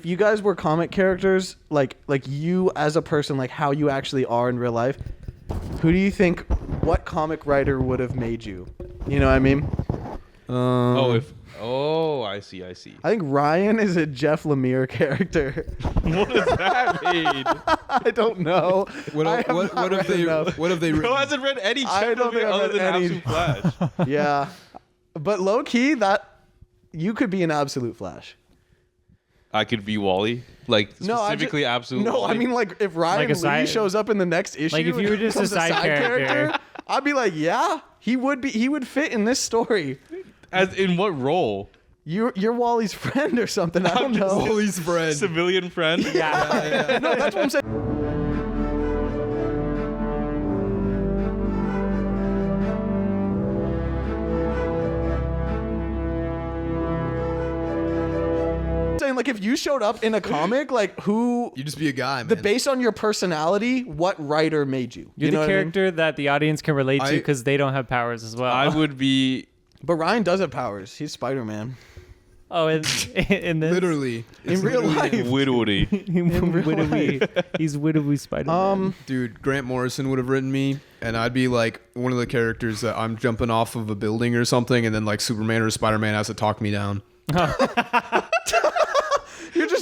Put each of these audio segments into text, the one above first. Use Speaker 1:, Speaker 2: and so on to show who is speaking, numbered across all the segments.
Speaker 1: if you guys were comic characters, like you as a person, like how you actually are in real life, who do you think, what comic writer would have made you? You know what I mean?
Speaker 2: I see.
Speaker 1: I think Ryan is a Jeff Lemire character.
Speaker 2: What does that mean?
Speaker 1: I don't know.
Speaker 3: What have they written?
Speaker 2: Bro hasn't read any Jeff
Speaker 1: I don't think
Speaker 2: Lemire
Speaker 1: I've
Speaker 2: other
Speaker 1: read
Speaker 2: than
Speaker 1: any.
Speaker 2: Absolute Flash.
Speaker 1: Yeah. But low key, that you could be an Absolute Flash.
Speaker 2: I could be Wally, like specifically Absolute.
Speaker 1: No,
Speaker 2: Wally.
Speaker 1: I mean like if Ryan Lee shows up in the next issue,
Speaker 4: like if you were just a side character,
Speaker 1: I'd be like, yeah, he would fit in this story.
Speaker 2: As in what role?
Speaker 1: You're Wally's friend or something. I don't know.
Speaker 3: Wally's friend.
Speaker 2: Civilian friend.
Speaker 4: yeah.
Speaker 1: No, that's what I'm saying. Like if you showed up in a comic, like who
Speaker 3: You just be a guy, man.
Speaker 1: based on your personality, what writer made you?
Speaker 4: You're
Speaker 1: You know
Speaker 4: the
Speaker 1: what I mean?
Speaker 4: character that the audience can relate to because they don't have powers as well.
Speaker 2: I would be.
Speaker 1: But Ryan does have powers. He's Spider-Man.
Speaker 4: Oh, in this?
Speaker 3: Literally.
Speaker 1: In real life.
Speaker 2: Widowy.
Speaker 4: He's Widowy Spider-Man.
Speaker 3: Dude, Grant Morrison would have written me, and I'd be like one of the characters that I'm jumping off of a building or something, and then like Superman or Spider-Man has to talk me down.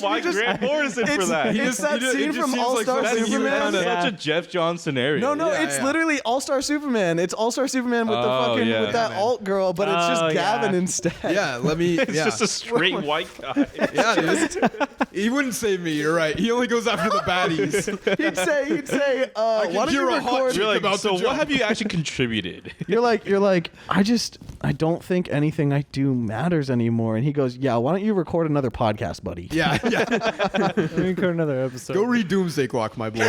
Speaker 2: Why Grant Morrison for that?
Speaker 1: It's that scene from All-Star Superman.
Speaker 2: That's such a Jeff John scenario.
Speaker 1: No, it's literally All-Star Superman. It's All-Star Superman with with that alt girl, but it's just Gavin instead.
Speaker 3: Yeah,
Speaker 2: It's just a straight white guy.
Speaker 3: Yeah, dude. He wouldn't save me. You're right. He only goes after the baddies.
Speaker 1: He'd say, why don't you record?
Speaker 2: You're like, so what have you actually contributed?
Speaker 1: You're like, I don't think anything I do matters anymore. And he goes, yeah, why don't you record another podcast, buddy?
Speaker 3: Yeah.
Speaker 4: Let me record another episode.
Speaker 3: Go read Doomsday Clock, my boy.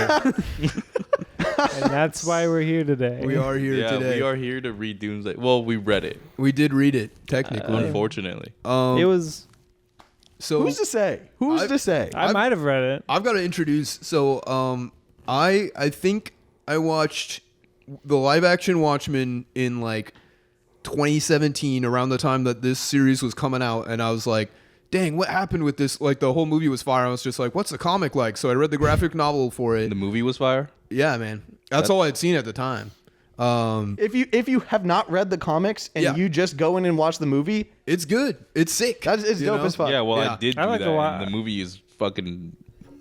Speaker 4: And that's why we're here today.
Speaker 3: We are here today.
Speaker 2: We are here to read Doomsday. Well, we read it.
Speaker 3: We did read it, technically.
Speaker 2: Unfortunately.
Speaker 4: It was...
Speaker 3: So
Speaker 1: Who's to say?
Speaker 4: I might have read it.
Speaker 3: I've got to introduce. So I think I watched the live action Watchmen in like 2017, around the time that this series was coming out, and I was like, dang, what happened with this? Like the whole movie was fire. I was just like, what's the comic like? So I read the graphic novel for it.
Speaker 2: The movie was fire?
Speaker 3: Yeah, man. That's all I'd seen at the time.
Speaker 1: If you have not read the comics and you just go in and watch the movie,
Speaker 3: it's good. It's sick.
Speaker 1: It's dope as fuck.
Speaker 2: Yeah, well, I did do
Speaker 4: like
Speaker 2: that. And the movie is fucking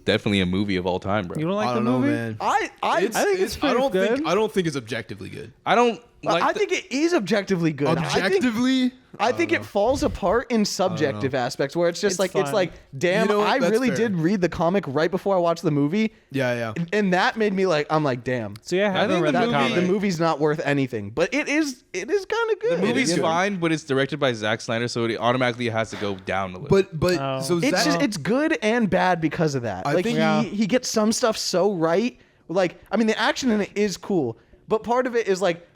Speaker 2: definitely a movie of all time, bro.
Speaker 4: You don't like
Speaker 3: I
Speaker 4: the
Speaker 3: don't know,
Speaker 4: movie?
Speaker 3: man.
Speaker 1: I think it's pretty good.
Speaker 3: I don't think it's objectively good.
Speaker 2: I don't like
Speaker 1: I think it is objectively good.
Speaker 3: Objectively,
Speaker 1: I think it falls apart in subjective aspects where it's just
Speaker 4: It's
Speaker 1: it's
Speaker 4: fun.
Speaker 1: like, damn,
Speaker 3: You know what?
Speaker 1: I
Speaker 3: That's
Speaker 1: really
Speaker 3: fair.
Speaker 1: did read the comic right before I watched the movie.
Speaker 3: Yeah.
Speaker 1: And that made me like, I'm like, damn.
Speaker 4: So yeah, I haven't
Speaker 2: think
Speaker 4: read
Speaker 2: the
Speaker 4: that
Speaker 2: movie-
Speaker 4: comic.
Speaker 1: The movie's not worth anything, but it is kind of good.
Speaker 2: the movie's
Speaker 1: You know?
Speaker 2: fine, but it's directed by Zack Snyder, so it automatically has to go down a little.
Speaker 3: but so
Speaker 1: It's
Speaker 3: Zack,
Speaker 1: it's good and bad because of that.
Speaker 3: I
Speaker 1: Like
Speaker 3: think-
Speaker 1: he gets some stuff so right. Like, I mean, the action in it is cool, but part of it is like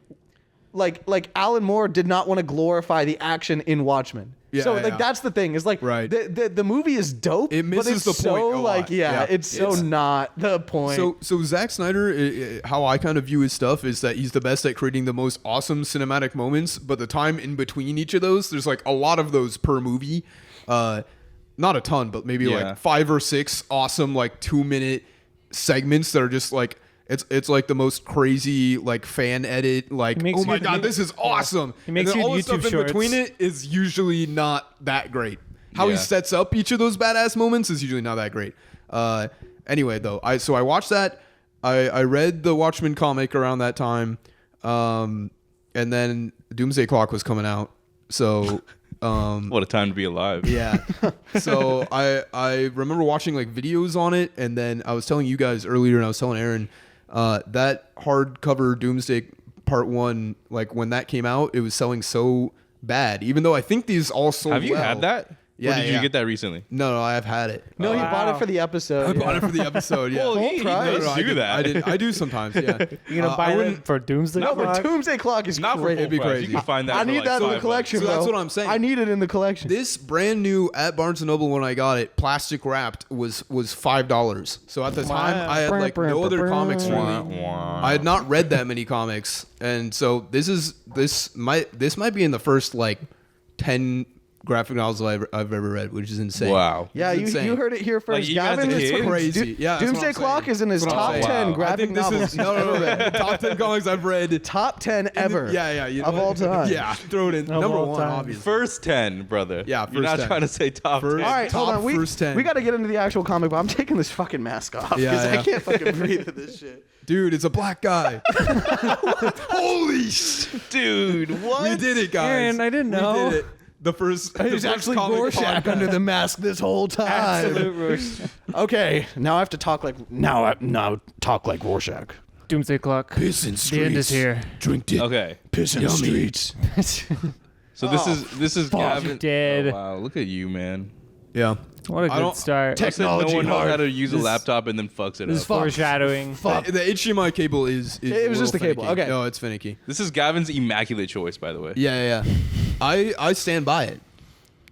Speaker 1: Alan Moore did not want to glorify the action in Watchmen.
Speaker 3: Yeah,
Speaker 1: So
Speaker 3: yeah.
Speaker 1: like that's the thing. Is like
Speaker 3: Right.
Speaker 1: the movie is dope.
Speaker 3: It misses
Speaker 1: but it's
Speaker 3: the point
Speaker 1: so
Speaker 3: a lot.
Speaker 1: like
Speaker 3: Yeah.
Speaker 1: it's so not the point.
Speaker 3: So Zack Snyder, how I kind of view his stuff is that he's the best at creating the most awesome cinematic moments, but the time in between each of those, there's like a lot of those per movie. Not a ton, but maybe like 5 or 6 awesome like 2-minute segments that are just like it's like the most crazy like fan edit, like, oh my god, this is awesome.
Speaker 4: He makes
Speaker 3: and then
Speaker 4: you
Speaker 3: all the
Speaker 4: YouTube
Speaker 3: stuff in
Speaker 4: shorts.
Speaker 3: between it is usually not that great. How he
Speaker 2: Yeah.
Speaker 3: sets up each of those badass moments is usually not that great. Anyway, though, I watched that. I read the Watchmen comic around that time, and then Doomsday Clock was coming out. So
Speaker 2: what a time to be alive.
Speaker 3: yeah. So I remember watching like videos on it, and then I was telling you guys earlier, and I was telling Aaron that hardcover Doomsday Part 1, like when that came out, it was selling so bad. Even though I think these all sold.
Speaker 2: Have you
Speaker 3: well.
Speaker 2: had that?
Speaker 3: Yeah,
Speaker 2: Or did
Speaker 3: yeah.
Speaker 2: you get that recently?
Speaker 3: No, I've had it.
Speaker 1: no, he bought it for the episode.
Speaker 3: I bought it for the episode. Yeah.
Speaker 2: Well, he
Speaker 1: price.
Speaker 2: does do that.
Speaker 3: I do sometimes. Yeah.
Speaker 4: You gonna buy it for Doomsday
Speaker 1: No, but
Speaker 4: Clock?
Speaker 1: Doomsday Clock is
Speaker 2: Not for
Speaker 1: great.
Speaker 2: full
Speaker 3: It'd be
Speaker 2: price.
Speaker 3: crazy.
Speaker 2: You can find that.
Speaker 1: I
Speaker 2: for
Speaker 1: need
Speaker 2: like
Speaker 1: that in the
Speaker 2: $5.
Speaker 1: collection,
Speaker 3: So
Speaker 1: bro.
Speaker 3: that's what I'm saying.
Speaker 1: I need it in the collection.
Speaker 3: This brand new at Barnes & Noble when I got it, plastic wrapped, was $5. So at the time, I had like no other comics really. I had not read that many comics, and so this might be in the first like 10 graphic novels I've ever read, which is insane.
Speaker 2: Wow.
Speaker 1: Yeah,
Speaker 3: It's insane.
Speaker 1: you heard it here first.
Speaker 2: even as a
Speaker 1: Gavin is
Speaker 2: kid?
Speaker 1: fucking-
Speaker 3: Crazy. Yeah, that's what
Speaker 1: Doomsday
Speaker 3: I'm
Speaker 1: Clock
Speaker 3: saying.
Speaker 1: is in his
Speaker 3: That's what I'm
Speaker 1: top
Speaker 3: saying.
Speaker 1: 10
Speaker 2: Wow.
Speaker 3: I
Speaker 1: graphic
Speaker 3: think this
Speaker 1: novels.
Speaker 3: is top 10 comics I've read.
Speaker 1: Top 10 ever.
Speaker 3: Yeah, you know
Speaker 1: of all
Speaker 3: what?
Speaker 1: time.
Speaker 3: Yeah, throw it in.
Speaker 4: Of
Speaker 3: Number
Speaker 4: all
Speaker 3: 1,
Speaker 4: time.
Speaker 3: obviously.
Speaker 2: First 10, brother.
Speaker 3: Yeah,
Speaker 2: You're
Speaker 3: first
Speaker 2: not
Speaker 3: 10.
Speaker 2: trying to say top
Speaker 3: First-
Speaker 2: 10.
Speaker 1: All right, hold
Speaker 3: Top
Speaker 1: on. We
Speaker 3: first 10.
Speaker 1: got to get into the actual comic, but I'm taking this fucking mask off because
Speaker 3: Yeah.
Speaker 1: I can't fucking breathe with this shit.
Speaker 3: Dude, it's a black guy. Holy shit.
Speaker 2: Dude, what?
Speaker 3: We did it, guys.
Speaker 4: Aaron, I didn't know.
Speaker 3: We did it. The first
Speaker 1: He's actually
Speaker 3: comic
Speaker 1: Rorschach
Speaker 3: podcast.
Speaker 1: under the mask this whole time.
Speaker 4: Absolute Rorschach.
Speaker 1: Okay, now I have to talk like now talk like Rorschach.
Speaker 4: Doomsday Clock.
Speaker 3: Piss in
Speaker 4: The end is here.
Speaker 3: Drink it.
Speaker 2: Okay.
Speaker 1: Piss in the streets.
Speaker 2: So this is Gavin.
Speaker 4: Dead.
Speaker 2: Oh, wow, look at you, man.
Speaker 3: Yeah.
Speaker 4: What a
Speaker 3: I
Speaker 4: good
Speaker 3: don't-
Speaker 4: start.
Speaker 2: I said no
Speaker 1: Technology
Speaker 2: one knows
Speaker 1: hard.
Speaker 2: how to use a
Speaker 3: This-
Speaker 2: laptop and then fucks it
Speaker 1: this
Speaker 2: up.
Speaker 1: Fuck.
Speaker 4: Foreshadowing.
Speaker 1: Fuck.
Speaker 3: The HDMI cable is
Speaker 1: It was
Speaker 3: a
Speaker 1: just the
Speaker 3: little
Speaker 1: cable.
Speaker 3: finicky.
Speaker 1: Okay.
Speaker 3: No, it's finicky.
Speaker 2: This is Gavin's immaculate choice, by the way.
Speaker 3: Yeah. I stand by it.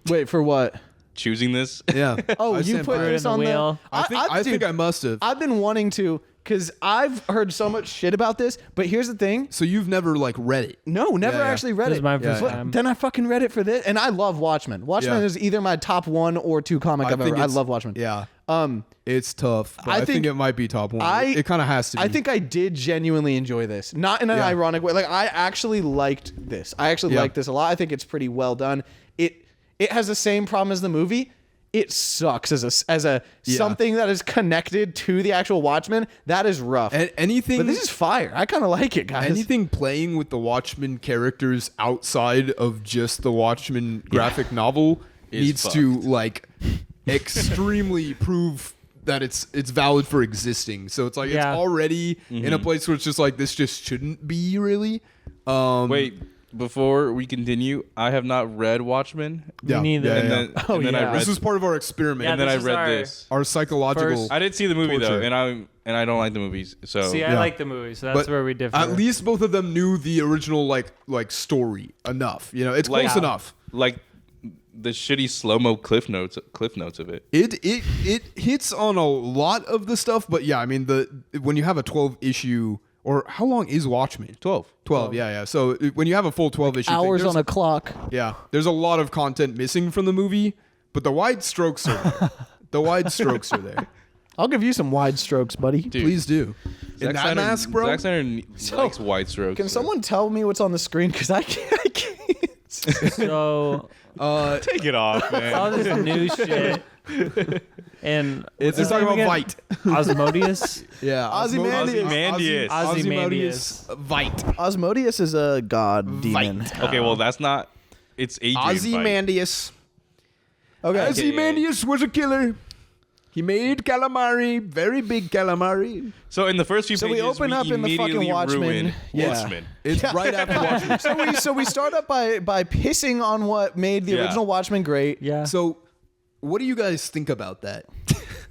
Speaker 1: Wait, for what?
Speaker 2: Choosing this.
Speaker 3: Yeah.
Speaker 1: Oh,
Speaker 3: I
Speaker 1: you
Speaker 3: stand
Speaker 1: put
Speaker 3: by
Speaker 4: it
Speaker 3: it.
Speaker 1: this
Speaker 4: in the
Speaker 1: on
Speaker 4: wheel.
Speaker 1: the.
Speaker 3: I think I must have.
Speaker 1: I've been wanting to because I've heard so much shit about this. But here's the thing.
Speaker 3: So you've never like read it?
Speaker 1: No, never
Speaker 3: Yeah, yeah.
Speaker 1: actually read
Speaker 4: This
Speaker 1: it.
Speaker 4: is my first
Speaker 1: But
Speaker 4: time.
Speaker 1: then I fucking read it for this, and I love Watchmen. Watchmen
Speaker 3: Yeah.
Speaker 1: is either my top 1 or 2 comic I've ever. I
Speaker 3: it's-
Speaker 1: love Watchmen.
Speaker 3: Yeah.
Speaker 1: Um,
Speaker 3: It's tough. But
Speaker 1: I
Speaker 3: I think
Speaker 1: think-
Speaker 3: it might be top 1.
Speaker 1: I-
Speaker 3: it kind of has to be.
Speaker 1: I think I did genuinely enjoy this, not in an
Speaker 3: Yeah.
Speaker 1: ironic way. Like I actually liked this. I actually
Speaker 3: Yeah.
Speaker 1: liked this a lot. I think it's pretty well done. It has the same problem as the movie. It sucks as a
Speaker 3: Yeah.
Speaker 1: something that is connected to the actual Watchmen. That is rough.
Speaker 3: And anything.
Speaker 1: But this is fire. I kind of like it, guys.
Speaker 3: Anything playing with the Watchmen characters outside of just the Watchmen graphic novel
Speaker 2: Is
Speaker 3: needs to like extremely prove that it's valid for existing. So it's like
Speaker 4: Yeah.
Speaker 3: it's already in a place where it's just like this just shouldn't be really.
Speaker 2: Wait, before we continue, I have not read Watchmen.
Speaker 4: Me neither.
Speaker 2: And then,
Speaker 1: Oh,
Speaker 2: and then
Speaker 1: yeah.
Speaker 2: I read
Speaker 3: This was part of our experiment.
Speaker 4: Yeah,
Speaker 2: and then
Speaker 4: this
Speaker 2: I
Speaker 4: is
Speaker 2: read
Speaker 4: our-
Speaker 2: this.
Speaker 3: Our psychological.
Speaker 4: First-
Speaker 2: I didn't see the movie though,
Speaker 3: Torture.
Speaker 2: and I don't like the movies. So
Speaker 4: See, I
Speaker 3: Yeah.
Speaker 4: like the movie, so that's
Speaker 3: But
Speaker 4: where we differ.
Speaker 3: At least both of them knew the original like story enough. You know, it's close
Speaker 2: Like-
Speaker 3: enough.
Speaker 2: like the shitty slow mo cliff notes of it.
Speaker 3: It hits on a lot of the stuff, but yeah, I mean when you have a 12 issue or how long is Watchmen?
Speaker 2: 12.
Speaker 3: 12, yeah. So when you have a full 12 issue thing,
Speaker 1: Hours
Speaker 3: there's-
Speaker 1: on a clock.
Speaker 3: yeah, there's a lot of content missing from the movie, but the wide strokes are there. The wide strokes are there.
Speaker 1: I'll give you some wide strokes, buddy.
Speaker 2: Dude,
Speaker 3: Please do. In that mask, bro.
Speaker 2: Zack Snyder likes wide strokes.
Speaker 1: Can someone tell me what's on the screen? Because I can't.
Speaker 4: So
Speaker 2: take it off, man?
Speaker 4: all this new shit, and
Speaker 3: It's
Speaker 4: what's
Speaker 3: talking
Speaker 4: his name
Speaker 3: about
Speaker 4: again?
Speaker 3: Vite.
Speaker 4: Osmodeus.
Speaker 3: Yeah,
Speaker 1: Ozymandias.
Speaker 2: Ozymandias.
Speaker 3: Vite.
Speaker 1: Osmodeus is a god demon.
Speaker 2: Okay, well that's not. It's Adrian. Veidt.
Speaker 3: Ozymandias.
Speaker 1: Okay.
Speaker 3: Ozymandias was a killer. He made calamari, very big calamari.
Speaker 2: So in the first few
Speaker 1: So
Speaker 2: pages,
Speaker 1: we open up in the fucking
Speaker 2: immediately
Speaker 1: Watchmen.
Speaker 2: ruin
Speaker 1: Yeah.
Speaker 2: Watchmen.
Speaker 3: It's right after Watchmen.
Speaker 1: So we start up by pissing on what made the
Speaker 2: Yeah.
Speaker 1: original Watchmen great.
Speaker 4: Yeah.
Speaker 3: So, what do you guys think about that?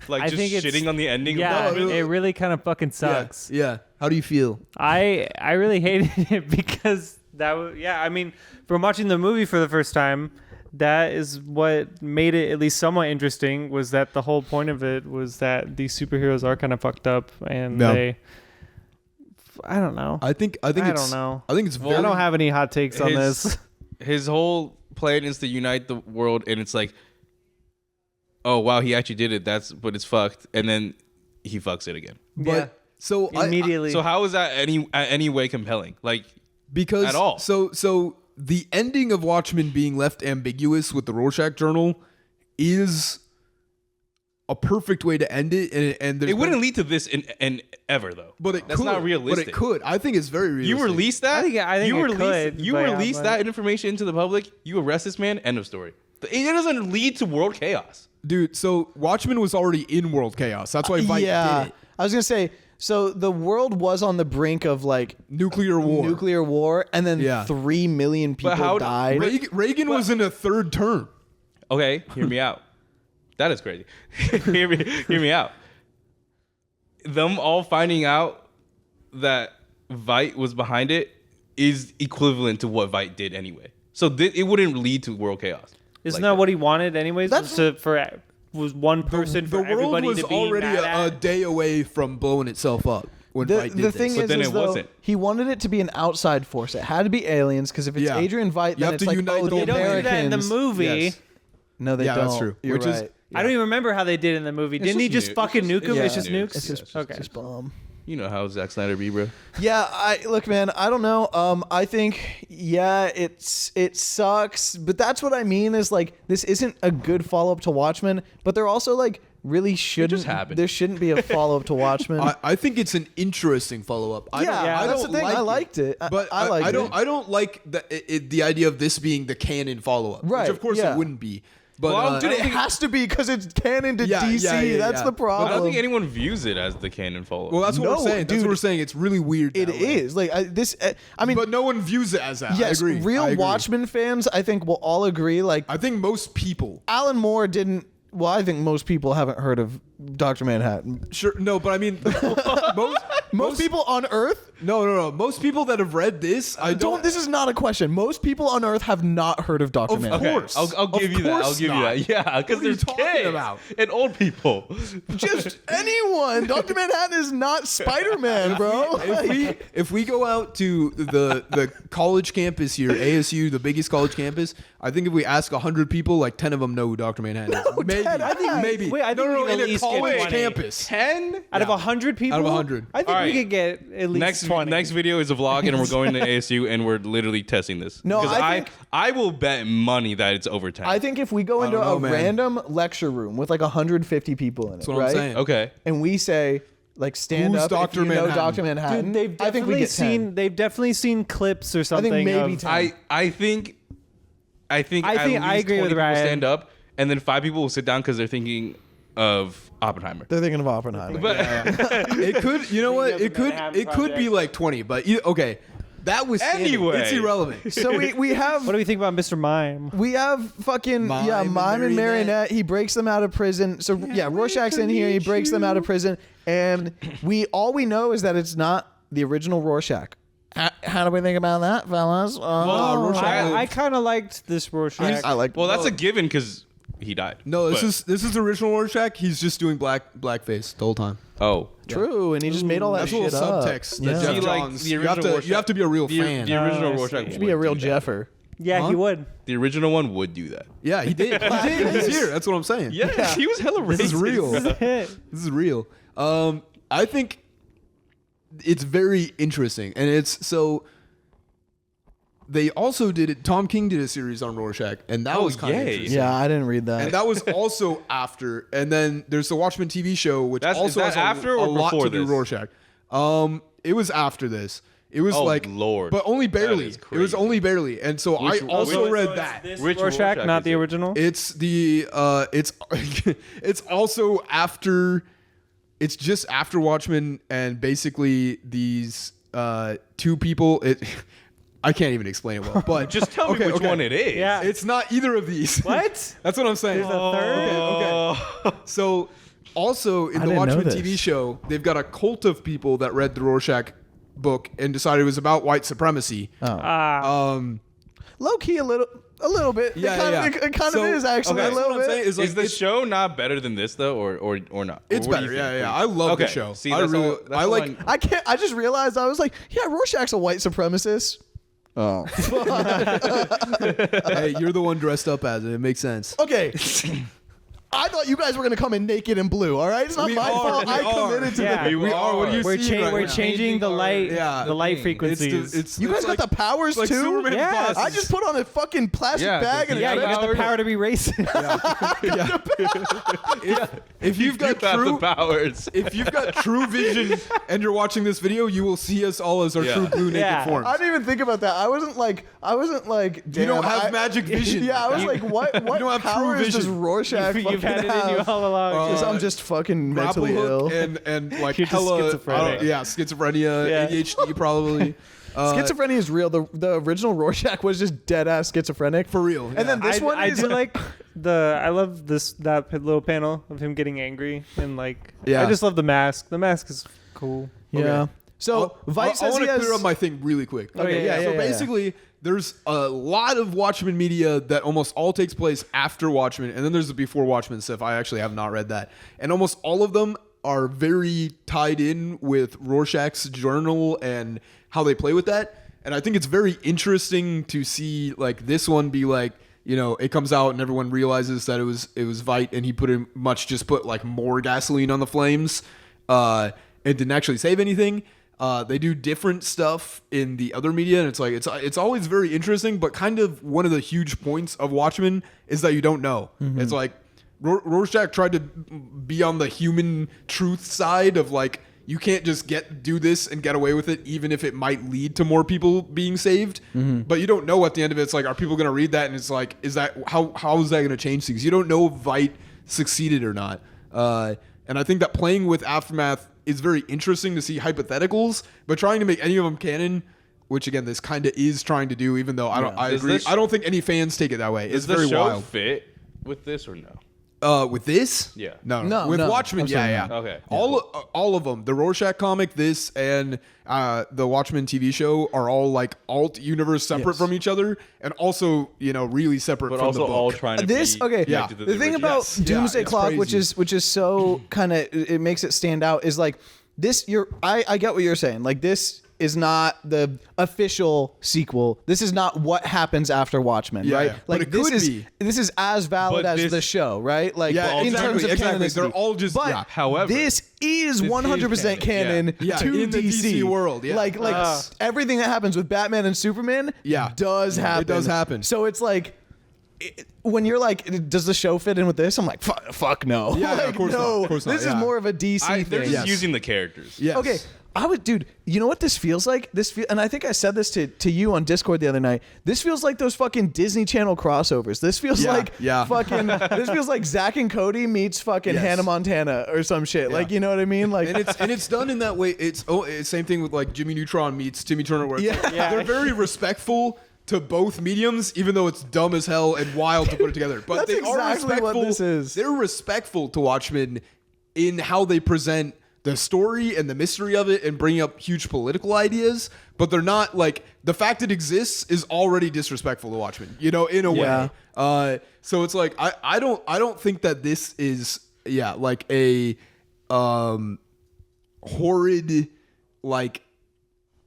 Speaker 2: Like
Speaker 4: I
Speaker 2: just
Speaker 4: think it's-
Speaker 2: shitting on the ending.
Speaker 4: yeah,
Speaker 2: of Watchmen.
Speaker 4: it really kind of fucking sucks.
Speaker 3: Yeah. How do you feel?
Speaker 4: I really hated it because that was I mean, from watching the movie for the first time, that is what made it at least somewhat interesting, was that the whole point of it was that these superheroes are kind of fucked up and
Speaker 3: Yeah.
Speaker 4: I don't know.
Speaker 3: I think
Speaker 4: I
Speaker 3: it's.
Speaker 4: don't know.
Speaker 3: I think it's very.
Speaker 4: I don't have any hot takes on
Speaker 2: His-
Speaker 4: this.
Speaker 2: His whole plan is to unite the world, and it's like, oh wow, he actually did it. But it's fucked, and then he fucks it again.
Speaker 3: But
Speaker 4: Yeah.
Speaker 3: so
Speaker 4: Immediately.
Speaker 2: So how is that any way compelling? Like
Speaker 3: because
Speaker 2: at all.
Speaker 3: So the ending of Watchmen being left ambiguous with the Rorschach Journal is a perfect way to end it, and there's
Speaker 2: it wouldn't lead to this in ever though.
Speaker 3: But it
Speaker 2: that's
Speaker 3: could.
Speaker 2: not realistic.
Speaker 3: But it could. I think it's very realistic.
Speaker 2: You release that?
Speaker 4: I think
Speaker 2: you
Speaker 4: it
Speaker 2: release
Speaker 4: could,
Speaker 2: you
Speaker 4: but yeah,
Speaker 2: release
Speaker 4: but-
Speaker 2: that information into the public. You arrest this man. End of story. It doesn't lead to world chaos.
Speaker 3: Dude, so Watchmen was already in world chaos. That's why Vite
Speaker 1: yeah.
Speaker 3: did it.
Speaker 1: I was gonna say. So the world was on the brink of like
Speaker 3: Nuclear war.
Speaker 1: and then
Speaker 3: Yeah.
Speaker 1: 3 million people
Speaker 2: how-
Speaker 1: died.
Speaker 3: Reagan was in a third term.
Speaker 2: Okay, hear me out. That is crazy. hear me out. Them all finding out that Vite was behind it is equivalent to what Vite did anyway. So it wouldn't lead to world chaos.
Speaker 4: Isn't
Speaker 2: like
Speaker 4: that what he wanted anyways? Was one person
Speaker 3: The
Speaker 4: for
Speaker 3: world
Speaker 4: everybody
Speaker 3: was
Speaker 4: to be
Speaker 3: already
Speaker 4: mad
Speaker 3: a
Speaker 4: at?
Speaker 3: day away from blowing itself up. when
Speaker 1: The,
Speaker 3: Veidt did
Speaker 1: the
Speaker 3: this.
Speaker 1: thing
Speaker 2: But
Speaker 1: is,
Speaker 2: then
Speaker 1: is
Speaker 2: it
Speaker 1: though,
Speaker 2: wasn't.
Speaker 1: he wanted it to be an outside force. It had to be aliens because if it's
Speaker 3: Yeah.
Speaker 1: Adrian Veidt,
Speaker 3: You
Speaker 1: then
Speaker 3: have
Speaker 1: it's
Speaker 3: to
Speaker 1: like,
Speaker 3: unite
Speaker 1: oh,
Speaker 3: the
Speaker 1: the
Speaker 4: They don't do that in the
Speaker 1: Americans.
Speaker 4: movie.
Speaker 3: Yes.
Speaker 1: No, they
Speaker 3: Yeah,
Speaker 1: don't.
Speaker 3: that's true.
Speaker 1: You're
Speaker 3: Which is-
Speaker 1: right.
Speaker 4: I don't even remember how they did in the movie. Didn't he just fucking nuke him? It's just nukes.
Speaker 1: It's just
Speaker 4: Okay.
Speaker 1: just bomb.
Speaker 2: You know how Zack Snyder be, bro.
Speaker 1: Yeah, look, man. I don't know. I think it sucks, but that's what I mean. Is like this isn't a good follow up to Watchmen, but they're also like really shouldn't.
Speaker 2: happened.
Speaker 1: There shouldn't be a follow up to Watchmen.
Speaker 3: I think it's an interesting follow up.
Speaker 1: Yeah, that's the thing. I liked it.
Speaker 3: but
Speaker 1: I liked it.
Speaker 3: I don't like the idea of this being the canon follow up.
Speaker 1: Right,
Speaker 3: Which of course
Speaker 1: yeah.
Speaker 3: it wouldn't be. But
Speaker 2: Well, I don't
Speaker 1: Dude, it
Speaker 2: think-
Speaker 1: has to be because it's canon to
Speaker 3: Yeah,
Speaker 1: DC.
Speaker 3: yeah,
Speaker 1: That's
Speaker 3: yeah.
Speaker 1: the
Speaker 3: But
Speaker 1: problem.
Speaker 2: I don't think anyone views it as the canon follow.
Speaker 3: well, that's what
Speaker 1: No,
Speaker 3: we're saying. That's
Speaker 1: dude.
Speaker 3: what we're saying. It's really weird.
Speaker 1: It
Speaker 3: that way.
Speaker 1: is like I mean,
Speaker 3: But no one views it as that.
Speaker 1: yes,
Speaker 3: I agree.
Speaker 1: real
Speaker 3: I agree.
Speaker 1: Watchmen fans, I think, will all agree. Like
Speaker 3: I think most people.
Speaker 1: Alan Moore didn't. Well, I think most people haven't heard of Dr. Manhattan.
Speaker 3: Sure, no, but I mean,
Speaker 1: Most people on Earth
Speaker 3: no. Most people that have read this, I
Speaker 1: don't. This is not a question. Most people on Earth have not heard of Dr.
Speaker 3: Of
Speaker 1: Manhattan.
Speaker 3: course.
Speaker 2: I'll give you that. I'll
Speaker 3: course
Speaker 2: give you
Speaker 3: not.
Speaker 2: that. Yeah, because
Speaker 3: What are you
Speaker 2: there's
Speaker 3: talking
Speaker 2: kids
Speaker 3: about?
Speaker 2: and old people.
Speaker 1: Just anyone. Dr. Manhattan is not Spider-Man, bro.
Speaker 3: If we go out to the college campus here, ASU, the biggest college campus, I think if we ask 100 people, like 10 of them know who Dr. Manhattan is. Maybe.
Speaker 1: Ted, I think-
Speaker 3: maybe.
Speaker 4: Wait, I think
Speaker 3: no,
Speaker 4: we can
Speaker 3: in
Speaker 4: at
Speaker 3: a
Speaker 4: least get
Speaker 3: college
Speaker 4: 20.
Speaker 3: campus.
Speaker 2: 10?
Speaker 4: Out of 100 people?
Speaker 3: Out of 100.
Speaker 4: I think
Speaker 2: All
Speaker 4: we
Speaker 2: right.
Speaker 4: could get at least
Speaker 2: Next
Speaker 4: 20.
Speaker 2: next video is a vlog, and we're going to ASU, and we're literally testing this.
Speaker 1: No,
Speaker 2: because
Speaker 1: I think-
Speaker 2: I will bet money that it's over 10.
Speaker 1: I think if we go into
Speaker 3: don't know,
Speaker 1: a
Speaker 3: man.
Speaker 1: random lecture room with like 150 people in it,
Speaker 3: That's what
Speaker 1: right?
Speaker 3: I'm saying.
Speaker 2: Okay.
Speaker 1: And we say, like, stand
Speaker 3: Who's
Speaker 1: up
Speaker 3: Dr.
Speaker 1: if you know
Speaker 3: Manhattan?
Speaker 1: Dr. Manhattan.
Speaker 4: Dude, they've
Speaker 1: I think we
Speaker 4: definitely
Speaker 1: get 10.
Speaker 4: seen they've definitely seen clips or something.
Speaker 1: maybe
Speaker 4: of-
Speaker 1: 10.
Speaker 2: I think
Speaker 4: I
Speaker 2: at
Speaker 4: think
Speaker 2: least
Speaker 4: I agree
Speaker 2: 20
Speaker 4: with
Speaker 2: people
Speaker 4: Ryan.
Speaker 2: stand up, and then 5 people will sit down because they're thinking of Oppenheimer.
Speaker 1: They're thinking of Oppenheimer.
Speaker 2: But
Speaker 3: It could, you know what?
Speaker 4: That's a
Speaker 3: It could
Speaker 4: Manhattan
Speaker 3: be like 20, but okay. That was
Speaker 2: Anyway.
Speaker 3: it's irrelevant.
Speaker 1: so we have
Speaker 4: What do we think about Mr. Mime?
Speaker 1: we have fucking
Speaker 3: Mime and
Speaker 1: Mime and
Speaker 3: Marionette.
Speaker 1: Marionette. He breaks them out of prison. So yeah, Rorschach's in here. He breaks them out of prison, and all we know is that it's not the original Rorschach. How do we think about that, fellas?
Speaker 3: Rorschach-
Speaker 4: I kind of liked this Rorschach.
Speaker 1: I like.
Speaker 2: well, that's a given because he died.
Speaker 3: No,
Speaker 2: But-
Speaker 3: this is original Rorschach. He's just doing blackface the whole time.
Speaker 2: Oh.
Speaker 1: true, and he just made all that
Speaker 3: That's a
Speaker 1: shit
Speaker 3: little
Speaker 1: up.
Speaker 3: subtext.
Speaker 1: Yeah.
Speaker 3: That
Speaker 2: See,
Speaker 3: Jeff
Speaker 2: like,
Speaker 3: Johns.
Speaker 2: the
Speaker 3: You have
Speaker 2: original
Speaker 3: to be a real
Speaker 2: The,
Speaker 3: fan.
Speaker 2: the original
Speaker 4: I
Speaker 2: Rorschach
Speaker 4: see.
Speaker 1: Should be a
Speaker 2: would
Speaker 1: real
Speaker 2: do that.
Speaker 1: Jeffer.
Speaker 4: Yeah,
Speaker 3: Huh?
Speaker 4: he would.
Speaker 2: The original one would do that.
Speaker 3: Yeah, he did. He's here. That's what I'm saying.
Speaker 2: Yeah, he was hella racist.
Speaker 3: This is real. This is real. I think it's very interesting, and it's so. They also did it. Tom King did a series on Rorschach, and that
Speaker 2: Oh,
Speaker 3: was kind of
Speaker 2: yay.
Speaker 3: interesting.
Speaker 1: Yeah, I didn't read that.
Speaker 3: And that was also after. And then there's the Watchmen TV show, which
Speaker 2: Is
Speaker 3: also
Speaker 2: that
Speaker 3: has
Speaker 2: after
Speaker 3: a
Speaker 2: or
Speaker 3: lot
Speaker 2: before
Speaker 3: to do with
Speaker 2: this?
Speaker 3: Rorschach. It was after this. It was
Speaker 2: Oh,
Speaker 3: like
Speaker 2: Lord.
Speaker 3: but only barely.
Speaker 2: is
Speaker 3: It was
Speaker 2: crazy.
Speaker 3: only barely. And so
Speaker 2: Which-
Speaker 3: I also
Speaker 2: which-
Speaker 3: read that.
Speaker 2: Which
Speaker 4: Rorschach,
Speaker 2: Rorschach
Speaker 4: not
Speaker 2: is
Speaker 4: the
Speaker 2: it?
Speaker 4: original.
Speaker 3: It's the it's also after. It's just after Watchmen, and basically these two people. I can't even explain it well, but
Speaker 2: Just tell me which one it is.
Speaker 4: Yeah.
Speaker 3: It's not either of these.
Speaker 4: What?
Speaker 3: That's what I'm saying.
Speaker 4: There's a third?
Speaker 3: Okay. So, also in
Speaker 1: I
Speaker 3: the
Speaker 1: didn't know
Speaker 3: Watchmen
Speaker 1: this.
Speaker 3: TV show, they've got a cult of people that read the Rorschach book and decided it was about white supremacy.
Speaker 1: Low key a little bit.
Speaker 3: Yeah,
Speaker 1: It kind
Speaker 3: So-
Speaker 1: of is actually
Speaker 3: okay,
Speaker 1: a
Speaker 3: so
Speaker 1: little
Speaker 3: what I'm
Speaker 1: bit.
Speaker 3: saying is, like,
Speaker 2: Is the
Speaker 3: it's,
Speaker 2: show not better than this though, or not?
Speaker 3: it's
Speaker 2: Or what do
Speaker 3: better.
Speaker 2: you think?
Speaker 3: Yeah. I love the
Speaker 2: Okay,
Speaker 3: show.
Speaker 2: see,
Speaker 3: I
Speaker 2: that's
Speaker 3: really,
Speaker 2: all- that's
Speaker 3: I
Speaker 2: all
Speaker 3: like.
Speaker 1: I can't. I just realized I was like, yeah, Rorschach's a white supremacist. Oh.
Speaker 3: Hey, you're the one dressed up as it. It makes sense.
Speaker 1: Okay. I thought you guys were gonna come in naked and blue. All right, it's not
Speaker 3: We
Speaker 1: my
Speaker 3: are,
Speaker 1: fault.
Speaker 3: we
Speaker 1: I
Speaker 3: are.
Speaker 1: committed to
Speaker 4: Yeah.
Speaker 1: the.
Speaker 3: We are. What do you
Speaker 4: We're,
Speaker 3: see right
Speaker 4: we're
Speaker 3: now?
Speaker 4: changing the light,
Speaker 3: Yeah.
Speaker 4: the light
Speaker 3: It's
Speaker 4: frequencies.
Speaker 1: You guys got the powers
Speaker 3: like
Speaker 1: too.
Speaker 3: Superman's
Speaker 4: Yeah.
Speaker 3: glasses.
Speaker 1: I just put on a fucking plastic
Speaker 2: Yeah,
Speaker 1: bag and
Speaker 4: yeah, you
Speaker 1: a
Speaker 4: got the power to be racist.
Speaker 3: if you've got
Speaker 2: You have
Speaker 3: true
Speaker 2: the powers.
Speaker 3: if you've got true vision and you're watching this video, you will see us all as our
Speaker 2: Yeah.
Speaker 3: true blue naked
Speaker 4: Yeah.
Speaker 3: forms.
Speaker 1: I didn't even think about that. I wasn't like.
Speaker 3: You don't have magic vision.
Speaker 1: Yeah, I was like, what
Speaker 3: don't have true
Speaker 1: powers does
Speaker 3: vision.
Speaker 1: Rorschach
Speaker 4: You've had it
Speaker 1: fucking
Speaker 4: in you
Speaker 1: have?
Speaker 4: all along.
Speaker 1: Because I'm just fucking
Speaker 3: Grapple
Speaker 1: mentally ill.
Speaker 3: hook and like
Speaker 4: You're just
Speaker 3: hella
Speaker 4: schizophrenic.
Speaker 3: schizophrenia,
Speaker 4: Yeah.
Speaker 3: ADHD probably.
Speaker 1: Schizophrenia is real. The original Rorschach was just dead ass schizophrenic
Speaker 3: For real,
Speaker 1: And then
Speaker 3: yeah.
Speaker 1: this one
Speaker 4: I
Speaker 1: is
Speaker 4: do like I love that little panel of him getting angry and like
Speaker 3: Yeah.
Speaker 4: I just love the mask. The mask is cool.
Speaker 1: yeah.
Speaker 3: Okay.
Speaker 1: So
Speaker 3: I
Speaker 1: Veidt says
Speaker 3: want
Speaker 1: he
Speaker 3: to
Speaker 1: has.
Speaker 3: clear up my thing really quick.
Speaker 1: Okay, yeah,
Speaker 3: So
Speaker 1: yeah.
Speaker 3: basically, there's a lot of Watchmen media that almost all takes place after Watchmen, and then there's the before Watchmen stuff. I actually have not read that, and almost all of them are very tied in with Rorschach's journal and how they play with that. And I think it's very interesting to see like this one be like, you know, it comes out and everyone realizes that it was Veidt, and he just put like more gasoline on the flames. It didn't actually save anything. They do different stuff in the other media, and it's like it's always very interesting. But kind of one of the huge points of Watchmen is that you don't know. It's like Rorschach tried to be on the human truth side of like, you can't just do this and get away with it, even if it might lead to more people being saved. But you don't know at the end of it. It's like, are people going to read that? And it's like, how is that going to change things? You don't know if Veidt succeeded or not. And I think that playing with Aftermath is very interesting to see hypotheticals, but trying to make any of them canon, which again, this kind of is trying to do, even though I agree. I don't think any fans take it that way. It's very
Speaker 2: does the show
Speaker 3: wild.
Speaker 2: fit with this or no?
Speaker 3: With this?
Speaker 2: Yeah.
Speaker 3: No. With Watchmen, yeah.
Speaker 2: Okay.
Speaker 3: All of them. The Rorschach comic, this, and the Watchmen TV show are all like alt universe separate from each other, and also, you know, really separate
Speaker 2: But
Speaker 3: from
Speaker 2: also
Speaker 3: the book.
Speaker 2: all trying to
Speaker 1: This
Speaker 2: be
Speaker 1: okay.
Speaker 2: connected to
Speaker 1: The thing
Speaker 2: original.
Speaker 1: about Doomsday
Speaker 3: it's
Speaker 1: Clock,
Speaker 3: crazy.
Speaker 1: which is so kind of, it makes it stand out, is like this. I get what you're saying. Like, this is not the official sequel. This is not what happens after Watchmen, right?
Speaker 3: yeah.
Speaker 1: Like,
Speaker 3: But it
Speaker 1: this
Speaker 3: could
Speaker 1: is
Speaker 3: be.
Speaker 1: this is as valid
Speaker 2: But
Speaker 1: as
Speaker 2: this-
Speaker 1: the show, right? Like,
Speaker 3: Yeah,
Speaker 1: in
Speaker 3: exactly,
Speaker 1: terms of
Speaker 3: exactly.
Speaker 1: canonicity.
Speaker 3: They're all just-
Speaker 1: But
Speaker 3: yeah.
Speaker 2: However,
Speaker 1: this is 100% canon
Speaker 3: Yeah,
Speaker 1: to
Speaker 3: in the DC world, yeah.
Speaker 1: Like everything that happens with Batman and Superman, does happen.
Speaker 3: It does happen.
Speaker 1: So it's like, when you're like, does the show fit in with this? I'm like, fuck no.
Speaker 3: Yeah,
Speaker 1: like,
Speaker 3: of course not,
Speaker 1: no.
Speaker 3: of course not,
Speaker 1: This is
Speaker 3: yeah.
Speaker 1: more of a DC
Speaker 2: they're
Speaker 1: thing.
Speaker 2: just using the characters.
Speaker 3: Yes.
Speaker 1: Okay, dude, you know what this feels like? And I think I said this to you on Discord the other night. This feels like those fucking Disney Channel crossovers. This feels fucking. This feels like Zack and Cody meets fucking
Speaker 3: Yes.
Speaker 1: Hannah Montana or some shit. Like, you know what I mean? Like,
Speaker 3: and it's done in that way. It's same thing with like Jimmy Neutron meets Timmy Turner. Where it's like,
Speaker 1: Yeah.
Speaker 3: they're very respectful to both mediums, even though it's dumb as hell and wild to put it together. But
Speaker 1: That's
Speaker 3: they are
Speaker 1: exactly what
Speaker 3: respectful.
Speaker 1: this is.
Speaker 3: They're respectful to Watchmen in how they present the story and the mystery of it and bringing up huge political ideas. But they're not like, the fact it exists is already disrespectful to Watchmen, you know, in a
Speaker 1: Yeah.
Speaker 3: way. So it's like I don't think that this is like a horrid like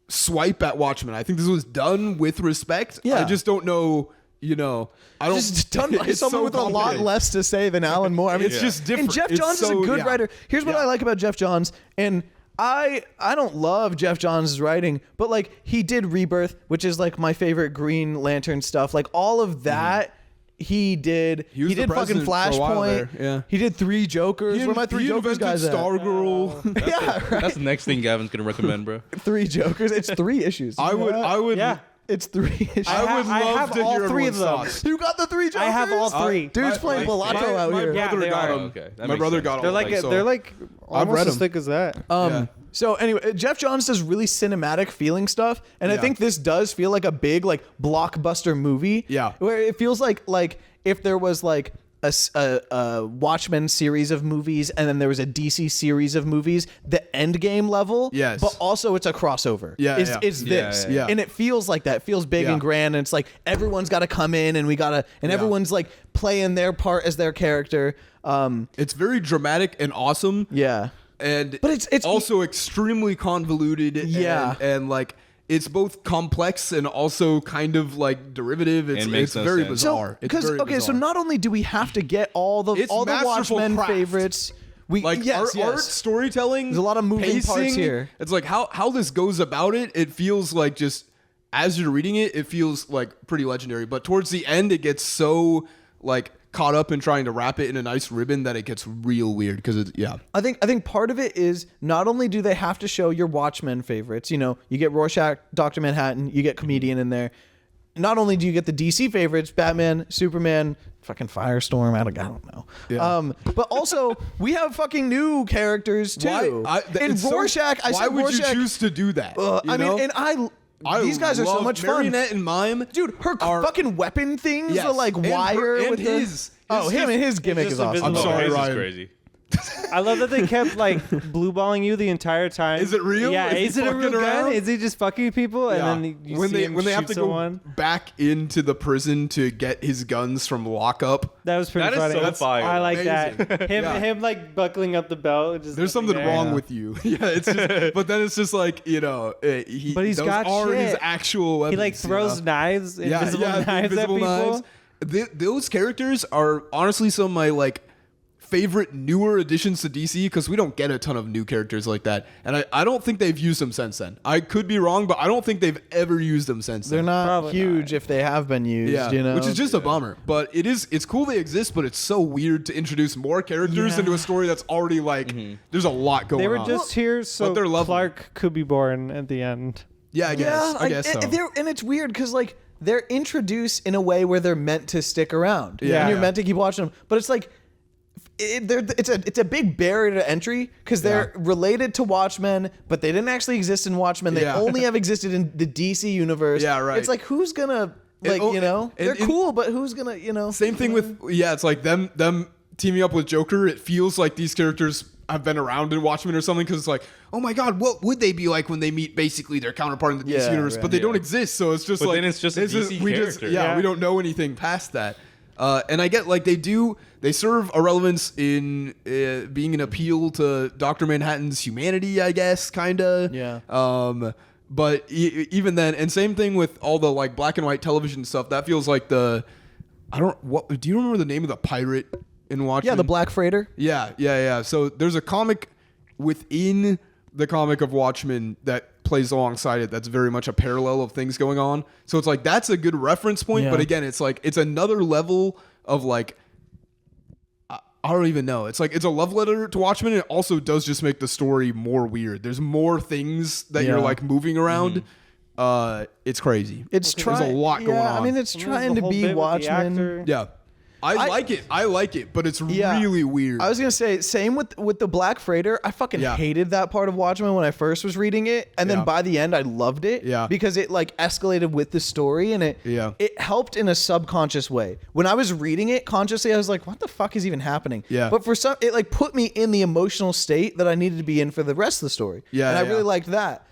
Speaker 3: swipe at Watchmen. I think this was done with respect.
Speaker 1: Yeah.
Speaker 3: I just don't know, you know, I don't
Speaker 1: just done by
Speaker 3: it's
Speaker 1: someone
Speaker 3: so
Speaker 1: with a lot
Speaker 3: complicated.
Speaker 1: less to say than Alan Moore. I mean,
Speaker 3: It's just different.
Speaker 1: And Jeff
Speaker 3: It's
Speaker 1: Johns is a
Speaker 3: so-
Speaker 1: good
Speaker 3: yeah.
Speaker 1: writer. Here's what I like about Jeff Johns, and I don't love Jeff Johns' writing, but like, he did Rebirth, which is like my favorite Green Lantern stuff. Like, all of that. He did.
Speaker 3: He was the
Speaker 1: did fucking
Speaker 3: president for a while
Speaker 1: Flashpoint.
Speaker 3: there, yeah.
Speaker 1: He did 3 Jokers. Where my 3 Jokers guys at?
Speaker 3: Stargirl.
Speaker 1: Yeah, right.
Speaker 2: That's the next thing Gavin's gonna recommend, bro.
Speaker 1: 3 Jokers. It's 3 issues.
Speaker 3: I would
Speaker 4: Yeah.
Speaker 1: It's 3 issues.
Speaker 3: I would
Speaker 4: I
Speaker 3: love
Speaker 4: have
Speaker 3: to
Speaker 4: all
Speaker 3: hear
Speaker 4: 3 of
Speaker 3: everyone's
Speaker 4: them.
Speaker 3: thoughts.
Speaker 1: You got the 3 Jokers?
Speaker 4: I have all 3.
Speaker 1: Dude's playing Bellotto out here.
Speaker 4: Yeah,
Speaker 3: brother
Speaker 4: they
Speaker 3: got
Speaker 4: are.
Speaker 3: him.
Speaker 2: Okay, that
Speaker 3: My
Speaker 2: makes
Speaker 3: brother
Speaker 2: sense.
Speaker 3: got all
Speaker 4: They're like
Speaker 3: so.
Speaker 4: they're like almost
Speaker 3: read
Speaker 4: as
Speaker 3: them.
Speaker 4: thick as that.
Speaker 3: Yeah.
Speaker 1: So anyway, Jeff Johns does really cinematic feeling stuff, and I
Speaker 3: Yeah.
Speaker 1: think this does feel like a big like blockbuster movie.
Speaker 3: Yeah.
Speaker 1: where it feels like if there was like a Watchmen series of movies, and then there was a DC series of movies, the Endgame level.
Speaker 3: Yes.
Speaker 1: but also it's a crossover.
Speaker 3: Yeah,
Speaker 1: it's,
Speaker 3: yeah.
Speaker 1: it's
Speaker 2: Yeah,
Speaker 1: this,
Speaker 3: yeah.
Speaker 1: and it feels like that. It feels big
Speaker 3: Yeah.
Speaker 1: and grand, and it's like everyone's got to come in, and everyone's like playing their part as their character.
Speaker 3: It's very dramatic and awesome.
Speaker 1: Yeah.
Speaker 3: And
Speaker 1: But it's-
Speaker 3: also extremely convoluted.
Speaker 1: Yeah.
Speaker 3: And like it's both complex and also kind of like derivative. It's,
Speaker 2: It makes
Speaker 3: it's
Speaker 2: no sense.
Speaker 3: very
Speaker 1: So,
Speaker 3: bizarre. It's
Speaker 1: because
Speaker 3: very
Speaker 1: so
Speaker 3: bizarre.
Speaker 1: not only do we have to get all the
Speaker 3: It's
Speaker 1: all the
Speaker 3: masterful
Speaker 1: Watchmen
Speaker 3: craft.
Speaker 1: favorites, we
Speaker 3: like
Speaker 1: yes,
Speaker 3: art, storytelling.
Speaker 1: There's a lot of moving parts
Speaker 3: pacing,
Speaker 1: here.
Speaker 3: It's like how this goes about it. It feels like just as you're reading it, it feels like pretty legendary. But towards the end, it gets so like caught up in trying to wrap it in a nice ribbon that it gets real weird because it's
Speaker 1: I think part of it is not only do they have to show your Watchmen favorites, you know, you get Rorschach, Dr. Manhattan, you get comedian in there. Not only do you get the DC favorites, Batman, Superman, fucking Firestorm, I don't know.
Speaker 3: Yeah.
Speaker 1: But also we have fucking new characters too. In Rorschach, I
Speaker 3: why
Speaker 1: said
Speaker 3: would
Speaker 1: Rorschach.
Speaker 3: you choose to do that?
Speaker 1: I
Speaker 3: know?
Speaker 1: mean, and these guys are so
Speaker 3: love
Speaker 1: much fun.
Speaker 3: Marionette and Mime,
Speaker 1: Dude, her fucking weapon things,
Speaker 3: Yes.
Speaker 1: the like
Speaker 3: And
Speaker 1: wire
Speaker 3: and
Speaker 1: with
Speaker 3: his-
Speaker 1: the. Oh, him and his gimmick
Speaker 4: just
Speaker 1: is awesome.
Speaker 4: invisible.
Speaker 3: I'm sorry,
Speaker 2: his is
Speaker 3: Ryan.
Speaker 2: crazy.
Speaker 4: I love that they kept like blue balling you the entire time.
Speaker 3: Is it real?
Speaker 4: Yeah,
Speaker 3: Is he
Speaker 4: is it a real
Speaker 3: fucking
Speaker 4: gun?
Speaker 3: around?
Speaker 4: Is he just fucking people?
Speaker 3: Yeah.
Speaker 4: And then you
Speaker 3: when
Speaker 4: see
Speaker 3: they
Speaker 4: him
Speaker 3: when they have
Speaker 4: shoot
Speaker 3: to
Speaker 4: someone?
Speaker 3: go back into the prison to get his guns from lockup.
Speaker 4: That was pretty
Speaker 2: That is
Speaker 4: funny.
Speaker 2: so
Speaker 4: That's-
Speaker 2: fire.
Speaker 4: I like
Speaker 3: Amazing.
Speaker 4: that. Him,
Speaker 3: Yeah.
Speaker 4: him like buckling up the belt. and just
Speaker 3: There's
Speaker 4: nothing
Speaker 3: something
Speaker 4: there.
Speaker 3: wrong with you. Yeah, it's just. But then it's just like
Speaker 4: But he's
Speaker 3: those
Speaker 4: got
Speaker 3: are his
Speaker 4: shit.
Speaker 3: actual weapons.
Speaker 4: He like throws knives,
Speaker 3: yeah,
Speaker 4: invisible
Speaker 3: yeah,
Speaker 4: knives
Speaker 3: invisible
Speaker 4: at people.
Speaker 3: knives. Those characters are honestly some of my like favorite newer additions to DC because we don't get a ton of new characters like that, and I don't think they've used them since then. I could be wrong, but I don't think they've ever used them since
Speaker 1: They're
Speaker 3: then.
Speaker 1: not
Speaker 4: Probably
Speaker 1: huge
Speaker 4: not.
Speaker 1: if they have been used.
Speaker 3: Yeah,
Speaker 1: You know,
Speaker 3: which is just a bummer. But it's cool they exist, but it's so weird to introduce more characters
Speaker 1: Yeah.
Speaker 3: into a story that's already like there's a lot going on.
Speaker 4: They were just here so
Speaker 3: they're lovely.
Speaker 4: Clark could be born at the end.
Speaker 3: yeah, I guess
Speaker 1: Yeah,
Speaker 3: I guess so.
Speaker 1: and it's weird because like they're introduced in a way where they're meant to stick around.
Speaker 3: Yeah.
Speaker 1: and you're
Speaker 3: Yeah.
Speaker 1: meant to keep watching them. But it's like it's a big barrier to entry because they're related to Watchmen, but they didn't actually exist in Watchmen. They
Speaker 3: Yeah.
Speaker 1: only have existed in the DC universe.
Speaker 3: Yeah, right.
Speaker 1: It's like who's gonna like
Speaker 3: oh,
Speaker 1: you know
Speaker 3: and-
Speaker 1: they're cool, but who's gonna you know
Speaker 3: Same thing with it's like them teaming up with Joker. It feels like these characters have been around in Watchmen or something because it's like, oh my god, what would they be like when they meet basically their counterpart in the DC
Speaker 1: Yeah,
Speaker 3: universe?
Speaker 1: right.
Speaker 3: But they don't
Speaker 2: Yeah.
Speaker 3: exist, so it's just
Speaker 2: But
Speaker 3: like
Speaker 2: then it's just a DC
Speaker 3: we
Speaker 2: character.
Speaker 3: yeah,
Speaker 4: Yeah.
Speaker 3: we don't know anything past that. And I get like they serve a relevance in being an appeal to Dr. Manhattan's humanity, I guess, kinda.
Speaker 1: Yeah.
Speaker 3: But even then, and same thing with all the like black and white television stuff. That feels like do you remember the name of the pirate in Watchmen?
Speaker 1: yeah the Black Freighter.
Speaker 3: Yeah. So there's a comic within the comic of Watchmen that plays alongside it that's very much a parallel of things going on. So it's like that's a good reference point,
Speaker 1: Yeah.
Speaker 3: but again, it's like it's another level of like I don't even know. It's like it's a love letter to Watchmen, and it also does just make the story more weird. There's more things that you're
Speaker 1: Yeah.
Speaker 3: like moving around. It's crazy.
Speaker 1: It's
Speaker 3: There's
Speaker 1: trying
Speaker 3: a lot going on.
Speaker 1: I mean, it's
Speaker 4: What was
Speaker 1: trying
Speaker 4: the
Speaker 1: to
Speaker 4: whole
Speaker 1: be
Speaker 4: bit with the
Speaker 1: Watchmen.
Speaker 4: actor?
Speaker 3: Yeah. I like it, but it's
Speaker 1: Yeah.
Speaker 3: really weird.
Speaker 1: I was gonna say same with the Black Freighter. I fucking
Speaker 3: Yeah.
Speaker 1: hated that part of Watchmen when I first was reading it, and then
Speaker 3: Yeah.
Speaker 1: by the end I loved it.
Speaker 3: Yeah.
Speaker 1: because it like escalated with the story, and
Speaker 3: Yeah.
Speaker 1: it helped in a subconscious way. When I was reading it consciously, I was like, "What the fuck is even happening?"
Speaker 3: Yeah.
Speaker 1: But for some, it like put me in the emotional state that I needed to be in for the rest of the story.
Speaker 3: Yeah,
Speaker 1: and I
Speaker 3: yeah.
Speaker 1: really liked that.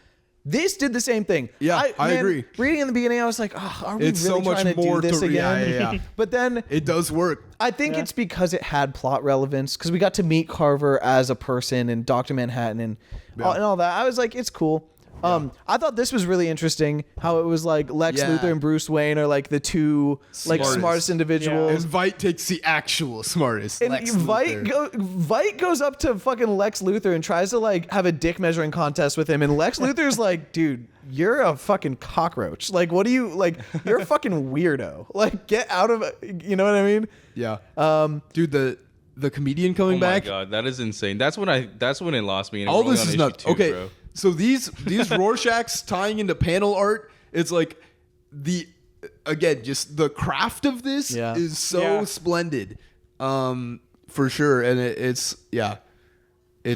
Speaker 1: This did the same thing.
Speaker 3: Yeah, I agree.
Speaker 1: Reading in the beginning, I was like, "Oh, are we
Speaker 3: It's
Speaker 1: really
Speaker 3: so much
Speaker 1: trying to
Speaker 3: more
Speaker 1: do this
Speaker 3: to-
Speaker 1: again?"
Speaker 3: yeah.
Speaker 1: But then
Speaker 3: It does work.
Speaker 1: I think it's because it had plot relevance because we got to meet Carver as a person and Dr. Manhattan and all that. I was like, it's cool. I thought this was really interesting how it was like Lex
Speaker 3: Yeah.
Speaker 1: Luthor and Bruce Wayne are like the two like
Speaker 3: Smartest.
Speaker 1: smartest individuals.
Speaker 3: And Vite takes the actual smartest.
Speaker 1: And
Speaker 3: Lex
Speaker 1: Vite,
Speaker 3: Luthor.
Speaker 1: Vite goes up to fucking Lex Luthor and tries to like have a dick measuring contest with him, and Lex Luthor's like, dude, you're a fucking cockroach. Like, what do you like? You're a fucking weirdo. Like, get out of it. You know what I mean?
Speaker 3: Yeah. Dude, the comedian coming
Speaker 2: Oh my
Speaker 3: back.
Speaker 2: god, that is insane. That's when it lost me. And it
Speaker 3: All
Speaker 2: was
Speaker 3: this
Speaker 2: only
Speaker 3: is
Speaker 2: on issue
Speaker 3: nuts.
Speaker 2: 2,
Speaker 3: Okay,
Speaker 2: bro.
Speaker 3: so these Rorschachs tying into panel art. It's like just the craft of this
Speaker 1: Yeah.
Speaker 3: is so
Speaker 4: Yeah.
Speaker 3: splendid, for sure. And it's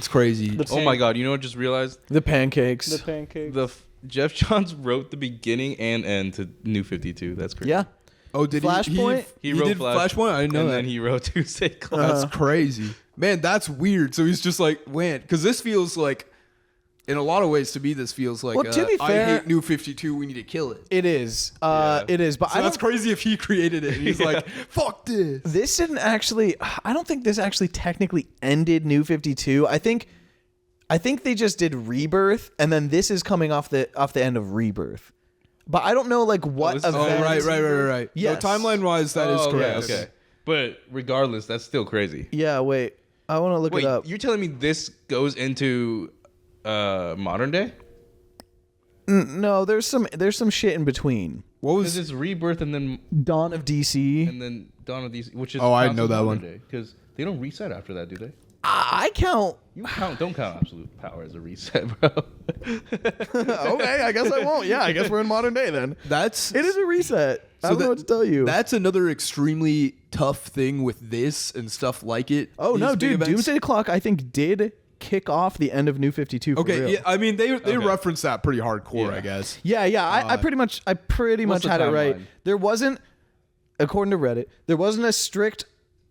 Speaker 3: crazy.
Speaker 2: Oh my god, you know what I just realized?
Speaker 1: The pancakes.
Speaker 4: The pancake.
Speaker 2: Jeff Johns wrote the beginning and end to New 52. That's crazy.
Speaker 1: yeah.
Speaker 3: Oh, did
Speaker 1: Flashpoint?
Speaker 2: He wrote
Speaker 3: did Flashpoint? I didn't know
Speaker 2: and
Speaker 3: that.
Speaker 2: then he wrote Doomsday Clock.
Speaker 3: That's crazy, man. That's weird. So he's just like, went because this feels like, in a lot of ways, to me, this feels like.
Speaker 1: Well, to be
Speaker 3: I
Speaker 1: fair-
Speaker 3: hate New 52. We need to kill it.
Speaker 1: It is.
Speaker 2: Yeah.
Speaker 1: It is. But
Speaker 3: So
Speaker 1: I
Speaker 3: that's
Speaker 1: don't.
Speaker 3: crazy if he created it. And he's like, fuck this.
Speaker 1: This didn't actually. I don't think this actually technically ended New 52. I think they just did Rebirth, and then this is coming off the end of Rebirth. But I don't know like what
Speaker 2: this is-
Speaker 3: Oh,
Speaker 1: event.
Speaker 3: right.
Speaker 1: Yes.
Speaker 3: So timeline wise, that is
Speaker 2: Oh,
Speaker 3: correct.
Speaker 2: Okay. But regardless, that's still crazy.
Speaker 1: Yeah. Wait. I want to look
Speaker 2: Wait,
Speaker 1: it up.
Speaker 2: you're telling me this goes into modern day?
Speaker 1: No, there's some shit in between.
Speaker 3: What
Speaker 2: Because
Speaker 3: was?
Speaker 2: it's Rebirth and then
Speaker 1: Dawn of DC.
Speaker 2: Dawn of DC, which is
Speaker 3: Oh, I didn't know that one.
Speaker 2: Because they don't reset after that, do they?
Speaker 1: I count.
Speaker 2: You don't count Absolute Power as a reset, bro.
Speaker 1: Okay, I guess I won't. Yeah, I guess we're in modern day then.
Speaker 3: That's
Speaker 1: It is a reset. I don't know what to tell you.
Speaker 3: That's another extremely tough thing with this and stuff like it.
Speaker 1: Oh no,
Speaker 3: These big
Speaker 1: dude!
Speaker 3: events.
Speaker 1: Doomsday Clock I think did kick off the end of New 52. For
Speaker 3: Okay,
Speaker 1: real.
Speaker 3: yeah, I mean they
Speaker 2: Okay.
Speaker 3: reference that pretty hardcore,
Speaker 2: Yeah.
Speaker 3: I guess.
Speaker 1: Yeah. I pretty much
Speaker 2: What's the
Speaker 1: had it right.
Speaker 2: timeline?
Speaker 1: There wasn't, according to Reddit, there wasn't a strict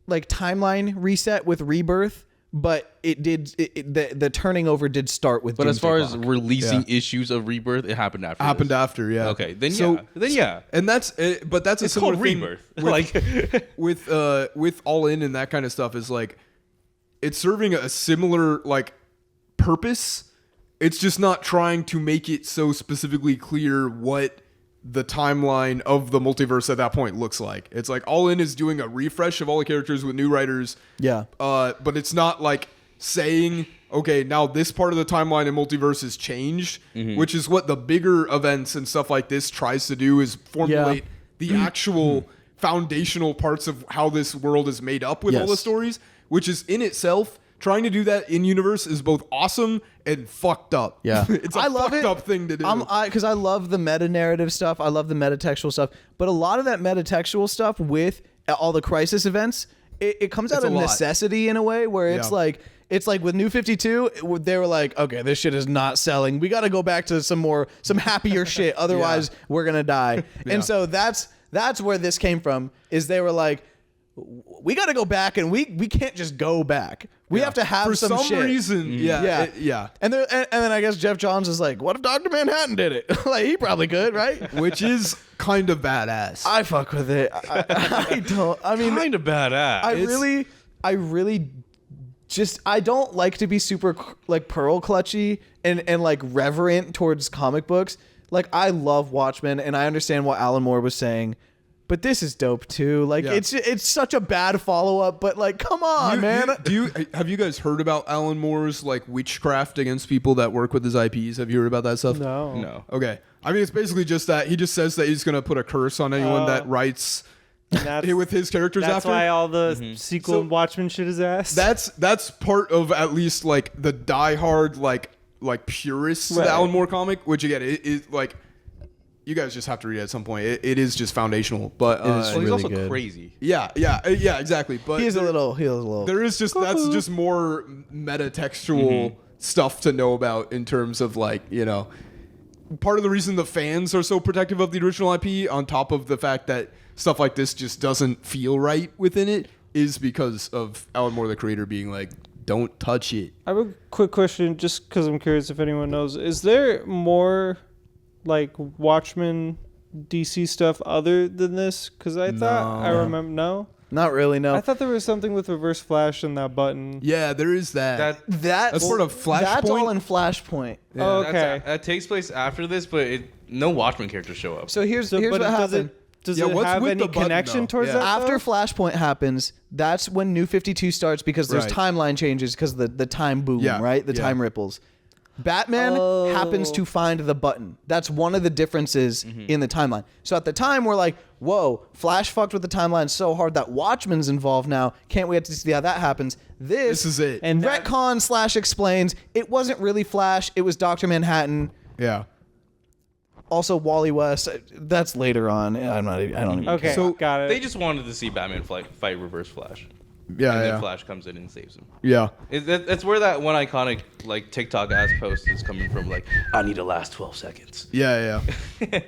Speaker 1: like timeline reset with Rebirth, but the turning over did start with.
Speaker 2: But as
Speaker 1: Doomsday
Speaker 2: far as
Speaker 1: Clock.
Speaker 2: releasing issues of Rebirth, it happened after.
Speaker 3: Happened
Speaker 2: this.
Speaker 3: after, yeah.
Speaker 2: Okay, then
Speaker 3: So-
Speaker 2: yeah.
Speaker 3: And that's but that's a
Speaker 2: It's
Speaker 3: similar
Speaker 2: called
Speaker 3: thing
Speaker 2: Rebirth.
Speaker 3: with,
Speaker 2: Like
Speaker 3: with All In and that kind of stuff is like it's serving a similar like purpose. It's just not trying to make it so specifically clear what the timeline of the multiverse at that point looks like. It's like All In is doing a refresh of all the characters with new writers.
Speaker 1: Yeah.
Speaker 3: But it's not like saying, okay, now this part of the timeline and multiverse has changed, which is what the bigger events and stuff like this tries to do, is formulate the actual foundational parts of how this world is made up with all the
Speaker 1: Yes.
Speaker 3: stories, which is in itself, trying to do that in universe is both awesome and fucked up.
Speaker 1: Yeah.
Speaker 3: It's a
Speaker 1: I love
Speaker 3: fucked
Speaker 1: it.
Speaker 3: up thing to do.
Speaker 1: Because I love the meta narrative stuff. I love the metatextual stuff. But a lot of that metatextual stuff with all the crisis events, it comes out
Speaker 3: It's
Speaker 1: of
Speaker 3: a lot.
Speaker 1: necessity in a way where it's
Speaker 3: Yeah.
Speaker 1: like with New 52, they were like, okay, this shit is not selling. We got to go back to some happier shit. Otherwise, we're gonna die.
Speaker 3: Yeah.
Speaker 1: And so that's where this came from. Is they were like, we got to go back, and we can't just go back. We have to have
Speaker 3: for
Speaker 1: some shit.
Speaker 3: reason.
Speaker 1: Yeah.
Speaker 3: Yeah.
Speaker 1: And then I guess Jeff Johns is like, what if Dr. Manhattan did it? Like, he probably could, right?
Speaker 3: Which is kind of badass.
Speaker 1: I fuck with it. I don't. I mean,
Speaker 2: kind of badass.
Speaker 1: I really just, I don't like to be super like pearl clutchy and like reverent towards comic books. Like, I love Watchmen, and I understand what Alan Moore was saying. But this is dope too. Like,
Speaker 3: Yeah.
Speaker 1: it's such a bad follow up. But like, come on, man.
Speaker 3: Have you guys heard about Alan Moore's like witchcraft against people that work with his IPs? Have you heard about that stuff?
Speaker 2: no.
Speaker 3: Okay. I mean, it's basically just that he just says that he's gonna put a curse on anyone that writes
Speaker 4: And that's,
Speaker 3: with his characters
Speaker 4: that's
Speaker 3: after.
Speaker 4: why all the sequel
Speaker 3: So-
Speaker 4: Watchmen shit is ass.
Speaker 3: That's part of at least like the diehard like purists of the
Speaker 4: Right.
Speaker 3: Alan Moore comic, which again it is like you guys just have to read it at some point. It is just foundational, but
Speaker 2: Well, he's
Speaker 1: really
Speaker 2: also
Speaker 1: good.
Speaker 2: crazy.
Speaker 3: yeah, exactly. But
Speaker 1: He is a little.
Speaker 3: there is just that's just more metatextual stuff to know about in terms of like, you know, part of the reason the fans are so protective of the original IP, on top of the fact that stuff like this just doesn't feel right within it, is because of Alan Moore, the creator, being like, don't touch it.
Speaker 4: I have a quick question, just because I'm curious if anyone knows. Is there more like Watchmen DC stuff other than this? Because I thought I remember. No,
Speaker 1: Not really. No.
Speaker 4: I thought there was something with Reverse Flash and that button.
Speaker 3: Yeah, there is that.
Speaker 1: That's
Speaker 3: part of Flashpoint?
Speaker 1: That's all in Flashpoint.
Speaker 4: Oh, okay.
Speaker 2: That takes place after this, but no Watchmen characters show up.
Speaker 1: So here's
Speaker 4: So,
Speaker 1: what
Speaker 4: but
Speaker 1: happened.
Speaker 4: does
Speaker 3: Yeah,
Speaker 4: it
Speaker 3: what's
Speaker 4: have
Speaker 3: with
Speaker 4: any
Speaker 3: the button,
Speaker 4: connection
Speaker 3: though?
Speaker 4: towards
Speaker 3: Yeah.
Speaker 4: that?
Speaker 1: After
Speaker 4: though?
Speaker 1: Flashpoint happens, that's when New 52 starts, because there's
Speaker 3: Right.
Speaker 1: timeline changes because the time boom,
Speaker 3: Yeah,
Speaker 1: right? The
Speaker 3: yeah.
Speaker 1: time ripples. Batman happens to find the button. That's one of the differences in the timeline. So at the time, we're like, whoa, Flash fucked with the timeline so hard that Watchmen's involved now. Can't wait to see how that happens.
Speaker 3: This is it.
Speaker 4: And that-
Speaker 1: retcon / explains it wasn't really Flash. It was Dr. Manhattan.
Speaker 3: Yeah.
Speaker 1: Also, Wally West. That's later on. I don't even
Speaker 4: Okay,
Speaker 3: So,
Speaker 4: got it.
Speaker 2: They just wanted to see Batman fight Reverse Flash.
Speaker 3: Yeah,
Speaker 2: And then
Speaker 3: yeah.
Speaker 2: Flash comes in and saves him.
Speaker 3: Yeah.
Speaker 2: That's where that one iconic like TikTok ass post is coming from. Like, I need to last 12 seconds.
Speaker 3: Yeah, yeah.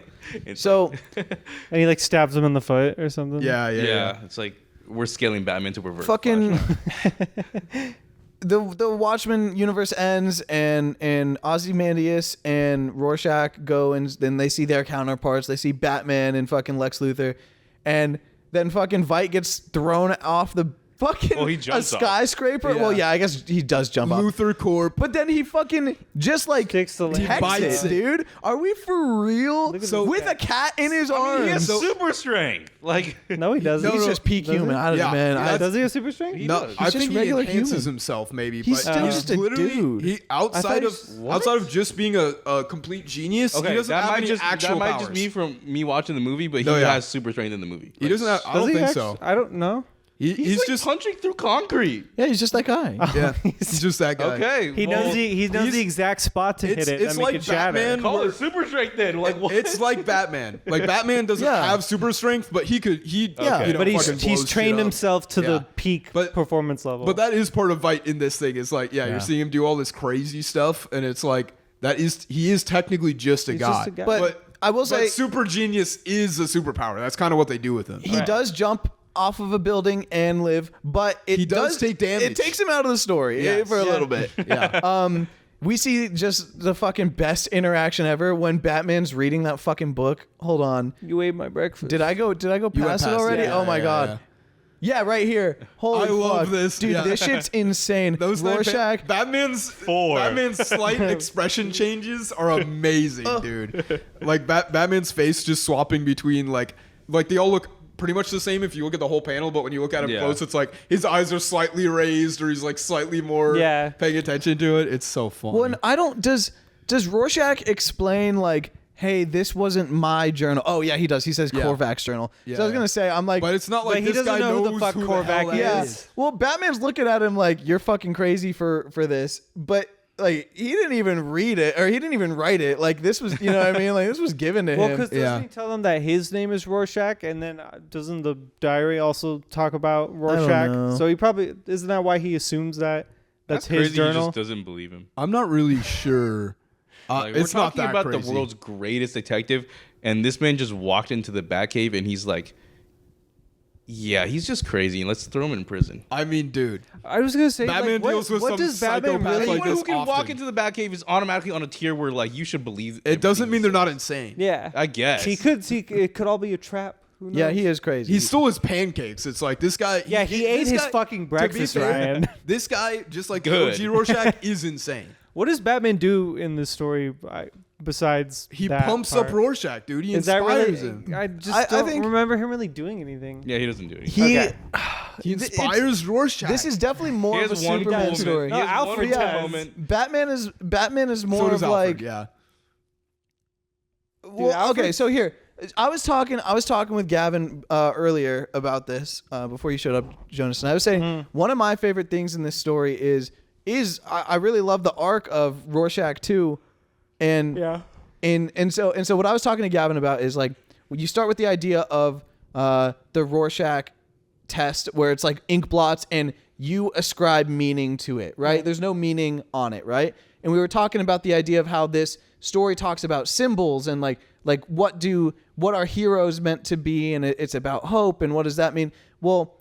Speaker 1: So
Speaker 4: and he like stabs him in the foot or something.
Speaker 3: Yeah, yeah,
Speaker 2: Yeah,
Speaker 3: yeah.
Speaker 2: it's like we're scaling Batman to Reverse
Speaker 1: fucking
Speaker 2: Flash.
Speaker 1: the Watchmen universe ends, and Ozymandias and Rorschach go, and then they see their counterparts. They see Batman and fucking Lex Luthor, and then fucking Vite gets thrown off the fucking
Speaker 2: Well, he jumps off.
Speaker 1: skyscraper.
Speaker 3: Yeah.
Speaker 1: Well, yeah, I guess he does jump off.
Speaker 3: Luther Corp.
Speaker 1: But then he fucking just like
Speaker 4: Takes the
Speaker 1: takes
Speaker 3: bites
Speaker 1: it, dude. Are we for real?
Speaker 4: Look at
Speaker 1: So
Speaker 4: this
Speaker 1: with
Speaker 4: guy.
Speaker 1: a cat in his
Speaker 2: He
Speaker 1: arms.
Speaker 2: has super strength. Like,
Speaker 4: No, he doesn't.
Speaker 1: He's just peak
Speaker 4: Does he?
Speaker 1: human. I don't know,
Speaker 3: Yeah.
Speaker 1: man.
Speaker 3: Yeah,
Speaker 4: Does he have super strength?
Speaker 2: He
Speaker 3: No,
Speaker 2: does.
Speaker 3: I
Speaker 1: He's
Speaker 3: think
Speaker 1: just
Speaker 3: he
Speaker 1: regular
Speaker 3: enhances
Speaker 1: human.
Speaker 3: himself maybe.
Speaker 1: He's
Speaker 3: but
Speaker 1: still
Speaker 3: he's
Speaker 1: just a
Speaker 3: literally,
Speaker 1: dude.
Speaker 3: He outside of
Speaker 4: what?
Speaker 3: outside of just being a complete genius,
Speaker 2: okay,
Speaker 3: he doesn't
Speaker 2: that
Speaker 3: have
Speaker 2: might
Speaker 3: any
Speaker 2: just
Speaker 3: actual
Speaker 2: that might
Speaker 3: powers.
Speaker 2: just be from me watching the movie, but he
Speaker 3: No, yeah.
Speaker 2: has super strength in the movie.
Speaker 3: He doesn't have. I
Speaker 4: Does
Speaker 3: don't
Speaker 4: he
Speaker 3: think
Speaker 4: actually?
Speaker 3: so.
Speaker 4: I don't know.
Speaker 3: He's
Speaker 2: like
Speaker 3: just
Speaker 2: punching through concrete.
Speaker 1: Yeah, he's just that guy.
Speaker 3: yeah. He's just that guy.
Speaker 2: Okay,
Speaker 4: He
Speaker 2: well,
Speaker 4: knows the exact spot to hit
Speaker 3: it's-
Speaker 4: it
Speaker 3: it's
Speaker 4: and make
Speaker 3: like
Speaker 4: it shatter.
Speaker 3: Batman.
Speaker 2: Call it super strength then. Like, what?
Speaker 3: It's like Batman. Like Batman doesn't
Speaker 1: Yeah.
Speaker 3: have super strength, but he could. He
Speaker 1: Yeah.
Speaker 3: you know,
Speaker 4: But
Speaker 3: fucking
Speaker 4: he's
Speaker 3: blows
Speaker 4: trained
Speaker 3: shit up.
Speaker 4: himself to
Speaker 3: Yeah.
Speaker 4: the peak
Speaker 3: But-
Speaker 4: performance level.
Speaker 3: But that is part of Vite in this thing. Is like, yeah,
Speaker 1: Yeah.
Speaker 3: you're seeing him do all this crazy stuff, and it's like he is technically just a
Speaker 4: He's
Speaker 3: guy.
Speaker 4: just a guy.
Speaker 1: But I will say-
Speaker 3: super genius is a superpower. That's kind of what they do with him.
Speaker 1: He does jump off of a building and live, but
Speaker 3: He does take damage.
Speaker 1: It takes him out of the story
Speaker 3: Yes.
Speaker 1: for a little bit.
Speaker 3: Yeah.
Speaker 1: We see just the fucking best interaction ever when Batman's reading that fucking book. Hold on.
Speaker 4: You ate my breakfast.
Speaker 1: Did I go
Speaker 3: You went
Speaker 1: past it already?
Speaker 3: yeah,
Speaker 1: oh my
Speaker 3: yeah,
Speaker 1: god.
Speaker 3: yeah.
Speaker 1: Yeah, right here. Holy
Speaker 3: I love
Speaker 1: fuck.
Speaker 3: this,
Speaker 1: Dude,
Speaker 3: yeah.
Speaker 1: this shit's insane.
Speaker 3: Those
Speaker 1: Rorschach.
Speaker 3: Batman's slight expression changes are amazing, dude. Like Batman's face just swapping between like they all look pretty much the same if you look at the whole panel, but when you look at him close, it's like his eyes are slightly raised or he's like slightly more paying attention to it. It's so fun.
Speaker 1: Well, and I don't. Does Rorschach explain like, hey, this wasn't my journal? Oh yeah, he does. He says Korvac's journal.
Speaker 3: Yeah,
Speaker 1: So I was gonna say, I'm like,
Speaker 3: but it's not like
Speaker 4: he
Speaker 3: this
Speaker 4: doesn't
Speaker 3: guy
Speaker 4: know
Speaker 3: knows
Speaker 4: who the fuck Korvac
Speaker 3: hell that
Speaker 1: yeah.
Speaker 3: is.
Speaker 1: Well, Batman's looking at him like, you're fucking crazy for this, but like he didn't even read it or he didn't even write it. Like this was, you know what I mean? Like this was given to
Speaker 4: Well,
Speaker 1: him.
Speaker 4: because doesn't he tell them that his name is Rorschach, and then doesn't the diary also talk about Rorschach?
Speaker 1: know.
Speaker 4: So he probably isn't that why he assumes that that's his
Speaker 2: crazy. He
Speaker 4: journal.
Speaker 2: just doesn't believe him.
Speaker 3: I'm not really sure.
Speaker 2: Like,
Speaker 3: It's
Speaker 2: we're
Speaker 3: not
Speaker 2: talking
Speaker 3: that
Speaker 2: about
Speaker 3: crazy.
Speaker 2: the world's greatest detective, and this man just walked into the Batcave, and he's like, "Yeah, he's just crazy. Let's throw him in prison."
Speaker 3: I mean, dude.
Speaker 4: I was gonna say,
Speaker 3: Batman
Speaker 4: like,
Speaker 3: deals with
Speaker 4: what
Speaker 3: some
Speaker 4: does Batman
Speaker 3: psychopath
Speaker 4: really?
Speaker 3: like
Speaker 2: Anyone
Speaker 3: this
Speaker 2: who can walk
Speaker 3: often.
Speaker 2: into the Batcave is automatically on a tier where like you should believe.
Speaker 3: It doesn't
Speaker 2: everything
Speaker 3: mean
Speaker 2: he
Speaker 3: they're
Speaker 2: says.
Speaker 3: not insane.
Speaker 4: Yeah,
Speaker 2: I guess
Speaker 4: he could see. It could all be a trap. Who knows?
Speaker 1: Yeah, he is crazy.
Speaker 3: He stole his pancakes. It's like this guy.
Speaker 4: Yeah, he ate
Speaker 3: this
Speaker 4: his
Speaker 3: guy-
Speaker 4: fucking
Speaker 3: to be
Speaker 4: breakfast,
Speaker 3: fair,
Speaker 4: Ryan.
Speaker 3: This guy, just like
Speaker 2: Good.
Speaker 3: OG Rorschach, is insane.
Speaker 4: What does Batman do in this story besides
Speaker 3: He
Speaker 4: that
Speaker 3: pumps
Speaker 4: part?
Speaker 3: up Rorschach, dude. He
Speaker 4: Is that
Speaker 3: inspires
Speaker 4: really?
Speaker 3: him.
Speaker 4: I just
Speaker 1: I
Speaker 4: don't
Speaker 1: think-
Speaker 4: remember him really doing anything.
Speaker 2: Yeah, he doesn't do it.
Speaker 1: he.
Speaker 4: Okay.
Speaker 3: He inspires Rorschach.
Speaker 1: This is definitely
Speaker 2: He
Speaker 1: more of a
Speaker 2: has one
Speaker 1: Superman
Speaker 2: moment.
Speaker 1: story.
Speaker 2: He has
Speaker 4: No, Alfred
Speaker 2: one
Speaker 4: does.
Speaker 2: moment.
Speaker 1: Batman is more
Speaker 3: so
Speaker 1: of
Speaker 3: does Alfred,
Speaker 1: like
Speaker 3: yeah.
Speaker 1: well,
Speaker 4: Alfred-
Speaker 1: okay, so here I was talking with Gavin earlier about this before you showed up, Jonas, and I was saying one of my favorite things in this story is I really love the arc of Rorschach 2, and and so what I was talking to Gavin about is like when you start with the idea of the Rorschach test where it's like ink blots and you ascribe meaning to it, right? There's no meaning on it, right? And we were talking about the idea of how this story talks about symbols and like what are heroes meant to be, and it's about hope, and what does that mean? Well,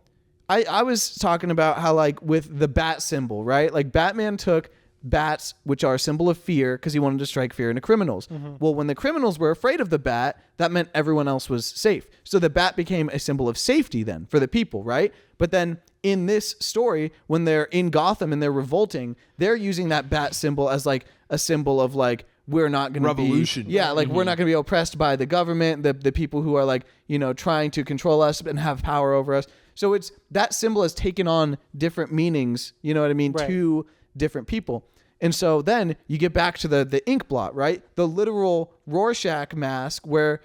Speaker 1: I was talking about how like with the bat symbol, right? Like Batman took bats, which are a symbol of fear, because he wanted to strike fear into criminals. Well, when the criminals were afraid of the bat, that meant everyone else was safe. So the bat became a symbol of safety then for the people, right? But then in this story, when they're in Gotham and they're revolting, they're using that bat symbol as like a symbol of like, we're not going to be
Speaker 3: Revolution.
Speaker 1: yeah, like we're not going to be oppressed by the government, the people who are like, you know, trying to control us and have power over us. So it's that symbol has taken on different meanings, you know what I mean,
Speaker 4: Right.
Speaker 1: to different people. And so then you get back to the ink blot, right? The literal Rorschach mask where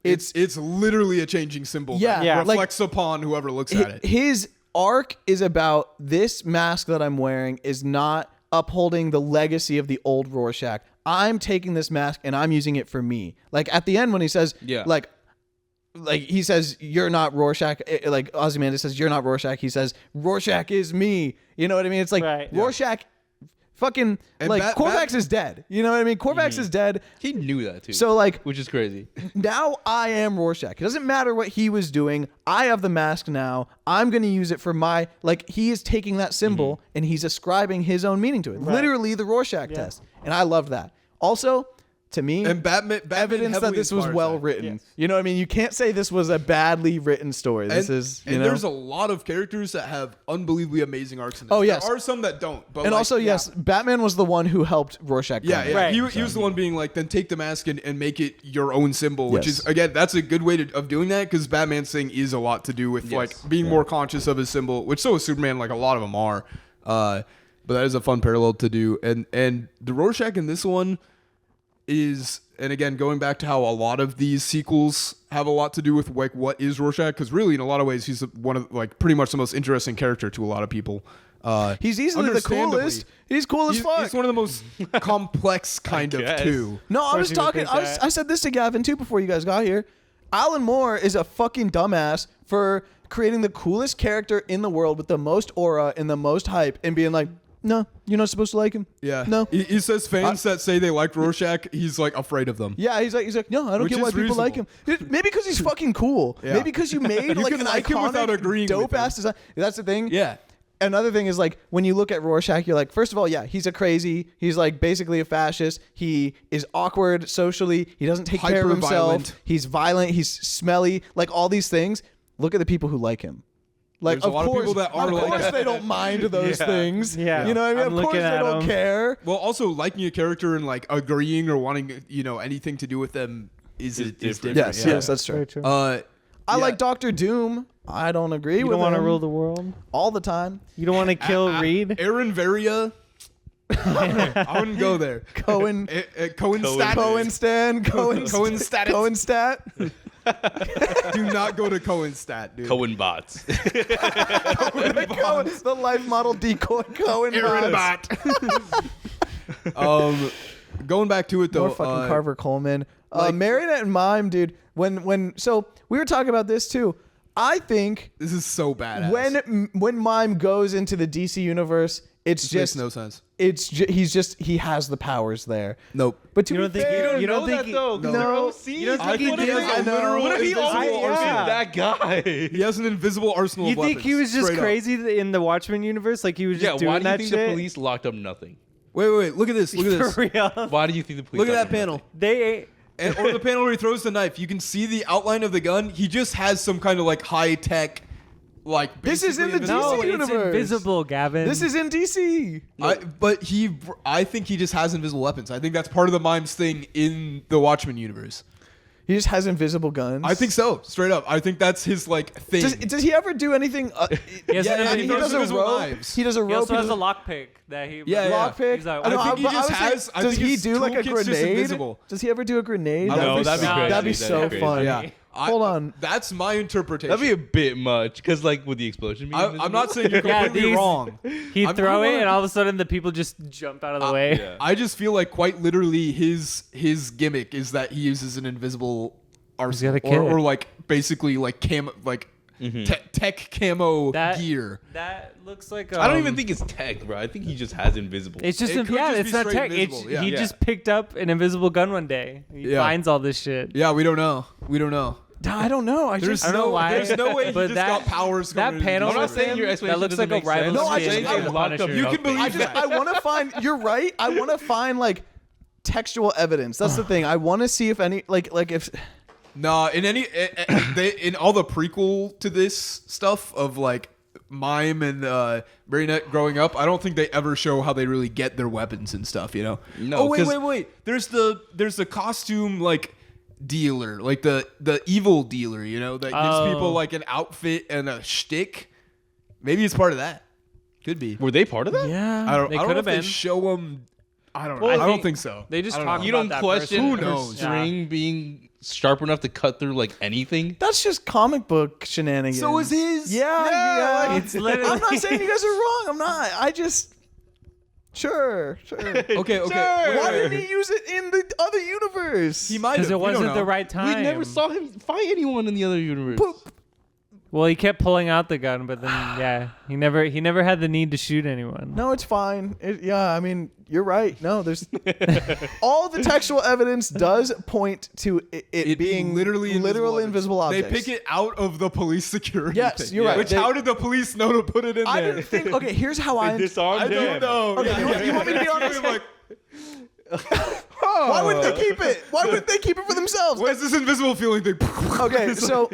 Speaker 3: It's literally a changing symbol.
Speaker 1: Yeah,
Speaker 3: that
Speaker 1: yeah.
Speaker 3: reflects upon whoever looks at it.
Speaker 1: his arc is about this mask that I'm wearing is not upholding the legacy of the old Rorschach. I'm taking this mask and I'm using it for me. Like at the end when he says, like he says, you're not Rorschach. Like Ozymandias says, you're not Rorschach. He says, Rorschach is me. You know what I mean? It's like
Speaker 4: Right.
Speaker 1: Rorschach fucking
Speaker 3: And
Speaker 1: like Korvax
Speaker 3: Bat-
Speaker 1: is dead. You know what I mean? Korvax is dead.
Speaker 2: He knew that too.
Speaker 1: So like
Speaker 2: which is crazy.
Speaker 1: now I am Rorschach. It doesn't matter what he was doing. I have the mask now. I'm going to use it for my, like he is taking that symbol and he's ascribing his own meaning to it. Literally the Rorschach test. And I loved that. Also, to me,
Speaker 3: And Batman
Speaker 1: evidence that
Speaker 3: heavily
Speaker 1: this was
Speaker 3: inspires
Speaker 1: well
Speaker 3: that.
Speaker 1: written.
Speaker 4: Yes.
Speaker 1: You know what I mean? You can't say this was a badly written story. This is, you
Speaker 3: and
Speaker 1: know.
Speaker 3: there's a lot of characters that have unbelievably amazing arcs in this.
Speaker 1: Oh, yes.
Speaker 3: There are some that don't. But
Speaker 1: and
Speaker 3: like,
Speaker 1: also, yes, Batman was the one who helped Rorschach.
Speaker 3: Yeah,
Speaker 1: come.
Speaker 3: yeah.
Speaker 4: Right.
Speaker 3: He was the one being like, then take the mask and make it your own symbol, which
Speaker 1: Yes.
Speaker 3: is, again, that's a good way of doing that because Batman's thing is a lot to do with like being more conscious of his symbol, which so is Superman, like a lot of them are. But that is a fun parallel to do. And the Rorschach in this one is, and again, going back to how a lot of these sequels have a lot to do with like what is Rorschach, because really in a lot of ways he's one of like pretty much the most interesting character to a lot of people.
Speaker 1: He's easily the
Speaker 3: Understandably.
Speaker 1: coolest. He's cool as
Speaker 3: He's,
Speaker 1: fuck.
Speaker 3: he's one of the most complex kind of
Speaker 2: guess.
Speaker 3: too.
Speaker 1: No, I was
Speaker 4: Especially
Speaker 1: talking.
Speaker 4: with that.
Speaker 1: I said this to Gavin too before you guys got here. Alan Moore is a fucking dumbass for creating the coolest character in the world with the most aura and the most hype, and being like, No, you're not supposed to like him.
Speaker 3: Yeah.
Speaker 1: No.
Speaker 3: He says fans that say they like Rorschach, he's like afraid of them.
Speaker 1: Yeah, he's like, no, I don't
Speaker 3: Which
Speaker 1: get why
Speaker 3: is
Speaker 1: people like him. Maybe because he's fucking cool.
Speaker 3: Yeah.
Speaker 1: Maybe because you made like
Speaker 3: can
Speaker 1: an
Speaker 3: like him without
Speaker 1: iconic,
Speaker 3: agreeing with
Speaker 1: dope
Speaker 3: him.
Speaker 1: ass design. That's the thing.
Speaker 3: Yeah.
Speaker 1: Another thing is like when you look at Rorschach, you're like, first of all, yeah, he's a crazy. He's like basically a fascist. He is awkward socially. He doesn't take care of himself.
Speaker 3: Hyper-violent.
Speaker 1: He's violent. He's smelly. Like all these things. Look at the people who like him. Like
Speaker 3: There's a lot of people that are
Speaker 1: of
Speaker 3: like
Speaker 1: course
Speaker 3: that.
Speaker 1: they don't mind those things.
Speaker 4: Yeah.
Speaker 1: You know what I mean?
Speaker 4: I'm
Speaker 1: Of course
Speaker 4: looking
Speaker 1: they
Speaker 4: at
Speaker 1: don't
Speaker 4: him.
Speaker 1: care.
Speaker 3: Well, also liking a character and like agreeing or wanting, anything to do with them is different.
Speaker 1: Yes,
Speaker 3: Yeah.
Speaker 1: yes, that's true.
Speaker 4: Very true.
Speaker 1: I
Speaker 3: yeah.
Speaker 1: like Doctor Doom. I don't agree
Speaker 4: You
Speaker 1: with
Speaker 4: don't want to
Speaker 1: him
Speaker 4: rule the world.
Speaker 1: all the time.
Speaker 4: You don't want to kill Reed.
Speaker 3: Aaron Varia. I wouldn't go there.
Speaker 1: Cohen,
Speaker 3: Cohen stat.
Speaker 1: Cohen Stan, Cohen
Speaker 3: Cohen stat.
Speaker 1: Cohen Stat.
Speaker 3: Do not go to Cohen stat, dude.
Speaker 2: Cohen bots.
Speaker 1: Cohen, the life model decoy Cohen.
Speaker 3: Aaron
Speaker 1: bots.
Speaker 3: Bot. Going back to it though.
Speaker 1: More fucking Carver Coleman. Marionette and Mime, dude. So we were talking about this too. I think
Speaker 3: This is so badass.
Speaker 1: when Mime goes into the DC universe, it's
Speaker 3: This
Speaker 1: just
Speaker 3: makes no sense.
Speaker 1: he has the powers there.
Speaker 3: Nope.
Speaker 1: But to
Speaker 4: You
Speaker 1: be
Speaker 4: don't think
Speaker 1: fair,
Speaker 4: you don't think
Speaker 2: though.
Speaker 1: No.
Speaker 2: They're OCs.
Speaker 4: You don't
Speaker 3: I
Speaker 4: think
Speaker 3: think he
Speaker 4: he
Speaker 3: has
Speaker 4: did?
Speaker 3: a literal
Speaker 2: What if he
Speaker 3: invisible
Speaker 2: always
Speaker 3: arsenal.
Speaker 4: yeah.
Speaker 2: that guy?
Speaker 3: He has an invisible arsenal
Speaker 4: You
Speaker 3: of weapons.
Speaker 4: think he was just
Speaker 3: straight up.
Speaker 4: crazy in the Watchmen universe? Like he was just
Speaker 2: Yeah, why
Speaker 4: doing
Speaker 2: do you
Speaker 4: that
Speaker 2: think
Speaker 4: shit?
Speaker 2: the police locked up nothing?
Speaker 3: Wait. Look at this. Look at this.
Speaker 4: For real?
Speaker 2: Why do you think the police
Speaker 3: Look at
Speaker 2: locked
Speaker 3: that
Speaker 2: up
Speaker 3: panel.
Speaker 2: nothing?
Speaker 4: They
Speaker 3: Or the panel where he throws the knife. You can see the outline of the gun. He just has some kind of like high tech, like
Speaker 1: This is in the
Speaker 3: basically
Speaker 4: no,
Speaker 1: DC
Speaker 4: it's
Speaker 1: universe.
Speaker 4: invisible, Gavin.
Speaker 1: This is in DC.
Speaker 3: I think he just has invisible weapons. I think that's part of the Mimes thing in the Watchmen universe.
Speaker 1: He just has invisible guns.
Speaker 3: I think so, straight up. I think that's his like thing.
Speaker 1: Does he ever do anything?
Speaker 4: He has
Speaker 3: Yeah,
Speaker 4: an
Speaker 3: he
Speaker 1: he
Speaker 3: throws
Speaker 1: does a
Speaker 3: invisible
Speaker 1: rope.
Speaker 3: knives.
Speaker 1: He does a
Speaker 4: He
Speaker 1: rope.
Speaker 4: also has a
Speaker 1: does
Speaker 4: lockpick that he.
Speaker 3: Yeah, yeah.
Speaker 1: lockpick.
Speaker 4: He's like,
Speaker 1: I know,
Speaker 3: I think he
Speaker 1: but
Speaker 3: just
Speaker 1: was saying,
Speaker 3: has- I
Speaker 1: does
Speaker 3: think
Speaker 1: he
Speaker 3: his
Speaker 1: do like a
Speaker 3: toolkit's just
Speaker 1: grenade?
Speaker 3: invisible.
Speaker 1: Does he ever do a grenade?
Speaker 2: No,
Speaker 1: That'd be
Speaker 2: that'd be
Speaker 1: so-
Speaker 2: crazy.
Speaker 1: That'd be
Speaker 2: That'd
Speaker 1: so
Speaker 2: be
Speaker 1: fun.
Speaker 3: Yeah.
Speaker 1: Hold on.
Speaker 3: That's my interpretation.
Speaker 2: That'd be a bit much, because like with the explosion. being
Speaker 3: I'm not saying you're
Speaker 4: Yeah,
Speaker 3: completely
Speaker 4: these-
Speaker 3: wrong.
Speaker 4: He'd
Speaker 3: I'm-
Speaker 4: throw
Speaker 3: I
Speaker 4: it,
Speaker 3: wanna-
Speaker 4: and all of a sudden the people just jump out of the way.
Speaker 2: yeah.
Speaker 3: I just feel like quite literally his gimmick is that he uses an invisible arsenal
Speaker 4: gotta kill it.
Speaker 3: or like basically like tech camo
Speaker 4: That-
Speaker 3: gear.
Speaker 4: That looks like.
Speaker 2: I don't even think it's tech, bro. I think he just has invisible.
Speaker 4: It's just
Speaker 3: It could just
Speaker 4: it's
Speaker 3: be
Speaker 4: not
Speaker 3: straight
Speaker 4: tech. It's,
Speaker 3: invisible, yeah.
Speaker 4: he
Speaker 2: Yeah.
Speaker 4: just picked up an invisible gun one day. He
Speaker 3: Yeah.
Speaker 4: finds all this shit.
Speaker 3: Yeah, we don't know.
Speaker 1: I don't know.
Speaker 3: There's
Speaker 4: I don't know why.
Speaker 3: There's no way he
Speaker 4: but
Speaker 3: just
Speaker 4: that,
Speaker 3: got powers.
Speaker 4: that
Speaker 3: coming
Speaker 4: panel
Speaker 3: into
Speaker 2: I'm
Speaker 3: his
Speaker 2: not saying
Speaker 3: life.
Speaker 2: your
Speaker 4: that
Speaker 2: explanation
Speaker 4: looks like
Speaker 2: doesn't
Speaker 4: a
Speaker 2: make sense.
Speaker 4: rival.
Speaker 1: No, I
Speaker 4: skate
Speaker 1: just- I-
Speaker 4: in
Speaker 2: locked up
Speaker 4: Punisher.
Speaker 3: You can believe
Speaker 1: I just I want to find. You're right. I want to find like textual evidence. That's the thing. I want to see if any like if.
Speaker 3: Nah, in any in all the prequel to this stuff of like Mime and Marionette growing up, I don't think they ever show how they really get their weapons and stuff. You know?
Speaker 2: No,
Speaker 3: Oh wait,
Speaker 2: 'cause-
Speaker 3: wait. There's the costume like dealer, like the evil dealer. You know, that gives
Speaker 4: Oh.
Speaker 3: people like an outfit and a shtick. Maybe it's part of that. Could be.
Speaker 2: Were they part of that?
Speaker 1: Yeah.
Speaker 3: I don't
Speaker 4: They
Speaker 3: know
Speaker 4: could've
Speaker 3: if they
Speaker 4: been.
Speaker 3: show them. I don't know.
Speaker 4: Well,
Speaker 3: I don't
Speaker 4: they-
Speaker 3: think so.
Speaker 4: They just
Speaker 3: I don't
Speaker 4: talk
Speaker 3: know.
Speaker 2: You
Speaker 4: about
Speaker 2: don't
Speaker 4: that
Speaker 2: question
Speaker 3: Who
Speaker 4: person.
Speaker 3: knows?
Speaker 4: Yeah.
Speaker 2: string being sharp enough to cut through like anything.
Speaker 1: That's just comic book shenanigans.
Speaker 3: So is his.
Speaker 1: Yeah.
Speaker 4: It's literally.
Speaker 1: I'm not saying you guys are wrong. I'm not. I just. Sure.
Speaker 3: Okay. Okay.
Speaker 1: Why didn't he use it in the other universe?
Speaker 3: He might have.
Speaker 4: Because it
Speaker 3: We don't
Speaker 4: wasn't the
Speaker 3: know.
Speaker 4: right time.
Speaker 2: We never saw him fight anyone in the other universe.
Speaker 4: Well, he kept pulling out the gun, but then yeah, he never had the need to shoot anyone.
Speaker 1: No, it's fine. Yeah, I mean, you're right. No, there's all the textual evidence does point to it being
Speaker 3: literally
Speaker 1: literal invisible objects.
Speaker 3: They pick it out of the police security.
Speaker 1: Yes,
Speaker 3: thing.
Speaker 1: you're right.
Speaker 3: Which
Speaker 1: They-
Speaker 3: how did the police know to put it in
Speaker 1: I
Speaker 3: there?
Speaker 1: didn't think. Okay, here's how I.
Speaker 2: Disarmed
Speaker 3: I don't
Speaker 2: him.
Speaker 3: know.
Speaker 1: Okay, you want me to be honest?
Speaker 3: Like,
Speaker 1: Why wouldn't they keep it? Why wouldn't they keep it for themselves?
Speaker 3: where's this invisible feeling thing?
Speaker 1: Okay, so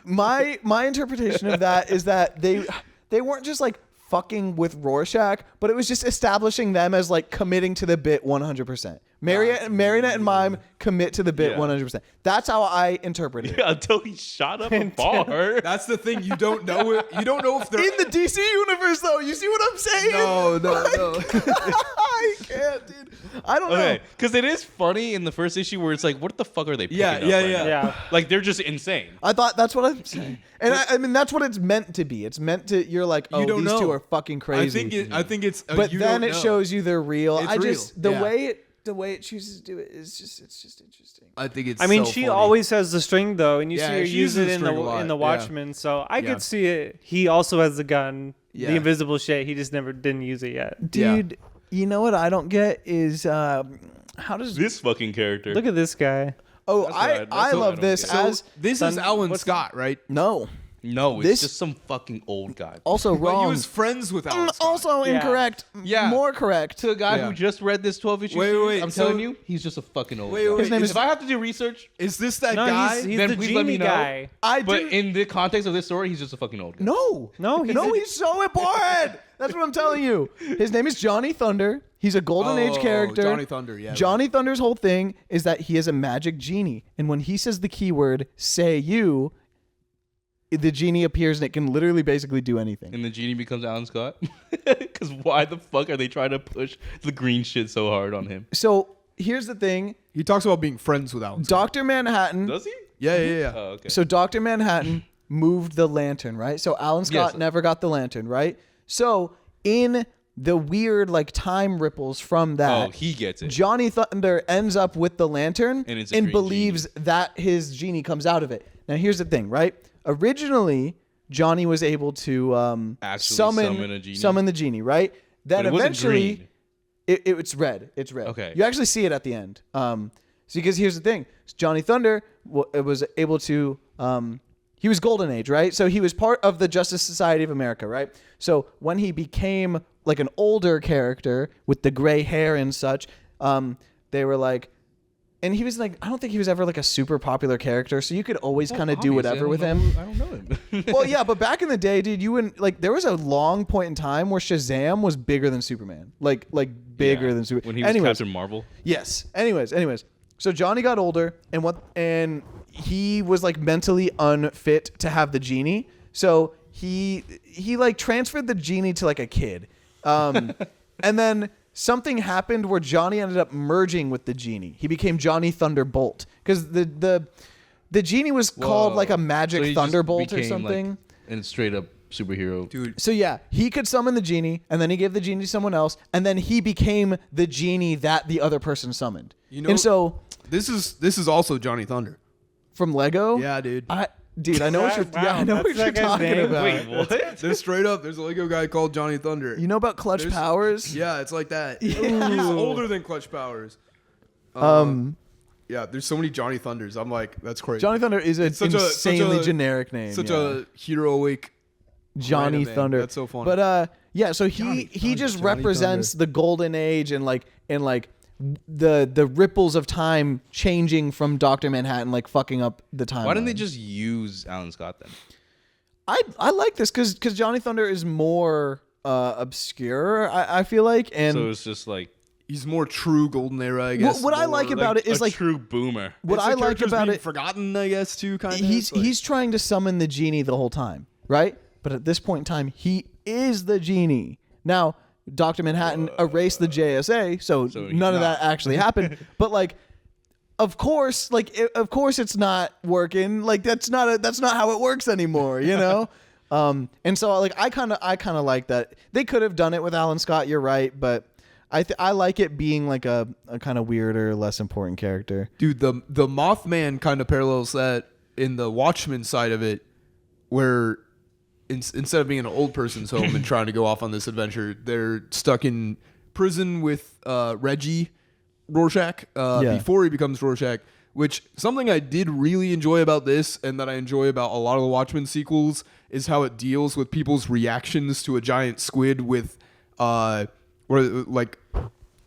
Speaker 1: my interpretation of that is that they weren't just like fucking with Rorschach, but it was just establishing them as like committing to the bit 100%. Marionette and Mime commit to the bit
Speaker 2: Yeah.
Speaker 1: 100%. That's how I interpret it.
Speaker 2: Until he shot up a bar.
Speaker 3: That's the thing. You don't know it. You don't know if they're
Speaker 1: In the DC universe, though, you see what I'm saying?
Speaker 3: No.
Speaker 1: I can't, dude. I don't
Speaker 2: Okay,
Speaker 1: know.
Speaker 2: because it is funny in the first issue where it's like, what the fuck are they picking
Speaker 3: Yeah,
Speaker 2: up
Speaker 3: yeah,
Speaker 2: right
Speaker 3: yeah.
Speaker 2: now?
Speaker 4: Yeah.
Speaker 2: Like they're just insane.
Speaker 1: I thought that's what I'm saying, and I mean that's what it's meant to be. It's meant to. You're like, oh,
Speaker 3: You don't
Speaker 1: these
Speaker 3: know.
Speaker 1: two are fucking crazy.
Speaker 3: I think it's.
Speaker 1: but
Speaker 3: you
Speaker 1: then
Speaker 3: don't
Speaker 1: it
Speaker 3: know.
Speaker 1: shows you they're real.
Speaker 3: It's
Speaker 1: I just
Speaker 3: real,
Speaker 1: the
Speaker 3: yeah.
Speaker 1: way the way it chooses to do it is it's just interesting.
Speaker 3: I think it's.
Speaker 4: I mean,
Speaker 3: so
Speaker 4: she
Speaker 3: funny.
Speaker 4: always has the string though, and you
Speaker 3: Yeah,
Speaker 4: see her
Speaker 3: she
Speaker 4: use
Speaker 3: uses
Speaker 4: it in
Speaker 3: the string a lot,
Speaker 4: the
Speaker 3: yeah.
Speaker 4: Watchmen. So I
Speaker 3: Yeah.
Speaker 4: could see it. He also has the gun,
Speaker 3: Yeah.
Speaker 4: the invisible shit. He just never didn't use it yet.
Speaker 1: Dude, you know what I don't get is how does
Speaker 2: This fucking character.
Speaker 4: Look at this guy.
Speaker 1: Oh,
Speaker 2: That's what I
Speaker 1: I
Speaker 2: don't
Speaker 1: love this
Speaker 2: get.
Speaker 3: So
Speaker 1: as
Speaker 3: this is
Speaker 4: Son-
Speaker 3: Alan
Speaker 4: what's-
Speaker 3: Scott, right?
Speaker 1: no.
Speaker 2: No, it's
Speaker 1: This-
Speaker 2: just some fucking old guy.
Speaker 1: Also
Speaker 3: But he
Speaker 1: wrong.
Speaker 3: was friends with Alan Scott.
Speaker 1: Also
Speaker 4: Yeah.
Speaker 1: incorrect.
Speaker 2: Yeah.
Speaker 1: More correct.
Speaker 2: To a guy
Speaker 3: Yeah.
Speaker 2: who just read this 12-issue
Speaker 3: Wait,
Speaker 2: series,
Speaker 3: wait,
Speaker 2: I'm
Speaker 3: so-
Speaker 2: telling you, he's just a fucking old
Speaker 3: Wait,
Speaker 2: guy.
Speaker 3: wait,
Speaker 1: His name
Speaker 2: If
Speaker 1: is-
Speaker 2: I have to do research,
Speaker 3: Is this that
Speaker 4: No,
Speaker 3: guy?
Speaker 4: he's
Speaker 2: then
Speaker 4: the
Speaker 2: please let me
Speaker 4: genie
Speaker 2: know.
Speaker 4: guy.
Speaker 1: I
Speaker 2: but
Speaker 1: didn't-
Speaker 2: in the context of this story, he's just a fucking old guy.
Speaker 1: No.
Speaker 4: No, he's
Speaker 1: no,
Speaker 4: a-
Speaker 1: he's so important. That's what I'm telling you. His name is Johnny Thunder. He's a Golden Age
Speaker 3: Oh,
Speaker 1: character.
Speaker 3: Johnny Thunder, yeah,
Speaker 1: Johnny Thunder's whole thing is that he is a magic genie. And when he says the keyword, say you, the genie appears and it can literally basically do anything.
Speaker 2: And the genie becomes Alan Scott? Because why the fuck are they trying to push the green shit so hard on him?
Speaker 1: So here's the thing.
Speaker 3: He talks about being friends with Alan Scott.
Speaker 1: Dr. Manhattan.
Speaker 2: Does he?
Speaker 3: Yeah.
Speaker 2: Oh, okay.
Speaker 1: So Dr. Manhattan moved the lantern, right? So Alan Scott
Speaker 2: Yes.
Speaker 1: never got the lantern, right? So in the weird like time ripples from that,
Speaker 2: Oh, he gets it.
Speaker 1: Johnny Thunder ends up with the lantern
Speaker 2: And it's a green
Speaker 1: believes that his genie comes out of it. Now here's the thing, right? Originally, Johnny was able to
Speaker 2: Actually
Speaker 1: summon
Speaker 2: a genie?
Speaker 1: summon the genie, right? Then
Speaker 2: But it wasn't
Speaker 1: eventually,
Speaker 2: green.
Speaker 1: it's red. It's red.
Speaker 2: Okay.
Speaker 1: You actually see it at the end. So because here's the thing, Johnny Thunder was able to. He was Golden Age, right? So he was part of the Justice Society of America, right? So when he became like an older character with the gray hair and such, they were like, and he was like, I don't think he was ever like a super popular character, so you could always kind of do whatever with him.
Speaker 2: I don't know him.
Speaker 1: Well, yeah, but back in the day, dude, you wouldn't like. There was a long point in time where Shazam was bigger than Superman, like bigger
Speaker 2: Yeah,
Speaker 1: than Superman.
Speaker 2: when he was
Speaker 1: Anyways,
Speaker 2: Captain Marvel.
Speaker 1: yes. Anyways. So Johnny got older, and he was like mentally unfit to have the genie. So he like transferred the genie to like a kid, and then something happened where Johnny ended up merging with the genie. He became Johnny Thunderbolt because the genie was called like a magic
Speaker 2: So he just
Speaker 1: thunderbolt or
Speaker 2: became,
Speaker 1: something.
Speaker 2: Like, and straight up superhero.
Speaker 3: Dude,
Speaker 1: So yeah, he could summon the genie, and then he gave the genie to someone else, and then he became the genie that the other person summoned.
Speaker 3: You know-
Speaker 1: and so
Speaker 3: this is also Johnny Thunder.
Speaker 1: from Lego,
Speaker 3: Yeah, dude.
Speaker 1: I know what you're.
Speaker 4: Wow,
Speaker 1: Yeah, I know
Speaker 4: that's
Speaker 1: what you're
Speaker 4: that guy's
Speaker 1: talking
Speaker 4: name?
Speaker 1: about.
Speaker 2: Wait, what?
Speaker 3: There's straight up. There's a Lego guy called Johnny Thunder.
Speaker 1: You know about Clutch
Speaker 3: There's-
Speaker 1: Powers?
Speaker 3: Yeah, it's like that.
Speaker 1: Yeah.
Speaker 3: He's older than Clutch Powers. Yeah, there's so many Johnny Thunders. I'm like, that's crazy.
Speaker 1: Johnny Thunder is an
Speaker 3: such a-
Speaker 1: insanely
Speaker 3: such a-
Speaker 1: generic name.
Speaker 3: Such
Speaker 1: yeah.
Speaker 3: a heroic.
Speaker 1: Johnny
Speaker 3: random name.
Speaker 1: Thunder.
Speaker 3: That's so funny.
Speaker 1: But yeah, so
Speaker 3: Johnny
Speaker 1: he
Speaker 3: Thunder,
Speaker 1: just
Speaker 3: Johnny
Speaker 1: represents the golden age and like the ripples of time changing from Dr. Manhattan like fucking up the time.
Speaker 2: Why didn't they just use Alan Scott then?
Speaker 1: I like this because Johnny Thunder is more obscure. I feel like, and
Speaker 2: So it's just like
Speaker 3: He's more true Golden Era, I guess.
Speaker 1: what I like
Speaker 3: more,
Speaker 1: about it is
Speaker 2: a
Speaker 1: like
Speaker 2: true boomer.
Speaker 1: what
Speaker 3: it's
Speaker 1: I
Speaker 3: the
Speaker 1: like
Speaker 3: characters
Speaker 1: about
Speaker 3: being
Speaker 1: it.
Speaker 3: forgotten, I guess, too. Kind of.
Speaker 1: He's trying to summon the genie the whole time, right? But at this point in time, he is the genie. Now, Dr. Manhattan erased the JSA, so
Speaker 2: he's
Speaker 1: none of
Speaker 2: not.
Speaker 1: that actually happened. But like, of course, it's not working. Like that's not how it works anymore, you know. And so like I kind of like that. They could have done it with Alan Scott. You're right, but I like it being like a kind of weirder, less important character.
Speaker 3: Dude, the Mothman kind of parallels that in the Watchmen side of it, where instead of being an old person's home and trying to go off on this adventure, they're stuck in prison with Reggie Rorschach before he becomes Rorschach. Which something I did really enjoy about this, and that I enjoy about a lot of the Watchmen sequels, is how it deals with people's reactions to a giant squid with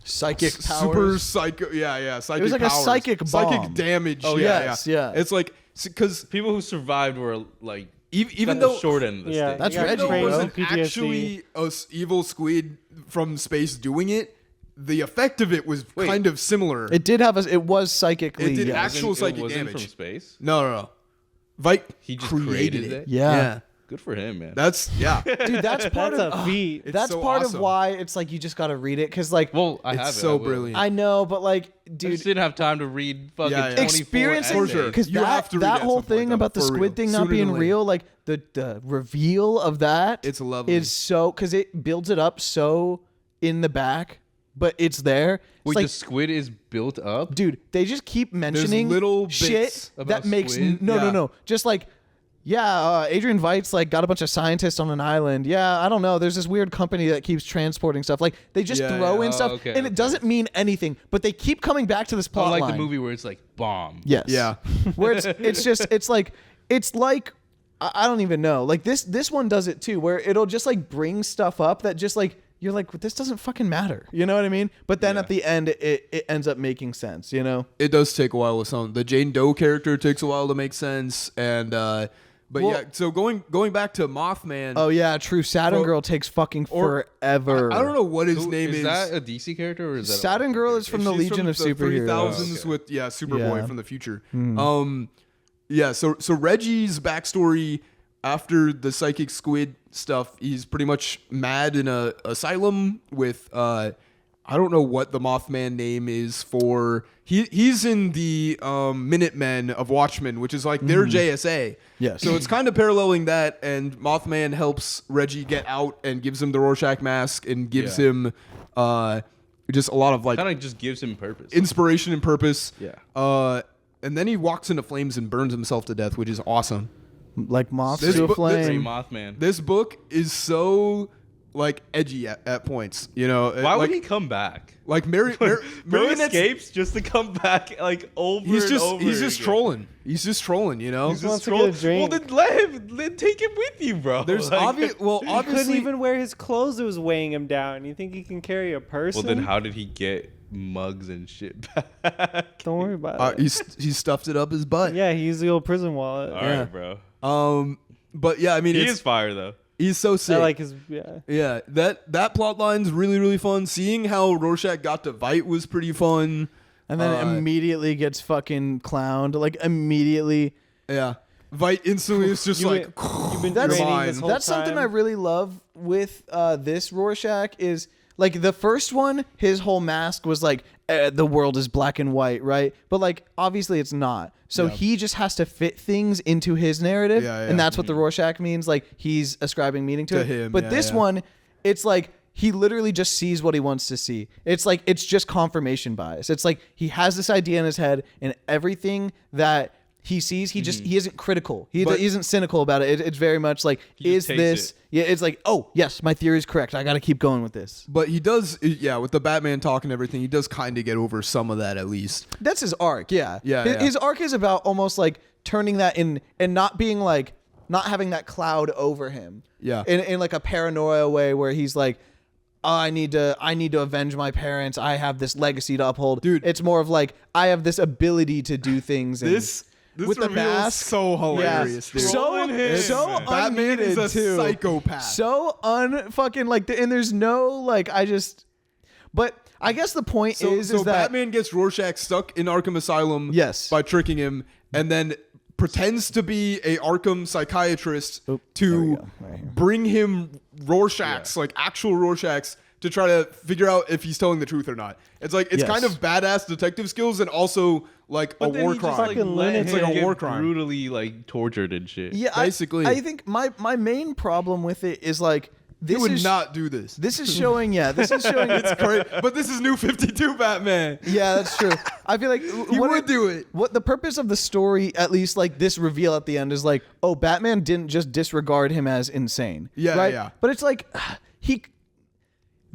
Speaker 1: Psychic
Speaker 3: super
Speaker 1: powers.
Speaker 3: psycho. Yeah, psychic.
Speaker 1: It was like a
Speaker 3: powers.
Speaker 1: psychic bomb.
Speaker 3: psychic damage.
Speaker 2: Oh,
Speaker 1: yes, yeah.
Speaker 3: It's like because
Speaker 2: People who survived were like
Speaker 3: even
Speaker 2: got the
Speaker 3: though
Speaker 2: short end of the
Speaker 4: Yeah.
Speaker 2: stick.
Speaker 1: That's
Speaker 4: You got
Speaker 1: Reggie,
Speaker 3: it
Speaker 1: bro.
Speaker 3: wasn't
Speaker 4: PTSD.
Speaker 3: actually a evil squid from space doing it, the effect of it was kind of similar.
Speaker 1: It did have it was psychically.
Speaker 3: It did
Speaker 1: yes.
Speaker 3: actual
Speaker 2: It
Speaker 3: psychic
Speaker 2: wasn't
Speaker 3: damage.
Speaker 2: from space.
Speaker 3: No. Vike
Speaker 2: He just
Speaker 3: created
Speaker 2: created
Speaker 3: it.
Speaker 2: it?
Speaker 1: Yeah.
Speaker 2: Good for him, man.
Speaker 3: That's
Speaker 1: Dude, that's part
Speaker 4: That's
Speaker 1: of
Speaker 4: a feat.
Speaker 3: It's
Speaker 1: that's
Speaker 3: so
Speaker 1: part
Speaker 3: awesome.
Speaker 1: of why it's like you just got to read it because like
Speaker 2: well, I have
Speaker 3: it's
Speaker 2: it.
Speaker 3: so
Speaker 2: I will.
Speaker 3: brilliant.
Speaker 1: I know, but like
Speaker 2: I
Speaker 1: dude,
Speaker 2: just didn't have time to read fucking
Speaker 3: Yeah, yeah.
Speaker 2: 24
Speaker 1: experiencing
Speaker 3: For sure.
Speaker 2: essays.
Speaker 1: because
Speaker 3: You have to read
Speaker 1: that
Speaker 3: at
Speaker 1: whole
Speaker 3: some point,
Speaker 1: thing
Speaker 3: though,
Speaker 1: about the
Speaker 3: for
Speaker 1: squid
Speaker 3: real.
Speaker 1: thing
Speaker 3: Sooner
Speaker 1: not being
Speaker 3: than later.
Speaker 1: real, like the reveal of that,
Speaker 3: It's lovely.
Speaker 1: is so because it builds it up so in the back but it's there. It's
Speaker 2: Wait,
Speaker 1: like,
Speaker 2: the squid is built up?
Speaker 1: dude, they just keep mentioning
Speaker 3: little bits
Speaker 1: shit
Speaker 2: about
Speaker 1: that makes
Speaker 2: squid?
Speaker 1: no. Just like, yeah, Adrian Veidt's like got a bunch of scientists on an island. Yeah, I don't know. There's this weird company that keeps transporting stuff. Like they just
Speaker 3: Yeah,
Speaker 1: throw
Speaker 3: yeah.
Speaker 1: in stuff,
Speaker 2: okay,
Speaker 1: and
Speaker 2: okay.
Speaker 1: it doesn't mean anything. But they keep coming back to this plot
Speaker 2: Like
Speaker 1: line.
Speaker 2: the movie where it's like bomb.
Speaker 1: Yes.
Speaker 3: Yeah.
Speaker 1: Where it's like I don't even know. Like this one does it too, where it'll just like bring stuff up that just like you're like, this doesn't fucking matter. You know what I mean? But then
Speaker 2: Yeah.
Speaker 1: at the end, it ends up making sense. You know?
Speaker 3: It does take a while with some. The Jane Doe character takes a while to make sense, and but
Speaker 1: Well-
Speaker 3: yeah. So going back to Mothman.
Speaker 1: Oh yeah, true. Saturn
Speaker 3: Bro,
Speaker 1: Girl takes fucking
Speaker 3: or-
Speaker 1: forever.
Speaker 3: I don't know what his
Speaker 2: Who-
Speaker 3: name is.
Speaker 2: Is that a DC character or is that
Speaker 1: Saturn Girl is from the
Speaker 3: She's
Speaker 1: Legion of
Speaker 3: the
Speaker 1: Superheroes.
Speaker 3: 3000s
Speaker 2: Okay.
Speaker 3: with Superboy
Speaker 1: Yeah.
Speaker 3: from the future. Yeah. So Reggie's backstory after the psychic squid stuff, he's pretty much mad in a asylum with I don't know what the Mothman name is for. He's in the Minutemen of Watchmen, which is like their JSA.
Speaker 1: Yes.
Speaker 3: So it's kind of paralleling that, and Mothman helps Reggie get out and gives him the Rorschach mask and gives
Speaker 2: Yeah.
Speaker 3: him just a lot of like
Speaker 2: kind of just gives him purpose.
Speaker 3: inspiration and purpose.
Speaker 2: Yeah.
Speaker 3: And then he walks into flames and burns himself to death, which is awesome.
Speaker 1: Like moths
Speaker 3: This
Speaker 1: to a
Speaker 3: book-
Speaker 2: Great
Speaker 1: flame.
Speaker 2: Mothman.
Speaker 3: This book is so like edgy at points, you know.
Speaker 2: Why
Speaker 3: like,
Speaker 2: would he come back?
Speaker 3: Like
Speaker 2: Bro
Speaker 3: Marionette's
Speaker 2: escapes just to come back like over
Speaker 3: He's
Speaker 2: and
Speaker 3: just
Speaker 2: over
Speaker 3: he's just
Speaker 2: again.
Speaker 3: trolling. He's just trolling, you know.
Speaker 2: He's just
Speaker 4: wants to get a
Speaker 2: trolling.
Speaker 4: drink.
Speaker 2: Well, then let him. Then take him with you, bro.
Speaker 3: There's
Speaker 2: Like-
Speaker 3: obvious. Well,
Speaker 4: He couldn't
Speaker 3: obviously,
Speaker 4: even wear his clothes. It was weighing him down. You think he can carry a person?
Speaker 2: Well, then how did he get mugs and shit back?
Speaker 4: Don't worry about it.
Speaker 3: he stuffed it up his butt.
Speaker 4: Yeah, he used the old prison wallet.
Speaker 2: All
Speaker 3: Yeah.
Speaker 2: right, bro.
Speaker 3: But yeah, I mean,
Speaker 2: He
Speaker 3: it's,
Speaker 2: is fire though.
Speaker 3: he's so sick.
Speaker 4: I like his yeah.
Speaker 3: Yeah, that plot line's really fun. Seeing how Rorschach got to Veidt was pretty fun.
Speaker 1: And then immediately gets fucking clowned. Like immediately.
Speaker 3: Yeah, Veidt instantly is just
Speaker 4: You
Speaker 3: like
Speaker 4: You've been
Speaker 1: That's
Speaker 4: training this whole
Speaker 1: that's something
Speaker 4: time.
Speaker 1: I really love with this Rorschach is like the first one, his whole mask was like the world is black and white, right? But like obviously it's not. So he just has to fit things into his narrative,
Speaker 3: Yeah, yeah.
Speaker 1: and that's what the Rorschach means. Like he's ascribing meaning to
Speaker 3: To
Speaker 1: it.
Speaker 3: him,
Speaker 1: But
Speaker 3: yeah,
Speaker 1: this
Speaker 3: yeah.
Speaker 1: one, it's like he literally just sees what he wants to see. It's like it's just confirmation bias. It's like he has this idea in his head, and everything that he sees, he isn't critical. He
Speaker 3: But-
Speaker 1: isn't cynical about it. It's very much like,
Speaker 2: He
Speaker 1: is
Speaker 2: just takes
Speaker 1: this?
Speaker 2: it.
Speaker 1: Yeah, it's like, oh yes, my theory is correct. I got to keep going with this.
Speaker 3: But he does, yeah, with the Batman talk and everything, he does kind of get over some of that at least.
Speaker 1: That's his arc. Yeah,
Speaker 3: Yeah,
Speaker 1: His,
Speaker 3: yeah.
Speaker 1: his arc is about almost like turning that in and not being like not having that cloud over him.
Speaker 3: Yeah.
Speaker 1: in like a paranoia way where he's like, oh, I need to avenge my parents. I have this legacy to uphold.
Speaker 3: Dude.
Speaker 1: It's more of like I have this ability to do things. And
Speaker 3: This
Speaker 1: with the
Speaker 3: reveal is
Speaker 1: mask,
Speaker 3: so hilarious, dude.
Speaker 1: So
Speaker 3: It's- Batman is
Speaker 1: unneeded
Speaker 3: a
Speaker 1: too.
Speaker 3: psychopath.
Speaker 1: So unfucking like, and there's no like, but I guess the point
Speaker 3: So
Speaker 1: is that
Speaker 3: Batman gets Rorschach stuck in Arkham Asylum
Speaker 1: Yes.
Speaker 3: by tricking him, and then pretends to be a Arkham psychiatrist
Speaker 1: there we
Speaker 3: to
Speaker 1: go, right here.
Speaker 3: bring him Rorschachs, like actual Rorschachs, to try to figure out if he's telling the truth or not. It's like it's
Speaker 1: Yes.
Speaker 3: kind of badass detective skills and also like
Speaker 2: But
Speaker 3: a
Speaker 2: then
Speaker 3: war
Speaker 2: he just,
Speaker 3: crime.
Speaker 2: like,
Speaker 4: Fucking
Speaker 2: let
Speaker 4: lunatic.
Speaker 2: him
Speaker 3: It's like a
Speaker 2: get
Speaker 3: war crime.
Speaker 2: brutally like tortured and shit.
Speaker 1: yeah,
Speaker 3: basically.
Speaker 1: I think my main problem with it is like
Speaker 3: He
Speaker 1: this
Speaker 3: would
Speaker 1: is
Speaker 3: not do this.
Speaker 1: this is showing this is showing
Speaker 3: It's great, but this is New 52 Batman.
Speaker 1: yeah, that's true. I feel like
Speaker 3: He would do it.
Speaker 1: What the purpose of the story, at least like this reveal at the end, is like, oh, Batman didn't just disregard him as insane.
Speaker 3: Yeah,
Speaker 1: right?
Speaker 3: yeah.
Speaker 1: But it's like he.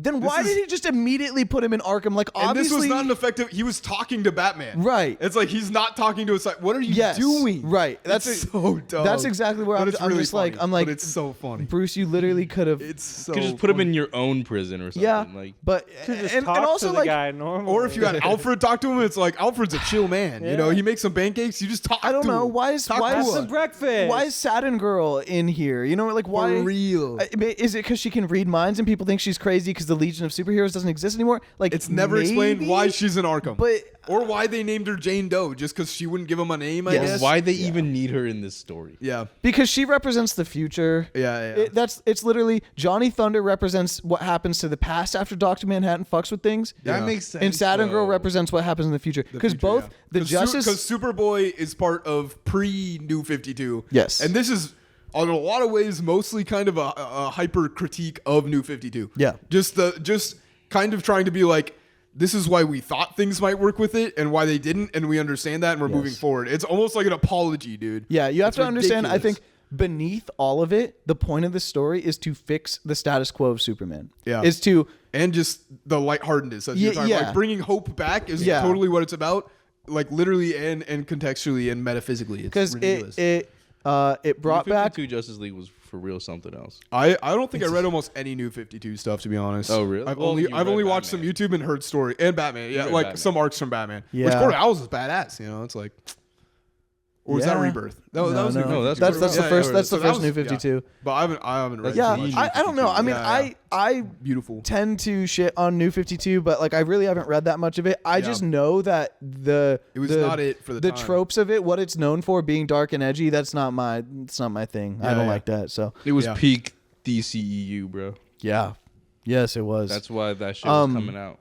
Speaker 1: Then why
Speaker 3: is-
Speaker 1: did he just immediately put him in Arkham? Like
Speaker 3: And this
Speaker 1: obviously,
Speaker 3: was not an effective. He was talking to Batman.
Speaker 1: Right.
Speaker 3: It's like he's not talking to us. Like, what are you
Speaker 1: yes,
Speaker 3: doing?
Speaker 1: right. That's
Speaker 3: It's so dumb.
Speaker 1: That's exactly where
Speaker 3: But
Speaker 1: I'm.
Speaker 3: it's
Speaker 1: I'm
Speaker 3: really
Speaker 1: just like
Speaker 3: funny.
Speaker 1: I'm like
Speaker 3: But it's so funny.
Speaker 1: Bruce, you literally could have.
Speaker 3: It's so.
Speaker 2: You could just put him
Speaker 3: funny.
Speaker 2: in your own prison or something.
Speaker 1: Yeah,
Speaker 2: Like
Speaker 1: but
Speaker 4: Could just
Speaker 1: and
Speaker 4: talk
Speaker 1: also
Speaker 4: to the
Speaker 1: like
Speaker 4: guy normally.
Speaker 3: Or if you had Alfred talk to him, it's like Alfred's a chill man. You know, he makes some pancakes. You just talk.
Speaker 1: I don't
Speaker 3: to
Speaker 1: know
Speaker 3: him.
Speaker 1: why is
Speaker 3: Talk
Speaker 1: why
Speaker 3: to
Speaker 1: is
Speaker 3: us.
Speaker 4: some breakfast.
Speaker 1: why is Saturn Girl in here? You know, like why?
Speaker 3: For real?
Speaker 1: Is it because she can read minds and people think she's crazy because the Legion of Superheroes doesn't exist anymore? Like
Speaker 3: It's never explained
Speaker 1: maybe?
Speaker 3: why she's in Arkham,
Speaker 1: But
Speaker 3: or why they named her Jane Doe just because she wouldn't give him a name. I
Speaker 1: Yes.
Speaker 3: guess.
Speaker 2: why they even need her in this story?
Speaker 3: Yeah.
Speaker 1: because she represents the future.
Speaker 3: Yeah. Yeah.
Speaker 1: It's literally Johnny Thunder represents what happens to the past after Dr. Manhattan fucks with things.
Speaker 2: That
Speaker 3: Yeah.
Speaker 2: makes sense.
Speaker 1: And Saturn Girl
Speaker 2: though.
Speaker 1: represents what happens in the future. Because
Speaker 3: future,
Speaker 1: both
Speaker 3: yeah.
Speaker 1: the Justice
Speaker 3: because Superboy is part of pre New 52.
Speaker 1: Yes.
Speaker 3: And this is in a lot of ways mostly kind of a hyper critique of New 52.
Speaker 1: Yeah.
Speaker 3: Just kind of trying to be like, this is why we thought things might work with it and why they didn't, and we understand that and we're moving forward. It's almost like an apology, dude.
Speaker 1: Yeah, you have
Speaker 3: It's
Speaker 1: to understand. I
Speaker 3: ridiculous.
Speaker 1: think beneath all of it, the point of the story is to fix the status quo of Superman.
Speaker 3: Yeah.
Speaker 1: Is to
Speaker 3: And just the lightheartedness that you're talking about. Like bringing hope back is totally what it's about. Like literally and contextually and metaphysically.
Speaker 1: because
Speaker 3: It's ridiculous.
Speaker 1: it brought
Speaker 2: New
Speaker 1: back.
Speaker 2: 52 Justice League was for real something else.
Speaker 3: I don't think I read almost any New 52 stuff, to be honest.
Speaker 2: Oh, really?
Speaker 3: I've
Speaker 2: Well,
Speaker 3: only
Speaker 2: you
Speaker 3: I've only
Speaker 2: read
Speaker 3: watched some
Speaker 2: Batman.
Speaker 3: YouTube and heard story and Batman. Yeah,
Speaker 2: read
Speaker 3: like
Speaker 2: Batman.
Speaker 3: some arcs from Batman. Which
Speaker 1: Yeah.
Speaker 3: Court of Owls is badass. You know, it's like. Or was that
Speaker 1: Yeah.
Speaker 3: Rebirth? That was New
Speaker 2: No, that's
Speaker 3: 52.
Speaker 1: that's the
Speaker 3: Yeah,
Speaker 1: first.
Speaker 3: yeah,
Speaker 1: That's
Speaker 3: so
Speaker 1: the
Speaker 3: that
Speaker 1: first
Speaker 3: was-
Speaker 1: New 52.
Speaker 3: Yeah. But I haven't read.
Speaker 1: Yeah,
Speaker 3: too much.
Speaker 1: I don't know. I mean,
Speaker 3: Yeah,
Speaker 1: I
Speaker 3: beautiful.
Speaker 1: tend to shit on New 52, but like I really haven't read that much of it. I just know that
Speaker 3: It was not it for the time.
Speaker 1: tropes of it, what it's known for, being dark and edgy. It's not my thing. I
Speaker 3: Yeah,
Speaker 1: don't
Speaker 3: yeah.
Speaker 1: like that. So
Speaker 2: It was
Speaker 3: Yeah.
Speaker 2: peak DCEU, bro.
Speaker 1: yeah, yes, it was.
Speaker 2: That's why that shit was coming out.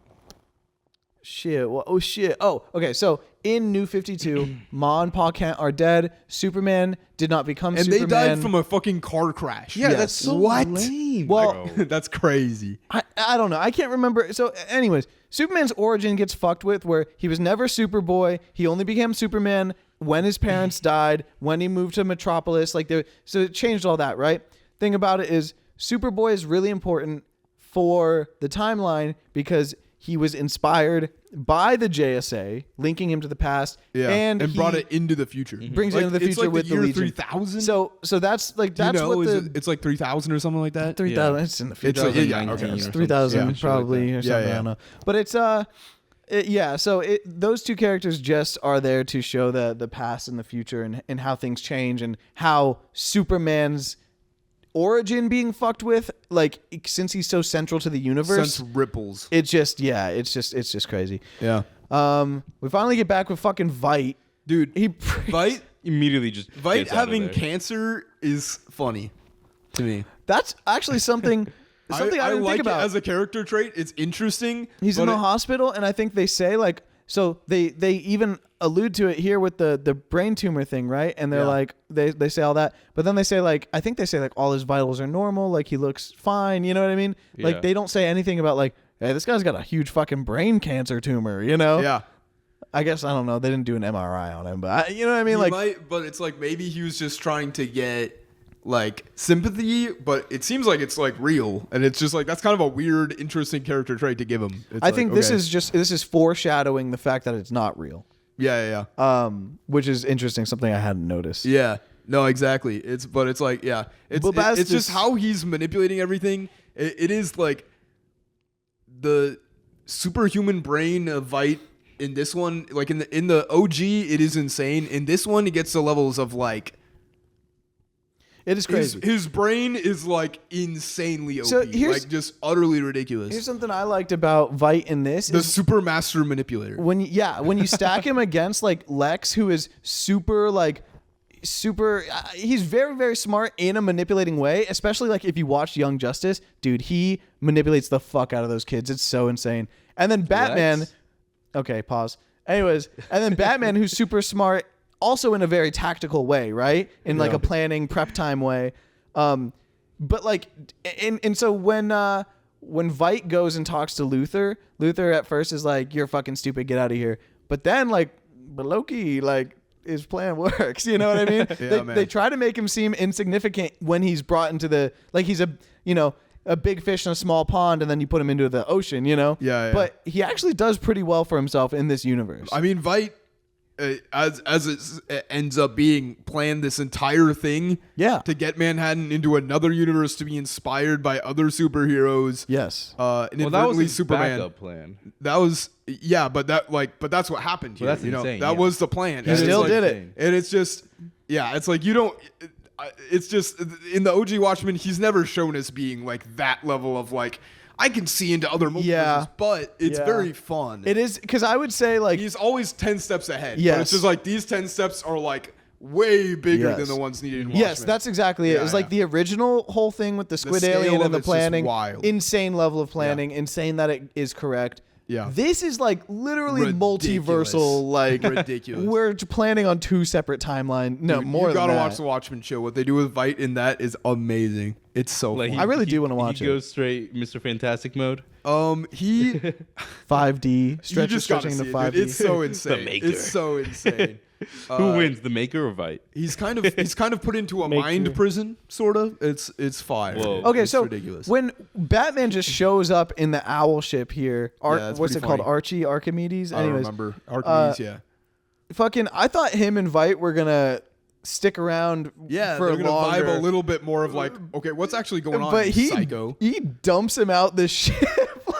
Speaker 1: Shit. Well, oh shit. Oh, okay. So in New 52, Ma and Pa Kent are dead. Superman did not become
Speaker 3: And
Speaker 1: Superman.
Speaker 3: they died from a fucking car crash.
Speaker 2: Yeah,
Speaker 1: Yes.
Speaker 2: that's so
Speaker 3: What?
Speaker 2: lame.
Speaker 1: Well,
Speaker 2: bro.
Speaker 3: That's crazy.
Speaker 1: I don't know. I can't remember. So, anyways, Superman's origin gets fucked with where he was never Superboy. He only became Superman when his parents died, when he moved to Metropolis. So it changed all that, right? Thing about it is Superboy is really important for the timeline because he was inspired by the JSA, linking him to the past,
Speaker 3: Yeah,
Speaker 1: and he
Speaker 3: brought it into the future.
Speaker 1: brings it into the
Speaker 3: It's
Speaker 1: future
Speaker 3: like
Speaker 1: with the
Speaker 3: year
Speaker 1: Legion.
Speaker 3: 3000.
Speaker 1: So that's like
Speaker 3: Do you
Speaker 1: that's
Speaker 3: know?
Speaker 1: what
Speaker 3: Is
Speaker 1: the
Speaker 3: it, it's like 3000 or something like that.
Speaker 1: 3,000.
Speaker 2: Yeah.
Speaker 1: It's in the
Speaker 3: It's
Speaker 1: future.
Speaker 3: like, yeah,
Speaker 2: 2019
Speaker 3: okay.
Speaker 2: or
Speaker 1: It's
Speaker 2: something.
Speaker 1: 3,000
Speaker 3: Yeah, sure,
Speaker 1: probably
Speaker 3: like
Speaker 1: or
Speaker 3: that.
Speaker 1: something.
Speaker 3: Yeah,
Speaker 1: I
Speaker 3: yeah.
Speaker 1: don't know. But it's so those two characters just are there to show the past and the future and how things change and how Superman's origin being fucked with, like, since he's so central to the universe.
Speaker 3: Sense ripples.
Speaker 1: It's just crazy.
Speaker 3: Yeah,
Speaker 1: We finally get back with fucking Vite.
Speaker 3: dude.
Speaker 1: He
Speaker 3: Vite
Speaker 2: Immediately just
Speaker 3: Vite
Speaker 2: gets out of
Speaker 3: having
Speaker 2: there.
Speaker 3: cancer is funny to me.
Speaker 1: That's actually something I didn't
Speaker 3: like
Speaker 1: think about.
Speaker 3: it as a character trait. It's interesting.
Speaker 1: He's
Speaker 3: but
Speaker 1: in the
Speaker 3: it-
Speaker 1: hospital, and I think they say like, so they even allude to it here with the brain tumor thing, right? And they're
Speaker 3: Yeah.
Speaker 1: like, they say all that, but then they say like, I think they say like all his vitals are normal, like he looks fine, you know what I mean?
Speaker 2: Yeah.
Speaker 1: Like they don't say anything about like, hey, this guy's got a huge fucking brain cancer tumor, you know?
Speaker 3: Yeah,
Speaker 1: I guess I don't know. They didn't do an MRI on him, but you know what I mean?
Speaker 3: he
Speaker 1: Like,
Speaker 3: might, but it's like maybe he was just trying to get like sympathy, but it seems like it's like real, and it's just like that's kind of a weird, interesting character trait to give him. It's
Speaker 1: I
Speaker 3: like,
Speaker 1: think this
Speaker 3: okay.
Speaker 1: is foreshadowing the fact that it's not real,
Speaker 3: yeah, yeah.
Speaker 1: which is interesting. Something I hadn't noticed.
Speaker 3: Yeah. No, exactly. It's like, yeah, it's
Speaker 1: Bobastis-
Speaker 3: just how he's manipulating everything. It is like the superhuman brain of Vite in this one, like in the OG, it is insane. In this one, it gets to levels of like
Speaker 1: It is crazy.
Speaker 3: his brain is like insanely OP,
Speaker 1: So here's-
Speaker 3: like just utterly ridiculous.
Speaker 1: Here's something I liked about Vite in this.
Speaker 3: The
Speaker 1: is
Speaker 3: super master manipulator.
Speaker 1: when you stack him against like Lex, who is super he's very, very smart in a manipulating way, especially like if you watch Young Justice, dude, he manipulates the fuck out of those kids. It's so insane. And then Batman,
Speaker 2: Lex?
Speaker 1: okay, pause. Anyways, and then Batman, who's super smart, also in a very tactical way, right? In like a planning prep time way. But like, and so when Vite goes and talks to Luthor at first is like, "You're fucking stupid, get out of here." But then like, but Loki, like, his plan works. You know what I mean?
Speaker 3: Man.
Speaker 1: They try to make him seem insignificant when he's brought into the, like, he's a big fish in a small pond, and then you put him into the ocean. You know?
Speaker 3: Yeah.
Speaker 1: But he actually does pretty well for himself in this universe.
Speaker 3: I mean, Vite, as it ends up being, planned this entire thing,
Speaker 1: Yeah.
Speaker 3: to get Manhattan into another universe to be inspired by other superheroes.
Speaker 1: Yes.
Speaker 2: Well, that was
Speaker 3: Inadvertently
Speaker 2: his
Speaker 3: Superman.
Speaker 2: backup plan.
Speaker 3: That was but that's what happened here.
Speaker 2: Well, that's
Speaker 3: you know,
Speaker 2: insane,
Speaker 3: that
Speaker 2: yeah.
Speaker 3: was the plan.
Speaker 1: He
Speaker 3: And it's
Speaker 1: still
Speaker 3: like-
Speaker 1: did it.
Speaker 3: and it's just, yeah, it's like you don't. It's just in the OG Watchmen, he's never shown as being like that level of like I can see into other multiverses,
Speaker 1: Yeah.
Speaker 3: but it's
Speaker 1: Yeah.
Speaker 3: very fun.
Speaker 1: It is, because I would say like,
Speaker 3: He's always 10 steps ahead. But
Speaker 1: Yes.
Speaker 3: it's just like these 10 steps are like way bigger
Speaker 1: Yes.
Speaker 3: than the ones needed in Watchmen.
Speaker 1: yes, that's exactly it.
Speaker 3: Yeah,
Speaker 1: It was like the original whole thing with the squid
Speaker 3: scale
Speaker 1: alien
Speaker 3: of
Speaker 1: and the
Speaker 3: it's just
Speaker 1: planning,
Speaker 3: wild.
Speaker 1: insane level of planning, insane that it is correct.
Speaker 3: Yeah.
Speaker 1: This is like literally
Speaker 3: Ridiculous.
Speaker 1: multiversal. Like
Speaker 3: Ridiculous.
Speaker 1: we're planning on 2 separate timelines. No,
Speaker 3: Dude,
Speaker 1: more
Speaker 3: you
Speaker 1: than
Speaker 3: gotta
Speaker 1: that.
Speaker 3: watch the Watchmen show. What they do with Vite in that is amazing. It's so
Speaker 2: Like,
Speaker 3: fun.
Speaker 1: I really do wanna watch
Speaker 2: he
Speaker 1: it.
Speaker 2: goes straight Mr. Fantastic mode.
Speaker 3: He
Speaker 1: 5D
Speaker 3: you
Speaker 1: stretching
Speaker 3: just gotta
Speaker 1: into
Speaker 3: see it,
Speaker 1: 5D.
Speaker 3: dude. It's so insane.
Speaker 2: Maker.
Speaker 3: It's so insane.
Speaker 2: Who wins, the Maker or Vite?
Speaker 3: He's kind of put into a
Speaker 4: Maker.
Speaker 3: mind prison, sort of. It's fire.
Speaker 2: Whoa.
Speaker 1: Okay,
Speaker 3: It's
Speaker 1: so
Speaker 3: ridiculous.
Speaker 1: when Batman just shows up in the owl ship here,
Speaker 3: that's
Speaker 1: what's it
Speaker 3: pretty
Speaker 1: called?
Speaker 3: funny.
Speaker 1: Archie, Archimedes?
Speaker 3: I don't
Speaker 1: Anyways,
Speaker 3: remember Archimedes, yeah.
Speaker 1: fucking, I thought him and Vite were gonna stick around
Speaker 3: Yeah,
Speaker 1: for
Speaker 3: they're gonna
Speaker 1: longer.
Speaker 3: vibe a little bit more of like, okay, what's actually going on?
Speaker 1: But
Speaker 3: you
Speaker 1: he
Speaker 3: psycho.
Speaker 1: he dumps him out the ship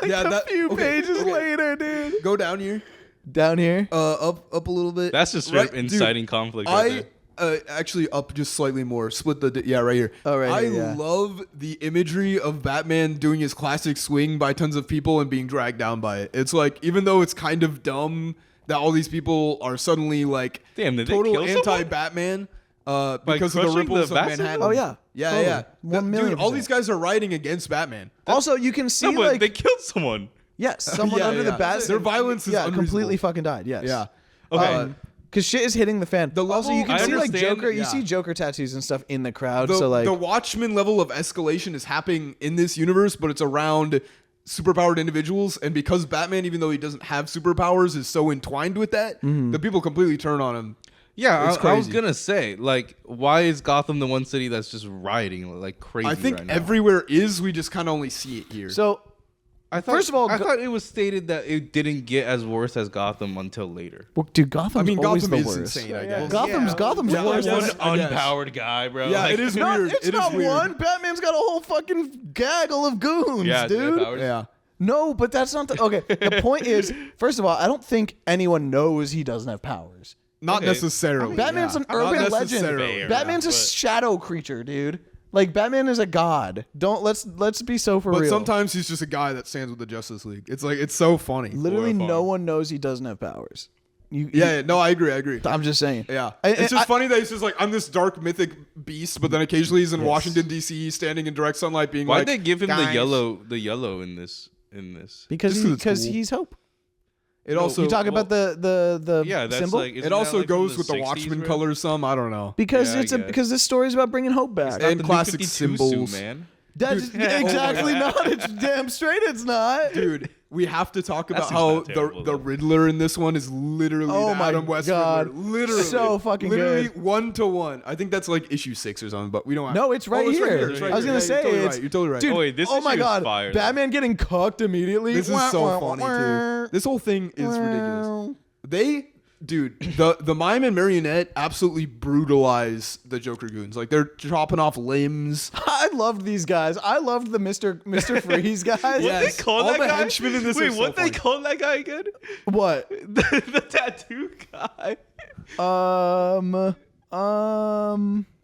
Speaker 1: like
Speaker 3: Yeah,
Speaker 1: a few
Speaker 3: okay,
Speaker 1: pages
Speaker 3: okay.
Speaker 1: later, dude.
Speaker 3: Go down here.
Speaker 1: Down here.
Speaker 3: Up a little bit.
Speaker 2: That's just straight up
Speaker 3: Right, dude,
Speaker 2: inciting conflict right there.
Speaker 3: Actually up just slightly more. Split the yeah, right here.
Speaker 1: Oh, right
Speaker 3: I
Speaker 1: here, yeah.
Speaker 3: love the imagery of Batman doing his classic swing by tons of people and being dragged down by it. It's like, even though it's kind of dumb that all these people are suddenly like
Speaker 2: Damn, did they
Speaker 3: total
Speaker 2: kill someone?
Speaker 3: anti-Batman because of the
Speaker 2: crushing
Speaker 3: ripples
Speaker 2: the
Speaker 3: of
Speaker 2: bat
Speaker 3: Manhattan.
Speaker 2: symbol?
Speaker 1: Oh, yeah.
Speaker 3: Yeah,
Speaker 1: Totally.
Speaker 3: yeah.
Speaker 1: 1 million
Speaker 3: Dude, all these
Speaker 1: percent.
Speaker 3: guys are riding against Batman.
Speaker 1: Also, you can see
Speaker 2: No, but
Speaker 1: like
Speaker 2: they killed someone.
Speaker 1: yes, someone
Speaker 3: Yeah,
Speaker 1: under the
Speaker 3: yeah.
Speaker 1: bat.
Speaker 3: Their violence is
Speaker 1: completely
Speaker 3: unreasonable.
Speaker 1: fucking died. Yes.
Speaker 3: Yeah.
Speaker 2: Okay.
Speaker 1: Because shit is hitting the fan.
Speaker 3: The
Speaker 1: Also,
Speaker 3: level-
Speaker 1: you can
Speaker 2: I
Speaker 1: see like
Speaker 2: understand,
Speaker 1: Joker. You
Speaker 3: yeah.
Speaker 1: see Joker tattoos and stuff in the crowd.
Speaker 3: The,
Speaker 1: so like,
Speaker 3: the Watchmen level of escalation is happening in this universe, but it's around superpowered individuals. And because Batman, even though he doesn't have superpowers, is so entwined with that, the people completely turn on him.
Speaker 2: Yeah,
Speaker 3: It's
Speaker 2: I was
Speaker 3: crazy.
Speaker 2: gonna say, like, why is Gotham the one city that's just rioting like crazy?
Speaker 3: I think
Speaker 2: right now?
Speaker 3: everywhere is. We just kind of only see it here.
Speaker 1: so
Speaker 2: I thought,
Speaker 1: first of all,
Speaker 2: I thought it was stated that it didn't get as worse as Gotham until later.
Speaker 1: well, dude, Gotham's
Speaker 3: I mean,
Speaker 1: always
Speaker 3: Gotham
Speaker 1: the
Speaker 3: is
Speaker 1: worst.
Speaker 3: insane. I
Speaker 4: Yeah.
Speaker 3: guess.
Speaker 1: Gotham's
Speaker 3: Yeah,
Speaker 1: worse.
Speaker 3: I
Speaker 1: than-
Speaker 3: guess.
Speaker 2: Unpowered guy, bro.
Speaker 3: Yeah,
Speaker 2: Like,
Speaker 3: it is
Speaker 1: No,
Speaker 3: weird.
Speaker 1: it's
Speaker 3: It is
Speaker 1: not
Speaker 3: weird.
Speaker 1: one. Batman's got a whole fucking gaggle of goons,
Speaker 2: Yeah,
Speaker 1: dude.
Speaker 2: powers.
Speaker 3: Yeah.
Speaker 1: No, but that's not the okay. The point is, first of all, I don't think anyone knows he doesn't have powers.
Speaker 3: Not
Speaker 2: Okay.
Speaker 3: necessarily.
Speaker 1: Batman's
Speaker 3: yeah.
Speaker 1: an urban
Speaker 3: Not
Speaker 1: legend.
Speaker 3: necessarily.
Speaker 1: Batman's a
Speaker 2: but-
Speaker 1: shadow creature, dude. Like Batman is a god. Don't let's be so for
Speaker 3: But
Speaker 1: real.
Speaker 3: sometimes he's just a guy that stands with the Justice League. It's like, it's so funny.
Speaker 1: literally
Speaker 2: Horrifying.
Speaker 1: no one knows he doesn't have powers.
Speaker 3: Yeah, no, I agree.
Speaker 1: I'm just saying.
Speaker 3: Yeah.
Speaker 1: I-
Speaker 3: It's just
Speaker 1: I-
Speaker 3: funny that he's just like, I'm this dark mythic beast, but then occasionally he's in Washington, D.C., standing in direct sunlight being
Speaker 2: Why'd
Speaker 3: like,
Speaker 2: they give him the
Speaker 3: "Guys."
Speaker 2: yellow in this?
Speaker 1: Because
Speaker 3: Just 'cause it's
Speaker 1: because
Speaker 3: cool.
Speaker 1: he's hope.
Speaker 3: It also,
Speaker 1: You talk about the
Speaker 2: Yeah, that's
Speaker 1: symbol?
Speaker 2: like. isn't
Speaker 3: it
Speaker 2: that,
Speaker 3: also
Speaker 2: like, from
Speaker 3: goes with the
Speaker 2: 60s,
Speaker 3: Watchmen
Speaker 2: bro?
Speaker 3: colors some. I don't know.
Speaker 1: because
Speaker 2: Yeah, I
Speaker 1: it's a
Speaker 2: guess.
Speaker 1: because this story is about bringing hope back.
Speaker 3: And
Speaker 2: The New
Speaker 3: classic
Speaker 2: 52
Speaker 3: symbols.
Speaker 2: suit, man.
Speaker 1: That's exactly not. It's damn straight. It's not.
Speaker 3: Dude, we have to talk about
Speaker 2: That's
Speaker 3: how
Speaker 2: not terrible,
Speaker 3: the
Speaker 2: though.
Speaker 3: Riddler in this one is literally
Speaker 1: Oh
Speaker 3: the
Speaker 1: my
Speaker 3: Adam West
Speaker 1: God.
Speaker 3: Riddler. Literally.
Speaker 1: So fucking
Speaker 3: literally
Speaker 1: good.
Speaker 3: 1-to-1. I think that's like issue 6 or something, but we don't have
Speaker 1: No, it's right
Speaker 3: Oh,
Speaker 1: here.
Speaker 3: It's
Speaker 1: I was
Speaker 3: here.
Speaker 1: gonna
Speaker 3: Yeah,
Speaker 1: say
Speaker 3: you're totally
Speaker 1: it's
Speaker 3: right. You're totally right.
Speaker 1: Dude,
Speaker 2: Oh, wait, this
Speaker 1: oh my
Speaker 2: issue is
Speaker 1: god,
Speaker 2: fire, though.
Speaker 1: Batman getting cucked immediately.
Speaker 3: This is so funny, too. This whole thing is ridiculous. Dude, the mime and marionette absolutely brutalize the Joker goons. Like, they're chopping off limbs.
Speaker 1: I loved these guys. I loved the Mr. Freeze guys.
Speaker 3: Yeah.
Speaker 2: They call
Speaker 3: all
Speaker 2: that
Speaker 3: the
Speaker 2: guy?
Speaker 3: henchmen in this
Speaker 2: Wait,
Speaker 3: are so
Speaker 2: what they
Speaker 3: funny.
Speaker 2: call that guy again?
Speaker 1: What?
Speaker 2: the tattoo guy.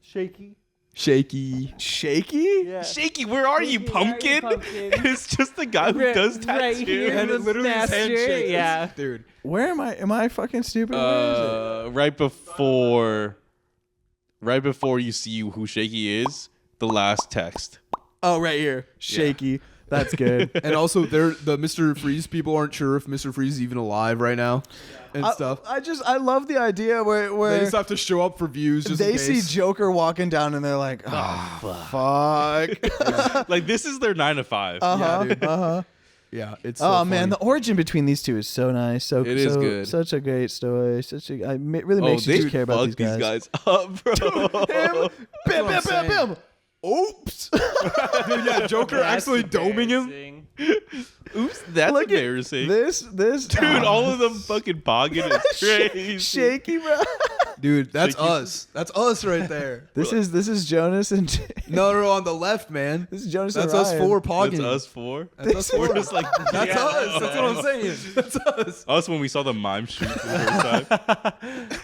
Speaker 4: Shaky.
Speaker 3: Shaky.
Speaker 1: Shaky?
Speaker 4: Yeah.
Speaker 2: Shaky, where are you,
Speaker 4: Shaky, where are you,
Speaker 2: pumpkin?
Speaker 4: pumpkin?
Speaker 2: It's just the guy who
Speaker 4: Right-
Speaker 2: does
Speaker 4: right
Speaker 2: tattoos.
Speaker 4: here.
Speaker 3: And it literally his
Speaker 4: Master,
Speaker 3: handshake.
Speaker 4: yeah.
Speaker 3: Dude.
Speaker 1: Where am I? Am I fucking stupid? Where is it?
Speaker 2: Right before you see who Shaky is, the last text.
Speaker 1: Oh, right here. Shaky. That's good.
Speaker 3: And also, the Mr. Freeze people aren't sure if Mr. Freeze is even alive right now and stuff.
Speaker 1: I love the idea where
Speaker 3: They just have to show up for views just
Speaker 1: they
Speaker 3: in
Speaker 1: see
Speaker 3: case.
Speaker 1: Joker walking down and they're like, oh, fuck.
Speaker 2: Like, this is their 9 to 5.
Speaker 3: Yeah, dude. Yeah, it's so
Speaker 1: Oh man,
Speaker 3: funny.
Speaker 1: the origin between these two is so nice. So
Speaker 2: It is
Speaker 1: so-
Speaker 2: good.
Speaker 1: Such a great story. Really makes you
Speaker 2: they
Speaker 1: just care about these
Speaker 2: fucked
Speaker 1: guys.
Speaker 2: up, bro.
Speaker 1: Him, bam, bam, bam, bam. Oops.
Speaker 3: Dude, yeah, Joker actually doming him.
Speaker 2: Oops, that's
Speaker 1: Look at
Speaker 2: embarrassing.
Speaker 1: this,
Speaker 2: Dude, all of them fucking bogging is crazy.
Speaker 1: shaky, bro.
Speaker 3: Dude, that's
Speaker 2: Shaky.
Speaker 3: us. That's us right there.
Speaker 1: This is Jonas and
Speaker 3: No, on the left, man.
Speaker 1: this is Jonas
Speaker 3: That's
Speaker 1: and
Speaker 3: us
Speaker 1: Ryan.
Speaker 3: four
Speaker 2: That's
Speaker 3: pogging.
Speaker 2: us 4.
Speaker 3: That's us
Speaker 2: We're
Speaker 3: four.
Speaker 2: just like,
Speaker 3: That's
Speaker 2: yeah.
Speaker 3: us. That's what I'm saying. That's us.
Speaker 2: Us when we saw the mime shoot for the first time.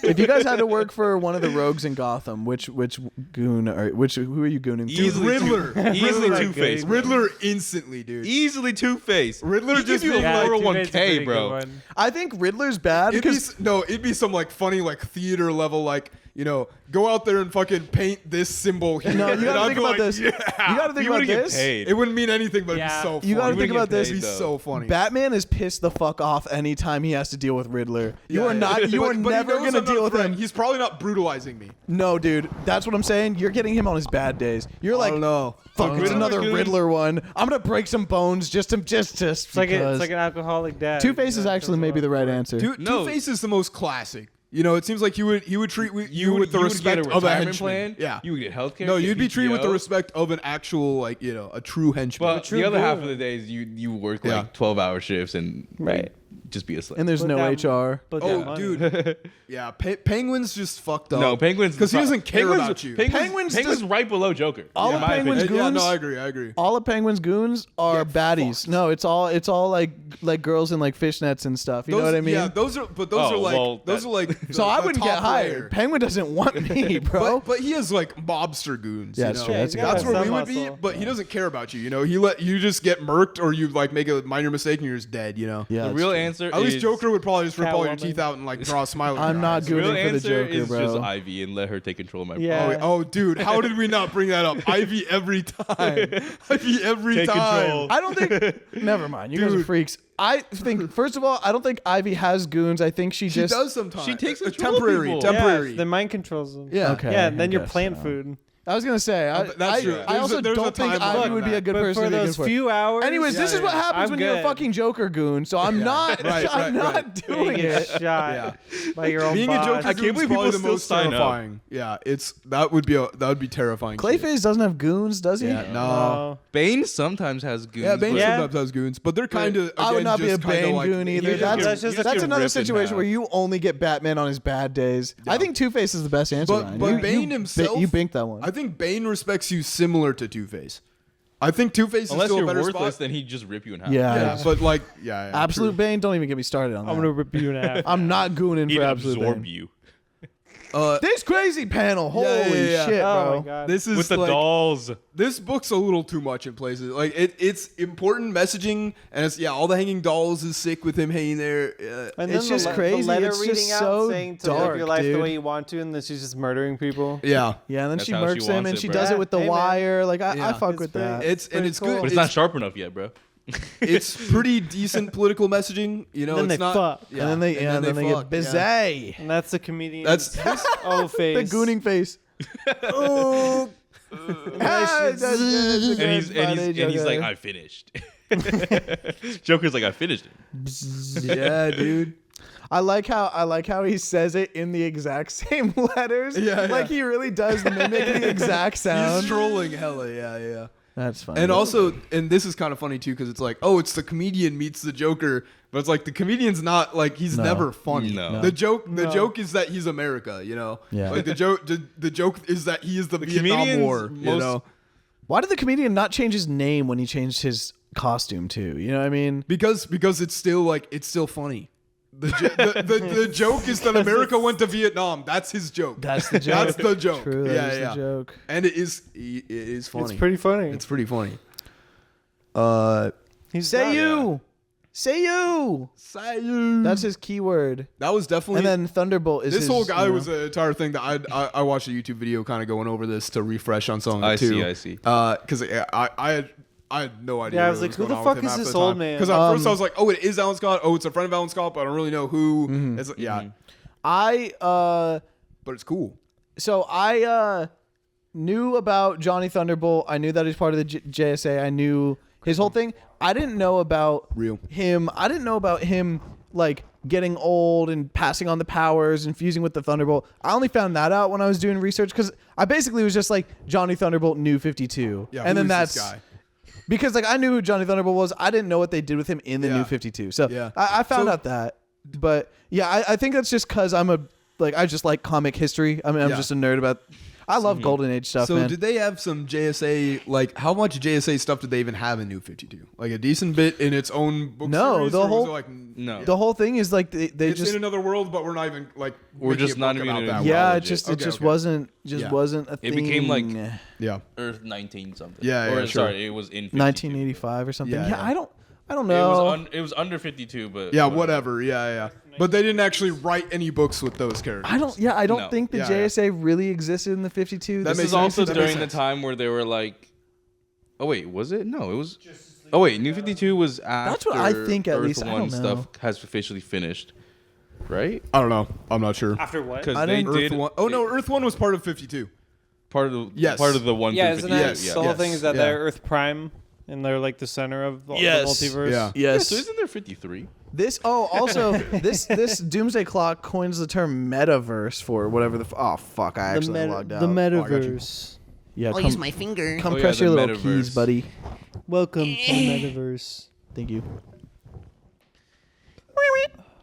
Speaker 1: If you guys had to work for one of the rogues in Gotham, which goon or who are you gooning? for?
Speaker 2: Easily
Speaker 3: Riddler.
Speaker 2: Easily
Speaker 4: Riddler.
Speaker 2: Two-Face. bro.
Speaker 3: Riddler instantly, dude.
Speaker 2: Easily Two-Face.
Speaker 3: Riddler
Speaker 2: He
Speaker 3: just
Speaker 2: gives you a
Speaker 3: being like-
Speaker 2: 401k, bro.
Speaker 1: I think Riddler's bad
Speaker 3: It'd be,
Speaker 1: because
Speaker 3: it'd be some like funny like theater level like go out there and fucking paint this symbol here.
Speaker 1: No, you
Speaker 3: And
Speaker 1: gotta
Speaker 3: I'd
Speaker 1: think
Speaker 3: be
Speaker 1: about
Speaker 3: like,
Speaker 1: this.
Speaker 3: Yeah.
Speaker 1: You gotta think
Speaker 2: You
Speaker 1: about
Speaker 2: wouldn't get
Speaker 1: this.
Speaker 2: paid.
Speaker 3: It wouldn't mean anything, but
Speaker 4: Yeah.
Speaker 3: it'd be so funny.
Speaker 1: You gotta
Speaker 2: You
Speaker 1: think
Speaker 2: wouldn't
Speaker 1: about
Speaker 2: get
Speaker 1: this.
Speaker 2: paid,
Speaker 3: It'd be so funny.
Speaker 1: Batman is pissed the fuck off anytime he has to deal with Riddler. You
Speaker 3: Yeah,
Speaker 1: are not.
Speaker 3: yeah.
Speaker 1: You are
Speaker 3: But he
Speaker 1: never
Speaker 3: knows
Speaker 1: gonna
Speaker 3: I'm not
Speaker 1: deal
Speaker 3: a
Speaker 1: with
Speaker 3: threat.
Speaker 1: him.
Speaker 3: He's probably not brutalizing me.
Speaker 1: No, dude. That's what I'm saying. You're getting him on his bad days. You're
Speaker 3: I
Speaker 1: like,
Speaker 3: don't know.
Speaker 1: fuck, it's
Speaker 2: Riddler
Speaker 1: another
Speaker 2: goons.
Speaker 1: Riddler one. I'm gonna break some bones just
Speaker 4: It's like
Speaker 1: because.
Speaker 4: an alcoholic dad.
Speaker 1: Two-Face is actually maybe the right answer.
Speaker 2: No.
Speaker 3: Two-Face is the most classic. It seems like he would treat you with the
Speaker 2: would get
Speaker 3: respect
Speaker 2: a
Speaker 3: of a
Speaker 2: retirement
Speaker 3: henchman.
Speaker 2: plan.
Speaker 3: Yeah.
Speaker 2: You would get healthcare.
Speaker 3: No,
Speaker 2: get
Speaker 3: you'd be treated with the
Speaker 2: PTO.
Speaker 3: respect of an actual, a true henchman.
Speaker 2: But
Speaker 4: true
Speaker 2: the other half
Speaker 4: goon.
Speaker 2: of the days, you work
Speaker 3: Yeah.
Speaker 2: like 12-hour shifts and
Speaker 4: Right.
Speaker 2: just be a slave.
Speaker 1: And there's
Speaker 4: But
Speaker 1: no
Speaker 4: that-
Speaker 1: HR.
Speaker 4: But
Speaker 3: oh,
Speaker 4: that money.
Speaker 3: dude. Yeah, Penguin's just fucked up.
Speaker 2: no, Penguin's
Speaker 3: because he doesn't care about you.
Speaker 2: Penguin's right below Joker.
Speaker 1: All
Speaker 2: in
Speaker 1: of
Speaker 2: my
Speaker 1: Penguin's
Speaker 2: opinion.
Speaker 3: Yeah,
Speaker 1: goons-
Speaker 3: no, I agree.
Speaker 1: All of Penguin's goons are
Speaker 3: Get
Speaker 1: baddies.
Speaker 3: fucked.
Speaker 1: No, it's all like girls in like fishnets and stuff. You know what I mean?
Speaker 3: Yeah, those are
Speaker 2: Oh,
Speaker 3: are
Speaker 2: well,
Speaker 3: like.
Speaker 1: So
Speaker 3: the-
Speaker 1: I
Speaker 3: the
Speaker 1: wouldn't
Speaker 3: top
Speaker 1: get hired.
Speaker 3: layer.
Speaker 1: Penguin doesn't want me, bro.
Speaker 3: But he has like mobster goons.
Speaker 1: Yeah,
Speaker 3: you
Speaker 1: it's
Speaker 3: know?
Speaker 1: true. That's a good
Speaker 3: That's
Speaker 1: point.
Speaker 3: where we
Speaker 4: Some
Speaker 3: would be.
Speaker 4: muscle.
Speaker 3: But he doesn't care about you. He let you just get murked or you like make a minor mistake and you're just dead.
Speaker 1: yeah,
Speaker 2: The
Speaker 1: that's
Speaker 2: real
Speaker 1: true.
Speaker 2: answer
Speaker 3: At least
Speaker 2: is
Speaker 3: Joker would probably just rip all your
Speaker 4: Catwoman.
Speaker 3: teeth out and like draw a smile.
Speaker 1: I'm not
Speaker 2: The real
Speaker 1: gooning for the
Speaker 2: answer
Speaker 1: Joker,
Speaker 2: is
Speaker 1: bro.
Speaker 2: just Ivy and let her take control of my
Speaker 4: Yeah.
Speaker 3: Oh, dude, how did we not bring that up? Ivy every time. Ivy every
Speaker 2: Take
Speaker 3: time.
Speaker 2: control.
Speaker 1: I don't think. Never mind. You guys are
Speaker 3: Dude.
Speaker 1: freaks. I think first of all, I don't think Ivy has goons. I think she
Speaker 3: She
Speaker 1: just
Speaker 3: does sometimes.
Speaker 2: She takes
Speaker 3: a
Speaker 2: control of
Speaker 3: temporary,
Speaker 2: people.
Speaker 3: temporary.
Speaker 4: Yeah, the mind controls them.
Speaker 3: Yeah.
Speaker 1: Okay.
Speaker 4: Yeah, and then
Speaker 1: I
Speaker 4: you're
Speaker 1: guess
Speaker 4: plant
Speaker 1: so.
Speaker 4: food.
Speaker 1: I was gonna say.
Speaker 3: That's true.
Speaker 1: I also
Speaker 3: There's a
Speaker 1: don't think
Speaker 3: timeline
Speaker 1: Ivy
Speaker 3: on
Speaker 1: would be a
Speaker 3: that.
Speaker 1: good
Speaker 4: But
Speaker 1: person
Speaker 4: for
Speaker 1: to be
Speaker 4: those
Speaker 1: good for.
Speaker 4: few hours.
Speaker 1: Anyways, this is what happens
Speaker 4: I'm
Speaker 1: when you're a
Speaker 4: good.
Speaker 1: fucking Joker goon. So I'm not.
Speaker 3: Right,
Speaker 1: I'm
Speaker 3: right,
Speaker 1: not
Speaker 3: right.
Speaker 1: doing
Speaker 4: Being
Speaker 1: it.
Speaker 4: shot by your own
Speaker 3: Being a
Speaker 4: boss.
Speaker 3: Joker
Speaker 2: I can't
Speaker 3: goon's
Speaker 2: believe
Speaker 3: probably
Speaker 2: people
Speaker 3: the
Speaker 2: still
Speaker 3: most
Speaker 2: sign up.
Speaker 3: terrifying. Yeah, that would be terrifying. shit.
Speaker 1: Clayface doesn't have goons, does he?
Speaker 3: Yeah, no.
Speaker 4: Oh.
Speaker 2: Bane sometimes has goons.
Speaker 3: Yeah, Bane
Speaker 2: but-
Speaker 4: Yeah.
Speaker 3: sometimes has goons, but they're kind of.
Speaker 1: I would not be a Bane
Speaker 3: like,
Speaker 1: goon either.
Speaker 2: you just
Speaker 1: That's,
Speaker 2: get- you
Speaker 1: that's
Speaker 2: just get
Speaker 1: another
Speaker 2: ripped in
Speaker 1: situation
Speaker 2: half.
Speaker 1: where you only get Batman on his bad days. I think Two-Face is the best answer.
Speaker 3: But-
Speaker 1: Ryan.
Speaker 3: but
Speaker 1: You-
Speaker 3: Bane
Speaker 1: you
Speaker 3: himself-
Speaker 1: you binked that one.
Speaker 3: I think Bane respects you similar to Two-Face. I think Two-Face is
Speaker 2: Unless
Speaker 3: still a
Speaker 2: you're
Speaker 3: better
Speaker 2: worthless,
Speaker 3: spot.
Speaker 2: then he'd just rip you in half.
Speaker 1: Yeah.
Speaker 3: Yeah, but like, yeah,
Speaker 1: Absolute
Speaker 3: true.
Speaker 1: Bane, don't even get me started on that.
Speaker 4: I'm gonna rip you in half.
Speaker 1: I'm not gooning
Speaker 2: He'd
Speaker 1: for Absolute
Speaker 2: absorb
Speaker 1: Bane.
Speaker 2: you
Speaker 1: This crazy panel, holy
Speaker 3: yeah.
Speaker 1: shit,
Speaker 4: Oh
Speaker 1: bro.
Speaker 4: my god.
Speaker 3: This is
Speaker 2: with the
Speaker 3: like,
Speaker 2: dolls.
Speaker 3: This book's a little too much in places. Like it's important messaging, and it's all the hanging dolls is sick with him hanging there.
Speaker 4: And
Speaker 1: It's
Speaker 4: then
Speaker 1: just
Speaker 4: the
Speaker 1: crazy.
Speaker 4: letter
Speaker 1: It's
Speaker 4: reading
Speaker 1: just
Speaker 4: out
Speaker 1: so
Speaker 4: saying to
Speaker 1: dark,
Speaker 4: live your life
Speaker 1: dude.
Speaker 4: the way you want to, and then she's just murdering people.
Speaker 3: Yeah,
Speaker 1: Yeah, and then
Speaker 2: That's
Speaker 1: she
Speaker 2: how she
Speaker 1: murks him,
Speaker 2: wants
Speaker 1: and
Speaker 2: it,
Speaker 1: she
Speaker 2: bro.
Speaker 1: does it with the
Speaker 4: Yeah. Hey, man.
Speaker 1: wire. Like I
Speaker 3: Yeah.
Speaker 1: fuck
Speaker 4: It's
Speaker 1: with
Speaker 4: pretty-
Speaker 1: that.
Speaker 3: it's
Speaker 4: pretty cool.
Speaker 3: good.
Speaker 2: But it's not sharp enough yet, bro.
Speaker 3: It's pretty decent political messaging.
Speaker 4: Then
Speaker 3: it's
Speaker 4: they
Speaker 3: not.
Speaker 4: fuck.
Speaker 3: Yeah,
Speaker 1: and then they
Speaker 3: fuck,
Speaker 1: get busy.
Speaker 4: And that's the comedian.
Speaker 3: That's
Speaker 4: oh
Speaker 1: The
Speaker 4: face.
Speaker 1: gooning face. oh.
Speaker 4: Relations.
Speaker 2: And he's like, I finished. Joker's like, I finished it.
Speaker 3: yeah, dude.
Speaker 1: I like how he says it in the exact same letters.
Speaker 3: Yeah,
Speaker 1: Like he really does mimic the exact sound.
Speaker 3: He's trolling hella. Yeah.
Speaker 1: That's funny.
Speaker 3: And also, and this is kind of funny too, because it's like, oh, it's the comedian meets the Joker, but it's like the comedian's not like he's
Speaker 1: No.
Speaker 3: never funny.
Speaker 2: No.
Speaker 3: The joke
Speaker 4: No.
Speaker 3: is that he's America.
Speaker 1: Yeah.
Speaker 3: Like the joke is that he is the Vietnam
Speaker 2: comedian's
Speaker 3: War.
Speaker 2: most-
Speaker 1: why did the comedian not change his name when he changed his costume too? You know what I mean?
Speaker 3: because it's still funny. The joke is that America went to Vietnam. That's his joke.
Speaker 1: That's the joke.
Speaker 3: That's the joke.
Speaker 1: True, that is the joke.
Speaker 3: And it is funny.
Speaker 4: It's pretty funny.
Speaker 3: It's pretty funny.
Speaker 4: He's
Speaker 1: Say
Speaker 4: not-
Speaker 1: you. Say you. That's his keyword.
Speaker 3: That was definitely.
Speaker 1: And then Thunderbolt is
Speaker 3: this
Speaker 1: his,
Speaker 3: whole guy
Speaker 1: you know.
Speaker 3: was an entire thing that I watched a YouTube video kind of going over this to refresh on something
Speaker 2: I
Speaker 3: too.
Speaker 2: see.
Speaker 3: Because I had no idea.
Speaker 4: Yeah, I was like, who the fuck is this old man?
Speaker 3: Because at first I was like, oh, it is Alan Scott. Oh, it's a friend of Alan Scott, but I don't really know who.
Speaker 1: Mm-hmm.
Speaker 3: It's, yeah,
Speaker 1: but
Speaker 3: it's cool.
Speaker 1: So I knew about Johnny Thunderbolt. I knew that he's part of the JSA. I knew his whole thing. I didn't know about him. I didn't know about him like getting old and passing on the powers and fusing with the Thunderbolt. I only found that out when I was doing research because I basically was just like Johnny Thunderbolt New 52.
Speaker 3: Yeah,
Speaker 1: and
Speaker 3: who
Speaker 1: then
Speaker 3: is
Speaker 1: that's
Speaker 3: this guy?
Speaker 1: because like I knew who Johnny Thunderbolt was. I didn't know what they did with him in the
Speaker 3: Yeah.
Speaker 1: New 52. So
Speaker 3: Yeah.
Speaker 1: I found
Speaker 3: So-
Speaker 1: out that. But yeah, I think that's just because I just like comic history. I mean, I'm
Speaker 3: Yeah.
Speaker 1: just a nerd about. I love Golden Age stuff,
Speaker 3: So
Speaker 1: man.
Speaker 3: did they have some JSA? Like, how much JSA stuff did they even have in New 52? Like a decent bit in its own book
Speaker 1: No,
Speaker 3: series,
Speaker 1: the
Speaker 3: or was
Speaker 1: whole-
Speaker 3: it like
Speaker 2: No.
Speaker 1: The whole thing is like they
Speaker 3: it's
Speaker 1: just
Speaker 3: in another world, but we're not even like
Speaker 2: We're
Speaker 3: making
Speaker 2: just
Speaker 3: a
Speaker 2: not
Speaker 3: book
Speaker 2: even
Speaker 3: about
Speaker 2: in
Speaker 3: that
Speaker 2: a
Speaker 3: world.
Speaker 1: yeah,
Speaker 2: world
Speaker 1: it just
Speaker 3: Okay, okay.
Speaker 1: wasn't
Speaker 3: Yeah.
Speaker 1: wasn't a
Speaker 2: It
Speaker 1: thing.
Speaker 2: became, like,
Speaker 3: Yeah.
Speaker 2: Earth 19 something.
Speaker 3: Yeah,
Speaker 2: or
Speaker 3: sure.
Speaker 2: sorry, it was in 52.
Speaker 1: 1985 or something.
Speaker 3: Yeah,
Speaker 1: Yeah,
Speaker 3: yeah.
Speaker 1: I don't. I don't know.
Speaker 2: It was under 52, but
Speaker 3: Yeah, whatever. Yeah. But they didn't actually write any books with those characters.
Speaker 1: I don't
Speaker 2: No.
Speaker 1: think the
Speaker 3: Yeah,
Speaker 1: JSA really existed in the 52.
Speaker 3: That
Speaker 2: This
Speaker 3: makes
Speaker 2: is
Speaker 3: sense.
Speaker 2: also
Speaker 3: That makes
Speaker 2: during the
Speaker 3: sense.
Speaker 2: time where they were like, oh wait, was it? No, it was. Oh wait, New 52 was after.
Speaker 1: That's what I think, at
Speaker 2: Earth
Speaker 1: least. I
Speaker 2: One
Speaker 1: don't know.
Speaker 2: stuff has officially finished, right?
Speaker 3: I don't know. I'm not sure.
Speaker 4: After what?
Speaker 2: Because
Speaker 1: I
Speaker 2: they
Speaker 1: didn't-
Speaker 3: Earth
Speaker 2: did.
Speaker 3: One. Oh no, Earth One was part of 52.
Speaker 2: Part of the
Speaker 3: Yes.
Speaker 2: part of the one.
Speaker 4: Yeah,
Speaker 2: through
Speaker 4: isn't
Speaker 2: 52,
Speaker 4: that
Speaker 3: Yes.
Speaker 4: the whole thing? Is that
Speaker 3: Yeah.
Speaker 4: they're Earth Prime and they're like the center of the
Speaker 1: Yes.
Speaker 4: multiverse?
Speaker 3: Yeah.
Speaker 1: Yes.
Speaker 2: So isn't there 53?
Speaker 1: Also this Doomsday Clock coins the term metaverse for whatever oh fuck, I actually logged out.
Speaker 4: metaverse.
Speaker 1: Yeah,
Speaker 5: I'll use my finger.
Speaker 1: come
Speaker 2: Oh, yeah,
Speaker 1: press
Speaker 2: the
Speaker 1: your little
Speaker 2: metaverse.
Speaker 1: keys, buddy.
Speaker 4: Welcome to the metaverse.
Speaker 1: Thank you.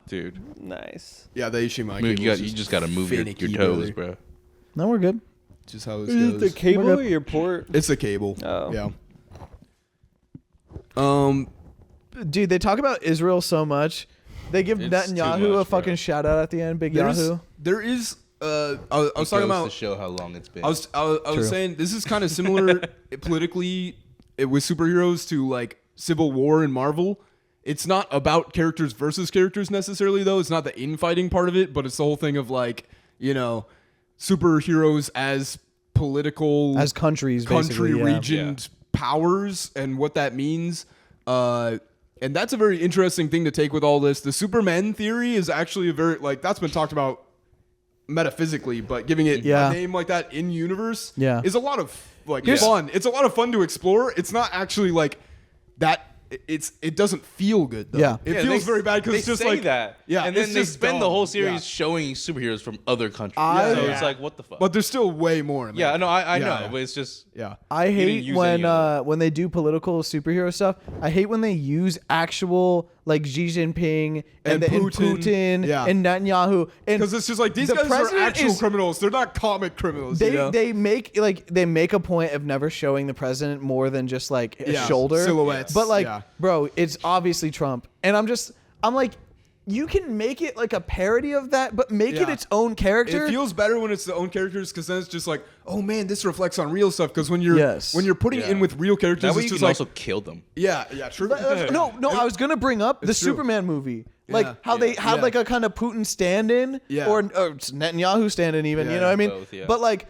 Speaker 2: Dude,
Speaker 4: Nice.
Speaker 3: Yeah, the HDMI.
Speaker 2: you
Speaker 3: cable is
Speaker 2: just gotta move your
Speaker 3: finicky,
Speaker 2: toes,
Speaker 3: brother.
Speaker 2: bro.
Speaker 1: No, we're good.
Speaker 3: Just how this
Speaker 4: Is it
Speaker 3: goes.
Speaker 4: the cable
Speaker 1: We're
Speaker 4: or
Speaker 1: good.
Speaker 4: your port?
Speaker 3: It's a cable.
Speaker 4: Oh.
Speaker 3: Yeah.
Speaker 1: Dude, they talk about Israel so much. They give
Speaker 2: It's too
Speaker 1: Netanyahu a
Speaker 2: much,
Speaker 1: fucking
Speaker 2: bro.
Speaker 1: shout out at the end, Big Yahoo.
Speaker 3: There is. I was
Speaker 2: Goes
Speaker 3: talking about.
Speaker 2: to show how long it's been.
Speaker 3: I was
Speaker 1: True.
Speaker 3: saying this is kind of similar politically with superheroes to like Civil War and Marvel. It's not about characters versus characters necessarily though. It's not the infighting part of it, but it's the whole thing of like, you know, superheroes as political
Speaker 1: As countries,
Speaker 3: country
Speaker 1: basically, yeah.
Speaker 3: regioned powers and what that means. And that's a very interesting thing to take with all this. The Superman theory is actually a very like that's been talked about metaphysically, but giving it
Speaker 1: Yeah.
Speaker 3: a name like that in universe
Speaker 1: Yeah.
Speaker 3: is a lot of like
Speaker 1: Here's-
Speaker 3: fun. It's a lot of fun to explore. It's not actually like that. It doesn't feel good though.
Speaker 1: Yeah.
Speaker 3: It
Speaker 2: Yeah,
Speaker 3: feels
Speaker 2: they-
Speaker 3: very bad because
Speaker 2: they
Speaker 3: it's just
Speaker 2: say
Speaker 3: like
Speaker 2: that.
Speaker 3: Yeah,
Speaker 2: and
Speaker 3: it's
Speaker 2: then they
Speaker 3: just
Speaker 2: spend the
Speaker 3: dumb.
Speaker 2: whole series
Speaker 3: Yeah.
Speaker 2: showing superheroes from other countries.
Speaker 1: I-
Speaker 2: so
Speaker 3: Yeah.
Speaker 2: it's like, what the fuck?
Speaker 3: But there's still way more. In
Speaker 2: yeah,
Speaker 3: there.
Speaker 2: no, I
Speaker 3: Yeah,
Speaker 2: know,
Speaker 3: yeah.
Speaker 2: but it's just
Speaker 3: Yeah.
Speaker 1: I
Speaker 2: didn't
Speaker 1: hate
Speaker 2: use any of
Speaker 1: when they do political superhero stuff. I hate when they use actual like Xi Jinping and
Speaker 3: And Putin.
Speaker 1: Putin
Speaker 3: Yeah.
Speaker 1: and Netanyahu and
Speaker 3: Because it's just like these
Speaker 1: the
Speaker 3: guys are
Speaker 1: president
Speaker 3: actual
Speaker 1: is-
Speaker 3: criminals. They're not comic criminals.
Speaker 1: They
Speaker 3: you know?
Speaker 1: they make a point of never showing the president more than just like a
Speaker 3: Yeah,
Speaker 1: shoulder
Speaker 3: silhouettes,
Speaker 1: But like,
Speaker 3: yeah.
Speaker 1: bro, it's obviously Trump, and I'm like, you can make it like a parody of that, but make it
Speaker 3: Yeah.
Speaker 1: its own character.
Speaker 3: It feels better when it's the own characters because then it's just like, oh man, this reflects on real stuff. Because when you're
Speaker 1: Yes.
Speaker 3: putting it
Speaker 2: Yeah.
Speaker 3: in with real characters,
Speaker 2: that way
Speaker 3: it's
Speaker 2: you
Speaker 3: just
Speaker 2: can
Speaker 3: like
Speaker 2: also kill them.
Speaker 3: yeah, true.
Speaker 1: No, I was gonna bring up the
Speaker 3: It's true.
Speaker 1: Superman movie, like
Speaker 3: Yeah.
Speaker 1: how they had
Speaker 3: Yeah.
Speaker 1: like a kind of Putin stand-in,
Speaker 3: Yeah.
Speaker 1: or Netanyahu stand-in, even.
Speaker 3: Yeah,
Speaker 1: You know what I mean?
Speaker 2: both, yeah.
Speaker 1: But like,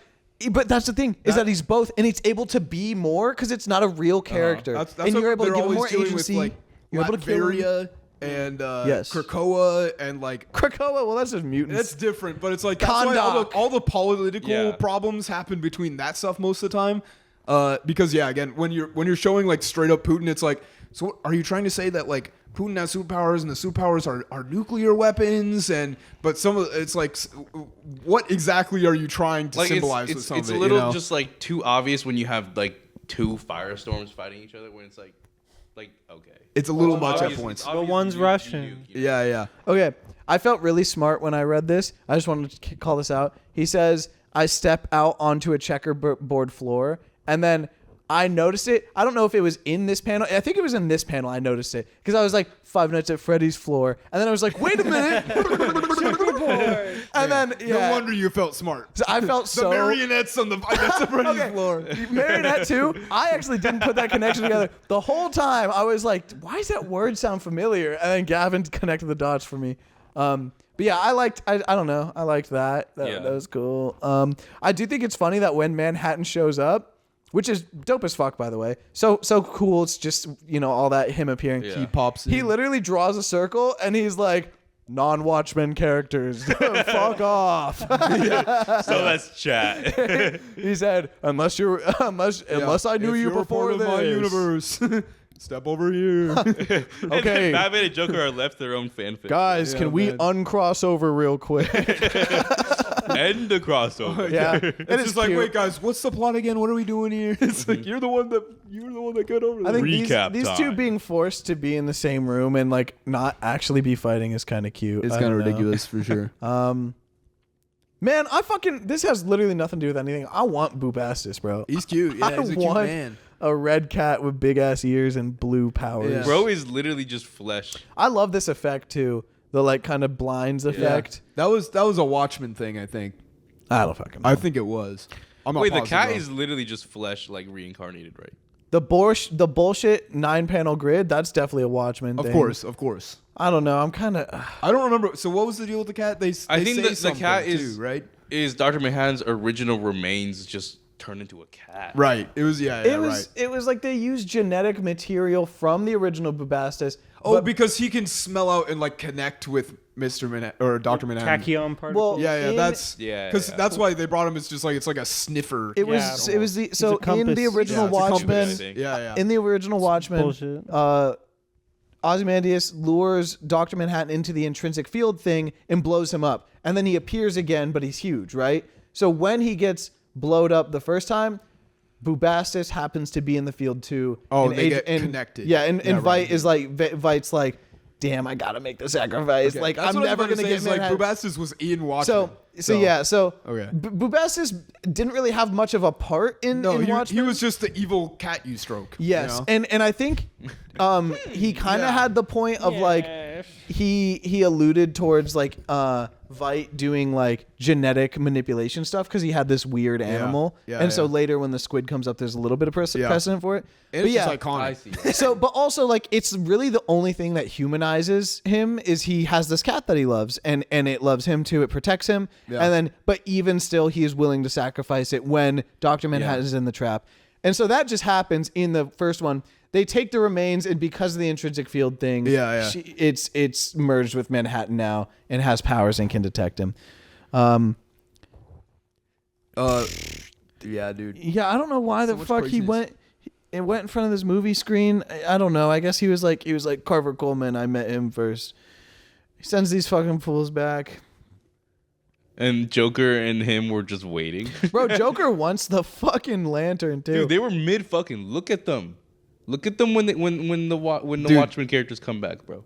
Speaker 1: but that's the thing is
Speaker 3: That-
Speaker 1: that he's both, and it's able to be more because it's not a real character,
Speaker 3: That's
Speaker 1: and
Speaker 3: what
Speaker 1: you're able to
Speaker 3: they're
Speaker 1: give him
Speaker 3: always
Speaker 1: more
Speaker 3: doing
Speaker 1: agency.
Speaker 3: with, like,
Speaker 1: You're able to kill him.
Speaker 3: Latveria and
Speaker 1: Yes.
Speaker 3: Krakoa and like
Speaker 1: Krakoa. Well, that's just mutants.
Speaker 3: that's different, but it's like that's why
Speaker 1: Kondak.
Speaker 3: all the political
Speaker 2: Yeah.
Speaker 3: problems happen between that stuff most of the time. Because yeah, again, when you're showing like straight up Putin, it's like, so what, are you trying to say that like Putin has superpowers and the superpowers are nuclear weapons and but some of it's like what exactly are you trying to
Speaker 2: Like
Speaker 3: symbolize with
Speaker 2: it's
Speaker 3: some
Speaker 2: it's
Speaker 3: of
Speaker 2: a
Speaker 3: it?
Speaker 2: little
Speaker 3: you know?
Speaker 2: just like too obvious when you have like two firestorms fighting each other. When it's like okay,
Speaker 3: It's a little
Speaker 2: Well,
Speaker 3: much at
Speaker 2: obviously-
Speaker 3: points.
Speaker 2: obviously
Speaker 4: one's
Speaker 2: you
Speaker 4: Russian.
Speaker 2: nuke, you know.
Speaker 3: Yeah.
Speaker 1: Okay, I felt really smart when I read this. I just wanted to call this out. He says, I step out onto a checkerboard floor, and then I noticed it. I don't know if it was in this panel. I think it was in this panel I noticed it, because I was like, Five Nights at Freddy's floor. And then I was like, wait a minute. And then,
Speaker 3: No
Speaker 1: yeah.
Speaker 3: wonder you felt smart.
Speaker 1: So I felt
Speaker 3: The
Speaker 1: so...
Speaker 3: marionettes on the
Speaker 1: Okay,
Speaker 3: floor.
Speaker 1: Marionette too. I actually didn't put that connection together. The whole time I was like, why does that word sound familiar? And then Gavin connected the dots for me. But yeah, I don't know. I liked that.
Speaker 2: Yeah.
Speaker 1: That was cool. I do think it's funny that when Manhattan shows up, which is dope as fuck, by the way. So cool. It's just, all that him appearing.
Speaker 2: Yeah.
Speaker 3: He pops in.
Speaker 1: He literally draws a circle and he's like, non-Watchmen characters. Fuck off.
Speaker 2: So that's chat.
Speaker 1: He said, unless I knew
Speaker 3: If
Speaker 1: you
Speaker 3: you're
Speaker 1: before
Speaker 3: part
Speaker 1: this.
Speaker 3: of my universe. Step over here.
Speaker 1: Okay.
Speaker 2: Batman and Joker are left their own fanfic.
Speaker 1: Guys,
Speaker 3: Yeah,
Speaker 1: can we
Speaker 3: man.
Speaker 1: uncross over real quick?
Speaker 2: End the crossover.
Speaker 1: Yeah.
Speaker 3: It's just like, wait, guys, what's the plot again? What are we doing here? It's like you're the one that got over there.
Speaker 1: I think
Speaker 2: Recap
Speaker 1: these two
Speaker 2: time.
Speaker 1: being forced to be in the same room and like not actually be fighting is kind of cute.
Speaker 3: it's
Speaker 1: I
Speaker 3: kind of
Speaker 1: don't know.
Speaker 3: ridiculous for sure.
Speaker 1: Man, this has literally nothing to do with anything. I want Boobastis, bro.
Speaker 3: He's cute. Yeah,
Speaker 1: I
Speaker 3: he's a cute
Speaker 1: want
Speaker 3: man.
Speaker 1: a red cat with big ass ears and blue powers.
Speaker 3: Yeah.
Speaker 2: Bro is literally just flesh.
Speaker 1: I love this effect too. The like kind of blinds effect.
Speaker 3: That was a Watchmen thing, I think.
Speaker 1: I don't fucking know.
Speaker 3: I think it was. I'm not
Speaker 2: Wait, the
Speaker 3: positive,
Speaker 2: cat
Speaker 3: though.
Speaker 2: is literally just flesh, like reincarnated, right?
Speaker 1: the bullshit 9-panel grid, that's definitely a Watchmen thing.
Speaker 3: Of course.
Speaker 1: I don't know. I'm kind of.
Speaker 3: I don't remember. So what was the deal with the cat? I
Speaker 2: think the cat is
Speaker 3: right.
Speaker 2: Is Dr. Manhattan's original remains just turned into a cat?
Speaker 3: Right. It was
Speaker 1: It was like they used genetic material from the original Bubastis.
Speaker 3: Oh, because he can smell out and like connect with Mr. Manhattan or Dr. Manhattan.
Speaker 4: Tachyon particle.
Speaker 1: Well,
Speaker 3: Yeah, that's
Speaker 2: Yeah,
Speaker 3: because
Speaker 2: yeah.
Speaker 3: that's why they brought him. It's just like it's like a sniffer.
Speaker 1: It was
Speaker 4: Yeah.
Speaker 1: it was the
Speaker 4: It's
Speaker 1: so
Speaker 4: a compass.
Speaker 1: in the original
Speaker 3: Yeah, it's a compass,
Speaker 1: Watchmen.
Speaker 2: I think.
Speaker 3: Yeah.
Speaker 1: In the original Watchmen,
Speaker 4: bullshit.
Speaker 1: Ozymandias lures Dr. Manhattan into the intrinsic field thing and blows him up. And then he appears again, but he's huge, right? So when he gets blowed up the first time, Bubastis happens to be in the field too.
Speaker 3: Oh,
Speaker 1: And
Speaker 3: they get connected.
Speaker 1: Yeah, and
Speaker 3: Yeah,
Speaker 1: Vite
Speaker 3: right.
Speaker 1: is like, Vite's like, damn, I gotta make the sacrifice.
Speaker 3: Okay,
Speaker 1: Like,
Speaker 3: that's
Speaker 1: I'm
Speaker 3: what I was
Speaker 1: never
Speaker 3: about to
Speaker 1: gonna
Speaker 3: say
Speaker 1: get
Speaker 3: is, like
Speaker 1: Manhattan.
Speaker 3: Bubastis was in Watchmen.
Speaker 1: So
Speaker 3: Okay.
Speaker 1: Bubastis didn't really have much of a part in
Speaker 3: he
Speaker 1: Watchmen.
Speaker 3: was just the evil cat you stroke.
Speaker 1: Yes,
Speaker 3: you know?
Speaker 1: and I think he kind of
Speaker 3: Yeah.
Speaker 1: had the point of like he alluded towards like Vite doing like genetic manipulation stuff because he had this weird animal,
Speaker 3: Yeah,
Speaker 1: and so
Speaker 3: yeah.
Speaker 1: later when the squid comes up, there's a little bit of precedent for it.
Speaker 3: And
Speaker 1: But
Speaker 3: it's
Speaker 1: yeah,
Speaker 3: just iconic.
Speaker 2: I see.
Speaker 1: so but also like it's really the only thing that humanizes him is he has this cat that he loves and it loves him too. It protects him,
Speaker 3: Yeah.
Speaker 1: and then but even still he is willing to sacrifice it when Dr. Manhattan is in the trap. And so that just happens in the first one. They take the remains, and because of the intrinsic field thing,
Speaker 3: Yeah.
Speaker 1: it's merged with Manhattan now and has powers and can detect him.
Speaker 3: Yeah, dude.
Speaker 1: Yeah, I don't know why the
Speaker 3: much
Speaker 1: fuck he
Speaker 3: craziness.
Speaker 1: went. It went in front of this movie screen. I don't know. I guess he was like Carver Coleman. I met him first. He sends these fucking fools back.
Speaker 2: And Joker and him were just waiting.
Speaker 1: Bro, Joker wants the fucking lantern too.
Speaker 2: Dude, they were mid fucking. Look at them. Look at them when the
Speaker 3: Dude.
Speaker 2: Watchmen characters come back, bro.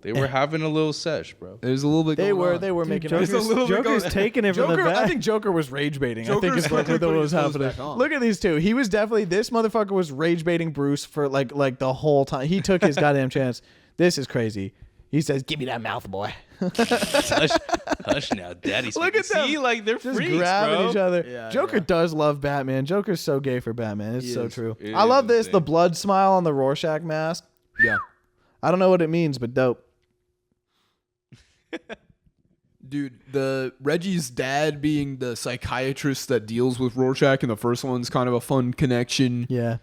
Speaker 2: They were having a little sesh, bro.
Speaker 3: There's a little bit.
Speaker 1: They
Speaker 3: going on.
Speaker 1: were making
Speaker 3: There's a little bit
Speaker 4: Joker's
Speaker 3: going-
Speaker 4: taking it from the
Speaker 1: Joker,
Speaker 4: back.
Speaker 1: I think Joker was rage baiting. I think
Speaker 3: Joker's
Speaker 1: is what
Speaker 3: fucking putting
Speaker 1: was
Speaker 3: his clothes
Speaker 1: happening.
Speaker 3: back on.
Speaker 1: Look at these two. He was definitely this motherfucker was rage baiting Bruce for like the whole time. He took his goddamn chance. This is crazy. He says, "Give me that mouth, boy."
Speaker 2: Hush now, daddy's.
Speaker 1: Look at them.
Speaker 2: See, like they're
Speaker 1: Just
Speaker 2: freaks,
Speaker 1: grabbing
Speaker 2: bro.
Speaker 1: each other.
Speaker 3: Yeah,
Speaker 1: Joker
Speaker 3: yeah.
Speaker 1: does love Batman. Joker's so gay for Batman. It's
Speaker 3: He
Speaker 1: so
Speaker 3: is.
Speaker 1: true.
Speaker 2: It
Speaker 1: I love
Speaker 2: is
Speaker 1: this. The
Speaker 2: insane.
Speaker 1: blood smile on the Rorschach mask.
Speaker 3: Yeah.
Speaker 1: I don't know what it means, but dope.
Speaker 3: Dude, the Reggie's dad being the psychiatrist that deals with Rorschach in the first one's kind of a fun connection.
Speaker 1: Yeah.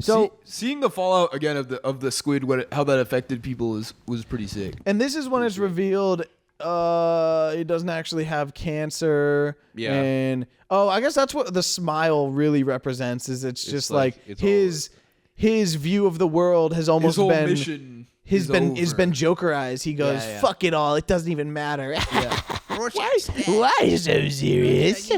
Speaker 1: So
Speaker 3: seeing the fallout again of the squid, how that affected people was pretty sick.
Speaker 1: and this is when it's revealed it doesn't actually have cancer.
Speaker 2: Yeah.
Speaker 1: And I guess that's what the smile really represents is it's just like
Speaker 2: it's
Speaker 1: his view of the world has almost
Speaker 3: His whole
Speaker 1: been
Speaker 3: mission
Speaker 1: has
Speaker 3: is
Speaker 1: been Jokerized. He goes,
Speaker 3: Yeah, yeah.
Speaker 1: "Fuck it all. It doesn't even matter."
Speaker 3: Yeah.
Speaker 1: Why so serious?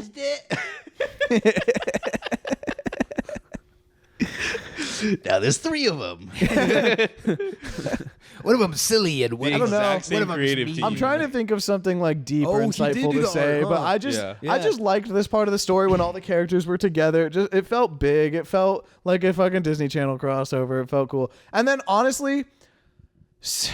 Speaker 5: Now there's 3 of them. One of them's silly and one
Speaker 2: The
Speaker 5: of them's
Speaker 2: exact same
Speaker 5: one of 'em's
Speaker 2: creative
Speaker 5: mean.
Speaker 2: team.
Speaker 1: I'm trying to think of something like deep or
Speaker 3: Oh, he did
Speaker 1: insightful
Speaker 3: do
Speaker 1: to
Speaker 3: the
Speaker 1: say,
Speaker 3: art,
Speaker 1: but
Speaker 3: huh?
Speaker 1: I just
Speaker 2: Yeah.
Speaker 1: I just liked this part of the story when all the characters were together. It felt big. It felt like a fucking Disney Channel crossover. It felt cool. And then honestly,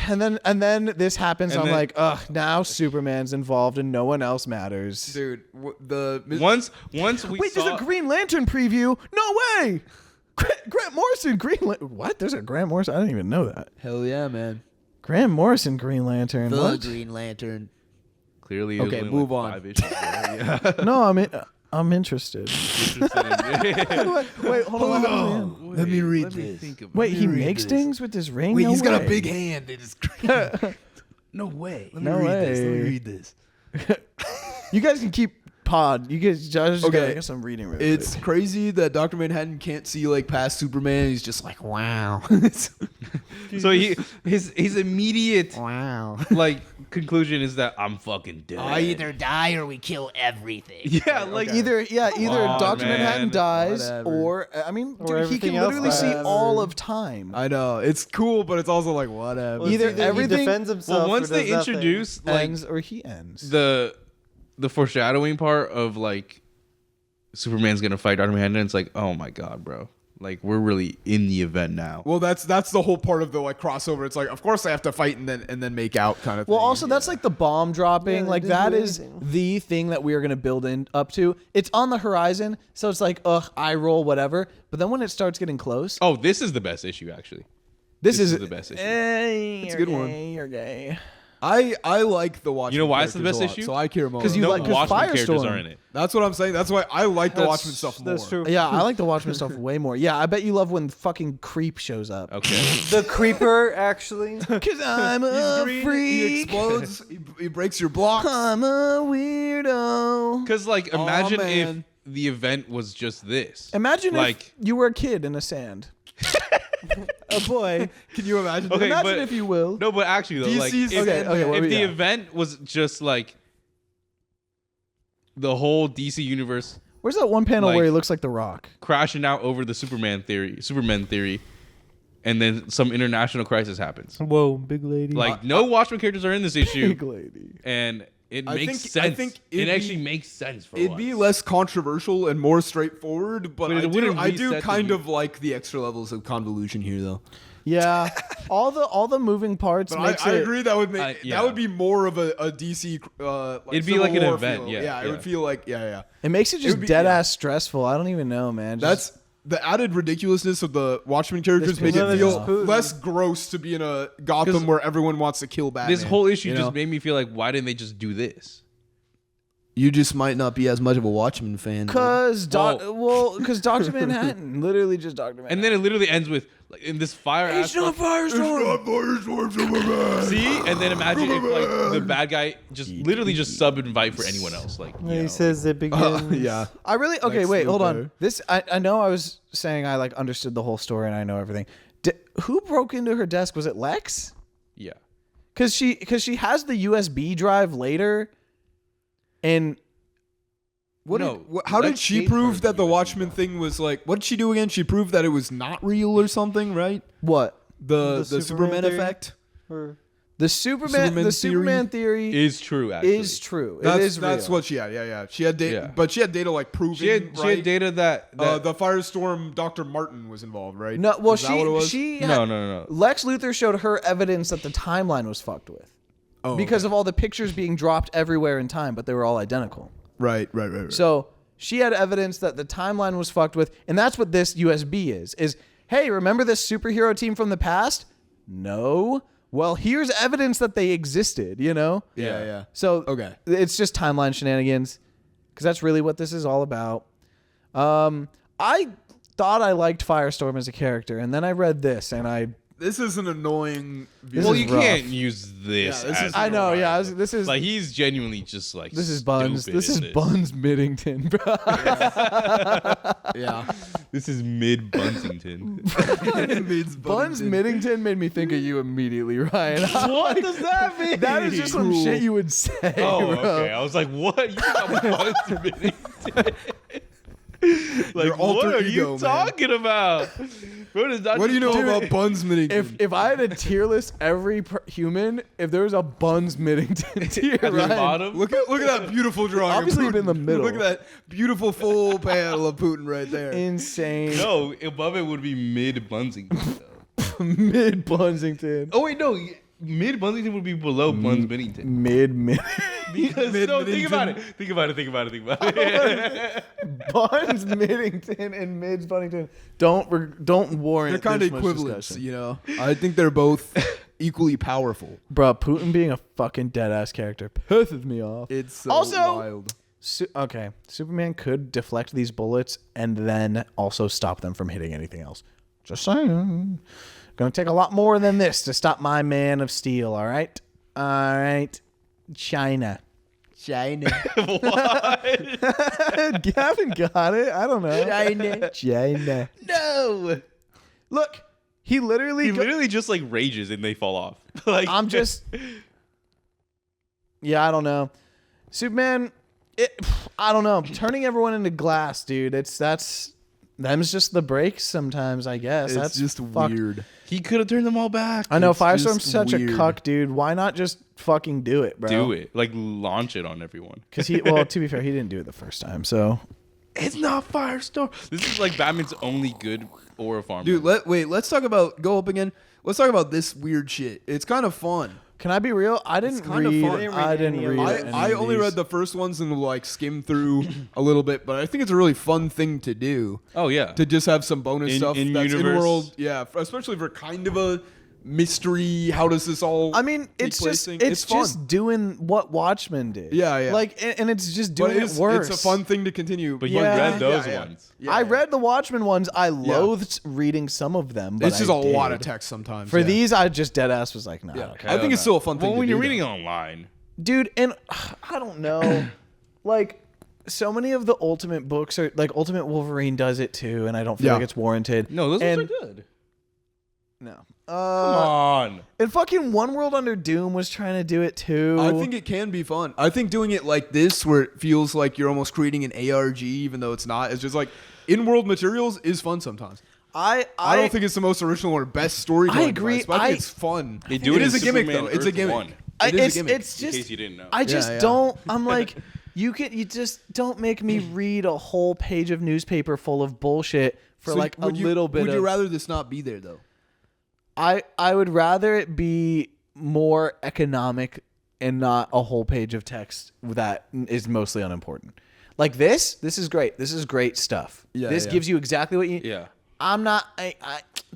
Speaker 1: and then this happens.
Speaker 2: And
Speaker 1: I'm
Speaker 2: then-
Speaker 1: like, ugh, now Superman's involved and no one else matters.
Speaker 3: Dude,
Speaker 2: Once we
Speaker 1: Wait,
Speaker 2: saw
Speaker 1: there's a Green Lantern preview. No way. Grant Morrison, Green Lantern. What? There's a Grant Morrison. I didn't even know that.
Speaker 3: hell yeah, man.
Speaker 1: Grant Morrison, Green Lantern.
Speaker 5: The
Speaker 1: What?
Speaker 5: Green Lantern.
Speaker 2: clearly
Speaker 3: Okay,
Speaker 2: only
Speaker 3: move
Speaker 2: like
Speaker 3: on.
Speaker 2: 5 issues, bro. Yeah.
Speaker 1: No, I'm interested. Wait, hold on.
Speaker 5: Let me read this.
Speaker 1: Wait, he
Speaker 5: read
Speaker 1: makes
Speaker 5: this.
Speaker 1: things with his ring?
Speaker 5: Wait,
Speaker 1: No
Speaker 5: he's got a
Speaker 1: way.
Speaker 5: big hand. It is green. No way. Let me
Speaker 1: No
Speaker 5: read this. Let me
Speaker 1: way.
Speaker 5: read this.
Speaker 1: You guys can keep pod. You guys just
Speaker 3: Okay.
Speaker 1: gotta get some reading. Real
Speaker 3: It's
Speaker 1: quick.
Speaker 3: crazy that Dr. Manhattan can't see like past Superman. He's just like, wow.
Speaker 2: So his immediate
Speaker 5: Wow.
Speaker 2: like conclusion is that I'm fucking dead.
Speaker 5: I either die or we kill everything.
Speaker 2: Yeah, like
Speaker 1: either
Speaker 2: on,
Speaker 1: Dr.
Speaker 2: man.
Speaker 1: Manhattan dies
Speaker 3: Whatever.
Speaker 1: or I mean,
Speaker 4: Or
Speaker 1: dude, he
Speaker 4: everything
Speaker 1: can
Speaker 4: else
Speaker 1: literally see
Speaker 4: dies.
Speaker 1: all of time.
Speaker 3: I know. It's cool, but it's also like, whatever.
Speaker 4: Well, it's
Speaker 1: Either everything
Speaker 4: he defends himself.
Speaker 2: well,
Speaker 4: or
Speaker 2: once they
Speaker 4: does nothing.
Speaker 2: introduce like
Speaker 1: Ends or he ends.
Speaker 2: the foreshadowing part of like Superman's gonna fight Dr. Manhattan, it's like, oh my god, bro. Like we're really in the event now.
Speaker 3: Well, that's the whole part of the like crossover. It's like, of course they have to fight and then make out kind of thing.
Speaker 1: Well, also that's like the bomb dropping.
Speaker 4: Yeah,
Speaker 1: like
Speaker 4: they
Speaker 1: that
Speaker 4: didn't do
Speaker 1: is
Speaker 4: anything.
Speaker 1: the thing that we are going to build in up to. It's on the horizon, so it's like, ugh, eye roll, whatever. But then when it starts getting close,
Speaker 2: Oh, this is the best issue actually.
Speaker 1: this
Speaker 2: is the best issue.
Speaker 1: It's
Speaker 3: a good one.
Speaker 1: You're gay.
Speaker 3: I like the Watchmen.
Speaker 2: You know why it's the
Speaker 3: characters
Speaker 2: best
Speaker 3: a lot,
Speaker 2: issue?
Speaker 3: So I care more.
Speaker 1: 'Cause you
Speaker 2: No
Speaker 1: like- 'cause
Speaker 2: Watchmen characters
Speaker 1: Firestorm.
Speaker 2: are in it.
Speaker 3: That's what I'm saying. That's why I like the
Speaker 4: That's-
Speaker 3: Watchmen stuff more.
Speaker 4: That's true.
Speaker 1: Yeah, I like the Watchmen stuff way more. Yeah, I bet you love when fucking Creep shows up.
Speaker 2: Okay.
Speaker 4: The creeper, actually.
Speaker 1: Cause I'm a
Speaker 3: He
Speaker 1: freak.
Speaker 3: explodes. he breaks your blocks.
Speaker 1: I'm a weirdo.
Speaker 2: Because like, imagine if
Speaker 3: man.
Speaker 2: the event was just this.
Speaker 1: Imagine
Speaker 2: like,
Speaker 1: if you were a kid in a sand. A boy.
Speaker 3: Can you imagine?
Speaker 2: Okay,
Speaker 3: that?
Speaker 1: Imagine
Speaker 2: but-
Speaker 1: if you will.
Speaker 2: no, but actually though, like,
Speaker 3: DC's
Speaker 2: if,
Speaker 1: Okay, what
Speaker 2: if
Speaker 1: we
Speaker 2: the
Speaker 1: got?
Speaker 2: event was just like the whole DC universe
Speaker 1: Where's that one panel
Speaker 2: like-
Speaker 1: where he looks like The Rock?
Speaker 2: crashing out over the Superman theory, and then some international crisis happens.
Speaker 4: Whoa, big lady.
Speaker 2: Like, no Watchmen characters are in this issue,
Speaker 1: Big lady.
Speaker 2: and it
Speaker 3: I
Speaker 2: makes
Speaker 3: think- I
Speaker 2: sense.
Speaker 3: think
Speaker 2: It
Speaker 3: it'd
Speaker 2: actually
Speaker 3: be-
Speaker 2: makes sense for
Speaker 3: It'd
Speaker 2: once.
Speaker 3: be less controversial and more straightforward, but
Speaker 2: But it
Speaker 3: I
Speaker 2: wouldn't
Speaker 3: do
Speaker 2: reset the
Speaker 3: kind
Speaker 2: view.
Speaker 3: of like the extra levels of convolution here, though.
Speaker 1: Yeah, all the moving parts.
Speaker 3: But
Speaker 1: makes
Speaker 3: I
Speaker 1: it,
Speaker 3: agree that would make
Speaker 2: yeah.
Speaker 3: that would be more of a DC.
Speaker 2: It'd be
Speaker 3: Civil
Speaker 2: like an
Speaker 3: War
Speaker 2: event,
Speaker 3: feel.
Speaker 2: yeah,
Speaker 3: It
Speaker 2: yeah.
Speaker 3: would feel like yeah.
Speaker 1: It makes it just
Speaker 3: would be-
Speaker 1: dead
Speaker 3: yeah.
Speaker 1: ass stressful. I don't even know, man. Just-
Speaker 3: That's the added ridiculousness of the Watchmen characters
Speaker 1: This
Speaker 3: make
Speaker 1: pisses
Speaker 3: it
Speaker 1: me
Speaker 3: feel
Speaker 1: off.
Speaker 3: less gross to be in a Gotham
Speaker 2: 'Cause
Speaker 3: where everyone wants to kill Batman.
Speaker 2: this whole issue
Speaker 3: you
Speaker 2: just
Speaker 3: know?
Speaker 2: made me feel like, why didn't they just do this?
Speaker 3: You just might not be as much of a Watchmen fan.
Speaker 1: Cause Dr. Manhattan, literally just Dr. Manhattan.
Speaker 2: And then it literally ends with like in this fire.
Speaker 1: it's not Firestorm.
Speaker 2: See, and then imagine if like the bad guy just literally just sub invite for anyone else. Like, you
Speaker 4: he
Speaker 2: know,
Speaker 4: says it begins.
Speaker 3: yeah.
Speaker 1: I really okay.
Speaker 3: Lex
Speaker 1: Wait, hold
Speaker 3: Luthor.
Speaker 1: on. This I know I was saying I like understood the whole story and I know everything. Who broke into her desk? Was it Lex?
Speaker 2: yeah.
Speaker 1: Because she has the USB drive later, and
Speaker 3: How did
Speaker 2: Lex
Speaker 3: she
Speaker 2: gave her
Speaker 3: prove that the
Speaker 2: USB
Speaker 3: Watchmen
Speaker 2: drive.
Speaker 3: thing was like? What did she do again? She proved that it was not real or something, right?
Speaker 1: what
Speaker 3: The
Speaker 4: Superman
Speaker 3: Superman
Speaker 4: theory?
Speaker 3: effect.
Speaker 4: Or-
Speaker 1: the Superman theory
Speaker 2: Is true actually.
Speaker 1: is true.
Speaker 3: That's
Speaker 1: it is
Speaker 3: that's
Speaker 1: real.
Speaker 3: what she had. Yeah. She had data,
Speaker 2: Yeah.
Speaker 3: but she had data like proving.
Speaker 2: she had
Speaker 3: right?
Speaker 2: data that
Speaker 3: The Firestorm Dr. Martin was involved, right?
Speaker 1: No, well
Speaker 3: Is that what it was?
Speaker 1: she
Speaker 2: no.
Speaker 1: Lex Luthor showed her evidence that the timeline was fucked with because of all the pictures being dropped everywhere in time, but they were all identical.
Speaker 3: Right.
Speaker 1: So she had evidence that the timeline was fucked with, and that's what this USB is hey, remember this superhero team from the past? No. Well, here's evidence that they existed, you know?
Speaker 3: Yeah.
Speaker 1: So
Speaker 3: Okay.
Speaker 1: it's just timeline shenanigans because that's really what this is all about. I thought I liked Firestorm as a character, and then I read this, and
Speaker 3: This is an annoying.
Speaker 1: This
Speaker 2: Well,
Speaker 1: is
Speaker 2: you
Speaker 1: rough.
Speaker 2: can't use this.
Speaker 3: Yeah, this
Speaker 2: as
Speaker 3: is-
Speaker 1: I know,
Speaker 2: a
Speaker 1: yeah,
Speaker 2: rival.
Speaker 1: this is
Speaker 2: like he's genuinely just like
Speaker 1: this is Buns.
Speaker 2: stupid
Speaker 1: This is
Speaker 2: in
Speaker 1: Buns Middington, bro.
Speaker 3: Yeah.
Speaker 2: This is mid Bunsington.
Speaker 1: Buns Middington made me think of you immediately, Ryan.
Speaker 2: What does that mean?
Speaker 1: That is just some
Speaker 3: Cool.
Speaker 1: shit you would say.
Speaker 2: Oh,
Speaker 1: bro.
Speaker 2: okay. I was like, what? You got Buns Middington? Like,
Speaker 3: Your alter
Speaker 2: what are
Speaker 3: ego,
Speaker 2: you
Speaker 3: man.
Speaker 2: talking about? Bro, does that
Speaker 3: What do you know
Speaker 2: just-
Speaker 3: about Buns Middington?
Speaker 1: If I had a tier list every human, if there was a Buns Middington tier,
Speaker 2: at the
Speaker 1: Ryan,
Speaker 2: bottom?
Speaker 3: Look at that beautiful drawing. of
Speaker 1: Obviously
Speaker 3: Putin.
Speaker 1: in the middle.
Speaker 3: Look at that beautiful full panel of Putin right there.
Speaker 1: insane.
Speaker 2: No, above it would be mid Bunsington.
Speaker 1: Mid Bunsington.
Speaker 2: Oh wait, no. Mid Bunsington would be below Buns Middington.
Speaker 1: Mid.
Speaker 2: Because
Speaker 3: Mid
Speaker 2: no, think about it.
Speaker 3: Middington.
Speaker 2: Think about it.
Speaker 1: Buns Middington and Mids Bunnington don't warrant.
Speaker 3: They're kind
Speaker 1: this
Speaker 3: of
Speaker 1: much
Speaker 3: equivalents,
Speaker 1: discussion.
Speaker 3: you know. I think they're both equally powerful.
Speaker 1: Bro, Putin being a fucking dead ass character pisses me off.
Speaker 3: It's so
Speaker 1: Also-
Speaker 3: wild.
Speaker 1: Okay, Superman could deflect these bullets and then also stop them from hitting anything else. Just saying. Gonna take a lot more than this to stop my Man of Steel, all right? All right. China.
Speaker 3: China.
Speaker 1: Gavin got it. I don't know. China.
Speaker 2: No.
Speaker 1: Look, he literally...
Speaker 2: He literally just like rages and they fall off. Like
Speaker 1: I'm just... Yeah, I don't know. Superman... I don't know. Turning everyone into glass, dude. Them's just the breaks sometimes, I guess.
Speaker 3: It's
Speaker 1: That's
Speaker 3: just
Speaker 1: fucked.
Speaker 3: weird.
Speaker 2: he could have turned them all back.
Speaker 1: I know
Speaker 3: It's
Speaker 1: Firestorm's
Speaker 3: just
Speaker 1: such
Speaker 3: weird.
Speaker 1: a cuck, dude. Why not just fucking do it, bro?
Speaker 2: Do it. Like launch it on everyone.
Speaker 1: Because to be fair, he didn't do it the first time. So
Speaker 2: It's not Firestorm. This is like Batman's only good horror farm.
Speaker 3: Dude, let's talk about go up again. Let's talk about this weird shit. It's kind of fun.
Speaker 1: Can I be real? I didn't
Speaker 3: kinda
Speaker 1: read.
Speaker 3: fun.
Speaker 1: I didn't read. any
Speaker 3: I
Speaker 1: of
Speaker 3: only
Speaker 1: these.
Speaker 3: read the first ones and like skimmed through a little bit, but I think it's a really fun thing to do.
Speaker 2: Oh yeah.
Speaker 3: To just have some bonus
Speaker 2: In-
Speaker 3: stuff
Speaker 2: in
Speaker 3: that's in
Speaker 2: universe.
Speaker 3: world, yeah, especially for kind of a mystery. How does this all?
Speaker 1: I mean,
Speaker 3: take
Speaker 1: it's
Speaker 3: place
Speaker 1: just
Speaker 3: thing?
Speaker 1: it's
Speaker 3: fun.
Speaker 1: just doing what Watchmen did.
Speaker 3: Yeah, yeah.
Speaker 1: Like, and it's just
Speaker 3: But
Speaker 1: doing it worse.
Speaker 3: It's a fun thing to continue.
Speaker 2: But you
Speaker 1: Yeah.
Speaker 2: read those
Speaker 3: Yeah, yeah.
Speaker 2: ones.
Speaker 3: Yeah,
Speaker 1: I
Speaker 3: yeah.
Speaker 1: read the Watchmen ones. I loathed reading some of them. But
Speaker 3: It's just
Speaker 1: a
Speaker 3: a lot of text sometimes.
Speaker 1: For
Speaker 3: yeah.
Speaker 1: these, I just dead ass was like, nah.
Speaker 3: Yeah.
Speaker 1: Okay.
Speaker 3: I think it's still a fun thing
Speaker 2: Well,
Speaker 3: to
Speaker 2: when
Speaker 3: do,
Speaker 2: you're
Speaker 3: though.
Speaker 2: reading it online,
Speaker 1: Dude, and I don't know, like so many of the Ultimate books are like Ultimate Wolverine does it too, and I don't feel
Speaker 3: Yeah.
Speaker 1: like it's warranted.
Speaker 2: no, those
Speaker 1: and,
Speaker 2: ones are good.
Speaker 1: No.
Speaker 2: Come on.
Speaker 1: And fucking One World Under Doom was trying to do it too.
Speaker 3: I think it can be fun. I think doing it like this, where it feels like you're almost creating an ARG, even though it's not. It's just like in-world materials is fun sometimes. I don't think it's the most original or best storytelling.
Speaker 1: I agree.
Speaker 3: device, but I think it's fun.
Speaker 2: They do
Speaker 3: it
Speaker 2: it
Speaker 3: is
Speaker 2: in
Speaker 3: a gimmick
Speaker 2: Superman
Speaker 3: though. It's a
Speaker 2: Earth
Speaker 3: gimmick.
Speaker 2: 1.
Speaker 3: It is a gimmick.
Speaker 1: It's
Speaker 2: In
Speaker 1: just
Speaker 2: case you didn't know.
Speaker 1: I just
Speaker 3: yeah.
Speaker 1: don't. I'm like, you just don't make me read a whole page of newspaper full of bullshit for
Speaker 3: So
Speaker 1: like a
Speaker 3: would you-
Speaker 1: little bit.
Speaker 3: Would
Speaker 1: of,
Speaker 3: you rather this not be there though?
Speaker 1: I would rather it be more economic and not a whole page of text that is mostly unimportant. Like this is great. This is great stuff.
Speaker 3: Yeah,
Speaker 1: this
Speaker 3: yeah.
Speaker 1: gives you exactly what you.
Speaker 2: Yeah.
Speaker 1: I'm not. I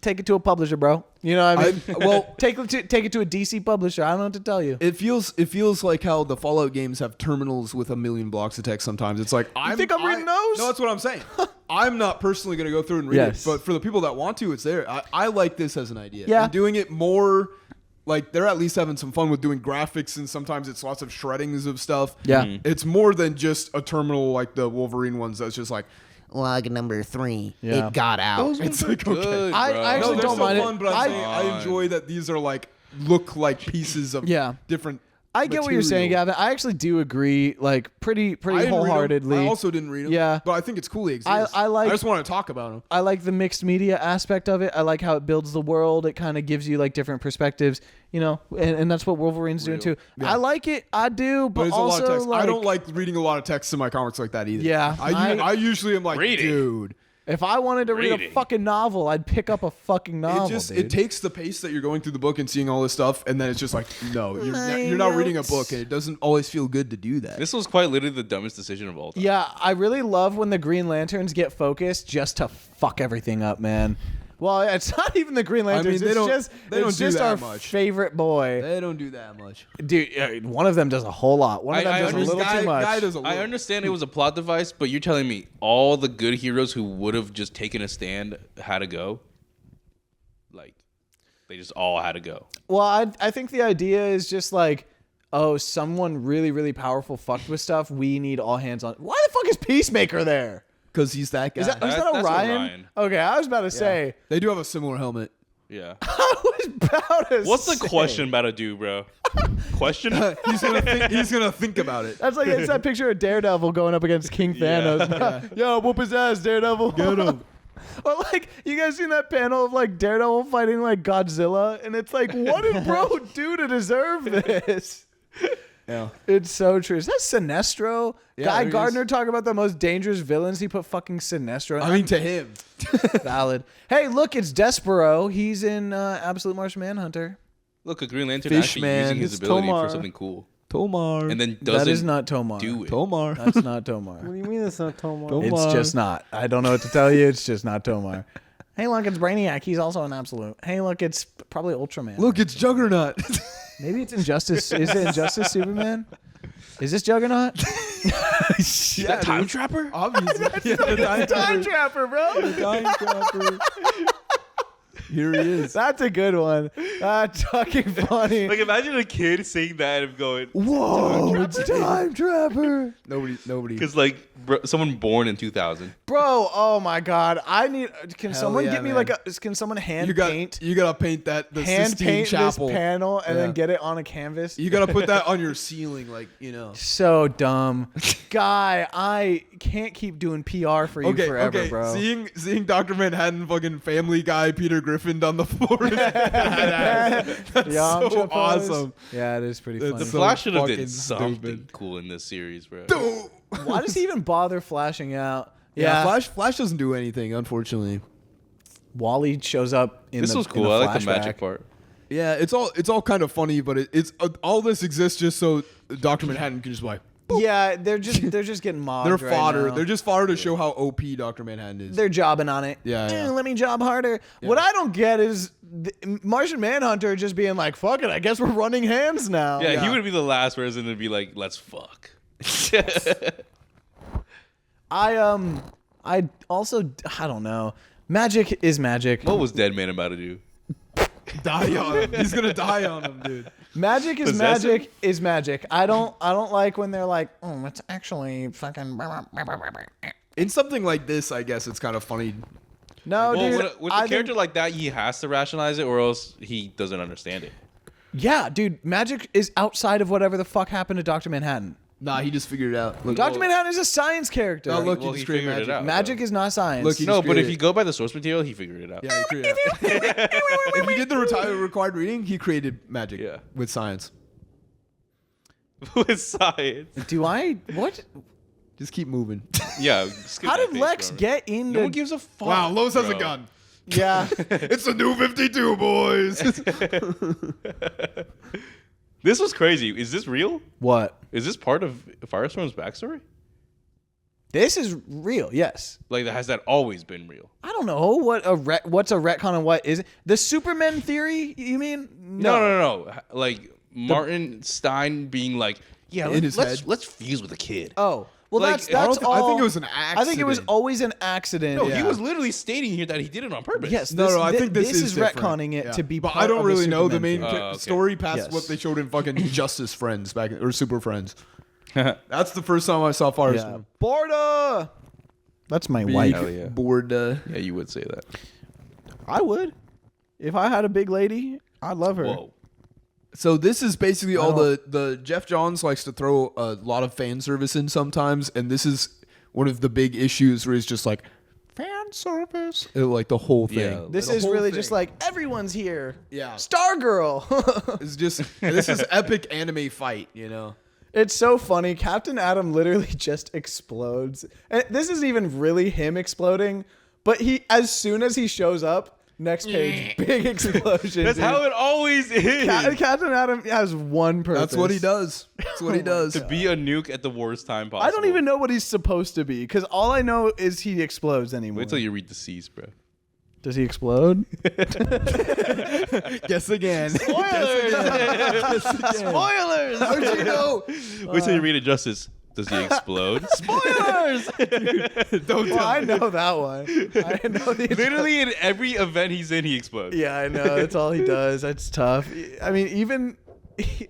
Speaker 1: take it to a publisher, bro. You know what I mean?
Speaker 3: well,
Speaker 1: take it to a DC publisher. I don't know what to tell you.
Speaker 3: It feels like how the Fallout games have terminals with a million blocks of text sometimes. It's like I
Speaker 1: think I'm reading those?
Speaker 3: No, that's what I'm saying. I'm not personally going to go through and read
Speaker 1: Yes.
Speaker 3: it, but for the people that want to, it's there. I like this as an idea.
Speaker 1: Yeah.
Speaker 3: And doing it more like they're at least having some fun with doing graphics, and sometimes it's lots of shreddings of stuff.
Speaker 1: Yeah.
Speaker 3: It's more than just a terminal like the Wolverine ones that's just like
Speaker 5: Log number 3.
Speaker 1: Yeah.
Speaker 5: It got out.
Speaker 2: Those ones are good,
Speaker 1: I
Speaker 2: bro.
Speaker 1: actually
Speaker 3: no, they're
Speaker 1: don't
Speaker 3: still
Speaker 1: mind it.
Speaker 3: fun, but I'm saying I enjoy that these are like look like pieces of
Speaker 1: Yeah.
Speaker 3: different.
Speaker 1: I get what you're saying,
Speaker 3: material.
Speaker 1: Gavin. I actually do agree, like pretty
Speaker 3: I didn't read 'em.
Speaker 1: wholeheartedly.
Speaker 3: I also didn't read them.
Speaker 1: Yeah.
Speaker 3: but I think it's cool they exist.
Speaker 1: I like-
Speaker 3: I just want to talk about them.
Speaker 1: I like the mixed media aspect of it. I like how it builds the world. It kind of gives you like different perspectives, you know, and that's what Wolverine's doing too.
Speaker 3: Yeah.
Speaker 1: I like it. I do,
Speaker 3: But
Speaker 1: but
Speaker 3: it's
Speaker 1: also
Speaker 3: a lot of text.
Speaker 1: like,
Speaker 3: I don't like reading a lot of text in my comics like that either.
Speaker 1: Yeah,
Speaker 3: I usually am like,
Speaker 2: Read it.
Speaker 3: dude.
Speaker 1: if I wanted to read a
Speaker 2: Reading.
Speaker 1: fucking novel, I'd pick up a fucking novel.
Speaker 3: It
Speaker 1: dude.
Speaker 3: takes the pace that you're going through the book and seeing all this stuff, and then it's just like, no, you're not reading a book, and it doesn't always feel good to do that.
Speaker 2: This was quite literally the dumbest decision of all time.
Speaker 1: Yeah, I really love when the Green Lanterns get focused just to fuck everything up, man. Well, it's not even the Green Lanterns.
Speaker 3: they
Speaker 1: it's
Speaker 3: don't-
Speaker 1: just
Speaker 3: they don't
Speaker 1: it's
Speaker 3: do
Speaker 1: just
Speaker 3: that
Speaker 1: our
Speaker 3: much.
Speaker 1: favorite boy,
Speaker 3: They don't do that much.
Speaker 1: dude. One of them does a whole lot. One of them
Speaker 2: I
Speaker 1: does a little
Speaker 2: understand-
Speaker 1: too much.
Speaker 3: Guy does a
Speaker 2: I
Speaker 3: little.
Speaker 2: understand it was a plot device, but you're telling me all the good heroes who would have just taken a stand had to go? Like, they just all had to go.
Speaker 1: Well, I think the idea is just like, oh, someone really, really powerful fucked with stuff. We need all hands on. Why the fuck is Peacemaker there?
Speaker 3: Because he's that guy.
Speaker 1: Is that
Speaker 2: That's
Speaker 1: Orion?
Speaker 2: Orion.
Speaker 1: Okay, I was about to say.
Speaker 3: They do have a similar helmet.
Speaker 2: Yeah.
Speaker 1: I was about to
Speaker 2: What's the
Speaker 1: say.
Speaker 2: question about to do, bro? Question?
Speaker 3: He's gonna think about it.
Speaker 1: That's like it's that picture of Daredevil going up against King Thanos. Yo, whoop his ass, Daredevil. Get him. Or like, you guys seen that panel of like Daredevil fighting like Godzilla, and it's like, what did bro do to deserve this?
Speaker 3: Yeah.
Speaker 1: It's so true. Is that Sinestro?
Speaker 3: Yeah,
Speaker 1: Guy
Speaker 3: there he
Speaker 1: Gardner
Speaker 3: is.
Speaker 1: talking about the most dangerous villains. He put fucking Sinestro in.
Speaker 3: I mean, to him.
Speaker 1: Valid. Hey, look, it's Despero. He's in Absolute Martian Manhunter.
Speaker 2: Look, a Green Lantern
Speaker 3: Fish
Speaker 2: actually
Speaker 3: man.
Speaker 2: using his
Speaker 4: It's
Speaker 2: ability
Speaker 4: Tomar.
Speaker 2: for something cool.
Speaker 3: Tomar.
Speaker 2: And then doesn't
Speaker 1: That is not Tomar.
Speaker 2: do it.
Speaker 3: Tomar.
Speaker 1: That's not Tomar.
Speaker 4: What do you mean it's not Tomar?
Speaker 3: Tomar.
Speaker 1: It's just not. I don't know what to tell you. It's just not Tomar. Hey, look, it's Brainiac. He's also an Absolute. Hey, look, it's probably Ultraman.
Speaker 3: Look, it's Juggernaut.
Speaker 1: Maybe it's Injustice. Is it Injustice Superman? Is this Juggernaut?
Speaker 3: Yeah,
Speaker 2: Time
Speaker 3: dude.
Speaker 2: Trapper?
Speaker 3: Obviously. Yeah, the
Speaker 1: Time Trapper, bro.
Speaker 3: Time Trapper. Here he is.
Speaker 1: That's a good one. That's fucking funny.
Speaker 2: Like, imagine a kid seeing that and going,
Speaker 1: Whoa, it's Time Trapper.
Speaker 3: Nobody.
Speaker 2: because, like, someone born in 2000.
Speaker 1: Bro, oh my god. I need can
Speaker 3: Hell
Speaker 1: someone
Speaker 3: yeah,
Speaker 1: get me
Speaker 3: man.
Speaker 1: like a can someone hand
Speaker 3: You got
Speaker 1: paint
Speaker 3: you gotta paint that the
Speaker 1: hand
Speaker 3: Sistine
Speaker 1: paint
Speaker 3: Chapel.
Speaker 1: this panel and then
Speaker 3: Yeah.
Speaker 1: get it on a canvas?
Speaker 3: You gotta put that on your ceiling, like
Speaker 1: So dumb. Guy, I can't keep doing PR for you forever, bro.
Speaker 3: Seeing Dr. Manhattan fucking Family Guy Peter Griffin on the floor. That's
Speaker 1: Yamcha
Speaker 3: so
Speaker 1: pose.
Speaker 3: awesome.
Speaker 1: Yeah, it is pretty
Speaker 3: That's
Speaker 1: funny.
Speaker 2: The
Speaker 3: so
Speaker 2: Flash should have
Speaker 3: fucking
Speaker 2: did something
Speaker 3: stupid.
Speaker 2: cool in this series, bro.
Speaker 1: Why does he even bother flashing out? Yeah.
Speaker 3: Flash doesn't do anything, unfortunately.
Speaker 1: Wally shows up in
Speaker 2: This
Speaker 1: the
Speaker 2: was cool.
Speaker 1: in the
Speaker 2: I like the magic
Speaker 1: flashback.
Speaker 2: part.
Speaker 3: Yeah, it's all kind of funny, but it's all this exists just so Dr. Manhattan can just be like,
Speaker 1: Yeah, they're just getting mobbed.
Speaker 3: they're
Speaker 1: right
Speaker 3: fodder.
Speaker 1: now.
Speaker 3: They're just fodder to show how OP Dr. Manhattan is.
Speaker 1: They're jobbing on it.
Speaker 3: Yeah.
Speaker 1: Let me job harder. What I don't get is Martian Manhunter just being like, "Fuck it, I guess we're running hands now."
Speaker 2: Yeah, he would be the last person to be like, let's fuck.
Speaker 1: I also I don't know. Magic is magic.
Speaker 2: What was Dead Man about to do?
Speaker 3: Die on him. He's gonna die on him, dude.
Speaker 1: Magic is
Speaker 2: Possess him?
Speaker 1: magic is magic. I don't like when they're like, "Oh, it's actually fucking."
Speaker 3: In something like this, I guess it's kind of funny.
Speaker 1: No,
Speaker 2: Well,
Speaker 1: dude.
Speaker 2: with a character like that, he has to rationalize it, or else he doesn't understand it.
Speaker 1: Yeah, dude. Magic is outside of whatever the fuck happened to Dr. Manhattan.
Speaker 3: Nah, he just figured it out. Look,
Speaker 1: Dr. Manhattan is a science character.
Speaker 3: Oh, look,
Speaker 2: Well,
Speaker 3: you
Speaker 2: he
Speaker 3: just created
Speaker 2: figured it
Speaker 3: magic.
Speaker 2: out.
Speaker 1: Magic is not science.
Speaker 3: Look, he
Speaker 2: No,
Speaker 3: just
Speaker 2: but if
Speaker 3: created
Speaker 2: you go by the source material, he figured it out.
Speaker 3: Yeah, he created it. If he did the required reading, he created magic.
Speaker 2: Yeah.
Speaker 3: With science.
Speaker 2: With science.
Speaker 1: Do I? What?
Speaker 3: Just keep moving.
Speaker 2: Yeah. skip
Speaker 1: How
Speaker 2: that
Speaker 1: did
Speaker 2: phase,
Speaker 1: Lex
Speaker 2: bro.
Speaker 1: get into?
Speaker 2: No one gives a fuck.
Speaker 3: Wow, Lowe's has a
Speaker 2: bro.
Speaker 3: gun.
Speaker 1: Yeah.
Speaker 3: It's the new 52, boys.
Speaker 2: This was crazy. Is this real?
Speaker 1: What?
Speaker 2: Is this part of Firestorm's backstory?
Speaker 1: This is real. Yes.
Speaker 2: Like, has that always been real?
Speaker 1: I don't know what's a retcon and what isn't. The Superman theory. You mean?
Speaker 2: No. Like Martin Stein being like, yeah,
Speaker 3: In his head.
Speaker 2: let's fuse with a kid.
Speaker 1: Oh. Well,
Speaker 2: Like,
Speaker 1: that's all.
Speaker 3: I think it was an
Speaker 1: I think it was
Speaker 3: accident.
Speaker 1: always an accident.
Speaker 2: No, he was literally stating here that he did it on purpose.
Speaker 1: Yes.
Speaker 3: No, I think this
Speaker 1: is
Speaker 3: different.
Speaker 1: retconning it
Speaker 3: Yeah.
Speaker 1: to be.
Speaker 3: But
Speaker 1: part
Speaker 3: I don't
Speaker 1: of
Speaker 3: really know the
Speaker 1: Superman
Speaker 3: main
Speaker 1: theory.
Speaker 2: okay.
Speaker 3: story past
Speaker 1: Yes.
Speaker 3: what they showed in fucking Justice Friends back or Super Friends. That's the first time I saw
Speaker 1: Yeah.
Speaker 3: Firestorm.
Speaker 1: Borda. That's my wife.
Speaker 2: Hell yeah.
Speaker 3: Bored.
Speaker 2: Yeah, you would say that.
Speaker 1: I would. If I had a big lady, I'd love her.
Speaker 2: Whoa.
Speaker 3: So this is basically all
Speaker 1: don't-
Speaker 3: the Jeff Johns likes to throw a lot of fan service in sometimes, and this is one of the big issues where he's just like fan service, like the whole thing.
Speaker 2: Yeah.
Speaker 1: This
Speaker 3: The
Speaker 1: is
Speaker 3: whole
Speaker 1: really
Speaker 3: thing.
Speaker 1: just like everyone's here.
Speaker 3: Yeah.
Speaker 1: Stargirl.
Speaker 3: It's just this is epic anime fight, you know.
Speaker 1: It's so funny. Captain Atom literally just explodes. And this isn't even really him exploding, but he, as soon as he shows up, next page, big explosion.
Speaker 2: That's
Speaker 1: dude.
Speaker 2: how it always is.
Speaker 1: Captain Atom has one purpose.
Speaker 3: That's what he does. That's what he does.
Speaker 2: To be a nuke at the worst time possible.
Speaker 1: I don't even know what he's supposed to be because all I know is he explodes anymore.
Speaker 2: Wait till you read the C's, bro.
Speaker 1: Does he explode?
Speaker 3: Guess again.
Speaker 2: Spoilers! Spoilers!
Speaker 3: How'd you know?
Speaker 2: Wait till you read it, Justice. Does he explode? Spoilers!
Speaker 3: Don't
Speaker 1: Well,
Speaker 3: tell
Speaker 1: I
Speaker 3: me.
Speaker 1: know that one. I know the
Speaker 2: Literally in every event he's in, he explodes.
Speaker 1: Yeah, I know. That's all he does. That's tough. I mean, even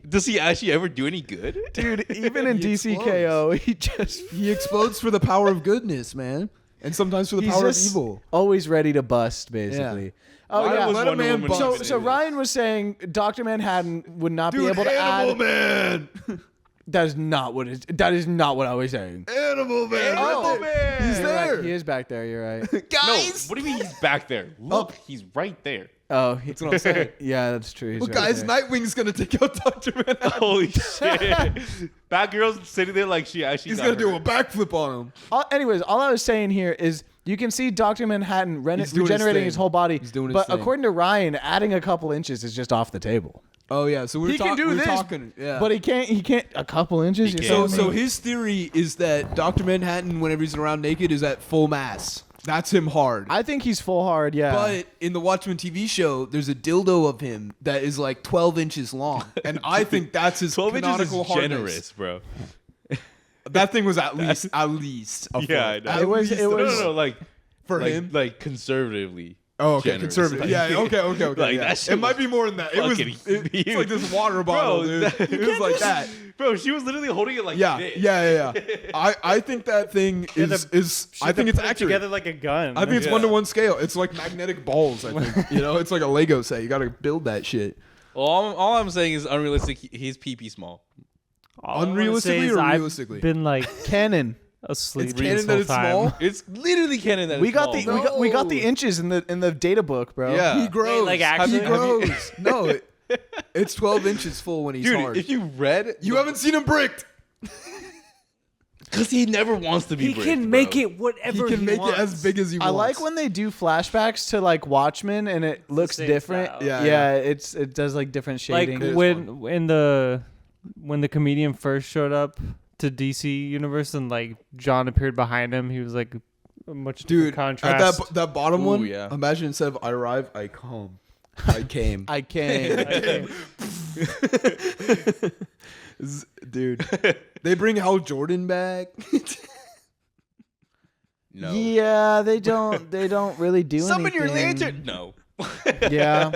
Speaker 2: Does he actually ever do any good?
Speaker 1: dude, even in
Speaker 3: He
Speaker 1: DCKO, he just
Speaker 3: He explodes for the power of goodness, man, and sometimes for the
Speaker 1: he's
Speaker 3: power of
Speaker 1: just
Speaker 3: evil.
Speaker 1: always ready to bust, basically.
Speaker 3: Yeah.
Speaker 1: Oh
Speaker 2: Why
Speaker 1: yeah.
Speaker 2: was
Speaker 3: Let a
Speaker 2: Wonder
Speaker 3: man
Speaker 2: Woman
Speaker 3: bust.
Speaker 2: even
Speaker 1: So
Speaker 2: in this?
Speaker 1: Ryan was saying Dr. Manhattan would not be
Speaker 3: Dude,
Speaker 1: able to
Speaker 3: Animal
Speaker 1: add.
Speaker 3: Man.
Speaker 1: That is not what it. That is not what I was saying.
Speaker 3: Animal Man.
Speaker 1: Oh,
Speaker 3: right there. He's
Speaker 1: You're right,
Speaker 3: there.
Speaker 1: He is back there. You're right.
Speaker 2: No,
Speaker 3: Guys.
Speaker 2: what do you mean he's back there? Look, he's right there.
Speaker 1: Oh,
Speaker 3: That's what I'm saying.
Speaker 1: yeah, that's true. He's
Speaker 3: Look,
Speaker 1: right
Speaker 3: guys,
Speaker 1: there.
Speaker 3: Nightwing's gonna take out Dr. Manhattan.
Speaker 2: Holy shit. Batgirl's sitting there like she actually
Speaker 3: He's
Speaker 2: got
Speaker 3: gonna do a
Speaker 2: hurt.
Speaker 3: backflip on him.
Speaker 1: Anyways, all I was saying here is you can see Dr. Manhattan
Speaker 3: He's doing his
Speaker 1: regenerating
Speaker 3: thing.
Speaker 1: his whole body.
Speaker 3: He's doing his
Speaker 1: but
Speaker 3: thing.
Speaker 1: according to Ryan, adding a couple inches is just off the table.
Speaker 3: Oh yeah, so
Speaker 1: He can do this,
Speaker 3: talking. Yeah.
Speaker 1: but he can't. He can't. A couple inches.
Speaker 2: He
Speaker 1: You're
Speaker 2: can't.
Speaker 3: so
Speaker 1: telling
Speaker 3: so
Speaker 1: me?
Speaker 3: his theory is that Dr. Manhattan, whenever he's around naked, is at full mass. That's him hard.
Speaker 1: I think he's full hard. Yeah.
Speaker 3: But in the Watchmen TV show, there's a dildo of him that is like 12 inches long, and I think that's his
Speaker 2: 12 inches
Speaker 3: canonical
Speaker 2: is
Speaker 3: hardness.
Speaker 2: generous, bro.
Speaker 3: That thing was at least a foot.
Speaker 2: Yeah, I know.
Speaker 3: At
Speaker 1: It was-
Speaker 3: least
Speaker 1: it
Speaker 3: a
Speaker 1: was-
Speaker 3: foot.
Speaker 2: No, like
Speaker 3: for
Speaker 2: like,
Speaker 3: him.
Speaker 2: like conservatively.
Speaker 3: Oh, okay,
Speaker 2: generous.
Speaker 3: conservative.
Speaker 2: Like-
Speaker 3: Yeah, okay.
Speaker 2: Like,
Speaker 3: yeah.
Speaker 2: that shit
Speaker 3: It might
Speaker 2: was
Speaker 3: be more than that. It was.
Speaker 2: fucking
Speaker 3: It's like this water bottle, dude.
Speaker 2: that-
Speaker 3: It was like that.
Speaker 2: Bro, she was literally holding it like
Speaker 3: Yeah,
Speaker 2: this.
Speaker 3: yeah. I think that thing is. I think it's
Speaker 4: Put it
Speaker 3: accurate.
Speaker 4: together like a gun.
Speaker 3: I think it's
Speaker 2: Yeah.
Speaker 3: 1-to-1 scale. It's like magnetic balls. I think it's like a Lego set. You got to build that shit.
Speaker 2: Well, all I'm saying is unrealistic. He's pee small.
Speaker 4: All I wanna say
Speaker 3: Unrealistically
Speaker 4: is
Speaker 3: or
Speaker 4: I've
Speaker 3: realistically?
Speaker 4: been like
Speaker 1: canon.
Speaker 4: asleep
Speaker 3: It's
Speaker 4: this
Speaker 3: canon that
Speaker 4: whole
Speaker 3: it's
Speaker 4: time.
Speaker 3: small.
Speaker 2: It's literally canon that
Speaker 1: We
Speaker 2: it's
Speaker 1: got
Speaker 2: small.
Speaker 1: the we got the inches in the data book, bro.
Speaker 2: Yeah.
Speaker 3: He grows.
Speaker 4: like, actually?
Speaker 3: he grows. No, it's 12 inches full when he's
Speaker 2: Dude,
Speaker 3: hard.
Speaker 2: if you read,
Speaker 3: You haven't seen him bricked.
Speaker 2: Because he never wants to be
Speaker 4: He
Speaker 2: bricked,
Speaker 4: can make
Speaker 2: bro.
Speaker 4: it whatever
Speaker 3: He can make
Speaker 4: wants.
Speaker 3: it as big as he wants.
Speaker 1: I like when they do flashbacks to like Watchmen and it looks
Speaker 4: same
Speaker 1: different.
Speaker 4: style.
Speaker 3: Yeah.
Speaker 1: It does like different
Speaker 4: like
Speaker 1: shading.
Speaker 3: is
Speaker 4: when the comedian first showed up to DC Universe and like John appeared behind him, he was like a much
Speaker 3: Dude,
Speaker 4: different
Speaker 3: at
Speaker 4: contrast.
Speaker 3: that bottom
Speaker 2: Ooh,
Speaker 3: one,
Speaker 2: yeah.
Speaker 3: imagine instead of I arrive, I come. I came.
Speaker 1: I can't.
Speaker 3: Dude, they bring Hal Jordan back.
Speaker 2: No.
Speaker 1: Yeah, they don't really do
Speaker 2: Summon
Speaker 1: anything.
Speaker 2: your lantern. No.
Speaker 1: Yeah.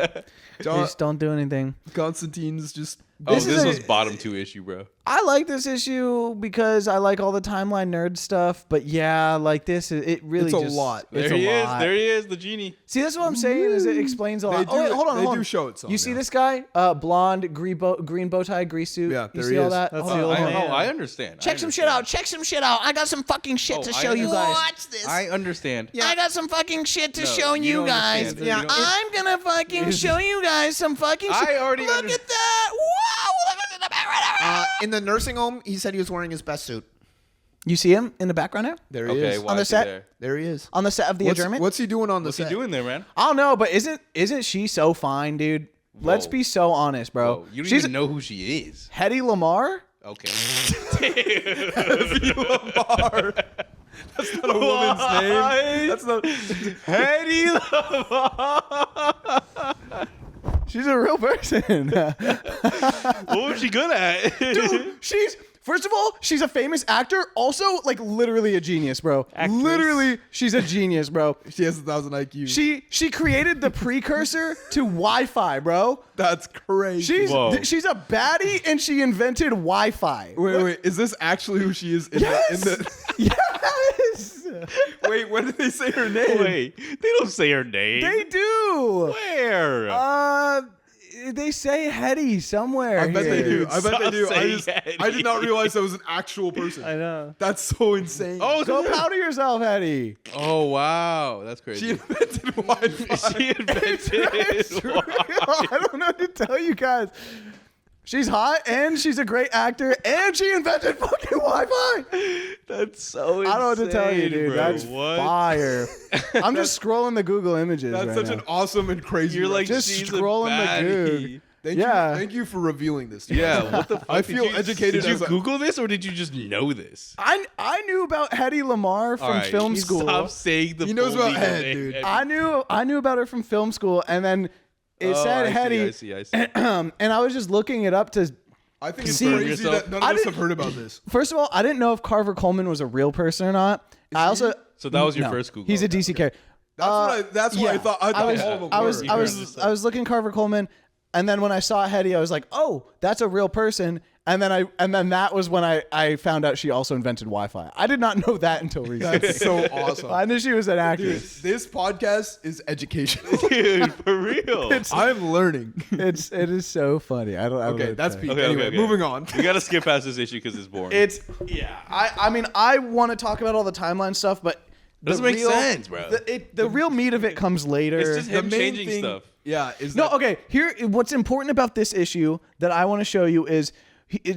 Speaker 1: They
Speaker 3: John,
Speaker 1: just don't do anything.
Speaker 3: Constantine's just.
Speaker 1: This is
Speaker 2: This
Speaker 1: a-
Speaker 2: was bottom 2 issue, bro.
Speaker 1: I like this issue because I like all the timeline nerd stuff, but yeah, like this is it really
Speaker 3: It's a
Speaker 1: just
Speaker 3: lot.
Speaker 1: It's
Speaker 2: There
Speaker 1: a
Speaker 2: he
Speaker 1: lot.
Speaker 2: is. There he is, the genie.
Speaker 1: See, that's what I'm saying is it explains a lot.
Speaker 3: They
Speaker 1: Oh, wait,
Speaker 3: do-
Speaker 1: hold on,
Speaker 3: they
Speaker 1: hold
Speaker 3: do
Speaker 1: on.
Speaker 3: show it some
Speaker 1: You see
Speaker 3: now.
Speaker 1: this guy? Blonde, green bow tie, grease suit.
Speaker 3: Yeah,
Speaker 1: you
Speaker 3: there
Speaker 1: see
Speaker 3: he
Speaker 1: all
Speaker 3: is.
Speaker 1: that?
Speaker 4: That's
Speaker 1: Hold
Speaker 4: the
Speaker 1: on, hold
Speaker 4: only-
Speaker 1: on.
Speaker 2: I understand.
Speaker 1: Check some shit out. Check some shit out. I got some fucking shit to show you guys.
Speaker 5: Watch this.
Speaker 2: I understand.
Speaker 1: I got some fucking shit to
Speaker 2: No,
Speaker 1: show
Speaker 2: you
Speaker 1: you
Speaker 2: don't
Speaker 1: guys.
Speaker 2: understand.
Speaker 1: Yeah,
Speaker 2: You don't-
Speaker 1: I'm gonna fucking show you guys some fucking shit.
Speaker 2: I already
Speaker 1: Look
Speaker 2: under-
Speaker 1: at that! Wow! Look at the background.
Speaker 5: In the nursing home, he said he was wearing his best suit.
Speaker 1: You see him in the background now?
Speaker 3: There he
Speaker 2: Okay,
Speaker 3: is.
Speaker 2: why
Speaker 1: On the
Speaker 2: is he
Speaker 1: set?
Speaker 2: there?
Speaker 3: There he is.
Speaker 1: On the set of the adjournment?
Speaker 3: What's he doing on the
Speaker 2: What's he
Speaker 3: set?
Speaker 2: doing there, man?
Speaker 1: I don't know, but isn't she so fine, dude? Let's
Speaker 2: Whoa.
Speaker 1: be so honest, bro.
Speaker 2: Whoa, you don't
Speaker 1: She's
Speaker 2: even know who she is.
Speaker 1: Hetty Lamar.
Speaker 2: Okay.
Speaker 3: Lamar. That's not a woman's name. That's not.
Speaker 2: Hedy Lamar.
Speaker 1: She's a real person.
Speaker 2: What was she good at?
Speaker 1: Dude, she's first of all, she's a famous actor. Also, like literally a genius, bro.
Speaker 4: Actress.
Speaker 1: Literally, she's a genius, bro.
Speaker 3: She has 1,000 IQ.
Speaker 1: She created the precursor to Wi-Fi, bro.
Speaker 3: That's crazy.
Speaker 2: Whoa.
Speaker 1: She's a baddie and she invented Wi-Fi.
Speaker 3: Wait. Is this actually who she is?
Speaker 1: Yes. Yes.
Speaker 3: Wait, when did they say her name?
Speaker 2: Wait, they don't say her name.
Speaker 1: They do.
Speaker 2: Where?
Speaker 1: They say Hetty somewhere.
Speaker 3: I bet they
Speaker 1: here.
Speaker 3: do. I bet they do.
Speaker 2: Stop saying
Speaker 3: I did not
Speaker 2: Eddie.
Speaker 3: realize that was an actual person.
Speaker 4: I know.
Speaker 3: That's so insane.
Speaker 2: Oh,
Speaker 1: Go powder yourself, Hetty.
Speaker 2: oh wow, that's crazy.
Speaker 3: she invented Wi-Fi.
Speaker 2: She invented.
Speaker 1: I don't know what to tell you guys. She's hot and she's a great actor and she invented fucking Wi-Fi.
Speaker 2: That's so.
Speaker 1: I don't know what to tell you,
Speaker 2: insane,
Speaker 1: dude.
Speaker 2: bro.
Speaker 1: That's
Speaker 2: what?
Speaker 1: fire. I'm just scrolling the Google images.
Speaker 3: That's
Speaker 1: right
Speaker 3: such
Speaker 1: now.
Speaker 3: an awesome and crazy.
Speaker 2: You're like
Speaker 1: Just
Speaker 2: she's
Speaker 1: scrolling the
Speaker 2: a baddie.
Speaker 1: Goog.
Speaker 3: Thank Thank you for revealing this. To me.
Speaker 2: Yeah, what the fuck?
Speaker 3: I
Speaker 2: Did
Speaker 3: feel
Speaker 2: you-
Speaker 3: educated
Speaker 2: Did you
Speaker 3: as a-
Speaker 2: Google this or did you just know this?
Speaker 1: I knew about Hetty Lamar from
Speaker 2: All right,
Speaker 1: film school.
Speaker 2: Stop saying the.
Speaker 3: He knows
Speaker 2: full
Speaker 3: about
Speaker 2: legal
Speaker 3: Ed,
Speaker 2: name.
Speaker 3: dude.
Speaker 1: I knew about her from film school, and then it said
Speaker 2: I
Speaker 1: Hetty,
Speaker 2: see.
Speaker 1: and I was just looking it up to.
Speaker 3: I think it's
Speaker 1: See-
Speaker 3: crazy
Speaker 2: yourself.
Speaker 3: that none
Speaker 1: I
Speaker 3: of us
Speaker 1: didn't-
Speaker 3: have heard about this.
Speaker 1: First of all, I didn't know if Carver Coleman was a real person or not. I also
Speaker 2: So that was your
Speaker 1: no,
Speaker 2: first Google.
Speaker 1: He's a DC character.
Speaker 3: That's what I thought. I thought
Speaker 1: was,
Speaker 3: all of them
Speaker 1: I was,
Speaker 3: were.
Speaker 1: I was, I was looking Carver Coleman, and then when I saw Hetty, I was like, "Oh, that's a real person." And then that was when I found out she also invented Wi-Fi. I did not know that until recently.
Speaker 3: That's so awesome.
Speaker 1: I knew she was an actress.
Speaker 3: This podcast is educational.
Speaker 2: Dude, for real.
Speaker 3: I'm learning.
Speaker 1: It is so funny. I don't know
Speaker 3: Okay,
Speaker 1: what
Speaker 3: that's
Speaker 1: to say.
Speaker 3: peak.
Speaker 2: Okay,
Speaker 3: Anyway,
Speaker 2: okay.
Speaker 3: moving on.
Speaker 2: We gotta skip past this issue because it's boring.
Speaker 1: It's yeah. I mean I want to talk about all the timeline stuff, but
Speaker 2: Doesn't make sense, bro.
Speaker 1: The real meat of it comes later.
Speaker 2: It's just him
Speaker 3: The main
Speaker 2: changing
Speaker 3: thing-
Speaker 2: stuff.
Speaker 3: Yeah, is
Speaker 1: No,
Speaker 3: that
Speaker 1: okay. Here, what's important about this issue that I want to show you is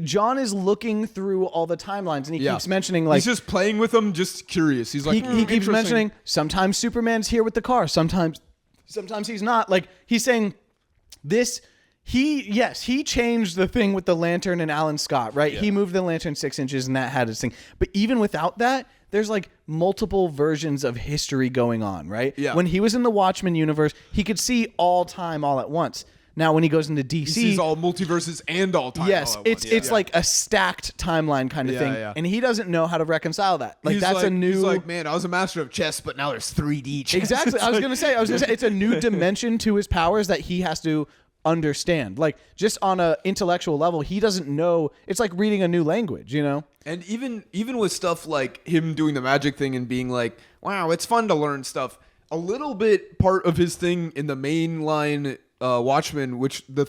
Speaker 1: John is looking through all the timelines, and he keeps mentioning like
Speaker 3: he's just playing with them, just curious. He's like,
Speaker 1: he keeps
Speaker 3: interesting.
Speaker 1: mentioning sometimes Superman's here with the car, sometimes he's not. Like he's saying this. He changed the thing with the lantern and Alan Scott, right?
Speaker 2: Yeah.
Speaker 1: He moved the lantern 6 inches, and that had his thing. But even without that, there's like multiple versions of history going on, right?
Speaker 3: Yeah.
Speaker 1: When he was in the Watchmen universe, he could see all time all at once. Now, when he goes into DC,
Speaker 3: He sees all multiverses and all time.
Speaker 1: yes,
Speaker 3: all at
Speaker 1: it's
Speaker 3: once.
Speaker 1: it's like a stacked timeline kind of
Speaker 3: Yeah,
Speaker 1: thing,
Speaker 3: yeah.
Speaker 1: and he doesn't know how to reconcile that. Like
Speaker 3: He's
Speaker 1: that's
Speaker 3: like,
Speaker 1: a new.
Speaker 3: He's like, man, I was a master of chess, but now there's 3D chess.
Speaker 1: Exactly. I was gonna say it's a new dimension to his powers that he has to understand. Like just on a intellectual level, he doesn't know. It's like reading a new language, you know?
Speaker 3: And even with stuff like him doing the magic thing and being like, wow, it's fun to learn stuff. A little bit part of his thing in the main line Watchmen, which the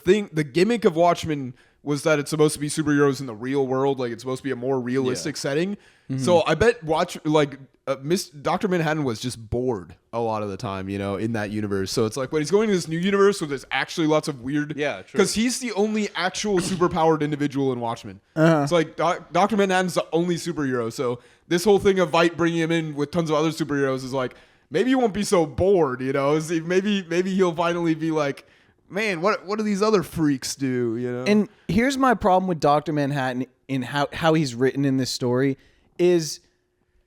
Speaker 3: gimmick of Watchmen was that it's supposed to be superheroes in the real world, like it's supposed to be a more realistic setting. So I bet Dr. Manhattan was just bored a lot of the time, you know, in that universe. So it's like when he's going to this new universe where there's actually lots of weird,
Speaker 2: Yeah, true.
Speaker 3: because he's the only actual superpowered individual in Watchmen. It's like Dr. Manhattan's the only superhero. So this whole thing of Veidt bringing him in with tons of other superheroes is like, maybe he won't be so bored, you know. Maybe he'll finally be like, man, what do these other freaks do, you know?
Speaker 1: And here's my problem with Dr. Manhattan in how he's written in this story is,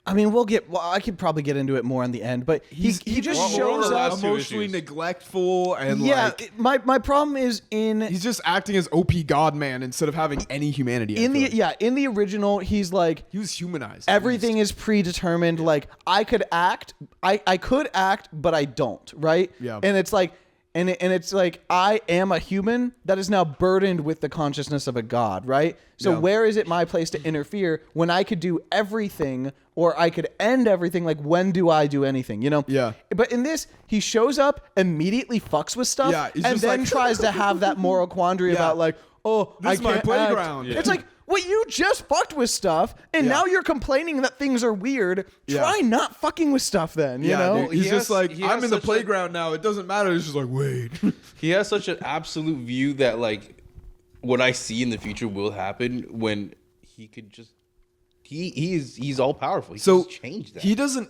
Speaker 1: I mean, I could probably get into it more on the end, but he just shows up
Speaker 3: emotionally neglectful and
Speaker 1: my problem is
Speaker 3: he's just acting as OP God Man instead of having any humanity.
Speaker 1: in the original, he's like,
Speaker 3: he was humanized.
Speaker 1: everything is predetermined. Like I could act, but I don't, right?
Speaker 3: Yeah.
Speaker 1: And it's like, and it's like, I am a human that is now burdened with the consciousness of a god, right? So where is it my place to interfere when I could do everything, or I could end everything? Like, when do I do anything, you know?
Speaker 3: Yeah.
Speaker 1: But in this, he shows up, immediately fucks with stuff,
Speaker 3: Yeah, he's
Speaker 1: and
Speaker 3: just
Speaker 1: then
Speaker 3: like-
Speaker 1: tries to have that moral quandary about like, oh,
Speaker 3: This
Speaker 1: I
Speaker 3: is my
Speaker 1: can't
Speaker 3: playground.
Speaker 1: act.
Speaker 3: Yeah.
Speaker 1: It's like, well, you just fucked with stuff, and now you're complaining that things are weird. Try not fucking with stuff then, you know?
Speaker 3: Dude, he's
Speaker 2: He
Speaker 3: just
Speaker 2: has-
Speaker 3: like,
Speaker 2: he
Speaker 3: I'm
Speaker 2: has
Speaker 3: in the
Speaker 2: such a-
Speaker 3: playground now. It doesn't matter. It's just like, wait.
Speaker 2: He has such an absolute view that like what I see in the future will happen when he could just he's all powerful. He
Speaker 3: So
Speaker 2: can just change that.
Speaker 3: he doesn't.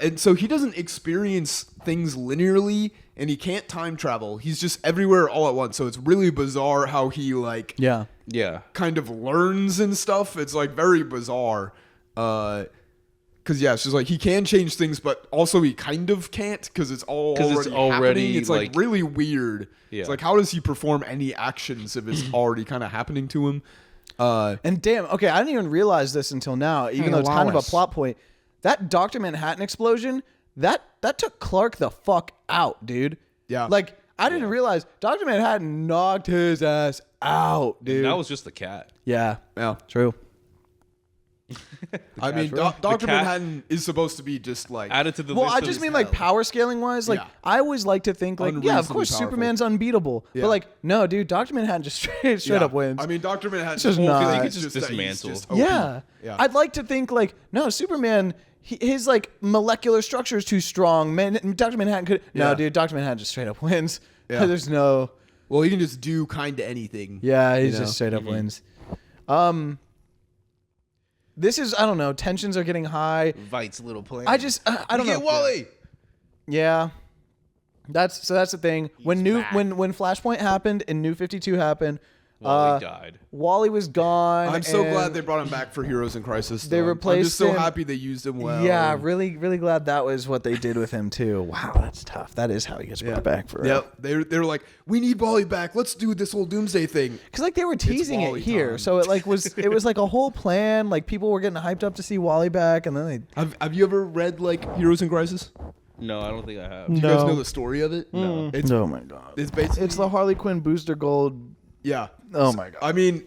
Speaker 3: And so he doesn't experience things linearly, and he can't time travel. He's just everywhere all at once. So it's really bizarre how he like
Speaker 1: Yeah.
Speaker 2: yeah.
Speaker 3: kind of learns and stuff. It's like very bizarre. Because it's just like he can change things, but also he kind of can't because it's already happening. It's like really weird.
Speaker 2: Yeah.
Speaker 3: It's like, how does he perform any actions if it's already kind of happening to him?
Speaker 1: And damn, okay, I didn't even realize this until now, even though it's kind of a plot point. That Dr. Manhattan explosion, that took Clark the fuck out, dude.
Speaker 3: Yeah.
Speaker 1: Like, I didn't realize Dr. Manhattan knocked his ass out, dude.
Speaker 2: That was just the cat.
Speaker 1: yeah,
Speaker 3: Yeah.
Speaker 1: true.
Speaker 3: I mean,
Speaker 1: real.
Speaker 3: Dr.
Speaker 2: cat-
Speaker 3: Manhattan is supposed to be just like
Speaker 2: Added to the
Speaker 1: Well,
Speaker 2: list
Speaker 1: I
Speaker 2: of
Speaker 1: just
Speaker 2: his
Speaker 1: mean like power scaling wise. Like,
Speaker 3: Yeah.
Speaker 1: I always like to think like, yeah, of course
Speaker 3: Unreasonably powerful.
Speaker 1: Superman's unbeatable,
Speaker 3: Yeah.
Speaker 1: but like, no, dude, Dr. Manhattan just straight
Speaker 3: Yeah.
Speaker 1: up wins.
Speaker 3: I mean, Dr. Manhattan's
Speaker 1: just
Speaker 3: whole
Speaker 1: not-
Speaker 3: thing
Speaker 1: He
Speaker 3: is
Speaker 2: could just
Speaker 3: that he's
Speaker 2: dismantle.
Speaker 3: just OP.
Speaker 1: yeah.
Speaker 3: Yeah.
Speaker 1: I'd like to think like, no, Superman, his like molecular structure is too strong. Dr. Manhattan could, no,
Speaker 3: Yeah.
Speaker 1: dude, Dr. Manhattan just straight up wins.
Speaker 3: Yeah.
Speaker 1: There's no,
Speaker 3: Well, he can just do kind of anything.
Speaker 1: yeah, he
Speaker 3: You know?
Speaker 1: just straight up wins. This is, I don't know, tensions are getting high.
Speaker 2: Veight's little plan.
Speaker 1: I just, I don't know.
Speaker 2: Wally.
Speaker 1: Yeah. That's the thing. When Flashpoint happened and New 52 happened,
Speaker 2: Wally died.
Speaker 1: Wally was gone.
Speaker 3: I'm so
Speaker 1: and-
Speaker 3: glad they brought him back for Heroes in Crisis.
Speaker 1: They
Speaker 3: though. I'm
Speaker 1: replaced
Speaker 3: just so
Speaker 1: him-
Speaker 3: happy they used him well.
Speaker 1: Yeah,
Speaker 3: and-
Speaker 1: really, really glad that was what they did with him too. Wow, that's tough. That is how he gets brought back for real.
Speaker 3: Yep. They were like, we need Wally back. Let's do this whole Doomsday thing.
Speaker 1: Because like they were teasing it
Speaker 3: Wally
Speaker 1: here,
Speaker 3: time.
Speaker 1: so it was like a whole plan. Like people were getting hyped up to see Wally back, and then they.
Speaker 3: Have you ever read like Heroes in Crisis?
Speaker 2: No, I don't think I have.
Speaker 3: Do you
Speaker 1: No.
Speaker 3: guys know the story of it? No. It's
Speaker 1: Oh my god!
Speaker 3: it's basically
Speaker 1: It's the Harley Quinn Booster Gold.
Speaker 3: yeah.
Speaker 1: Oh my god!
Speaker 3: I mean,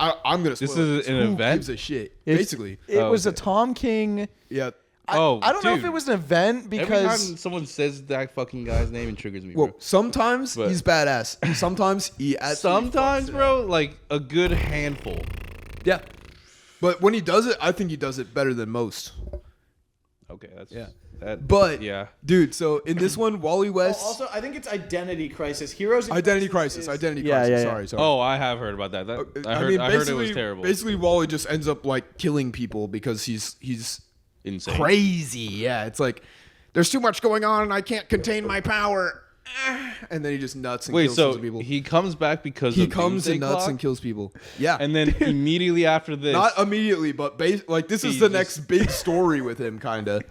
Speaker 3: I'm gonna.
Speaker 2: This
Speaker 3: spoil
Speaker 2: is
Speaker 3: it.
Speaker 2: an
Speaker 3: Who
Speaker 2: event?
Speaker 3: gives a shit?
Speaker 1: It's-
Speaker 3: Basically,
Speaker 1: It was a
Speaker 2: okay.
Speaker 1: Tom King.
Speaker 3: yeah.
Speaker 1: I don't know if
Speaker 2: dude.
Speaker 1: it was an event
Speaker 2: Every
Speaker 1: because
Speaker 2: time someone says that fucking guy's name, it triggers me,
Speaker 3: Well,
Speaker 2: bro.
Speaker 3: sometimes
Speaker 2: But-
Speaker 3: he's badass. Sometimes he absolutely
Speaker 2: Sometimes,
Speaker 3: fucks it
Speaker 2: bro, like a good handful.
Speaker 3: up. Yeah. But when he does it, I think he does it better than most.
Speaker 2: Okay, that's
Speaker 3: Yeah.
Speaker 2: That,
Speaker 3: But
Speaker 2: yeah,
Speaker 3: dude, so in this one, Wally West,
Speaker 1: also I think it's Identity Crisis. Heroes.
Speaker 3: Identity Crisis. Sorry.
Speaker 1: yeah.
Speaker 3: Sorry.
Speaker 2: Oh, I have heard about that. I heard it was
Speaker 3: basically-
Speaker 2: terrible.
Speaker 3: Basically, Wally just ends up like killing people because he's
Speaker 2: Insane.
Speaker 3: crazy. Yeah, it's like there's too much going on and I can't contain my power. And then he just nuts and
Speaker 2: Wait,
Speaker 3: kills
Speaker 2: so
Speaker 3: tons of people.
Speaker 2: he comes back because
Speaker 3: He
Speaker 2: of
Speaker 3: comes
Speaker 2: Doomsday
Speaker 3: and nuts
Speaker 2: Clock?
Speaker 3: and kills people. Yeah,
Speaker 2: and then immediately after this,
Speaker 3: not immediately, but like this is
Speaker 2: He
Speaker 3: the
Speaker 2: just-
Speaker 3: next big story with him, kind of.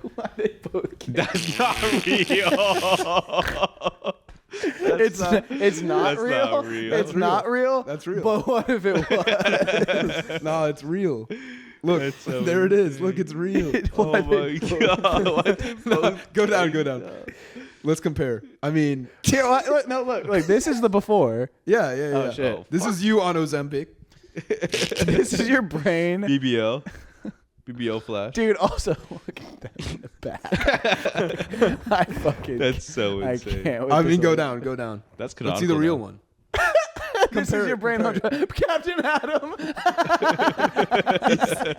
Speaker 2: that's not real.
Speaker 1: It's not
Speaker 2: That's
Speaker 1: real.
Speaker 2: not real.
Speaker 1: It's
Speaker 3: That's
Speaker 1: not
Speaker 3: real.
Speaker 1: real.
Speaker 3: That's real.
Speaker 1: But what if it was?
Speaker 3: No, it's real. Look,
Speaker 2: That's so
Speaker 3: there it is. Look, it's real.
Speaker 2: Oh my god! What the fuck?
Speaker 3: Go down. Let's compare. I mean,
Speaker 1: Here, look, no, look. This is the before.
Speaker 3: yeah.
Speaker 1: Oh, shit.
Speaker 3: This is you on Ozempic.
Speaker 1: This is your brain,
Speaker 2: BBL, BBL Flash.
Speaker 1: dude. Also, look at that in the back. I fucking.
Speaker 2: That's so
Speaker 1: I
Speaker 2: insane.
Speaker 1: can't. with
Speaker 3: I
Speaker 1: this
Speaker 3: mean, go
Speaker 1: one.
Speaker 3: down.
Speaker 2: That's
Speaker 3: Let's see the
Speaker 2: canonical
Speaker 3: real
Speaker 2: now.
Speaker 3: one.
Speaker 1: This is your brain hard drive. Captain Adam.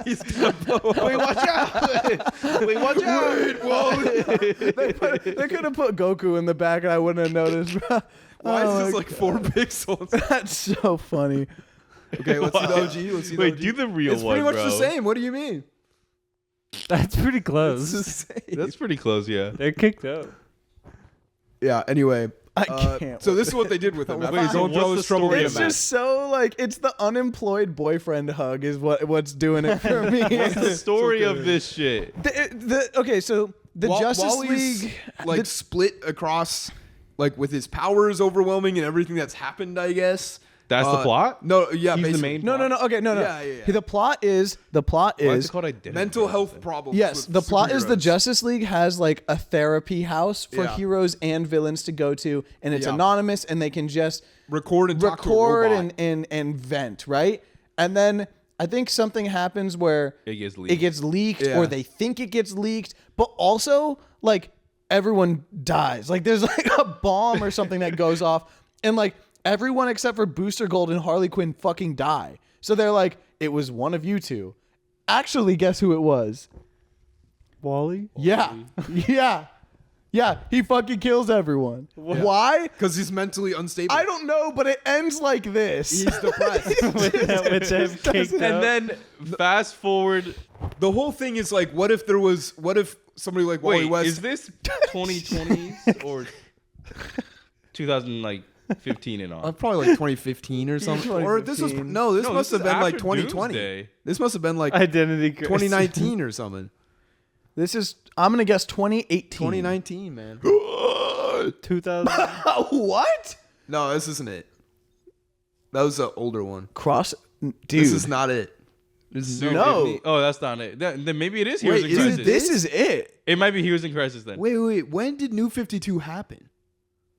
Speaker 3: He's gonna blow up.
Speaker 1: Wait, watch out. Wait, watch out. They could have put Goku in the back and I wouldn't have noticed.
Speaker 3: Why
Speaker 1: Oh
Speaker 3: is this
Speaker 1: my
Speaker 3: like 4 pixels?
Speaker 1: That's so funny.
Speaker 3: Okay, let's see the OG. Let's see the
Speaker 2: Wait,
Speaker 3: OG.
Speaker 2: do the real
Speaker 3: It's
Speaker 2: one,
Speaker 3: pretty much
Speaker 2: bro.
Speaker 3: the same. What do you mean?
Speaker 4: That's pretty
Speaker 3: It's
Speaker 4: close.
Speaker 3: the same.
Speaker 2: That's pretty close, yeah.
Speaker 4: They're kicked out.
Speaker 3: Yeah. Anyway,
Speaker 1: I can't.
Speaker 3: so this is what they did with him. After
Speaker 2: Wait,
Speaker 3: he's
Speaker 2: so
Speaker 3: going through all
Speaker 2: what's
Speaker 3: this
Speaker 2: the
Speaker 3: trouble.
Speaker 2: story
Speaker 1: It's
Speaker 2: about
Speaker 1: just so like it's the unemployed boyfriend hug is what's doing it for me.
Speaker 2: What's the story of this shit?
Speaker 1: Okay, so the Justice
Speaker 3: Wally's,
Speaker 1: League,
Speaker 3: like split across, like with his powers overwhelming and everything that's happened. I guess
Speaker 2: That's the plot?
Speaker 3: No, yeah,
Speaker 2: He's the
Speaker 3: basically.
Speaker 2: main
Speaker 1: no. Okay, no.
Speaker 3: Yeah, yeah, yeah.
Speaker 1: The plot is
Speaker 2: Why is
Speaker 1: is
Speaker 2: it called Identity?
Speaker 3: mental health
Speaker 2: Crisis?
Speaker 3: problems.
Speaker 1: yes.
Speaker 3: with
Speaker 1: The plot is the
Speaker 3: superheroes.
Speaker 1: Justice League has like a therapy house for
Speaker 3: Yeah.
Speaker 1: heroes and villains to go to, and it's
Speaker 3: Yeah.
Speaker 1: anonymous, and they can just
Speaker 3: record and talk to a
Speaker 1: record
Speaker 3: robot.
Speaker 1: and vent, right? And then I think something happens where
Speaker 2: It gets
Speaker 1: it
Speaker 2: leaked.
Speaker 1: gets leaked,
Speaker 3: Yeah.
Speaker 1: or they think it gets leaked, but also like everyone dies. Like there's like a bomb or something that goes off, and like everyone except for Booster Gold and Harley Quinn fucking die. So they're like, it was one of you two. Actually, guess who it was?
Speaker 4: Wally?
Speaker 1: Yeah, yeah. He fucking kills everyone. Why?
Speaker 3: because he's mentally unstable.
Speaker 1: I don't know, but it ends like this.
Speaker 3: He's depressed.
Speaker 4: With him kicked out.
Speaker 2: And then fast forward.
Speaker 3: The whole thing is like, what if somebody like Wally
Speaker 2: Wait,
Speaker 3: West?
Speaker 2: is this 2020s or 2015 and on?
Speaker 3: Probably like 2015 or something. Or this was
Speaker 1: 2015.
Speaker 3: no, this
Speaker 2: No,
Speaker 3: must
Speaker 2: this
Speaker 3: have
Speaker 2: is
Speaker 3: been like
Speaker 2: after
Speaker 3: 2020.
Speaker 2: Doomsday.
Speaker 3: This must have been like
Speaker 4: Identity crisis.
Speaker 3: 2019 or something.
Speaker 1: This is, I'm going to guess 2018.
Speaker 3: 2019, man.
Speaker 4: 2000.
Speaker 1: What?
Speaker 3: No, this isn't it. That was an older one.
Speaker 1: Dude.
Speaker 3: This is not it. This is
Speaker 1: No.
Speaker 2: Oh, that's not it. Then maybe it is Heroes
Speaker 3: Wait,
Speaker 2: in
Speaker 3: is it
Speaker 2: Crisis.
Speaker 1: This is it.
Speaker 2: It might be Heroes in Crisis then.
Speaker 3: Wait. When did New 52 happen?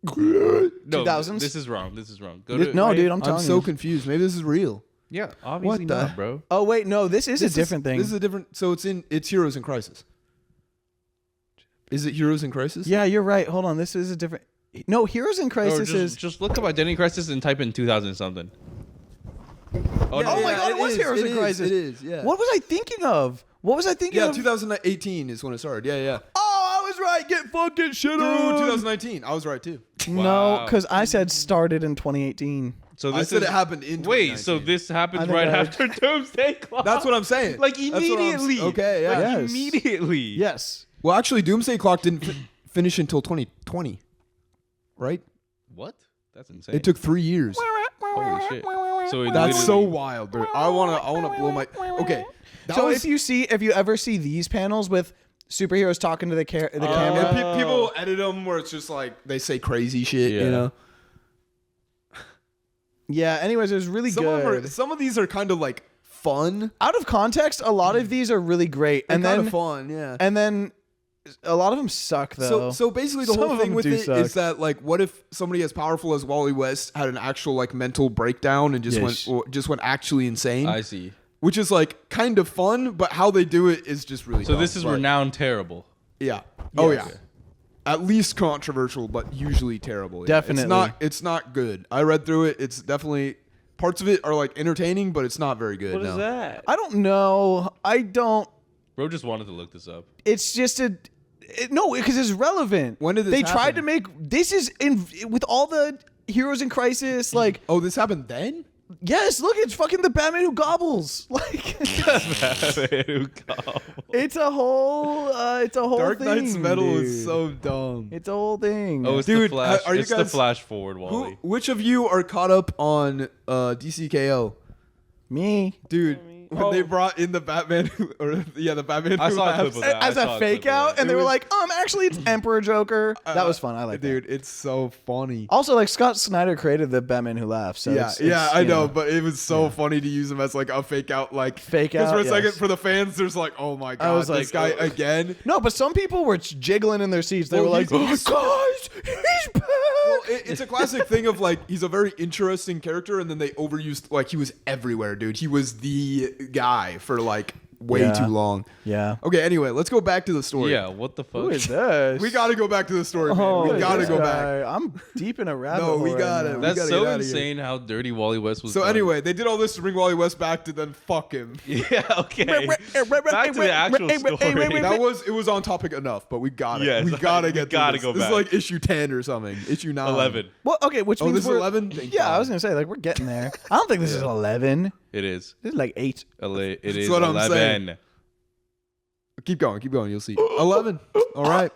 Speaker 2: No,
Speaker 1: 2000s?
Speaker 2: This is wrong. This is wrong. Go
Speaker 1: This-
Speaker 2: to,
Speaker 1: no,
Speaker 2: right?
Speaker 1: dude, I'm
Speaker 3: I'm
Speaker 1: telling
Speaker 3: so
Speaker 1: you.
Speaker 3: confused. Maybe this is real.
Speaker 2: Yeah, obviously
Speaker 3: What the-
Speaker 2: not, bro.
Speaker 1: Oh, wait, no, this is
Speaker 3: This
Speaker 1: a different thing.
Speaker 3: This is a different. So it's Heroes in Crisis. Is it Heroes in Crisis?
Speaker 1: Yeah, you're right. Hold on. This is a different. No, Heroes in
Speaker 2: Or
Speaker 1: Crisis is.
Speaker 2: just look up Identity Crisis and type in 2000 something. Oh,
Speaker 1: Oh my God, it was Heroes in Crisis.
Speaker 3: It is. Yeah.
Speaker 1: What was I thinking of? What was I thinking
Speaker 3: Yeah,
Speaker 1: of?
Speaker 3: 2018 is when it started. Yeah.
Speaker 1: Oh, I was right. Get fucking shit
Speaker 3: Through
Speaker 1: on.
Speaker 3: 2019, I was right too.
Speaker 1: No,
Speaker 2: Wow.
Speaker 1: because I said started in 2018.
Speaker 2: So
Speaker 3: I
Speaker 2: this
Speaker 3: said
Speaker 2: is,
Speaker 3: it happened in.
Speaker 2: Wait, so
Speaker 3: 2019.
Speaker 2: this
Speaker 1: I
Speaker 2: happens
Speaker 1: think
Speaker 2: right
Speaker 1: I heard-
Speaker 2: after Doomsday Clock?
Speaker 3: That's what I'm saying.
Speaker 2: Like
Speaker 3: That's what I'm-
Speaker 2: immediately.
Speaker 3: Okay, yeah.
Speaker 2: Like
Speaker 1: Yes.
Speaker 2: immediately.
Speaker 1: Yes.
Speaker 3: Well, actually, Doomsday Clock didn't finish until 2020, right?
Speaker 2: What? That's insane.
Speaker 3: It took 3 years.
Speaker 2: Holy shit. So it
Speaker 3: That's so
Speaker 2: literally-
Speaker 3: wild, dude. I wanna blow my. Okay. That
Speaker 1: So
Speaker 3: was-
Speaker 1: if you ever see these panels with superheroes talking to the camera,
Speaker 3: and people edit them where it's just like they say crazy shit,
Speaker 2: Yeah.
Speaker 3: you know.
Speaker 1: yeah. Anyways, it was really good.
Speaker 3: Some of these are kind of like fun.
Speaker 1: Out of context, a lot of these are really great, and
Speaker 3: They're
Speaker 1: then
Speaker 3: kind of fun, yeah.
Speaker 1: and then a lot of them suck though.
Speaker 3: So basically, the
Speaker 1: Some
Speaker 3: whole
Speaker 1: of
Speaker 3: thing
Speaker 1: them
Speaker 3: with
Speaker 1: do
Speaker 3: it
Speaker 1: suck.
Speaker 3: is that like, what if somebody as powerful as Wally West had an actual like mental breakdown and
Speaker 1: Yes.
Speaker 3: went actually insane,
Speaker 2: I see.
Speaker 3: which is like kind of fun, but how they do it is just really.
Speaker 2: So
Speaker 3: dumb.
Speaker 2: this is
Speaker 3: But-
Speaker 2: renowned terrible.
Speaker 3: Yeah. Oh yeah.
Speaker 1: Yes.
Speaker 3: At least controversial, but usually terrible. Yeah.
Speaker 1: Definitely.
Speaker 3: It's not good. I read through it. It's definitely parts of it are like entertaining, but it's not very good.
Speaker 4: What
Speaker 3: no.
Speaker 4: is that?
Speaker 1: I don't know. I don't.
Speaker 2: Bro just wanted to look this up.
Speaker 1: It's just no, because it's relevant.
Speaker 3: When did this
Speaker 1: they tried
Speaker 3: happen?
Speaker 1: to make this is in with all the Heroes in Crisis? Like,
Speaker 3: Oh, this happened then?
Speaker 1: yes, look, it's fucking the Batman who gobbles. Like, it's a whole
Speaker 3: Dark
Speaker 1: thing.
Speaker 3: Knight's Metal
Speaker 1: dude.
Speaker 3: is so dumb.
Speaker 1: It's a whole thing.
Speaker 2: Oh, it's
Speaker 3: Dude,
Speaker 2: the flash.
Speaker 3: are you
Speaker 2: It's the
Speaker 3: guys-
Speaker 2: flash forward, Wally.
Speaker 3: Which of you are caught up on DCKO?
Speaker 1: Me.
Speaker 3: Dude, when they brought in the Batman, the Batman.
Speaker 2: I
Speaker 3: who
Speaker 2: saw a clip
Speaker 3: laughs.
Speaker 2: of that.
Speaker 1: As
Speaker 2: I
Speaker 1: a
Speaker 2: saw
Speaker 1: fake
Speaker 2: clip of
Speaker 1: out,
Speaker 2: that.
Speaker 1: and they
Speaker 3: It
Speaker 1: were
Speaker 3: was-
Speaker 1: like, actually, it's Emperor Joker. That was fun. I like that.
Speaker 3: Dude, it's so funny.
Speaker 1: Also, like Scott Snyder created the Batman Who Laughs. So
Speaker 3: Yeah,
Speaker 1: it's,
Speaker 3: I
Speaker 1: you
Speaker 3: know, but it was so funny to use him as like a fake out, like
Speaker 1: Fake
Speaker 3: Because
Speaker 1: out,
Speaker 3: for a second,
Speaker 1: yes.
Speaker 3: for the fans, there's like, oh my god,
Speaker 1: was
Speaker 3: this
Speaker 1: like,
Speaker 3: guy again.
Speaker 1: No, but some people were jiggling in their seats. They
Speaker 3: Well,
Speaker 1: were like,
Speaker 3: he's-
Speaker 1: guys, he's back.
Speaker 3: Well, it's a classic thing of like he's a very interesting character, and then they overused like he was everywhere, dude. He was the guy for like way
Speaker 1: Yeah.
Speaker 3: too long.
Speaker 1: Yeah.
Speaker 3: Okay, anyway, let's go back to the story.
Speaker 2: Yeah, what the fuck?
Speaker 1: Who is this?
Speaker 3: We got to go back to the story, man.
Speaker 1: Who
Speaker 3: We
Speaker 1: is
Speaker 3: got to
Speaker 1: this
Speaker 3: go back.
Speaker 1: guy? I'm deep in a rabbit
Speaker 3: No,
Speaker 1: hole.
Speaker 3: we
Speaker 1: right
Speaker 3: gotta-
Speaker 1: now.
Speaker 3: we
Speaker 2: That's
Speaker 3: gotta
Speaker 2: so
Speaker 3: get outta here.
Speaker 2: insane how dirty Wally West was.
Speaker 3: So
Speaker 2: done.
Speaker 3: anyway, they did all this to bring Wally West back to then fuck him.
Speaker 2: Yeah, okay. Back to the actual story.
Speaker 3: It was on topic enough, but we got it.
Speaker 2: Yes,
Speaker 3: we gotta
Speaker 2: we
Speaker 3: get
Speaker 2: gotta
Speaker 3: through this.
Speaker 2: go
Speaker 3: This
Speaker 2: back.
Speaker 3: is like issue 10 or something. Issue 9.
Speaker 2: 11.
Speaker 1: Well, okay, which
Speaker 3: Oh,
Speaker 1: means
Speaker 3: this is
Speaker 1: we're
Speaker 3: 11? Thank
Speaker 1: Yeah,
Speaker 3: God.
Speaker 1: I was gonna say like we're getting there. I don't think this is 11.
Speaker 2: It is.
Speaker 1: This is like 8.
Speaker 2: It is
Speaker 3: what I'm
Speaker 2: 11.
Speaker 3: Keep going, you'll see. 11. All right.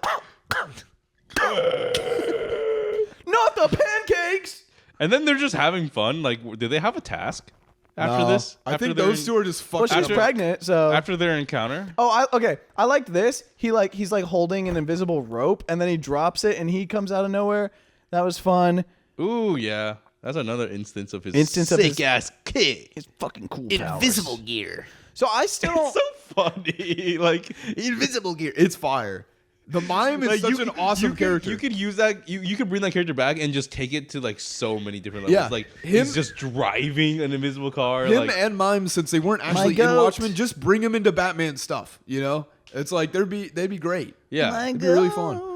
Speaker 1: Not the pancakes.
Speaker 2: And then they're just having fun. Like, did they have a task after this?
Speaker 3: I
Speaker 2: After
Speaker 3: think
Speaker 2: their-
Speaker 3: those two are just
Speaker 1: Well,
Speaker 3: fucking
Speaker 1: she's
Speaker 2: After-
Speaker 1: pregnant, so.
Speaker 2: After their encounter?
Speaker 1: Oh, okay. I liked this. He's like holding an invisible rope, and then he drops it, and he comes out of nowhere. That was fun.
Speaker 2: Ooh, yeah. That's another instance of his
Speaker 1: Sick
Speaker 2: ass kid.
Speaker 1: It's fucking cool.
Speaker 5: Invisible
Speaker 1: powers.
Speaker 5: gear.
Speaker 1: So I still
Speaker 2: It's
Speaker 1: don't.
Speaker 2: so funny. Like,
Speaker 3: invisible gear. It's fire. The mime is
Speaker 2: like,
Speaker 3: such an awesome character.
Speaker 2: You could use that. You could bring that character back and just take it to like so many different levels.
Speaker 3: Yeah.
Speaker 2: Like
Speaker 3: Him-
Speaker 2: he's just driving an invisible car.
Speaker 3: Him
Speaker 2: like,
Speaker 3: and Mime, since they weren't actually in
Speaker 1: goat.
Speaker 3: Watchmen, just bring him into Batman stuff. You know, it's like they'd be great.
Speaker 2: yeah.
Speaker 1: My
Speaker 3: It'd be really fun.
Speaker 1: goat.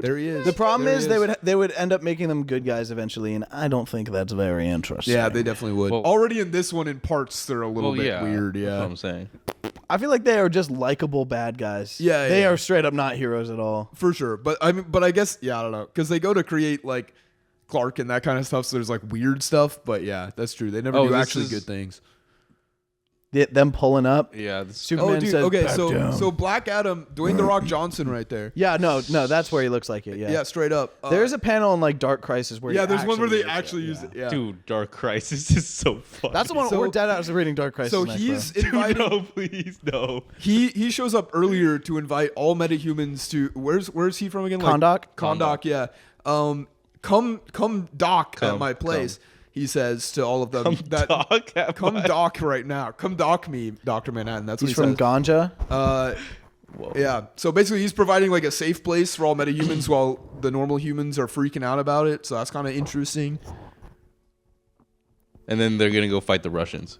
Speaker 3: There he is.
Speaker 1: The problem
Speaker 3: There
Speaker 1: is
Speaker 3: he
Speaker 1: they would end up making them good guys eventually, and I don't think that's very interesting.
Speaker 3: Yeah, they definitely would.
Speaker 2: Well-
Speaker 3: Already in this one, in parts, they're a little
Speaker 2: Well,
Speaker 3: bit
Speaker 2: yeah.
Speaker 3: weird.
Speaker 2: That's what
Speaker 3: Yeah,
Speaker 2: I'm saying.
Speaker 1: I feel like they are just likable bad guys.
Speaker 3: Yeah,
Speaker 1: they
Speaker 3: yeah.
Speaker 1: are straight up not heroes at all.
Speaker 3: for sure. But I guess, yeah, I don't know, because they go to create like Clark and that kind of stuff. So there's like weird stuff. But yeah, that's true. They never
Speaker 2: Oh,
Speaker 3: do
Speaker 2: this
Speaker 3: actually
Speaker 2: is-
Speaker 3: good things.
Speaker 1: Them pulling up.
Speaker 2: Yeah. This,
Speaker 1: Superman
Speaker 3: Oh, dude.
Speaker 1: says,
Speaker 3: Okay,
Speaker 1: "Back
Speaker 3: so
Speaker 1: down."
Speaker 3: Black Adam, Dwayne the Rock Johnson, right there.
Speaker 1: Yeah, no, that's where he looks like it. Yeah,
Speaker 3: Yeah, straight up.
Speaker 1: There's a panel in like Dark Crisis where
Speaker 3: yeah,
Speaker 1: he
Speaker 3: there's one where they
Speaker 1: looks
Speaker 3: actually
Speaker 1: it,
Speaker 3: use
Speaker 1: yeah.
Speaker 3: it. Yeah.
Speaker 2: dude, Dark Crisis is so funny.
Speaker 1: That's the one
Speaker 3: So-
Speaker 1: we're dead out reading Dark Crisis.
Speaker 3: So
Speaker 1: next,
Speaker 3: he's
Speaker 1: bro.
Speaker 2: Dude,
Speaker 3: inviting.
Speaker 2: no, please, no.
Speaker 3: He shows up earlier to invite all metahumans to where's he from again?
Speaker 1: Kahndaq?
Speaker 3: Kahndaq, yeah. Come dock at
Speaker 2: Come,
Speaker 3: my place. He says to all of them
Speaker 2: Come
Speaker 3: dock right now. Come dock me, Dr. Manhattan. That's what
Speaker 1: He's
Speaker 3: he
Speaker 1: from
Speaker 3: says.
Speaker 1: Ganja.
Speaker 3: Yeah. So basically he's providing like a safe place for all metahumans while the normal humans are freaking out about it. So that's kind of interesting.
Speaker 2: And then they're gonna go fight the Russians.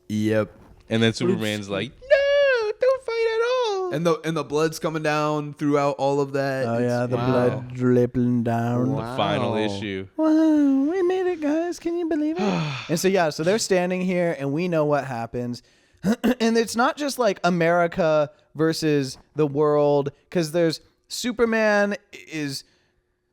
Speaker 3: Yep.
Speaker 2: And then Superman's like, no, don't fight at all.
Speaker 3: And the blood's coming down throughout all of that.
Speaker 1: Oh yeah, the
Speaker 3: Wow.
Speaker 1: blood dripping down.
Speaker 3: Wow.
Speaker 2: The final issue.
Speaker 1: Wow, we made it, guys. Can you believe it? And so, yeah, so they're standing here, and we know what happens. And it's not just like America versus the world, because there's Superman is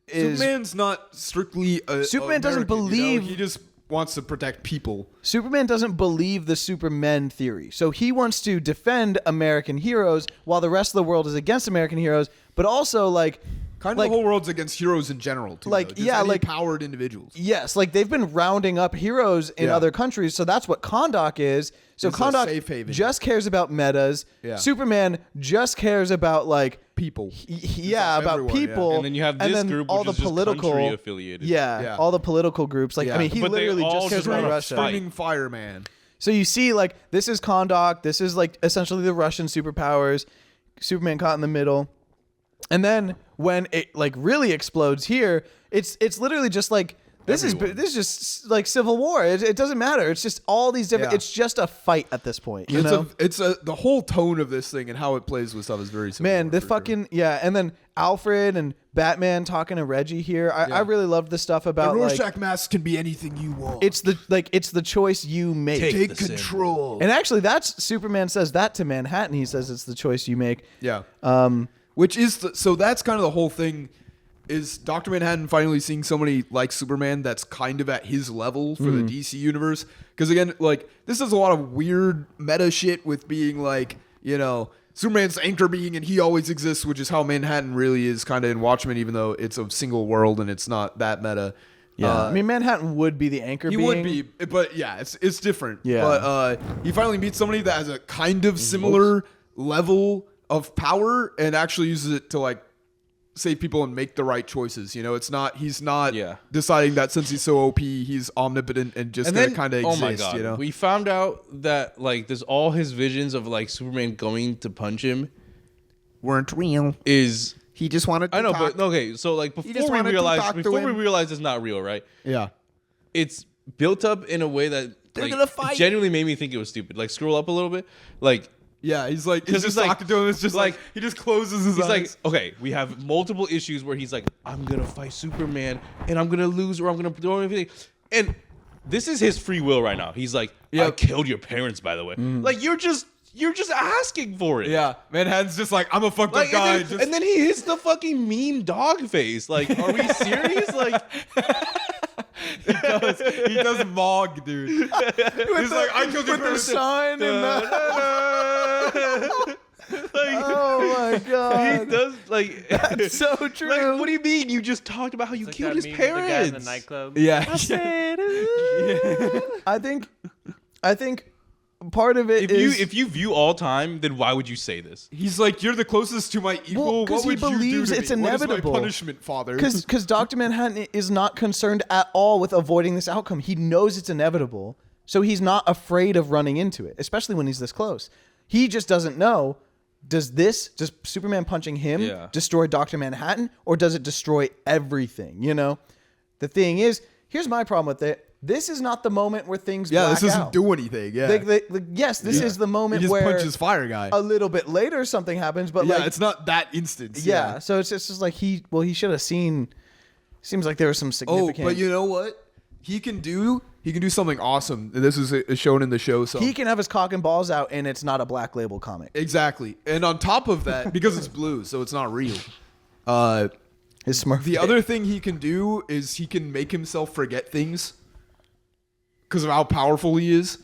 Speaker 3: Superman's not strictly
Speaker 1: Superman doesn't
Speaker 3: American,
Speaker 1: believe-
Speaker 3: he just wants to protect people.
Speaker 1: Superman doesn't believe the Supermen theory. So he wants to defend American heroes while the rest of the world is against American heroes, but also like
Speaker 3: Kind of
Speaker 1: like,
Speaker 3: the whole world's against heroes in general, too.
Speaker 1: Like,
Speaker 3: though. Just
Speaker 1: yeah,
Speaker 3: any
Speaker 1: like-
Speaker 3: powered individuals.
Speaker 1: yes, like they've been rounding up heroes in
Speaker 3: Yeah.
Speaker 1: other countries, so that's what Kahndaq is. So
Speaker 3: It's a
Speaker 1: Kahndaq
Speaker 3: safe haven.
Speaker 1: just cares about metas.
Speaker 3: Yeah.
Speaker 1: Superman just cares about like
Speaker 3: People.
Speaker 1: yeah, about
Speaker 3: everyone, yeah.
Speaker 1: people.
Speaker 2: And then you have this
Speaker 1: then
Speaker 2: group,
Speaker 1: all
Speaker 2: which
Speaker 1: the
Speaker 2: is just
Speaker 1: political
Speaker 2: country affiliated.
Speaker 1: Yeah,
Speaker 3: Yeah.
Speaker 1: all the political groups. Like
Speaker 3: Yeah.
Speaker 1: I mean, he
Speaker 2: But they
Speaker 1: literally
Speaker 2: all
Speaker 1: just cares
Speaker 2: just
Speaker 1: about
Speaker 2: wanna
Speaker 1: Russia.
Speaker 2: fight.
Speaker 3: Screaming fireman.
Speaker 1: So you see, like this is Kahndaq. This is like essentially the Russian superpowers. Superman caught in the middle, and then when it like really explodes here, it's literally just like this is just like civil war. It doesn't matter. It's just all these different.
Speaker 3: Yeah.
Speaker 1: It's just a fight at this point. You know,
Speaker 3: It's the whole tone of this thing and how it plays with stuff is very similar.
Speaker 1: man, the
Speaker 3: for sure.
Speaker 1: fucking yeah. And then Alfred and Batman talking to Reggie here. I
Speaker 3: Yeah.
Speaker 1: really love the stuff
Speaker 3: The
Speaker 1: about like
Speaker 3: Rorschach mask can be anything you want.
Speaker 1: it's the choice you make.
Speaker 3: Take control.
Speaker 1: And actually, that's Superman says that to Manhattan. He says it's the choice you make.
Speaker 3: Yeah. Which is so that's kind of the whole thing is Dr. Manhattan finally seeing somebody like Superman that's kind of at his level for the DC universe. Because again, like this is a lot of weird meta shit with being like, you know, Superman's the anchor being and he always exists, which is how Manhattan really is kind of in Watchmen, even though it's a single world and it's not that meta.
Speaker 1: Yeah, I mean Manhattan would be the anchor.
Speaker 3: He
Speaker 1: being.
Speaker 3: would be, but yeah, it's different.
Speaker 1: Yeah.
Speaker 3: But he finally meets somebody that has a kind of similar level of power and actually uses it to like save people and make the right choices. You know, he's not
Speaker 2: Yeah.
Speaker 3: deciding that since he's so OP, he's omnipotent and just gonna kind of exist.
Speaker 2: oh my god,
Speaker 3: You know,
Speaker 2: we found out that like there's all his visions of like Superman going to punch him
Speaker 5: Weren't real.
Speaker 2: is
Speaker 5: He just wanted to
Speaker 2: I know,
Speaker 5: talk.
Speaker 2: but okay, so like
Speaker 5: just
Speaker 2: before
Speaker 5: wanted
Speaker 2: we
Speaker 5: to
Speaker 2: realize
Speaker 5: talk to him.
Speaker 2: it's not real, right?
Speaker 3: yeah.
Speaker 2: It's built up in a way that
Speaker 5: They're
Speaker 2: like,
Speaker 5: gonna fight.
Speaker 2: genuinely made me think it was stupid. Like scroll up a little bit. Like
Speaker 3: Yeah, he's just
Speaker 2: he's like-
Speaker 3: talking to him. It's just like he just closes his
Speaker 2: He's
Speaker 3: eyes.
Speaker 2: like, okay, we have multiple issues where he's like, I'm gonna fight Superman and I'm gonna lose or I'm gonna do everything. And this is his free will right now. He's like, I killed your parents, by the way. Like you're just asking for it.
Speaker 3: yeah, Manhattan's just like, I'm a fucked
Speaker 2: Like,
Speaker 3: up guy.
Speaker 2: and then he hits the fucking meme dog face. Like, are we serious? Like,
Speaker 3: he does Mog, dude. He's like, I killed your
Speaker 1: With the
Speaker 3: parents.
Speaker 1: sign and the.
Speaker 2: like,
Speaker 1: Oh my
Speaker 2: he
Speaker 1: god.
Speaker 2: does like.
Speaker 1: That's so true.
Speaker 2: Like, what do you mean? You just talked about how you
Speaker 4: Like
Speaker 2: killed
Speaker 4: that
Speaker 2: his
Speaker 4: meme with the guy in the
Speaker 2: parents.
Speaker 4: nightclub.
Speaker 3: Yeah.
Speaker 1: I think part of it is
Speaker 2: If you view all time, then why would you say this?
Speaker 3: He's like, you're the closest to my equal.
Speaker 1: Well, 'cause
Speaker 3: what
Speaker 1: he
Speaker 3: would you do
Speaker 1: believes
Speaker 3: to
Speaker 1: it's
Speaker 3: me?
Speaker 1: inevitable.
Speaker 3: What is my punishment, father?
Speaker 1: because Dr. Manhattan is not concerned at all with avoiding this outcome. He knows it's inevitable, so he's not afraid of running into it, especially when he's this close. He just doesn't know. Does Superman punching him destroy Dr. Manhattan, or does it destroy everything? You know, the thing is, here's my problem with it. This is not the moment where things black
Speaker 3: this doesn't
Speaker 1: out.
Speaker 3: do anything. Yeah.
Speaker 1: Yes, this is the
Speaker 3: he
Speaker 1: moment
Speaker 3: just
Speaker 1: where
Speaker 3: punches fire guy.
Speaker 1: a little bit later something happens, but
Speaker 3: Yeah,
Speaker 1: like
Speaker 3: it's not that instance.
Speaker 1: yeah, so it's just like he should have seen. Seems like there was some
Speaker 3: Oh,
Speaker 1: significant.
Speaker 3: but you know what? He can do something awesome. And this is shown in the show. So
Speaker 1: he can have his cock and balls out, and it's not a Black Label comic.
Speaker 3: exactly. And on top of that, because it's blue, so it's not real.
Speaker 1: His Smurf.
Speaker 3: The other thing he can do is he can make himself forget things because of how powerful he is.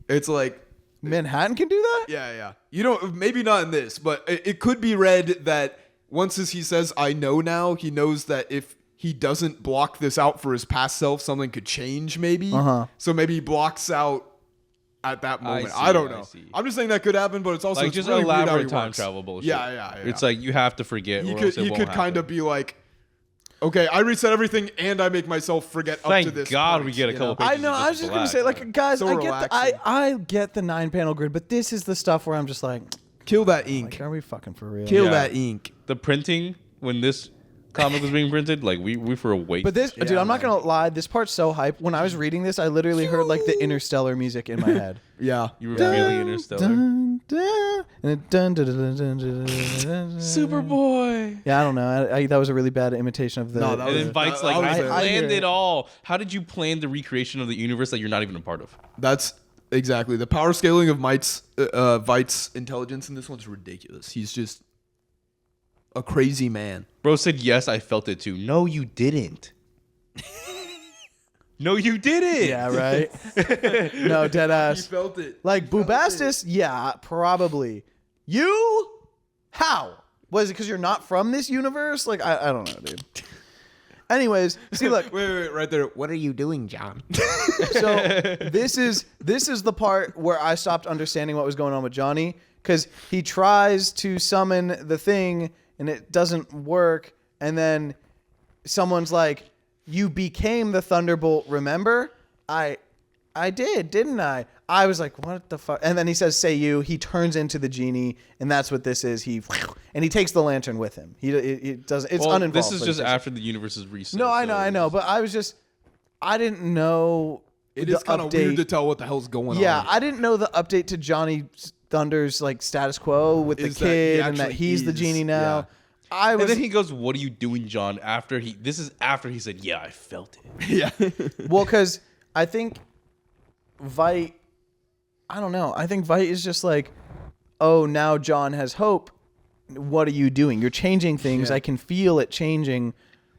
Speaker 3: It's like,
Speaker 1: Manhattan can do that.
Speaker 3: yeah. You don't, maybe not in this, but it could be read that once he says, I know now, he knows that if he doesn't block this out for his past self, something could change maybe. So maybe he blocks out at that moment. I don't know. I'm just saying that could happen, but it's also
Speaker 2: Like
Speaker 3: it's
Speaker 2: just
Speaker 3: really weird how he
Speaker 2: elaborate time
Speaker 3: works.
Speaker 2: travel bullshit.
Speaker 3: Yeah.
Speaker 2: It's like you have to forget.
Speaker 3: He
Speaker 2: or else
Speaker 3: could
Speaker 2: it won't
Speaker 3: kind of
Speaker 2: happen.
Speaker 3: be like, okay, I reset everything and I make myself forget up to
Speaker 2: Thank
Speaker 3: this.
Speaker 2: God
Speaker 3: point,
Speaker 2: we get a
Speaker 3: you
Speaker 2: couple
Speaker 3: know?
Speaker 1: I know. I was just gonna say, like, guys,
Speaker 3: So
Speaker 1: I get
Speaker 3: relaxing.
Speaker 1: I get the 9-panel grid, but this is the stuff where I'm just like,
Speaker 3: Kill that ink.
Speaker 1: are we fucking for real?
Speaker 3: Kill
Speaker 2: Yeah.
Speaker 3: that ink.
Speaker 2: the printing when this comic was being printed. Like we for a wait.
Speaker 1: But this, dude, I'm not gonna lie. This part's so hype. When I was reading this, I literally heard like the Interstellar music in my head.
Speaker 3: Yeah.
Speaker 2: you were really interstellar.
Speaker 1: Dun, dun, and it dun, dun, dun, dun, dun, dun, dun, dun.
Speaker 2: Superboy.
Speaker 1: Yeah, I don't know. I that was a really bad imitation of the.
Speaker 3: No, that
Speaker 2: And
Speaker 3: was-
Speaker 2: then Vite's
Speaker 3: I
Speaker 2: like,
Speaker 3: was
Speaker 2: I
Speaker 3: there.
Speaker 1: I hear
Speaker 2: planned
Speaker 1: it.
Speaker 2: it all. How did you plan the recreation of the universe that you're not even a part of?
Speaker 3: That's exactly the power scaling of Vite's intelligence in this one's ridiculous. He's just a crazy man.
Speaker 2: Bro said, yes, I felt it too. No, you didn't. No, you didn't.
Speaker 1: Yeah, right. No, dead
Speaker 3: He
Speaker 1: ass.
Speaker 3: felt it.
Speaker 1: Like Boobastis, yeah, probably. You? How? Was it because you're not from this universe? Like, I don't know, dude. Anyways, see, look.
Speaker 3: Wait, right there. What are you doing, John?
Speaker 1: So this is the part where I stopped understanding what was going on with Johnny, because he tries to summon the thing and it doesn't work, and then someone's like, "You became the Thunderbolt, remember?" I did, didn't I? I was like, what the fuck? And then he says, "Say you." He turns into the genie, and that's what this is. He takes the lantern with him. He doesn't. It's
Speaker 2: Well,
Speaker 1: uninvolved.
Speaker 2: this is
Speaker 1: but
Speaker 2: just
Speaker 1: it's
Speaker 2: after the universe is reset.
Speaker 1: No, I
Speaker 2: so
Speaker 1: know. But I was just, I didn't know.
Speaker 3: It
Speaker 1: the
Speaker 3: is kind of
Speaker 1: update.
Speaker 3: weird to tell what the hell's going on.
Speaker 1: Yeah, I didn't know the update to Johnny Thunder's like status quo with the
Speaker 3: Is that he
Speaker 1: kid and that
Speaker 3: actually
Speaker 1: he's the
Speaker 3: is,
Speaker 1: genie now.
Speaker 3: yeah.
Speaker 1: I
Speaker 2: And
Speaker 1: was
Speaker 2: then he goes, "What are you doing, John?" After this is after he said, "Yeah, I felt it."
Speaker 3: yeah.
Speaker 1: well, because I think Vite. I don't know. I think Vite is just like, oh, now John has hope. What are you doing? You're changing things.
Speaker 3: Yeah.
Speaker 1: I can feel it changing.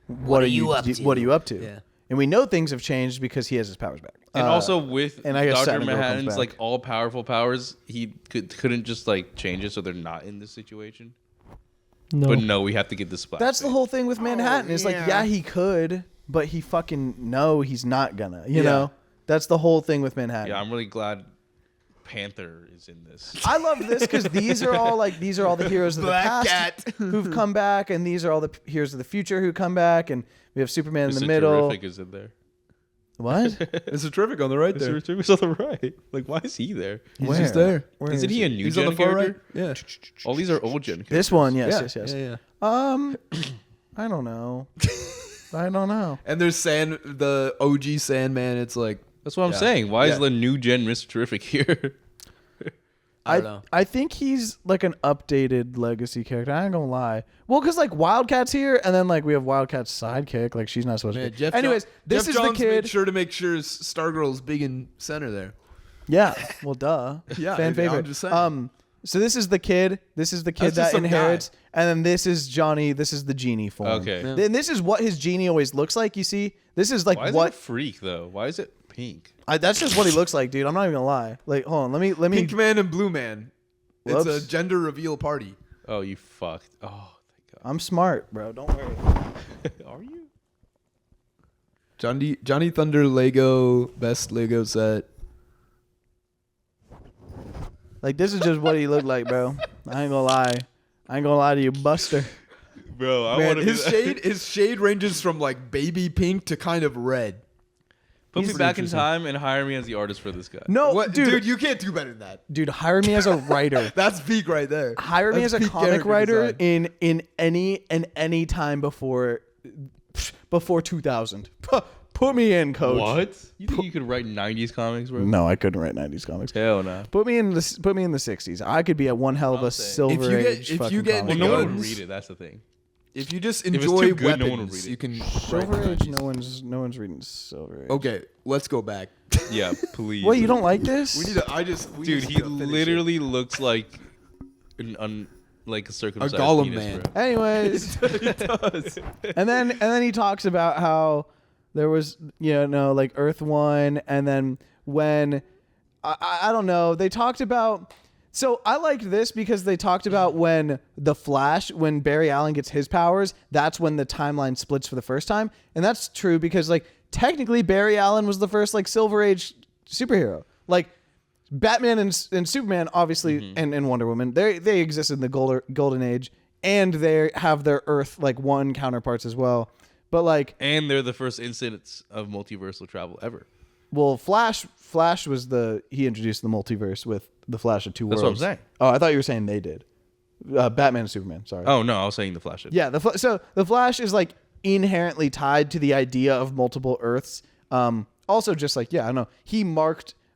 Speaker 1: What are you up to? What are you up to?
Speaker 3: Yeah.
Speaker 1: And we know things have changed because he has his powers back.
Speaker 2: And also with
Speaker 1: and I guess
Speaker 2: Dr.
Speaker 1: Saturn Girl comes
Speaker 2: Manhattan's
Speaker 1: back.
Speaker 2: like all powerful powers, he couldn't just like change it so they're not in this situation.
Speaker 4: No.
Speaker 2: But no, we have to get this splash.
Speaker 1: That's the
Speaker 2: page.
Speaker 1: whole thing with Manhattan. It's like, yeah, he could, but he fucking no, he's not gonna. You know, that's the whole thing with Manhattan.
Speaker 2: Yeah, I'm really glad Panther is in this.
Speaker 1: I love this because these are all the heroes of the
Speaker 3: Black
Speaker 1: past
Speaker 3: Cat.
Speaker 1: who've come back, and these are all the heroes of the future who come back, and we have Superman in
Speaker 2: Mr.
Speaker 1: the middle.
Speaker 2: Terrific is in there.
Speaker 1: What?
Speaker 3: It's a terrific on the right there.
Speaker 2: Mr. Terrific's on the right. Like, why is he there?
Speaker 3: He's
Speaker 1: Where?
Speaker 3: just there.
Speaker 1: Where
Speaker 2: Isn't
Speaker 1: is
Speaker 2: he a new
Speaker 3: He's
Speaker 2: gen
Speaker 3: on the far
Speaker 2: character?
Speaker 3: right. Yeah.
Speaker 2: All these are old gen.
Speaker 1: This one, yes.
Speaker 3: Yeah.
Speaker 1: I don't know. I don't know.
Speaker 3: And there's the OG Sandman. It's like
Speaker 2: That's what I'm
Speaker 3: Yeah.
Speaker 2: saying. Why is
Speaker 3: Yeah.
Speaker 2: the new gen Mr. Terrific here?
Speaker 3: I don't know.
Speaker 1: I think he's like an updated legacy character. I ain't gonna lie. Well, because like Wildcat's here, and then like we have Wildcat's sidekick. Like she's not supposed to. Be. Anyways, this
Speaker 3: Jeff
Speaker 1: is
Speaker 3: Johns
Speaker 1: the kid.
Speaker 3: made sure to make sure Stargirl's big in center there.
Speaker 1: Yeah. Well, duh.
Speaker 3: Yeah,
Speaker 1: Fan
Speaker 3: I'm
Speaker 1: favorite.
Speaker 3: just saying.
Speaker 1: So this is the kid. This is the kid
Speaker 3: That's just
Speaker 1: that
Speaker 3: some
Speaker 1: inherits, and then this is Johnny. This is the genie form.
Speaker 2: Okay. Yeah.
Speaker 1: Then this is what his genie always looks like. You see, this is like
Speaker 2: Why is
Speaker 1: what.
Speaker 2: it a freak though? Why is it pink?
Speaker 1: That's just what he looks like, dude. I'm not even gonna lie. Like, hold on. Let me.
Speaker 3: Pink Man and Blue Man.
Speaker 1: Whoops.
Speaker 3: It's a gender reveal party.
Speaker 2: Oh, you fucked. Oh, thank
Speaker 1: I'm smart, bro. Don't worry.
Speaker 2: God. Are you?
Speaker 3: Johnny Thunder Lego best Lego set.
Speaker 1: Like, this is just what he looked like, bro. I ain't gonna lie. I ain't gonna lie to you, Buster.
Speaker 2: Bro, I
Speaker 3: Man,
Speaker 2: want to
Speaker 3: his shade ranges from like baby pink to kind of red.
Speaker 2: Put me
Speaker 3: He's
Speaker 2: back in
Speaker 3: interesting.
Speaker 2: time and hire me as the artist for this guy.
Speaker 1: No,
Speaker 3: What,
Speaker 1: dude,
Speaker 3: dude, you can't do better than that.
Speaker 1: dude, hire me as a writer.
Speaker 3: That's peak right there.
Speaker 1: Hire me
Speaker 3: That's
Speaker 1: as a
Speaker 3: peak
Speaker 1: comic
Speaker 3: character
Speaker 1: writer
Speaker 3: design.
Speaker 1: in any time before 2000. Put me in, coach.
Speaker 2: What? You think you could write 90s comics, bro?
Speaker 1: No, I couldn't write 90s comics.
Speaker 2: Hell no.
Speaker 1: Put me in the 60s. I could be at one hell of a
Speaker 2: I'm saying.
Speaker 1: silver
Speaker 3: If you get-
Speaker 1: age.
Speaker 3: if
Speaker 1: fucking
Speaker 3: you get
Speaker 2: Well,
Speaker 1: comic
Speaker 2: no one
Speaker 1: book.
Speaker 2: would
Speaker 3: guns.
Speaker 2: read it. That's the thing.
Speaker 3: If you just
Speaker 2: it's
Speaker 3: enjoy
Speaker 2: too good,
Speaker 3: weapons,
Speaker 2: no one would read it.
Speaker 3: you can
Speaker 1: Silver
Speaker 3: write
Speaker 1: age.
Speaker 3: nineties.
Speaker 1: No one's reading silver age.
Speaker 3: Okay, let's go back.
Speaker 2: Yeah, please.
Speaker 1: Wait, you don't like this?
Speaker 3: We need to.
Speaker 2: Dude, he literally looks like like a circumcised
Speaker 3: Gollum
Speaker 2: penis,
Speaker 3: man.
Speaker 2: bro.
Speaker 1: Anyways, and then he talks about how there was like Earth 1, and then when I don't know, they talked about. So I liked this because they talked about when the Flash, when Barry Allen gets his powers, that's when the timeline splits for the first time, and that's true because like technically Barry Allen was the first like Silver Age superhero. Like Batman and Superman, obviously, and Wonder Woman, they exist in the golden age, and they have their Earth like 1 counterparts as well. But like,
Speaker 2: And they're the first instance of multiversal travel ever.
Speaker 1: well, Flash was he introduced the multiverse with the Flash of Two
Speaker 2: That's
Speaker 1: Worlds.
Speaker 2: what I'm saying.
Speaker 1: Oh, I thought you were saying they did. Batman and Superman. Sorry.
Speaker 2: Oh no, I was saying the Flash.
Speaker 1: Yeah. So the Flash is like inherently tied to the idea of multiple Earths. Also, just like I don't know,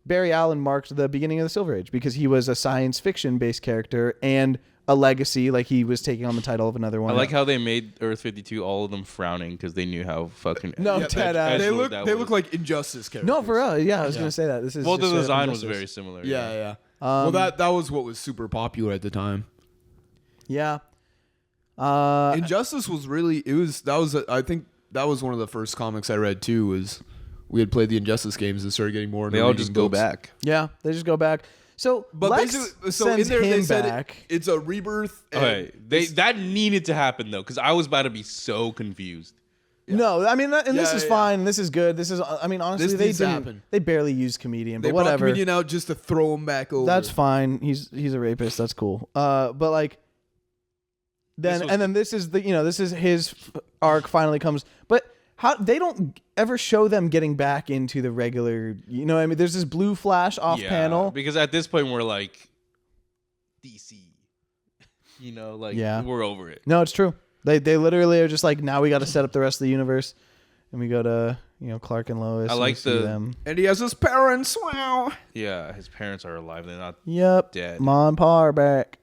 Speaker 1: Barry Allen marked the beginning of the Silver Age because he was a science fiction based character and a legacy. Like he was taking on the title of another one.
Speaker 2: I like how they made Earth 52 all of them frowning because they knew how fucking
Speaker 1: No,
Speaker 3: Yeah,
Speaker 1: dead ass.
Speaker 3: They
Speaker 2: edgelord
Speaker 3: look.
Speaker 2: that
Speaker 3: look
Speaker 2: was.
Speaker 3: like Injustice characters.
Speaker 1: No, for real. Yeah, I was gonna say that. This is
Speaker 2: Well, the
Speaker 1: just straight up
Speaker 2: design was
Speaker 1: Injustice.
Speaker 2: very similar.
Speaker 3: Yeah. Well, that was what was super popular at the time.
Speaker 1: Yeah.
Speaker 3: Injustice was really. I think that was one of the first comics I read too. Was we had played the Injustice games and started getting more.
Speaker 2: They
Speaker 3: into
Speaker 2: all
Speaker 3: reading
Speaker 2: just go
Speaker 3: books.
Speaker 2: back.
Speaker 1: Yeah, they just go back. So
Speaker 3: But
Speaker 1: Lex
Speaker 3: basically, so
Speaker 1: sends
Speaker 3: in there they
Speaker 1: him
Speaker 3: said
Speaker 1: back.
Speaker 3: it's a rebirth. and
Speaker 2: Okay, that needed to happen though because I was about to be so confused.
Speaker 1: No, I mean, this
Speaker 3: Yeah,
Speaker 1: is
Speaker 3: yeah.
Speaker 1: fine. This is good. This is. I mean, honestly,
Speaker 3: This
Speaker 1: they
Speaker 3: needs to
Speaker 1: didn't.
Speaker 3: happen.
Speaker 1: They barely used comedian,
Speaker 3: They
Speaker 1: but
Speaker 3: brought
Speaker 1: whatever.
Speaker 3: comedian out just to throw him back over.
Speaker 1: That's fine. He's a rapist. That's cool. But like, then this is this is his arc finally comes. But how they don't ever show them getting back into the regular. What I mean, there's this blue flash off
Speaker 2: Yeah,
Speaker 1: panel.
Speaker 2: because at this point we're like DC,
Speaker 1: Yeah.
Speaker 2: we're over it.
Speaker 1: No, it's true. They literally are just like, now we got to set up the rest of the universe, and we go to Clark and Lois.
Speaker 2: I
Speaker 1: and
Speaker 2: like
Speaker 1: we see
Speaker 2: the-
Speaker 1: them.
Speaker 3: And he has his parents. Wow.
Speaker 2: Yeah, his parents are alive. They're not.
Speaker 1: Yep.
Speaker 2: Dead.
Speaker 1: Mom and Pa are back.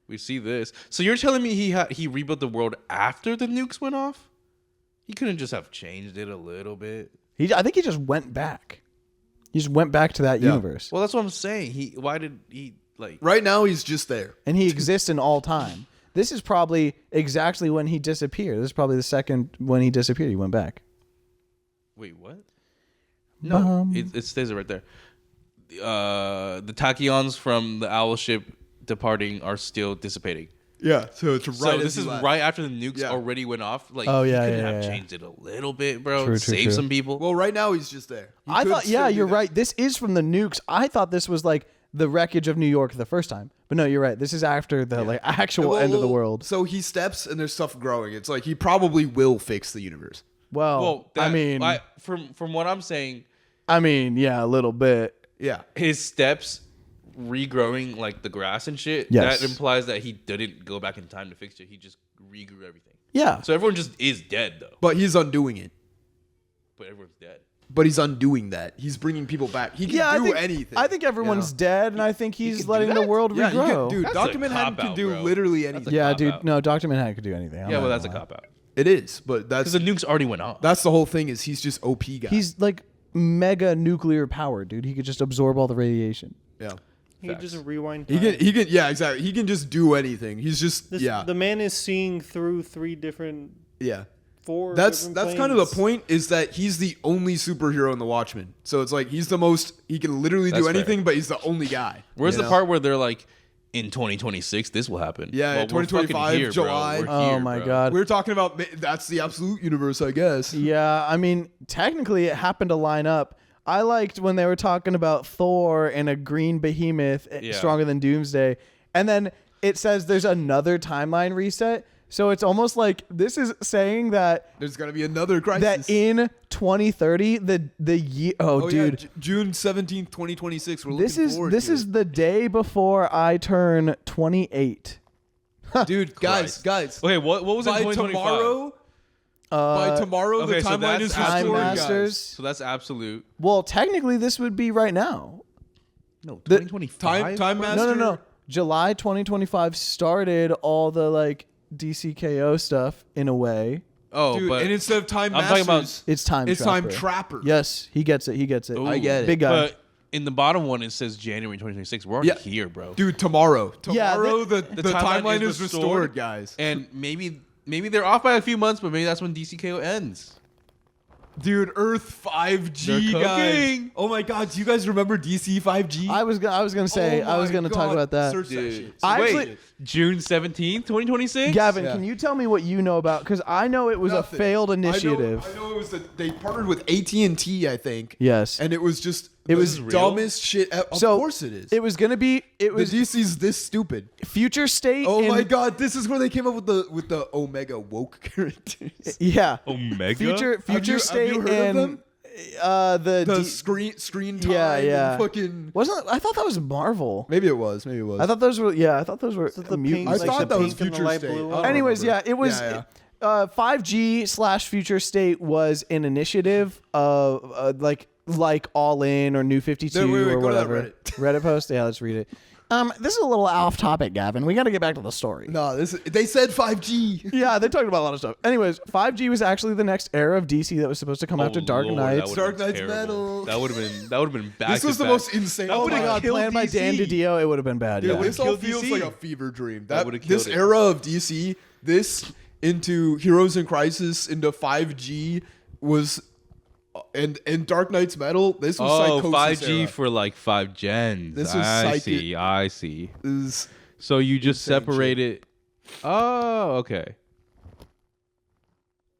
Speaker 2: We see this. So you're telling me he rebuilt the world after the nukes went off? He couldn't just have changed it a little bit.
Speaker 1: I think he just went back. He just went back to that
Speaker 3: Yeah.
Speaker 1: universe,
Speaker 2: Well, that's what I'm saying. Why did he like?
Speaker 3: Right now he's just there.
Speaker 1: and he exists in all time. This is probably exactly when he disappeared. This is probably the second when he disappeared. He went back.
Speaker 2: Wait, what? No,
Speaker 1: Bum.
Speaker 2: it stays right there. The tachyons from the owl ship departing are still dissipating.
Speaker 3: Yeah. So it's right.
Speaker 2: So this is right after the nukes
Speaker 3: Yeah.
Speaker 2: already went off. Like,
Speaker 1: Oh, yeah,
Speaker 2: he could
Speaker 1: yeah,
Speaker 2: have
Speaker 1: yeah.
Speaker 2: changed it a little bit, bro.
Speaker 1: True,
Speaker 2: Save
Speaker 1: true.
Speaker 2: some people.
Speaker 3: Well, right now he's just there. He
Speaker 1: I
Speaker 3: could
Speaker 1: thought,
Speaker 3: still do
Speaker 1: you're
Speaker 3: that.
Speaker 1: right. This is from the nukes. I thought this was like the wreckage of New York the first time, but no, you're right. This is after the like actual
Speaker 3: Well,
Speaker 1: end of the world.
Speaker 3: So he steps and there's stuff growing. It's like he probably will fix the universe.
Speaker 1: Well, I mean,
Speaker 2: from what I'm saying,
Speaker 1: yeah, a little bit.
Speaker 3: Yeah.
Speaker 2: his steps regrowing like the grass and shit.
Speaker 1: Yes.
Speaker 2: That implies that he didn't go back in time to fix it. He just regrew everything.
Speaker 1: Yeah.
Speaker 2: So everyone just is dead though.
Speaker 3: But he's undoing it.
Speaker 2: But everyone's dead.
Speaker 3: but he's undoing that. He's bringing people back. He can do anything.
Speaker 1: I think everyone's
Speaker 3: you know?
Speaker 1: dead, and I think he's
Speaker 2: can do
Speaker 1: letting the
Speaker 2: that?
Speaker 1: world
Speaker 3: Yeah,
Speaker 1: regrow.
Speaker 3: dude.
Speaker 2: That's
Speaker 3: Dr.
Speaker 2: a
Speaker 3: Manhattan
Speaker 2: cop-out,
Speaker 3: can do
Speaker 2: bro.
Speaker 3: literally anything.
Speaker 1: Yeah,
Speaker 2: cop
Speaker 1: dude.
Speaker 2: out.
Speaker 1: No, Dr. Manhattan could do anything. I'm
Speaker 2: Yeah,
Speaker 1: not
Speaker 2: well,
Speaker 1: gonna
Speaker 2: that's a
Speaker 1: lie.
Speaker 2: cop out.
Speaker 3: It is, but
Speaker 2: Because the nukes already went off.
Speaker 3: that's the whole thing. Is he's just OP guy.
Speaker 1: He's like mega nuclear powered, dude. He could just absorb all the radiation.
Speaker 3: yeah.
Speaker 4: He could just rewind
Speaker 3: He
Speaker 4: time.
Speaker 3: can yeah, exactly. He can just do anything. He's just
Speaker 4: The man is seeing through four
Speaker 3: That's
Speaker 4: different
Speaker 3: kind of the
Speaker 4: planes.
Speaker 3: point, is that he's the only superhero in the Watchmen. So it's like he's the most, he can literally do
Speaker 2: That's fair.
Speaker 3: anything, but he's the only guy.
Speaker 2: Where's
Speaker 3: you
Speaker 2: the
Speaker 3: know?
Speaker 2: part where they're like, in 2026, this will happen?
Speaker 3: Yeah,
Speaker 2: well, we're fucking
Speaker 3: 2025,
Speaker 2: here, bro.
Speaker 3: July.
Speaker 2: We're
Speaker 1: Oh
Speaker 2: here,
Speaker 1: my
Speaker 2: bro.
Speaker 1: god.
Speaker 3: We're talking about that's the absolute universe, I guess.
Speaker 1: Yeah, I mean, technically it happened to line up. I liked when they were talking about Thor and a green behemoth
Speaker 2: Yeah.
Speaker 1: stronger than Doomsday. And then it says there's another timeline reset. So it's almost like this is saying that
Speaker 3: There's gonna be another crisis.
Speaker 1: in 2030 the year dude,
Speaker 3: yeah, June 17th, 2026. We're
Speaker 1: this
Speaker 3: looking
Speaker 1: is
Speaker 3: forward
Speaker 1: this
Speaker 3: to
Speaker 1: is the day before I turn 28.
Speaker 3: it. Dude, guys.
Speaker 2: Okay, what was it?
Speaker 3: By
Speaker 2: 2025?
Speaker 3: tomorrow, by tomorrow,
Speaker 2: okay,
Speaker 3: the
Speaker 2: so
Speaker 3: timeline
Speaker 2: that's
Speaker 3: is
Speaker 1: Time
Speaker 3: restored,
Speaker 1: Masters.
Speaker 3: guys.
Speaker 2: So that's absolute.
Speaker 1: Well, technically this would be right now.
Speaker 2: No,
Speaker 1: The-
Speaker 2: 2025.
Speaker 3: Time Master.
Speaker 1: No. July 2025 started all the like DCKO stuff in a way.
Speaker 2: Oh,
Speaker 3: Dude,
Speaker 2: but
Speaker 3: and instead of Time
Speaker 2: I'm
Speaker 3: Masters,
Speaker 2: talking about-
Speaker 1: It's Time
Speaker 3: it's
Speaker 1: Trapper.
Speaker 3: Time Trapper.
Speaker 1: Yes, he gets it.
Speaker 2: Ooh,
Speaker 3: I get it.
Speaker 1: Big guy.
Speaker 2: But in the bottom one, it says January 2026. We're already
Speaker 3: Yeah.
Speaker 2: here, bro.
Speaker 3: Dude, tomorrow.
Speaker 1: Yeah,
Speaker 3: Tomorrow, the timeline is restored, guys.
Speaker 2: And maybe they're off by a few months, but maybe that's when DCKO ends.
Speaker 3: Dude, Earth 5G,
Speaker 2: They're
Speaker 3: guys.
Speaker 2: cooking.
Speaker 3: Oh my God, do you guys remember DC 5G?
Speaker 1: I was gonna say
Speaker 3: Oh
Speaker 1: I was
Speaker 3: my
Speaker 1: gonna talk
Speaker 3: God.
Speaker 1: about that.
Speaker 3: Search that
Speaker 2: Dude.
Speaker 3: shit.
Speaker 1: I
Speaker 2: Wait,
Speaker 1: actually-
Speaker 2: June 17th, 2026?
Speaker 1: Gavin,
Speaker 3: Yeah.
Speaker 1: can you tell me what you know about? Because I know it was
Speaker 3: Nothing.
Speaker 1: a failed initiative.
Speaker 3: I know it was they partnered with AT&T, I think.
Speaker 1: Yes,
Speaker 3: And it was just
Speaker 1: It
Speaker 3: the
Speaker 1: was
Speaker 2: real?
Speaker 3: dumbest shit. Of
Speaker 1: so
Speaker 3: course it is.
Speaker 1: It was gonna be. It
Speaker 3: The
Speaker 1: was
Speaker 3: DC's this stupid.
Speaker 1: future state.
Speaker 3: Oh
Speaker 1: in-
Speaker 3: my God, this is where they came up with the Omega woke characters.
Speaker 1: Yeah.
Speaker 2: Omega?
Speaker 1: Future
Speaker 3: Have you
Speaker 1: state
Speaker 3: heard of
Speaker 1: and
Speaker 3: them?
Speaker 1: the
Speaker 3: The
Speaker 1: D-
Speaker 3: screen time.
Speaker 1: Yeah, yeah.
Speaker 3: And fucking.
Speaker 1: wasn't. I thought that was Marvel.
Speaker 3: Maybe it was. Maybe it was.
Speaker 1: I thought those were. Yeah, I thought those were
Speaker 4: the
Speaker 1: mutants.
Speaker 3: I
Speaker 4: like
Speaker 3: thought
Speaker 4: the
Speaker 3: that was
Speaker 4: pink and the
Speaker 3: Future
Speaker 4: light
Speaker 3: State.
Speaker 4: blue
Speaker 3: I
Speaker 4: one?
Speaker 3: don't
Speaker 1: Anyways,
Speaker 3: remember.
Speaker 1: yeah, it was.
Speaker 3: Yeah.
Speaker 1: 5G/Future State was an initiative of like All In or New 52
Speaker 3: No, wait,
Speaker 1: or
Speaker 3: go to that
Speaker 1: whatever. Reddit post. Yeah, let's read it. This is a little off topic, Gavin. We got to get back to the story.
Speaker 3: No, they said 5G.
Speaker 1: Yeah, they talked about a lot of stuff. Anyways, 5G was actually the next era of DC that was supposed to come after Dark
Speaker 2: Lord,
Speaker 1: Knight.
Speaker 2: that would've
Speaker 3: Dark
Speaker 2: been
Speaker 3: Knight's
Speaker 2: terrible.
Speaker 3: Metal.
Speaker 2: That would have been back.
Speaker 3: This was
Speaker 2: to
Speaker 3: the
Speaker 2: back.
Speaker 3: most insane.
Speaker 2: That
Speaker 1: Oh
Speaker 2: would've
Speaker 1: my god,
Speaker 2: killed
Speaker 1: planned by Dan
Speaker 2: DC.
Speaker 1: DiDio, it would have been bad.
Speaker 3: Dude,
Speaker 1: Yeah.
Speaker 3: this all
Speaker 2: killed
Speaker 3: feels
Speaker 2: DC.
Speaker 3: like a fever dream.
Speaker 2: That would've killed
Speaker 3: This
Speaker 2: it.
Speaker 3: era of DC, this into Heroes in Crisis, into 5G was, and Dark Knight's Metal. This was
Speaker 2: Oh,
Speaker 3: Psychosis
Speaker 2: 5G
Speaker 3: era.
Speaker 2: for like 5 gens.
Speaker 3: This was
Speaker 2: I
Speaker 3: psychic-
Speaker 2: see. I see.
Speaker 3: Is
Speaker 2: So you just
Speaker 3: Insane
Speaker 2: separated. Oh, okay.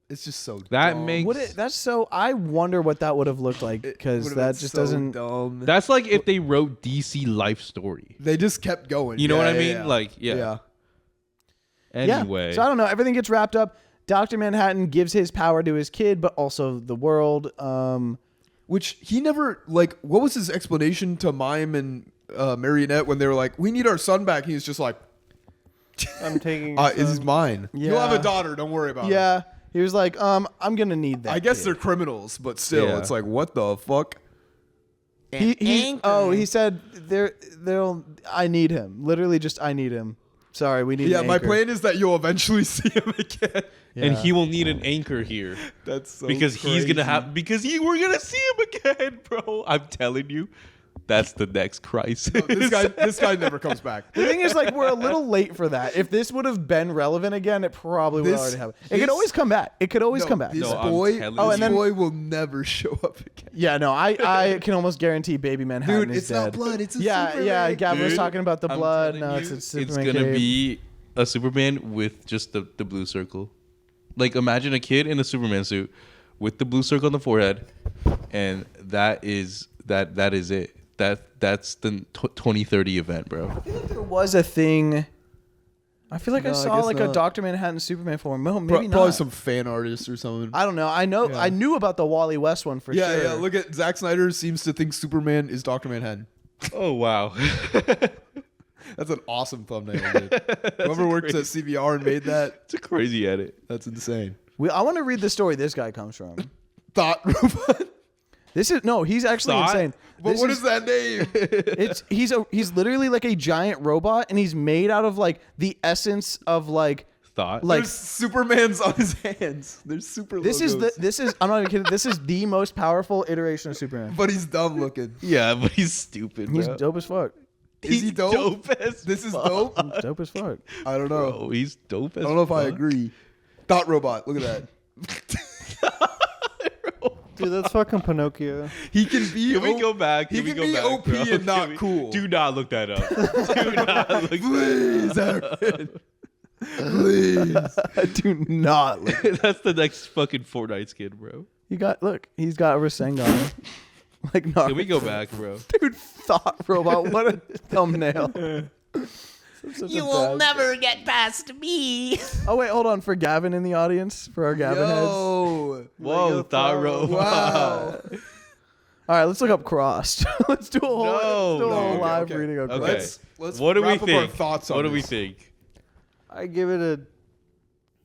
Speaker 3: it's just so
Speaker 2: That
Speaker 3: dumb.
Speaker 2: makes-
Speaker 1: That's so. I wonder what that would have looked like
Speaker 3: It
Speaker 1: because
Speaker 3: would've
Speaker 1: that
Speaker 3: been
Speaker 1: just
Speaker 3: so
Speaker 1: doesn't.
Speaker 3: dumb.
Speaker 2: That's like if they wrote DC life story.
Speaker 3: They just kept going.
Speaker 2: You know what I
Speaker 3: Yeah,
Speaker 2: mean?
Speaker 3: yeah.
Speaker 2: Like, yeah.
Speaker 3: yeah.
Speaker 2: Anyway.
Speaker 1: Yeah. So I don't know. Everything gets wrapped up. Dr. Manhattan gives his power to his kid, but also the world.
Speaker 3: Which he never like. What was his explanation to Mime and Marionette when they were like, "We need our son back"? He's just like,
Speaker 4: I'm taking.
Speaker 3: "This is mine. You'll have
Speaker 1: Yeah.
Speaker 3: a daughter. Don't worry about it."
Speaker 1: Yeah. He was like, I'm gonna need that.
Speaker 3: I guess
Speaker 1: kid.
Speaker 3: they're criminals, but still,
Speaker 2: Yeah.
Speaker 3: it's like, what the fuck?
Speaker 1: He said they'll I need him. Literally just I need him. Sorry, we need
Speaker 3: Yeah,
Speaker 1: an
Speaker 3: my
Speaker 1: anchor.
Speaker 3: plan is that you'll eventually see him again.
Speaker 2: And
Speaker 1: Yeah.
Speaker 2: he will need an anchor here.
Speaker 3: That's so
Speaker 2: Because he's
Speaker 3: crazy.
Speaker 2: gonna have we're gonna see him again, bro. I'm telling you, that's the next crisis.
Speaker 3: This guy never comes back.
Speaker 1: The thing is, like, we're a little late for that. If this would have been relevant again, it probably would
Speaker 3: This-
Speaker 1: already have. It
Speaker 3: this-
Speaker 1: could always come back. It could always come back.
Speaker 3: This
Speaker 2: No, I'm
Speaker 3: boy,
Speaker 2: telling
Speaker 3: this
Speaker 2: you.
Speaker 1: and then-
Speaker 3: boy will never show up again.
Speaker 1: Yeah, no, I can almost guarantee Baby Manhattan
Speaker 3: Dude,
Speaker 1: is
Speaker 3: it's not
Speaker 1: dead.
Speaker 3: blood, it's a
Speaker 1: yeah,
Speaker 3: Superman.
Speaker 1: yeah. Gavin was
Speaker 2: Dude,
Speaker 1: talking about the
Speaker 2: I'm
Speaker 1: blood.
Speaker 2: telling
Speaker 1: No,
Speaker 2: you,
Speaker 1: it's Superman
Speaker 2: gonna
Speaker 1: cave.
Speaker 2: be a Superman with just the blue circle. Like, imagine a kid in a Superman suit with the blue circle on the forehead, and that is it. That's the 2030 event, bro.
Speaker 1: I feel like there was a thing. I feel like
Speaker 3: No,
Speaker 1: I
Speaker 3: I
Speaker 1: saw
Speaker 3: guess
Speaker 1: like a
Speaker 3: not.
Speaker 1: Dr. Manhattan Superman form. No, maybe
Speaker 3: Probably
Speaker 1: not.
Speaker 3: some fan artist or something.
Speaker 1: I don't know. I knew about the Wally West one for
Speaker 3: yeah,
Speaker 1: sure.
Speaker 3: yeah. Look at Zack Snyder seems to think Superman is Dr. Manhattan.
Speaker 2: Oh wow.
Speaker 3: That's an awesome thumbnail, dude. Whoever worked at CBR and made that,
Speaker 2: It's a crazy edit.
Speaker 3: that's insane.
Speaker 1: I want to read the story this guy comes from.
Speaker 3: Thought robot.
Speaker 1: He's actually
Speaker 2: Thought?
Speaker 1: insane.
Speaker 3: But what is that name?
Speaker 1: He's literally like a giant robot, and he's made out of like the essence of like
Speaker 2: Thought.
Speaker 1: like
Speaker 3: There's Superman's on his hands. There's super
Speaker 1: this
Speaker 3: logos.
Speaker 1: is I'm not even kidding. This is the most powerful iteration of Superman.
Speaker 3: But he's dumb looking.
Speaker 2: yeah, but he's stupid.
Speaker 1: He's
Speaker 2: bro.
Speaker 1: dope as fuck.
Speaker 3: Is he dope?
Speaker 2: as
Speaker 3: This is
Speaker 2: fuck.
Speaker 3: dope?
Speaker 1: He's dope as fuck.
Speaker 3: I don't know.
Speaker 2: Bro, he's dope as
Speaker 3: I don't know if I
Speaker 2: fuck.
Speaker 3: agree. Thought robot. Look at that.
Speaker 4: Dude, that's fucking Pinocchio.
Speaker 3: He can be.
Speaker 2: Can we go back?
Speaker 3: He
Speaker 2: Can we
Speaker 3: can
Speaker 2: go
Speaker 3: be
Speaker 2: back,
Speaker 3: OP
Speaker 2: bro?
Speaker 3: and not
Speaker 2: Can we-
Speaker 3: cool.
Speaker 2: Do not look that up. Do not look
Speaker 3: Please, Aaron. Please.
Speaker 1: Do not. Look.
Speaker 2: That's the next fucking Fortnite skin, bro.
Speaker 1: He's got a Rasengan. Like Naruto.
Speaker 2: Can we go back, bro?
Speaker 1: Dude, Thought Robot. What a thumbnail.
Speaker 5: You will never get past me.
Speaker 1: Oh wait, hold on. For Gavin in the audience, for our Gavin heads. All
Speaker 2: Whoa, Thought Robot.
Speaker 3: Wow.
Speaker 1: right, let's look up Crossed. Let's do a whole,
Speaker 2: No.
Speaker 1: live
Speaker 3: Okay.
Speaker 1: reading of
Speaker 2: Okay.
Speaker 1: Crossed.
Speaker 3: Let's
Speaker 2: What do we
Speaker 3: wrap up our
Speaker 2: think?
Speaker 3: thoughts on
Speaker 2: What do we
Speaker 3: this.
Speaker 2: think?
Speaker 4: I give it a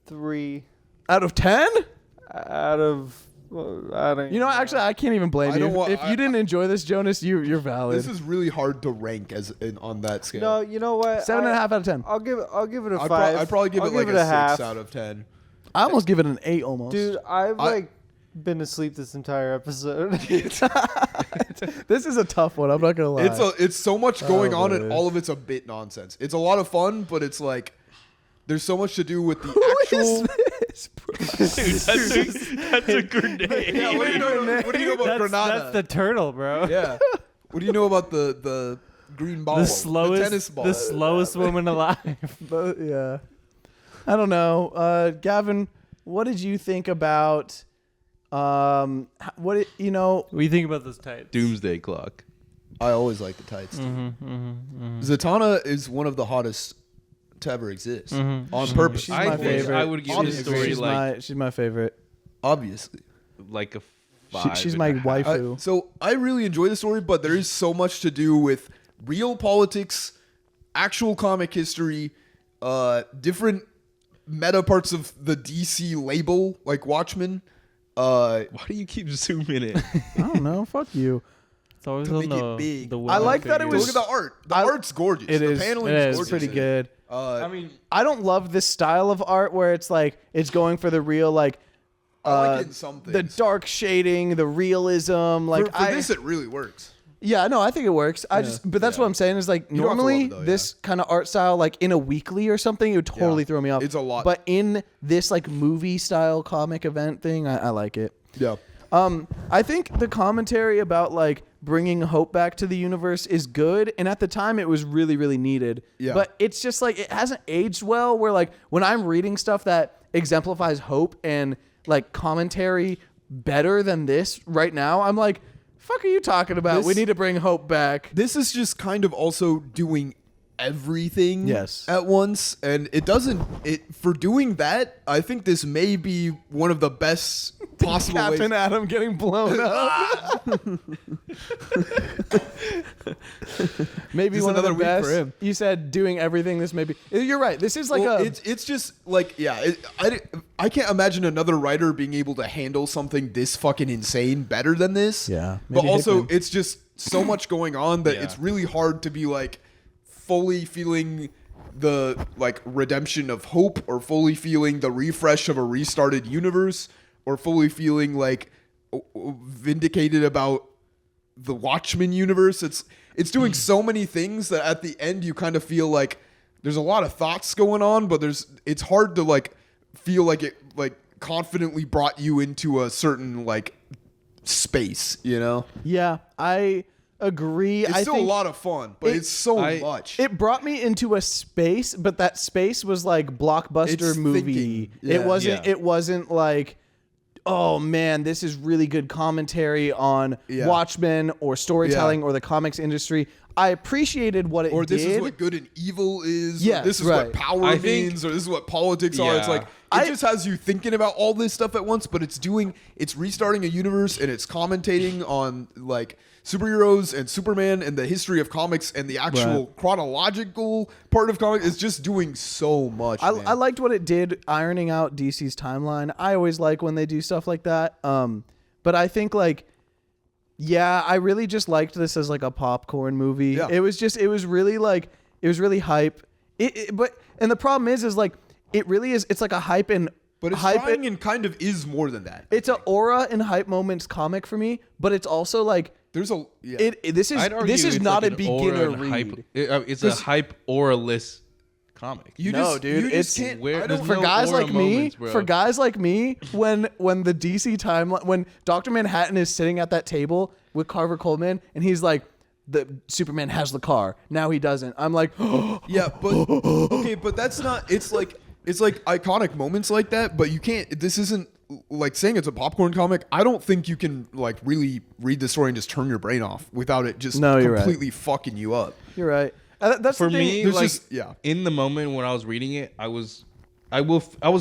Speaker 4: 3
Speaker 1: Out of 10?
Speaker 4: out of. Well, I don't.
Speaker 1: You know, actually, I can't even blame
Speaker 3: I
Speaker 1: you.
Speaker 3: don't want-
Speaker 1: If you didn't enjoy this, Jonas, you're valid.
Speaker 3: This is really hard to rank on that scale.
Speaker 4: No, you know what?
Speaker 1: 7.5 out of 10.
Speaker 4: I'll give it a
Speaker 3: I'd
Speaker 4: 5.
Speaker 3: I'd probably give
Speaker 4: I'll
Speaker 3: it like
Speaker 4: give
Speaker 3: a
Speaker 4: a half.
Speaker 3: 6 out of 10.
Speaker 1: I almost give it an 8 almost.
Speaker 4: Dude, I've been asleep this entire episode.
Speaker 1: This is a tough one. I'm not gonna lie.
Speaker 3: It's so much going on, and
Speaker 1: boy.
Speaker 3: all of it's a bit nonsense. It's a lot of fun, but it's like there's so much to do with the
Speaker 1: Who
Speaker 3: actual.
Speaker 1: is this, bro?
Speaker 2: Dude, that's a grenade.
Speaker 3: Yeah, what do you know about
Speaker 4: that's
Speaker 3: Granada?
Speaker 4: the turtle, bro.
Speaker 3: Yeah. What do you know about the green ball?
Speaker 4: The slowest,
Speaker 3: tennis ball.
Speaker 4: the slowest woman alive.
Speaker 1: But, yeah. I don't know. Gavin, what did you think about what do
Speaker 4: you think about those tights?
Speaker 2: Doomsday clock.
Speaker 3: I always like the tights. Dude. Zatanna is one of the hottest to ever exist on purpose.
Speaker 1: She's my favorite.
Speaker 2: I would give this story like
Speaker 1: she's my favorite.
Speaker 3: Obviously.
Speaker 2: a 5.
Speaker 1: She's my waifu.
Speaker 3: So I really enjoy the story, but there is so much to do with real politics, actual comic history, different meta parts of the DC label, like Watchmen.
Speaker 2: Why do you keep zooming in?
Speaker 1: I don't know. Fuck you.
Speaker 4: It's always
Speaker 3: To
Speaker 4: on
Speaker 3: make it big.
Speaker 4: the
Speaker 1: I like that it
Speaker 4: figures.
Speaker 1: was-
Speaker 3: Look at the art. The art's gorgeous.
Speaker 1: It
Speaker 3: the
Speaker 1: is.
Speaker 3: paneling
Speaker 4: It
Speaker 3: is
Speaker 4: is.
Speaker 3: gorgeous.
Speaker 1: Pretty good.
Speaker 4: I mean,
Speaker 1: I don't love this style of art where it's like it's going for the real like
Speaker 3: I like it in some
Speaker 1: the
Speaker 3: things.
Speaker 1: dark shading, the realism. Like
Speaker 3: for this, it really works.
Speaker 1: yeah, no, I think it works. But that's what I'm saying is like
Speaker 3: don't have to
Speaker 1: normally
Speaker 3: love it, though,
Speaker 1: this kind of art style, like in a weekly or something, it would totally
Speaker 3: Yeah.
Speaker 1: throw me off.
Speaker 3: It's a lot.
Speaker 1: But in this like movie style comic event thing, I like it.
Speaker 3: Yeah.
Speaker 1: I think the commentary about like bringing hope back to the universe is good, and at the time it was really, really needed.
Speaker 3: Yeah.
Speaker 1: But it's just like it hasn't aged well. Where like when I'm reading stuff that exemplifies hope and like commentary better than this right now, I'm like, "Fuck, are you talking about? We
Speaker 3: This-
Speaker 1: need to bring hope back."
Speaker 3: This is just kind of also doing everything
Speaker 1: Yes.
Speaker 3: at once, and it doesn't for doing that. I think this may be one of the best possible ways.
Speaker 1: Captain Adam getting blown up. Maybe
Speaker 3: Just
Speaker 1: one of the
Speaker 3: another week for
Speaker 1: best.
Speaker 3: him.
Speaker 1: You said doing everything. This may be. You're right. This is like
Speaker 3: Well,
Speaker 1: a.
Speaker 3: it's just like I can't imagine another writer being able to handle something this fucking insane better than this.
Speaker 1: Yeah,
Speaker 3: but
Speaker 1: maybe
Speaker 3: also
Speaker 1: Hickman.
Speaker 3: it's just so much going on that
Speaker 2: Yeah.
Speaker 3: it's really hard to be like fully feeling the like redemption of hope, or fully feeling the refresh of a restarted universe, or fully feeling like vindicated about the Watchmen universe. It's doing so many things that at the end you kind of feel like there's a lot of thoughts going on, but it's hard to like feel like it like confidently brought you into a certain like space, you know?
Speaker 1: Yeah, I agree.
Speaker 3: It's
Speaker 1: I
Speaker 3: still
Speaker 1: think
Speaker 3: a lot of fun, but it's so much.
Speaker 1: It brought me into a space, but that space was like blockbuster
Speaker 3: It's
Speaker 1: movie.
Speaker 3: thinking. Yeah.
Speaker 1: It wasn't like, oh man, this is really good commentary on
Speaker 3: Yeah.
Speaker 1: Watchmen or storytelling or the comics industry. I appreciated what it
Speaker 3: or
Speaker 1: did.
Speaker 3: this is what good and evil is.
Speaker 1: Yes,
Speaker 3: or this is
Speaker 1: right.
Speaker 3: what power
Speaker 2: I think-
Speaker 3: means, or this is what politics are. It's
Speaker 2: Yeah.
Speaker 3: like it just has you thinking about all this stuff at once, but it's restarting a universe, and it's commentating on like superheroes and Superman and the history of comics and the actual chronological part of comics. It's just doing so much. man.
Speaker 1: I liked what it did ironing out DC's timeline. I always like when they do stuff like that. But I think like Yeah, I really just liked this as like a popcorn movie.
Speaker 3: Yeah.
Speaker 1: It was really hype. And the problem is like it really is. It's like a hype and
Speaker 3: But it's
Speaker 1: hype.
Speaker 3: trying and kind of is more than that.
Speaker 1: It's a aura and hype moments comic for me, but it's also like
Speaker 3: There's a yeah.
Speaker 1: this
Speaker 2: I'd argue
Speaker 1: is
Speaker 2: it's
Speaker 1: not
Speaker 2: like
Speaker 1: a
Speaker 2: an aura
Speaker 1: beginner
Speaker 2: and
Speaker 1: read.
Speaker 2: hype. It's a hype aura-less comic.
Speaker 3: You
Speaker 1: No,
Speaker 3: just,
Speaker 1: dude,
Speaker 3: you
Speaker 1: it's-
Speaker 3: just can't.
Speaker 2: Where-
Speaker 3: I
Speaker 2: there's
Speaker 3: don't,
Speaker 1: For
Speaker 2: no
Speaker 1: guys
Speaker 2: aura
Speaker 1: like me,
Speaker 2: moments, bro.
Speaker 1: when the DC timeline, when Dr. Manhattan is sitting at that table with Carver Coleman, and he's like, the Superman has the car, now he doesn't. I'm like,
Speaker 3: yeah, but okay, but that's not. It's like iconic moments like that. But you can't. This isn't like saying it's a popcorn comic. I don't think you can like really read the story and just turn your brain off without it just
Speaker 1: No, you're right.
Speaker 3: completely fucking you up.
Speaker 1: you're right. That's
Speaker 2: For
Speaker 1: the thing.
Speaker 2: me,
Speaker 3: there's
Speaker 2: like
Speaker 3: just- yeah.
Speaker 2: in the moment when I was reading it, I was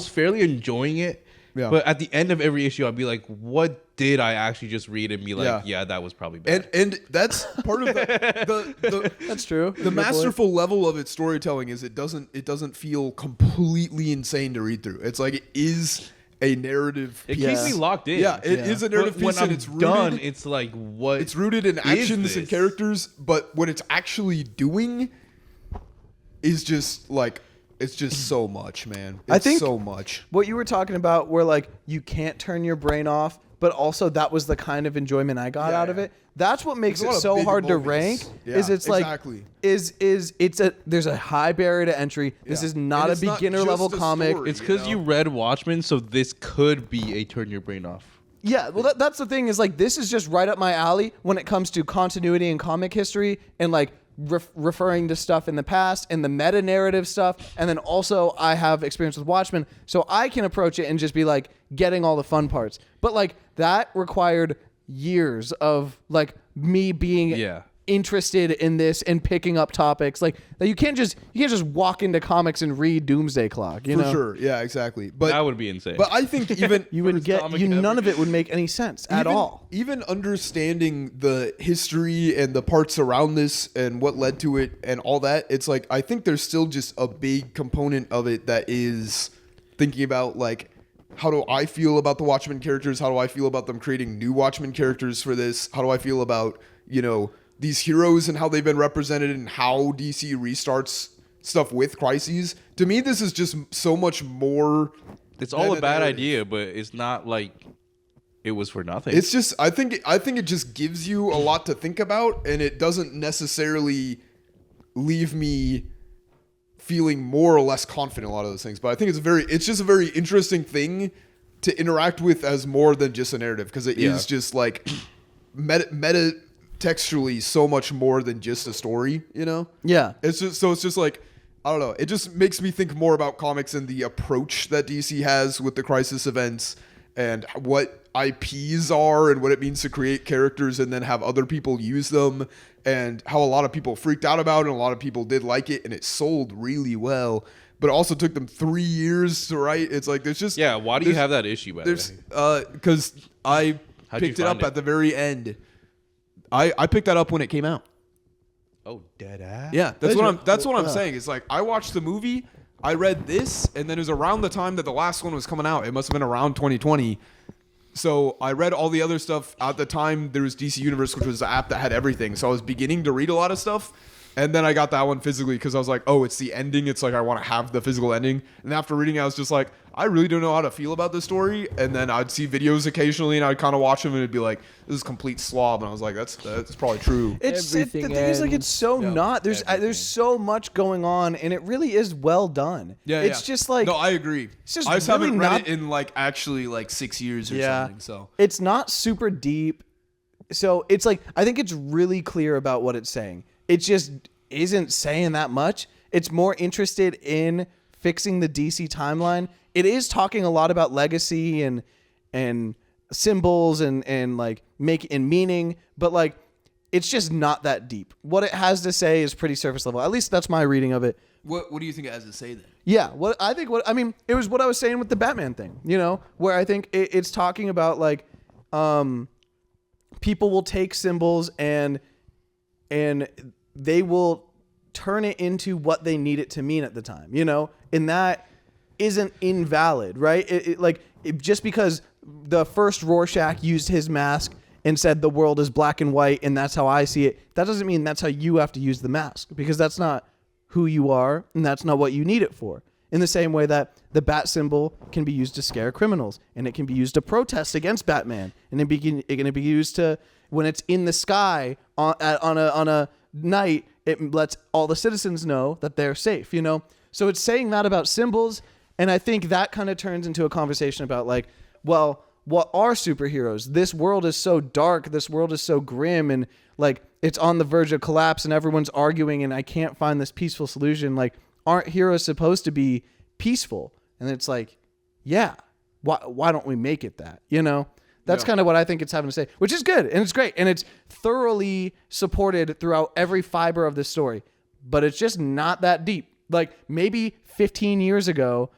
Speaker 2: fairly enjoying it.
Speaker 3: Yeah.
Speaker 2: But at the end of every issue, I'd be like, "What did I actually just read?" And be like,
Speaker 3: Yeah.
Speaker 2: "Yeah, that was probably bad."
Speaker 3: And that's part of the
Speaker 1: That's true.
Speaker 3: the masterful level of its storytelling is it doesn't feel completely insane to read through. It's like it is a narrative
Speaker 2: it
Speaker 3: piece.
Speaker 2: keeps me locked in.
Speaker 3: Yeah, it is a narrative
Speaker 2: But when
Speaker 3: piece, and
Speaker 2: I'm
Speaker 3: it's rooted.
Speaker 2: done, it's like what?
Speaker 3: It's rooted in
Speaker 2: is
Speaker 3: actions and
Speaker 2: this?
Speaker 3: characters, but what it's actually doing is just like it's just so much, man. It's
Speaker 1: I think-
Speaker 3: so much.
Speaker 1: What you were talking about, where like you can't turn your brain off, but also that was the kind of enjoyment I got
Speaker 3: Yeah,
Speaker 1: out of
Speaker 3: yeah.
Speaker 1: it. That's what makes
Speaker 3: There's a lot
Speaker 1: it
Speaker 3: of
Speaker 1: so
Speaker 3: big
Speaker 1: hard to
Speaker 3: moments.
Speaker 1: rank.
Speaker 3: Yeah,
Speaker 1: Is it's like
Speaker 3: exactly.
Speaker 1: there's a high barrier to entry. This
Speaker 3: Yeah.
Speaker 1: is not
Speaker 3: And
Speaker 1: a
Speaker 3: it's not
Speaker 1: beginner
Speaker 3: just
Speaker 1: level
Speaker 3: a
Speaker 1: comic.
Speaker 3: story.
Speaker 2: It's because you read Watchmen, so this could be a turn your brain off.
Speaker 1: Yeah, well, that's the thing is like this is just right up my alley when it comes to continuity and comic history and like referring to stuff in the past and the meta narrative stuff. And then also I have experience with Watchmen, so I can approach it and just be like getting all the fun parts. But like that required years of like me being
Speaker 2: Yeah.
Speaker 1: interested in this and picking up topics like that. You can't just walk into comics and read Doomsday Clock. You
Speaker 3: For
Speaker 1: know?
Speaker 3: sure. Yeah, exactly. But
Speaker 2: That would be insane.
Speaker 3: But I think even
Speaker 1: You would get
Speaker 2: comic
Speaker 1: you.
Speaker 2: ever.
Speaker 1: None of it would make any sense at all.
Speaker 3: Even understanding the history and the parts around this and what led to it and all that, it's like I think there's still just a big component of it that is thinking about like how do I feel about the Watchmen characters? How do I feel about them creating new Watchmen characters for this? How do I feel about, these heroes and how they've been represented and how DC restarts stuff with crises? To me, this is just so much more.
Speaker 2: it's all a
Speaker 3: than
Speaker 2: bad
Speaker 3: narrative.
Speaker 2: idea, but it's not like it was for nothing.
Speaker 3: It's just I think it just gives you a lot to think about, and it doesn't necessarily leave me feeling more or less confident in a lot of those things. But I think it's just a very interesting thing to interact with as more than just a narrative, because it is just like meta textually so much more than just a story,
Speaker 1: Yeah.
Speaker 3: It's just like I don't know. It just makes me think more about comics and the approach that DC has with the crisis events and what IPs are and what it means to create characters and then have other people use them, and how a lot of people freaked out about it and a lot of people did like it and it sold really well. But it also took them 3 years to write. It's like there's just
Speaker 2: why do you have that issue, by the
Speaker 3: there's
Speaker 2: way?
Speaker 3: because I
Speaker 2: How'd you
Speaker 3: picked it
Speaker 2: find
Speaker 3: up
Speaker 2: it?
Speaker 3: at the very end. I picked that up when it came out.
Speaker 2: Oh, dead ass.
Speaker 3: Yeah, that's what I'm saying. It's like I watched the movie, I read this, and then it was around the time that the last one was coming out. It must have been around 2020. So I read all the other stuff at the time. There was DC Universe, which was the app that had everything. So I was beginning to read a lot of stuff. And then I got that one physically because I was like, oh, it's the ending. It's like I want to have the physical ending. And after reading it, I was just like, I really don't know how to feel about this story. And then I'd see videos occasionally and I'd kind of watch them and it'd be like, this is complete slob. And I was like, that's probably true.
Speaker 1: The
Speaker 4: Everything
Speaker 1: thing is like it's so
Speaker 4: ends.
Speaker 1: not. There's so much going on, and it really is well done.
Speaker 3: Yeah,
Speaker 1: it's just like
Speaker 3: no, I agree.
Speaker 1: it's just
Speaker 3: I just
Speaker 1: really
Speaker 3: haven't read
Speaker 1: not-
Speaker 3: it in like actually like 6 years or
Speaker 1: yeah.
Speaker 3: something. So
Speaker 1: It's not super deep. So it's like I think it's really clear about what it's saying. It just isn't saying that much. It's more interested in fixing the DC timeline. It is talking a lot about legacy and symbols and like making meaning, but like it's just not that deep. What it has to say is pretty surface level. At least that's my reading of it.
Speaker 3: what do you think it has to say then?
Speaker 1: Yeah, it was what I was saying with the Batman thing, where I think it's talking about like people will take symbols and they will turn it into what they need it to mean at the time, and that isn't invalid, right? Just because the first Rorschach used his mask and said the world is black and white and that's how I see it, that doesn't mean that's how you have to use the mask, because that's not who you are and that's not what you need it for. In the same way that the bat symbol can be used to scare criminals, and it can be used to protest against Batman, and it can be used to, when it's in the sky on a night, it lets all the citizens know that they're safe, you know? So it's saying that about symbols, and I think that kind of turns into a conversation about like, well, what are superheroes? This world is so dark, this world is so grim, and like it's on the verge of collapse and everyone's arguing and I can't find this peaceful solution. Like, aren't heroes supposed to be peaceful? And it's like, yeah, why don't we make it that? You know, that's kind of what I think it's having to say, which is good and it's great and it's thoroughly supported throughout every fiber of this story, but it's just not that deep. Like maybe 15 years ago,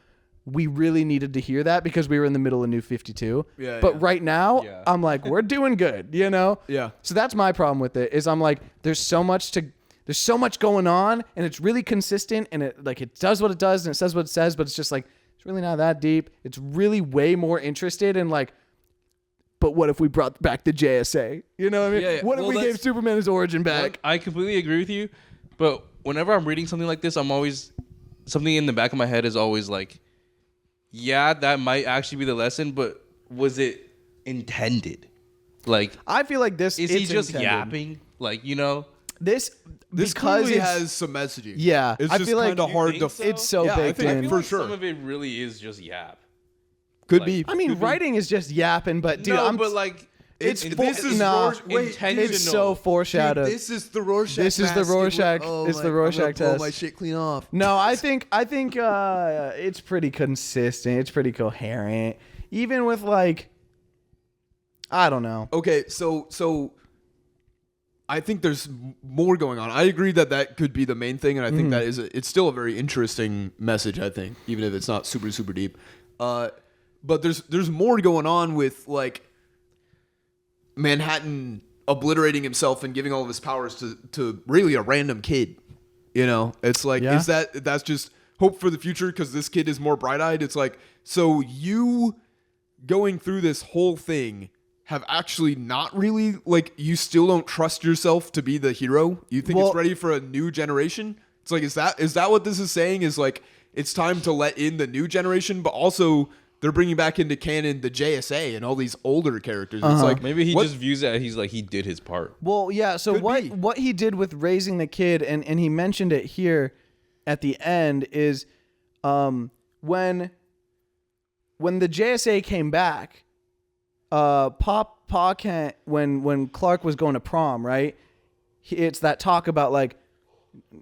Speaker 1: we really needed to hear that because we were in the middle of New 52. But right now, I'm like, we're doing good, you know?
Speaker 3: Yeah.
Speaker 1: So that's my problem with it is I'm like, there's so much going on and it's really consistent and it does what it does and it says what it says, but it's just like, it's really not that deep. It's really way more interested in like, but what if we brought back the JSA? You know what I mean? What if we gave Superman his origin back?
Speaker 2: I completely agree with you, but whenever I'm reading something like this, something in the back of my head is always like, yeah, that might actually be the lesson, but was it intended? Like,
Speaker 1: I feel like this
Speaker 2: is he just
Speaker 1: intended.
Speaker 2: yapping? Like, you know,
Speaker 3: this
Speaker 1: because
Speaker 3: clearly
Speaker 1: it's,
Speaker 3: has some messaging.
Speaker 1: Yeah,
Speaker 3: it's
Speaker 1: I
Speaker 3: just
Speaker 1: feel like
Speaker 3: kind of hard to.
Speaker 2: so?
Speaker 1: It's so
Speaker 3: Yeah,
Speaker 1: baked
Speaker 3: I think
Speaker 1: in.
Speaker 3: for sure.
Speaker 2: some of it really is just yap.
Speaker 3: Could
Speaker 2: Like,
Speaker 3: be.
Speaker 1: I mean, writing is just yapping, but dude,
Speaker 2: but like,
Speaker 1: it's
Speaker 3: this is
Speaker 2: intentional.
Speaker 1: it's so foreshadowed.
Speaker 3: Dude, this is the Rorschach.
Speaker 1: This is the
Speaker 3: mask.
Speaker 1: Rorschach. It's the Rorschach
Speaker 3: I'm gonna blow
Speaker 1: test.
Speaker 3: my shit clean off.
Speaker 1: No, I think it's pretty consistent. It's pretty coherent, even with like, I don't know.
Speaker 3: Okay, so I think there's more going on. I agree that could be the main thing, and I think that it's still a very interesting message. I think, even if it's not super super deep, but there's more going on with like Manhattan obliterating himself and giving all of his powers to really a random kid. You know, it's like,
Speaker 1: Yeah.
Speaker 3: that's just hope for the future because this kid is more bright-eyed. It's like, so you going through this whole thing have actually not really, like, you still don't trust yourself to be the hero? You think it's ready for a new generation? It's like, is that what this is saying? Is like, it's time to let in the new generation, but also they're bringing back into canon the JSA and all these older characters. It's like,
Speaker 2: maybe he just views it. He's like, he did his part.
Speaker 1: Well, yeah. So what he did with raising the kid, and he mentioned it here at the end, is when the JSA came back, Pa Kent, when Clark was going to prom, right? It's that talk about like,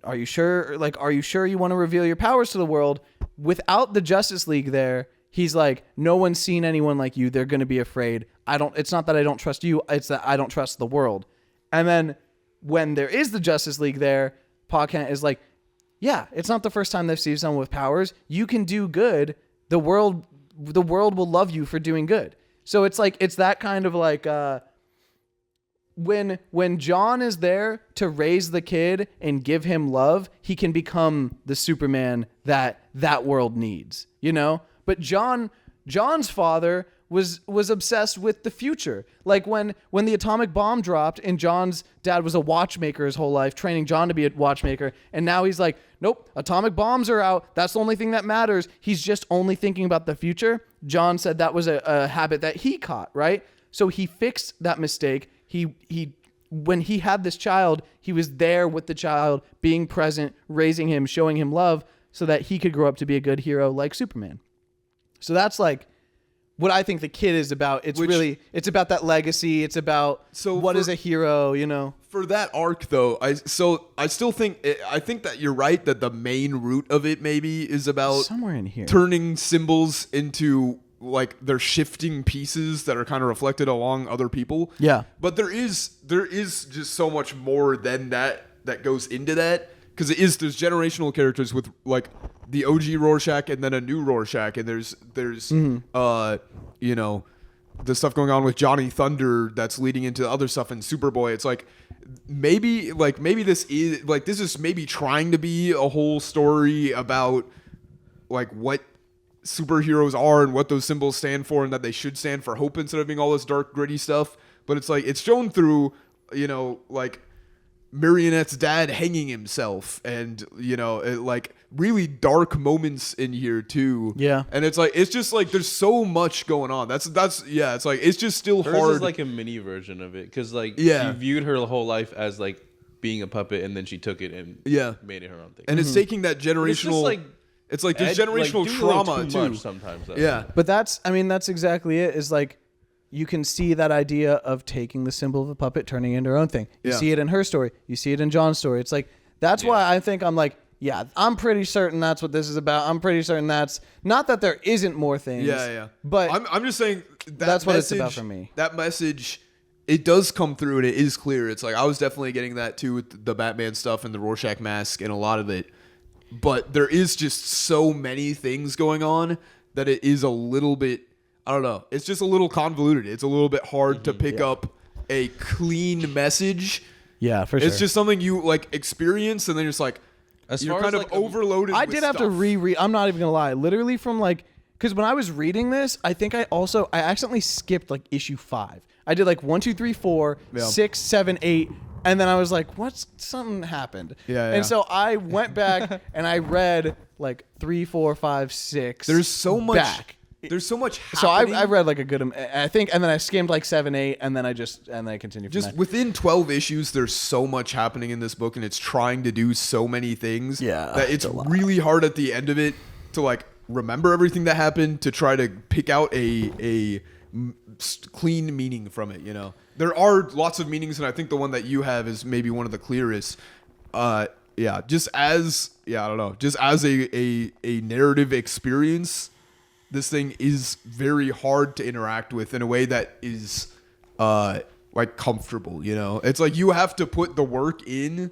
Speaker 1: are you sure? Like, are you sure you want to reveal your powers to the world? Without the Justice League there, he's like, no one's seen anyone like you. They're going to be afraid. It's not that I don't trust you. It's that I don't trust the world. And then when there is the Justice League there, Pa Kent is like, yeah, it's not the first time they've seen someone with powers. You can do good. The world will love you for doing good. So it's like, it's that kind of like, when John is there to raise the kid and give him love, he can become the Superman that world needs, you know? But John's father was obsessed with the future. Like when the atomic bomb dropped and John's dad was a watchmaker his whole life, training John to be a watchmaker. And now he's like, nope, atomic bombs are out. That's the only thing that matters. He's just only thinking about the future. John said that was a habit that he caught, right? So he fixed that mistake. He when he had this child, he was there with the child, being present, raising him, showing him love so that he could grow up to be a good hero like Superman. So that's like what I think the kid is about. It's about that legacy. It's about what is a hero, you know?
Speaker 3: For that arc though, I still think that you're right that the main root of it maybe is about
Speaker 1: somewhere in here
Speaker 3: turning symbols into like they're shifting pieces that are kind of reflected along other people.
Speaker 1: Yeah.
Speaker 3: But there is just so much more than that goes into that. Because there's generational characters with like the OG Rorschach and then a new Rorschach, and there's you know, the stuff going on with Johnny Thunder that's leading into other stuff in Superboy. It's like maybe this is maybe trying to be a whole story about like what superheroes are and what those symbols stand for, and that they should stand for hope instead of being all this dark gritty stuff. but it's like it's shown through, you know, like Marionette's dad hanging himself, and you know, like really dark moments in here too.
Speaker 1: Yeah.
Speaker 3: And it's like it's just like there's so much going on. That's yeah. It's like it's just still
Speaker 2: Hers
Speaker 3: hard.
Speaker 2: is like a mini version of it because like
Speaker 3: Yeah.
Speaker 2: she viewed her whole life as like being a puppet, and then she took it and
Speaker 3: Yeah.
Speaker 2: made it her own thing.
Speaker 3: and it's taking that
Speaker 2: It's just,
Speaker 3: generational.
Speaker 2: like,
Speaker 3: it's like there's
Speaker 2: Ed,
Speaker 3: generational
Speaker 2: like, do a little
Speaker 3: trauma
Speaker 2: too much
Speaker 3: too.
Speaker 2: sometimes. Though.
Speaker 3: Yeah.
Speaker 1: But that's exactly it. Is like you can see that idea of taking the symbol of a puppet, turning it into her own thing. You
Speaker 3: Yeah.
Speaker 1: see it in her story. You see it in John's story. It's like that's why I think I'm like, yeah, I'm pretty certain that's what this is about. I'm pretty certain that's not that there isn't more things.
Speaker 3: Yeah.
Speaker 1: But
Speaker 3: I'm just saying
Speaker 1: that's what it's about for me.
Speaker 3: That message, it does come through and it is clear. It's like I was definitely getting that too with the Batman stuff and the Rorschach mask and a lot of it. But there is just so many things going on that it is a little bit, I don't know. It's just a little convoluted. It's a little bit hard to pick up a clean message.
Speaker 1: yeah, for sure.
Speaker 3: It's just something you like experience and then it's like
Speaker 2: As
Speaker 3: you're
Speaker 2: far
Speaker 3: kind
Speaker 2: as,
Speaker 3: of
Speaker 2: like,
Speaker 3: overloaded.
Speaker 1: I
Speaker 3: with
Speaker 1: did have to
Speaker 3: stuff.
Speaker 1: reread. I'm not even gonna lie. Literally from like, because when I was reading this, I think I accidentally skipped like issue 5. I did like 1, 2, 3, 4,
Speaker 3: Yeah.
Speaker 1: 6, 7, 8, and then I was like, "What's something happened?"
Speaker 3: Yeah.
Speaker 1: And so I went back and I read like 3, 4, 5, 6.
Speaker 3: There's so much.
Speaker 1: back.
Speaker 3: There's so much.
Speaker 1: So
Speaker 3: Happening.
Speaker 1: I read like a good, I think, and then I skimmed like 7, 8, and then I continued. From
Speaker 3: Just
Speaker 1: there.
Speaker 3: within 12 issues, there's so much happening in this book, and it's trying to do so many things.
Speaker 1: Yeah,
Speaker 3: that
Speaker 1: it's
Speaker 3: it's
Speaker 1: a lot.
Speaker 3: really hard at the end of it to like remember everything that happened to try to pick out a clean meaning from it. You know, there are lots of meanings, and I think the one that you have is maybe one of the clearest. Yeah, just as I don't know, just as a narrative experience. This thing is very hard to interact with in a way that is like comfortable, you know? It's like you have to put the work in.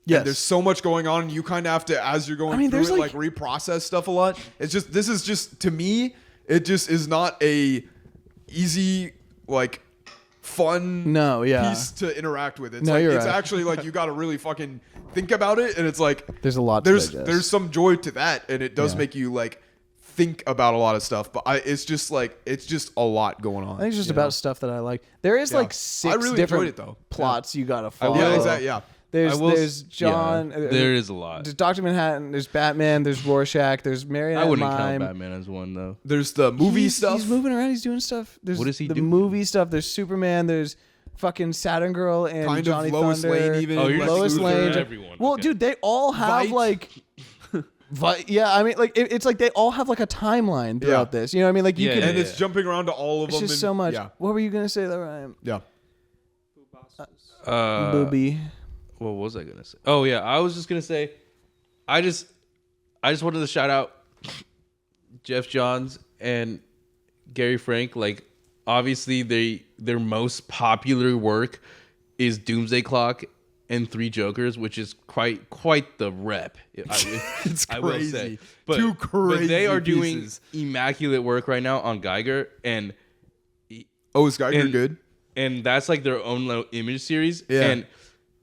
Speaker 1: Yes.
Speaker 3: And there's so much going on and you kind of have to, as you're going through
Speaker 1: there's
Speaker 3: it, like reprocess stuff a lot. It's just, this is just, to me, it just is not a easy, like fun
Speaker 1: No, yeah.
Speaker 3: piece to interact with. It's
Speaker 1: No,
Speaker 3: like,
Speaker 1: you're
Speaker 3: it's
Speaker 1: right.
Speaker 3: actually like you got to really fucking think about it. And it's like,
Speaker 1: There's a lot to digest.
Speaker 3: there's some joy to that. And it does
Speaker 1: Yeah.
Speaker 3: make you like, think about a lot of stuff, but it's just a lot going on.
Speaker 1: I think it's just
Speaker 3: you know?
Speaker 1: about stuff that I like. There is
Speaker 3: Yeah.
Speaker 1: like
Speaker 3: I
Speaker 1: 6
Speaker 3: really
Speaker 1: different
Speaker 3: enjoyed it, though.
Speaker 1: plots you gotta follow.
Speaker 3: Yeah, exactly. Yeah.
Speaker 1: There's John.
Speaker 2: there is a lot.
Speaker 1: There's Dr. Manhattan. There's Batman. There's Rorschach. There's Marionette
Speaker 2: I wouldn't
Speaker 1: Mime.
Speaker 2: count Batman as one though.
Speaker 3: There's the movie stuff.
Speaker 1: He's moving around. He's doing stuff. There's
Speaker 2: What does he
Speaker 1: the
Speaker 2: do?
Speaker 1: movie stuff. There's Superman. There's fucking Saturn Girl and
Speaker 3: Kind of
Speaker 1: Johnny
Speaker 3: Lois
Speaker 1: Thunder.
Speaker 3: Lane even.
Speaker 2: Oh, you're
Speaker 1: Lois
Speaker 2: just
Speaker 1: Lane.
Speaker 2: everyone.
Speaker 1: Well,
Speaker 2: Okay.
Speaker 1: dude, they all have
Speaker 3: Vite.
Speaker 1: like. Yeah, I mean, like it's like they all have like a timeline throughout
Speaker 3: Yeah.
Speaker 1: this. You know what I mean? Like you
Speaker 2: Yeah,
Speaker 1: can.
Speaker 3: and it's jumping around to all of
Speaker 1: It's
Speaker 3: them.
Speaker 1: just
Speaker 3: and-
Speaker 1: so much.
Speaker 3: Yeah.
Speaker 1: What were you gonna say though, Ryan?
Speaker 3: Yeah.
Speaker 1: Booby.
Speaker 2: What was I gonna say? Oh yeah, I was just gonna say, I just wanted to shout out Jeff Johns and Gary Frank. Like, obviously, their most popular work is Doomsday Clock and Three Jokers, which is quite the rep.
Speaker 3: It's
Speaker 2: I will say,
Speaker 3: crazy.
Speaker 2: but,
Speaker 3: Two
Speaker 2: but they are
Speaker 3: crazy
Speaker 2: doing
Speaker 3: pieces.
Speaker 2: immaculate work right now on Geiger, and
Speaker 3: Oh, is Geiger
Speaker 2: And-
Speaker 3: good?
Speaker 2: and that's like their own little image series.
Speaker 3: Yeah.
Speaker 2: And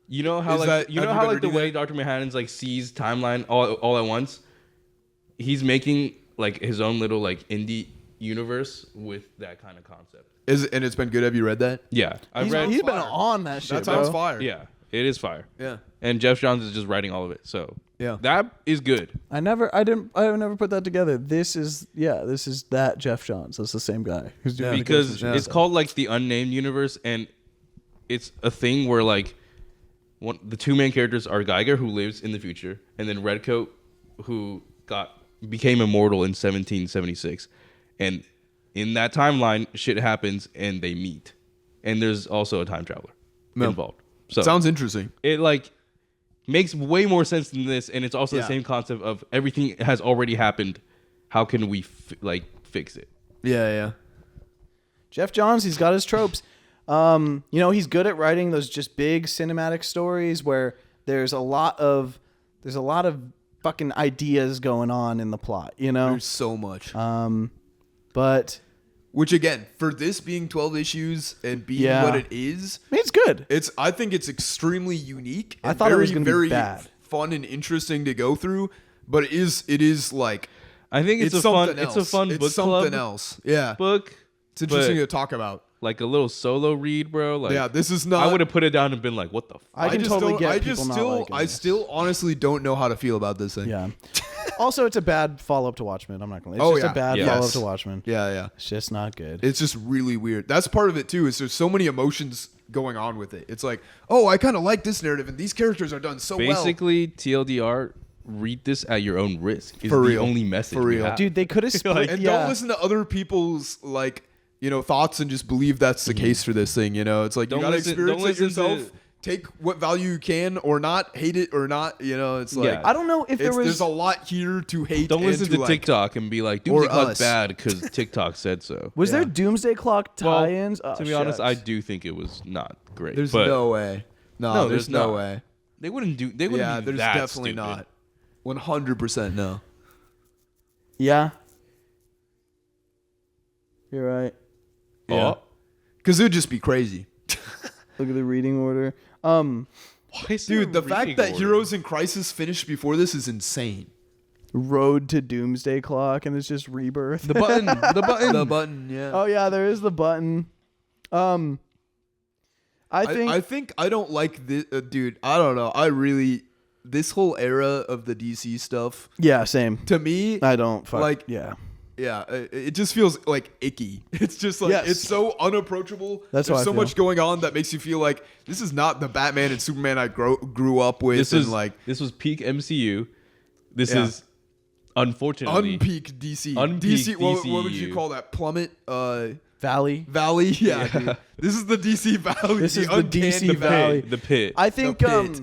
Speaker 2: you know how
Speaker 3: Is
Speaker 2: like
Speaker 3: that-
Speaker 2: you know
Speaker 3: have you
Speaker 2: how
Speaker 3: been
Speaker 2: like the
Speaker 3: reading
Speaker 2: way Dr. Manhattan's like sees timeline all at once. He's making like his own little like indie universe with that kind of concept.
Speaker 3: And it's been good. Have you read that?
Speaker 2: Yeah, I've read.
Speaker 1: He's been
Speaker 3: fire.
Speaker 1: on that shit.
Speaker 3: That sounds
Speaker 1: bro.
Speaker 3: fire.
Speaker 2: Yeah, it is fire.
Speaker 3: Yeah.
Speaker 2: And Jeff Johns is just writing all of it. So
Speaker 3: Yeah.
Speaker 2: that is good.
Speaker 1: I never put that together. This is that Jeff Johns. That's the same guy who's doing the
Speaker 2: Because
Speaker 1: Ghost in the
Speaker 2: it's
Speaker 1: Shell.
Speaker 2: called like the unnamed universe, and it's a thing where like the two main characters are Geiger, who lives in the future, and then Redcoat, who became immortal in 1776, and in that timeline, shit happens and they meet, and there's also a time traveler involved. So
Speaker 3: Sounds interesting.
Speaker 2: it like makes way more sense than this, and it's also
Speaker 3: Yeah.
Speaker 2: the same concept of everything has already happened. How can we fix it?
Speaker 3: Yeah.
Speaker 1: Jeff Johns, he's got his tropes. He's good at writing those just big cinematic stories where there's a lot of fucking ideas going on in the plot, you know?
Speaker 3: There's so much.
Speaker 1: But
Speaker 3: Which again, for this being 12 issues and being
Speaker 1: Yeah.
Speaker 3: what it is,
Speaker 1: I mean, it's good.
Speaker 3: I think it's extremely unique.
Speaker 1: I
Speaker 3: And
Speaker 1: thought it
Speaker 3: very,
Speaker 1: was gonna be
Speaker 3: very
Speaker 1: bad.
Speaker 3: fun and interesting to go through, but it is like
Speaker 2: I think it's a
Speaker 3: something
Speaker 2: fun
Speaker 3: else.
Speaker 2: book
Speaker 3: something
Speaker 2: club
Speaker 3: else. Yeah.
Speaker 2: book.
Speaker 3: It's interesting
Speaker 2: but
Speaker 3: to talk about.
Speaker 2: like a little solo read, bro. Like,
Speaker 3: Yeah, this is not.
Speaker 2: I would have put it down and been like, what the fuck?
Speaker 1: I can
Speaker 3: just
Speaker 1: totally
Speaker 3: don't-
Speaker 1: get
Speaker 3: I
Speaker 1: people
Speaker 3: just
Speaker 1: not
Speaker 3: still,
Speaker 1: liking
Speaker 3: I
Speaker 1: this.
Speaker 3: still honestly don't know how to feel about this thing.
Speaker 1: Yeah. Also, it's a bad follow up to Watchmen. I'm not gonna. It's
Speaker 3: Oh,
Speaker 1: just
Speaker 3: yeah.
Speaker 1: a bad
Speaker 2: Yes.
Speaker 1: follow up to Watchmen.
Speaker 3: Yeah.
Speaker 1: It's just not good.
Speaker 3: It's just really weird. That's part of it too. Is there's so many emotions going on with it. It's like, oh, I kind of like this narrative, and these characters are done so well.
Speaker 2: Basically, TLDR, read this at your own risk. Is
Speaker 3: For
Speaker 2: the
Speaker 3: real.
Speaker 2: only message.
Speaker 3: For
Speaker 2: we
Speaker 3: real.
Speaker 2: have.
Speaker 1: Dude, they could have split.
Speaker 3: And
Speaker 1: yeah.
Speaker 3: don't listen to other people's thoughts and just believe that's the case for this thing. It's like
Speaker 2: Don't
Speaker 3: you gotta
Speaker 2: listen-
Speaker 3: experience
Speaker 2: don't
Speaker 3: it
Speaker 2: listen to-
Speaker 3: yourself. Take what value you can, or not. Hate it or not. It's like
Speaker 2: Yeah.
Speaker 1: I don't know if there was.
Speaker 3: there's a lot here to hate.
Speaker 2: Don't
Speaker 3: and
Speaker 2: listen to
Speaker 3: like.
Speaker 2: TikTok and be like,
Speaker 3: Or
Speaker 2: Doomsday Clock's
Speaker 3: us.
Speaker 2: bad because TikTok said so.
Speaker 1: Was there
Speaker 3: Yeah.
Speaker 1: Doomsday Clock
Speaker 2: Well,
Speaker 1: tie-ins? Oh,
Speaker 2: to be honest, I
Speaker 1: shucks.
Speaker 2: do think it was not great.
Speaker 3: There's
Speaker 2: but
Speaker 3: no way. No,
Speaker 2: No,
Speaker 3: there's
Speaker 2: there's
Speaker 3: no
Speaker 2: not.
Speaker 3: way.
Speaker 2: They wouldn't do. They wouldn't
Speaker 3: Yeah,
Speaker 2: be
Speaker 3: there's
Speaker 2: that
Speaker 3: definitely
Speaker 2: stupid.
Speaker 3: not. 100% no.
Speaker 1: Yeah. You're right.
Speaker 3: Yeah.
Speaker 2: Oh,
Speaker 3: Because it would just be crazy.
Speaker 1: Look at the reading order.
Speaker 2: why is there
Speaker 3: Dude,
Speaker 2: a
Speaker 3: the fact
Speaker 2: reading
Speaker 3: that
Speaker 2: order?
Speaker 3: Heroes in Crisis finished before this is insane.
Speaker 1: Road to Doomsday Clock, and it's just Rebirth.
Speaker 2: the button, the button,
Speaker 3: The button, yeah.
Speaker 1: Oh yeah, there is the button. I think
Speaker 3: I don't like this, dude. I don't know. This whole era of the DC stuff
Speaker 1: yeah, same.
Speaker 3: to me,
Speaker 1: I don't fuck,
Speaker 3: like-
Speaker 1: yeah.
Speaker 3: yeah, it just feels like icky. It's just like
Speaker 1: Yes.
Speaker 3: it's so unapproachable.
Speaker 1: That's how
Speaker 3: There's
Speaker 1: I
Speaker 3: so
Speaker 1: feel.
Speaker 3: much going on that makes you feel like this is not the Batman and Superman I grew up with.
Speaker 2: This
Speaker 3: and
Speaker 2: is
Speaker 3: like
Speaker 2: this was peak MCU. This
Speaker 3: Yeah.
Speaker 2: is unfortunately
Speaker 3: unpeak DC.
Speaker 2: Unpeak
Speaker 3: DC. What would you
Speaker 2: DCU.
Speaker 3: call that? Plummet.
Speaker 1: Valley.
Speaker 3: Valley. Yeah. Dude. This is the DC Valley.
Speaker 1: This is the
Speaker 3: uncanny
Speaker 1: DC
Speaker 2: the
Speaker 1: Valley.
Speaker 2: pit. The pit.
Speaker 1: I think
Speaker 3: pit.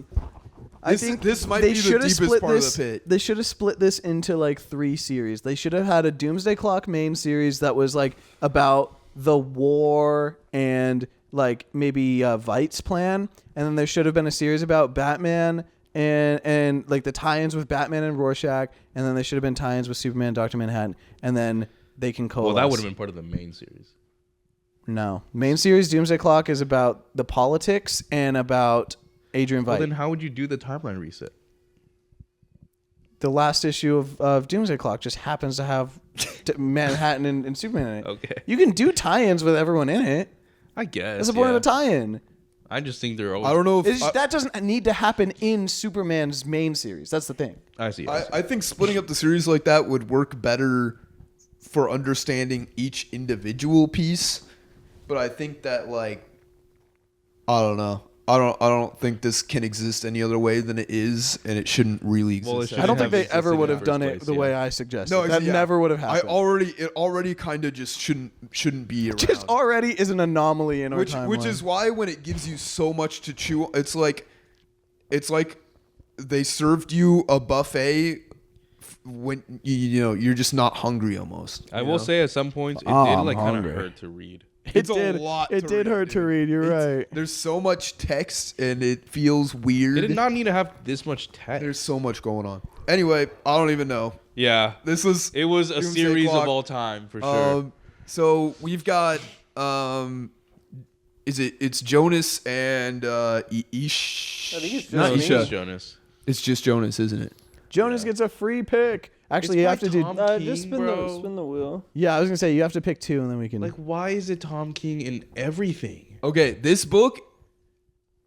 Speaker 1: I
Speaker 3: This-
Speaker 1: think
Speaker 3: this might
Speaker 1: they
Speaker 3: be the
Speaker 1: should have
Speaker 3: deepest
Speaker 1: split
Speaker 3: part of
Speaker 1: this.
Speaker 3: the pit.
Speaker 1: They should have split this into like 3 series. They should have had a Doomsday Clock main series that was like about the war and like maybe Vight's plan, and then there should have been a series about Batman and like the tie-ins with Batman and Rorschach, and then there should have been tie-ins with Superman, Dr. Manhattan, and then they can coalesce.
Speaker 2: well, that would have been part of the main series.
Speaker 1: No, main series Doomsday Clock is about the politics and about Adrian
Speaker 2: Well,
Speaker 1: Veidt.
Speaker 2: then how would you do the timeline reset?
Speaker 1: The last issue of Doomsday Clock just happens to have Manhattan and Superman in it.
Speaker 2: Okay.
Speaker 1: You can do tie-ins with everyone in it.
Speaker 2: I guess.
Speaker 1: That's the point
Speaker 2: yeah.
Speaker 1: of a tie-in.
Speaker 2: I just think they're always.
Speaker 3: I don't know if
Speaker 1: That doesn't need to happen in Superman's main series. That's the thing.
Speaker 2: I see.
Speaker 3: I think splitting up the series like that would work better for understanding each individual piece. But I think that like I don't know. I don't think this can exist any other way than it is, and it shouldn't really exist.
Speaker 2: Well, it
Speaker 3: that
Speaker 1: I don't
Speaker 2: have
Speaker 1: think they
Speaker 2: existed
Speaker 1: ever
Speaker 2: in
Speaker 1: would
Speaker 2: the
Speaker 1: have done
Speaker 2: first
Speaker 1: it
Speaker 2: place,
Speaker 1: the
Speaker 2: yeah.
Speaker 1: way I suggested.
Speaker 3: No,
Speaker 1: that
Speaker 3: yeah.
Speaker 1: never would have happened.
Speaker 3: it already kind of just shouldn't be around.
Speaker 1: just already is an anomaly in our timeline.
Speaker 3: Which is why when it gives you so much to chew, it's like they served you a buffet when you're just not hungry almost.
Speaker 2: I
Speaker 3: you
Speaker 2: will
Speaker 3: know?
Speaker 2: say at some points it
Speaker 1: Oh,
Speaker 2: did
Speaker 1: I'm
Speaker 2: like kind of
Speaker 1: hungry.
Speaker 2: hurt to read.
Speaker 3: It's
Speaker 1: did.
Speaker 3: a lot.
Speaker 1: It
Speaker 3: to
Speaker 1: did
Speaker 3: read,
Speaker 1: hurt to
Speaker 3: dude.
Speaker 1: read. You're right.
Speaker 3: There's so much text and it feels weird.
Speaker 2: It did not need to have this much text.
Speaker 3: There's so much going on. Anyway, I don't even know.
Speaker 2: Yeah,
Speaker 3: This was
Speaker 2: it was a
Speaker 3: Doomsday
Speaker 2: series
Speaker 3: Clock.
Speaker 2: of all time for sure.
Speaker 3: So we've got it's Jonas and Ish.
Speaker 4: I think it's
Speaker 3: not
Speaker 4: just
Speaker 3: Isha.
Speaker 2: It's Jonas.
Speaker 3: It's just Jonas, isn't it?
Speaker 1: Jonas gets a free pick. Actually, you have to do.
Speaker 2: Tom King,
Speaker 4: just
Speaker 2: bro.
Speaker 4: spin the wheel.
Speaker 1: Yeah, I was gonna say you have to pick 2, and then we can.
Speaker 2: Like, why is it Tom King in everything?
Speaker 3: Okay, this book.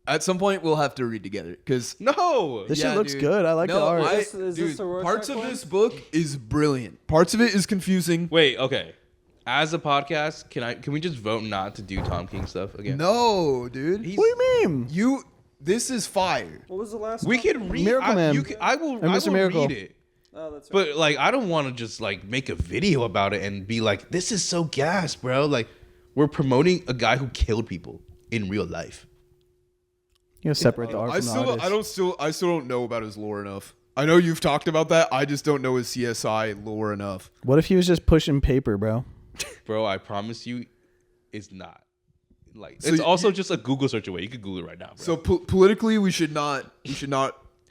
Speaker 3: At some point, we'll have to read together because
Speaker 2: No.
Speaker 1: this shit looks good. I like the
Speaker 3: no,
Speaker 1: art.
Speaker 4: Is this a Rorschach
Speaker 3: parts of
Speaker 4: one?
Speaker 3: this book is brilliant. Parts of it is confusing.
Speaker 2: Wait. Okay. As a podcast, can we just vote not to do Tom King stuff again?
Speaker 3: No, dude.
Speaker 2: He's-
Speaker 1: What do you mean?
Speaker 3: This is fire.
Speaker 4: What was the last
Speaker 2: We
Speaker 4: one?
Speaker 2: can read.
Speaker 1: Miracle Man.
Speaker 2: I will.
Speaker 1: And
Speaker 2: I
Speaker 1: Mr.
Speaker 2: will
Speaker 1: Miracle.
Speaker 2: read it.
Speaker 4: Oh, that's right.
Speaker 2: But like, I don't want to just like make a video about it and be like, "This is so gas, bro." Like, we're promoting a guy who killed people in real life.
Speaker 1: You gotta separate the art
Speaker 3: I
Speaker 1: from the artist.
Speaker 3: I still don't know about his lore enough. I know you've talked about that. I just don't know his CSI lore enough.
Speaker 1: What if he was just pushing paper, bro?
Speaker 2: Bro, I promise you, it's not. Like,
Speaker 3: So
Speaker 2: it's
Speaker 3: you-
Speaker 2: also just a Google search away. You can Google it right now, bro.
Speaker 3: So politically, we should not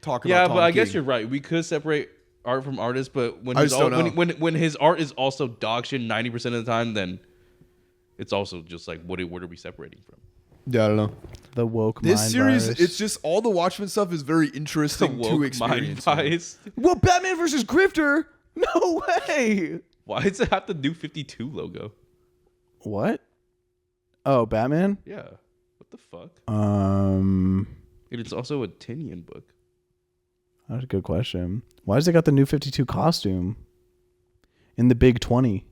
Speaker 3: talk about.
Speaker 2: yeah,
Speaker 3: Tom
Speaker 2: but I guess
Speaker 3: King.
Speaker 2: you're right. We could separate art from artists, but when
Speaker 3: I
Speaker 2: his
Speaker 3: just don't know.
Speaker 2: when his art is also dog shit 90% of the time, then it's also just like what are we separating from?
Speaker 3: Yeah, I don't know.
Speaker 1: The woke
Speaker 3: This
Speaker 1: mind
Speaker 3: series,
Speaker 1: virus.
Speaker 3: it's just all the Watchmen stuff is very interesting to
Speaker 2: Woke
Speaker 3: experience.
Speaker 2: mind bias.
Speaker 1: well, Batman versus Grifter. No way.
Speaker 2: Why does it have the new 52 logo?
Speaker 1: What? Oh, Batman.
Speaker 2: Yeah. What the fuck?
Speaker 1: Um,
Speaker 2: And it's also a Tinian book.
Speaker 1: that's a good question. Why has it got the New 52 costume in the Big 20?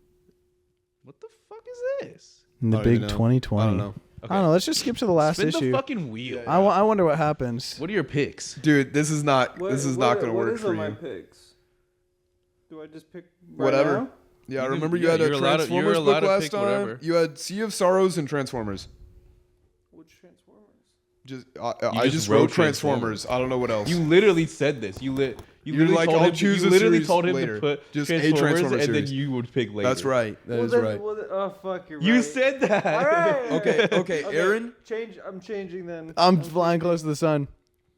Speaker 2: What the fuck is this?
Speaker 1: In the
Speaker 3: I don't even
Speaker 1: Big
Speaker 3: know.
Speaker 1: 2020.
Speaker 3: I don't know.
Speaker 1: I don't know. Let's just skip to the last
Speaker 2: Spin
Speaker 1: issue.
Speaker 2: the fucking wheel.
Speaker 3: Yeah.
Speaker 1: I wonder what happens.
Speaker 2: What are your picks?
Speaker 3: Dude, this is not going to work for you.
Speaker 4: picks? Do I just pick
Speaker 3: Whatever.
Speaker 4: now?
Speaker 3: Yeah, I
Speaker 2: You can-
Speaker 3: remember you
Speaker 2: yeah,
Speaker 3: had a
Speaker 2: you're allowed to-
Speaker 3: Transformers
Speaker 2: you're allowed
Speaker 3: book
Speaker 2: to
Speaker 3: last
Speaker 2: pick
Speaker 3: time.
Speaker 2: whatever.
Speaker 3: You had Sea of Sorrows and Transformers.
Speaker 4: Which Transformers?
Speaker 3: Just
Speaker 2: You
Speaker 3: I
Speaker 2: just
Speaker 3: just
Speaker 2: wrote
Speaker 3: wrote Transformers. I don't know what else.
Speaker 2: You literally said this. You
Speaker 3: You're
Speaker 2: literally
Speaker 3: like,
Speaker 2: told
Speaker 3: I'll
Speaker 2: him.
Speaker 3: choose
Speaker 2: You
Speaker 3: a
Speaker 2: literally
Speaker 3: series
Speaker 2: told him
Speaker 3: later.
Speaker 2: to put
Speaker 3: Just a
Speaker 2: Transformers,
Speaker 3: Transformer
Speaker 2: and then
Speaker 3: series.
Speaker 2: you would pick later.
Speaker 3: That's right. That is right.
Speaker 4: Oh fuck, you're
Speaker 2: You
Speaker 4: right.
Speaker 2: said that.
Speaker 4: All right.
Speaker 3: Okay, Aaron.
Speaker 4: I'm changing then.
Speaker 1: I'm flying close to the sun.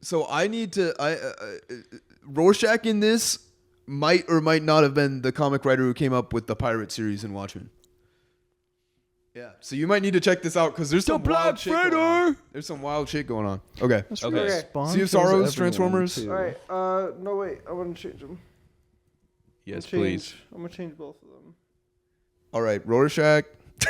Speaker 3: So I need to. Rorschach in this might or might not have been the comic writer who came up with the Pirate series in Watchmen. Yeah. So you might need to check this out because there's some wild shit going on. There's some wild shit going on. Okay.
Speaker 2: Okay.
Speaker 1: Spawn
Speaker 3: Sea of
Speaker 1: kills
Speaker 3: Sorrows,
Speaker 1: everyone,
Speaker 3: Transformers.
Speaker 1: too.
Speaker 4: All right. No wait. I want to change them.
Speaker 2: Yes, please.
Speaker 4: I'm gonna change both of them.
Speaker 3: All right. Rorschach.
Speaker 1: This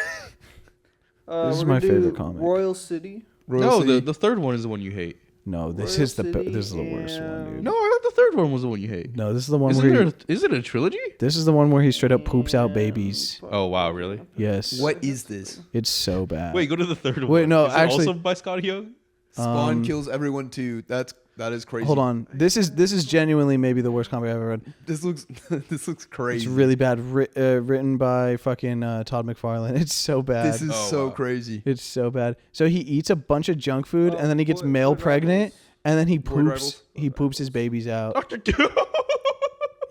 Speaker 4: We're
Speaker 1: is
Speaker 4: gonna
Speaker 1: my
Speaker 4: do
Speaker 1: favorite comic.
Speaker 4: Royal City.
Speaker 3: Royal
Speaker 2: No,
Speaker 3: City.
Speaker 2: the third one is the one you hate.
Speaker 1: No, this
Speaker 4: Royal
Speaker 1: is the
Speaker 4: City
Speaker 1: this is the worst one,
Speaker 4: and-
Speaker 1: dude.
Speaker 2: No, I thought the third one was the one you hate.
Speaker 1: No, this is the one
Speaker 2: Isn't
Speaker 1: where
Speaker 2: there? Is it a trilogy?
Speaker 1: this is the one where he straight up poops out babies.
Speaker 2: Oh wow, really?
Speaker 1: Yes.
Speaker 3: What is this?
Speaker 1: It's so bad.
Speaker 2: Wait, go to the third one.
Speaker 1: Wait, no,
Speaker 2: Is it
Speaker 1: actually-
Speaker 2: also by Scott Young.
Speaker 3: Spawn kills everyone too. That is crazy.
Speaker 1: Hold on. This is genuinely maybe the worst comic I've ever read.
Speaker 3: This looks crazy.
Speaker 1: It's really bad. Written by fucking Todd McFarlane. It's so bad.
Speaker 3: This is
Speaker 2: Oh,
Speaker 3: so
Speaker 2: wow.
Speaker 3: crazy.
Speaker 1: It's so bad. So he eats a bunch of junk food and then he gets
Speaker 4: Void
Speaker 1: male
Speaker 4: Rivals.
Speaker 1: pregnant and then he
Speaker 3: Void
Speaker 1: poops.
Speaker 3: Rivals?
Speaker 1: He poops his babies out.
Speaker 2: Doctor Doom.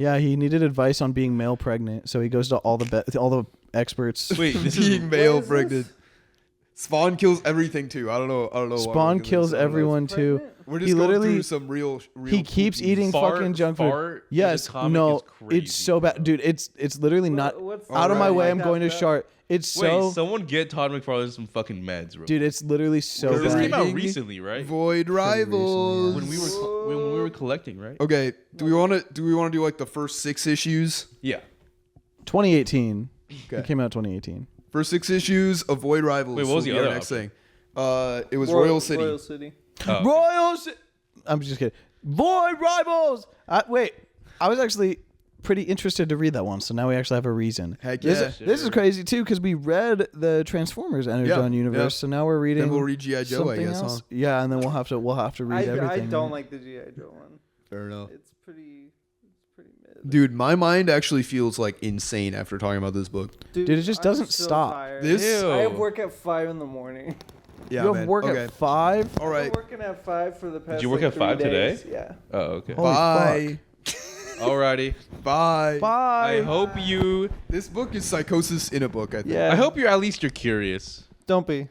Speaker 1: Yeah, he needed advice on being male pregnant, so he goes to all the experts.
Speaker 2: Wait, this is
Speaker 3: Being male
Speaker 4: What is
Speaker 3: pregnant. Spawn kills everything too. I don't know. why
Speaker 1: Spawn
Speaker 3: we're doing
Speaker 1: kills
Speaker 3: this. I don't know.
Speaker 1: everyone too.
Speaker 3: We're
Speaker 1: He
Speaker 3: just going
Speaker 1: literally-
Speaker 3: through some real
Speaker 1: He keeps
Speaker 3: poopy-
Speaker 1: eating fucking junk food.
Speaker 2: fart in the
Speaker 1: Yes,
Speaker 2: comic
Speaker 1: no,
Speaker 2: is crazy,
Speaker 1: it's so bad, dude. It's literally not
Speaker 4: What's
Speaker 1: out of my
Speaker 3: Alright.
Speaker 1: way.
Speaker 4: like
Speaker 1: I'm
Speaker 4: that
Speaker 1: going to
Speaker 4: bad?
Speaker 1: chart. It's
Speaker 2: Wait,
Speaker 1: so,
Speaker 2: someone get Todd McFarlane some fucking meds, bro.
Speaker 1: dude. It's literally so
Speaker 3: We're
Speaker 2: this
Speaker 1: bad.
Speaker 2: came out
Speaker 3: reading
Speaker 2: recently, right?
Speaker 3: Void Rivals.
Speaker 2: When we were collecting, right?
Speaker 3: Okay, do we want to do like the first 6 issues?
Speaker 2: Yeah.
Speaker 1: 2018.
Speaker 3: Okay.
Speaker 1: It came out 2018.
Speaker 3: First 6 issues of Void Rivals.
Speaker 2: Wait, what was
Speaker 3: will
Speaker 2: the
Speaker 3: be our
Speaker 2: other
Speaker 3: next
Speaker 2: option?
Speaker 3: thing? It was Royal City.
Speaker 4: Royal City.
Speaker 2: Oh,
Speaker 1: Royals. I'm just kidding. Void Rivals. Wait, I was actually pretty interested to read that one, so now we actually have a reason.
Speaker 3: Heck
Speaker 1: This,
Speaker 3: yeah.
Speaker 1: this is crazy too because we read the Transformers Energon
Speaker 3: Yeah,
Speaker 1: universe,
Speaker 3: yeah.
Speaker 1: so now we're reading.
Speaker 3: Then we'll read G.I. Joe, I
Speaker 1: something
Speaker 3: guess,
Speaker 1: else.
Speaker 3: huh?
Speaker 1: Yeah, and then we'll have to read everything.
Speaker 4: I
Speaker 1: in
Speaker 4: don't
Speaker 1: it.
Speaker 4: like the G.I. Joe one.
Speaker 3: Fair enough.
Speaker 4: It's pretty mid.
Speaker 3: Dude, my mind actually feels like insane after talking about this book.
Speaker 1: Dude, it just
Speaker 4: I'm
Speaker 1: doesn't
Speaker 4: so
Speaker 1: stop.
Speaker 4: tired.
Speaker 3: This-
Speaker 2: Ew.
Speaker 4: I have work at 5 in the morning.
Speaker 3: Yeah,
Speaker 1: You have
Speaker 3: man.
Speaker 1: work
Speaker 3: okay.
Speaker 1: at 5.
Speaker 3: All
Speaker 4: I've
Speaker 3: right.
Speaker 4: been working at 5 for the past.
Speaker 2: you work
Speaker 4: like,
Speaker 2: at 5
Speaker 4: 3 days.
Speaker 2: today?
Speaker 4: Yeah.
Speaker 2: Oh, okay.
Speaker 1: Holy
Speaker 3: Bye.
Speaker 2: Alrighty.
Speaker 3: Bye.
Speaker 1: Bye.
Speaker 2: I hope you.
Speaker 3: This book is psychosis in a book, I think.
Speaker 1: Yeah.
Speaker 2: I hope you're curious.
Speaker 4: Don't be.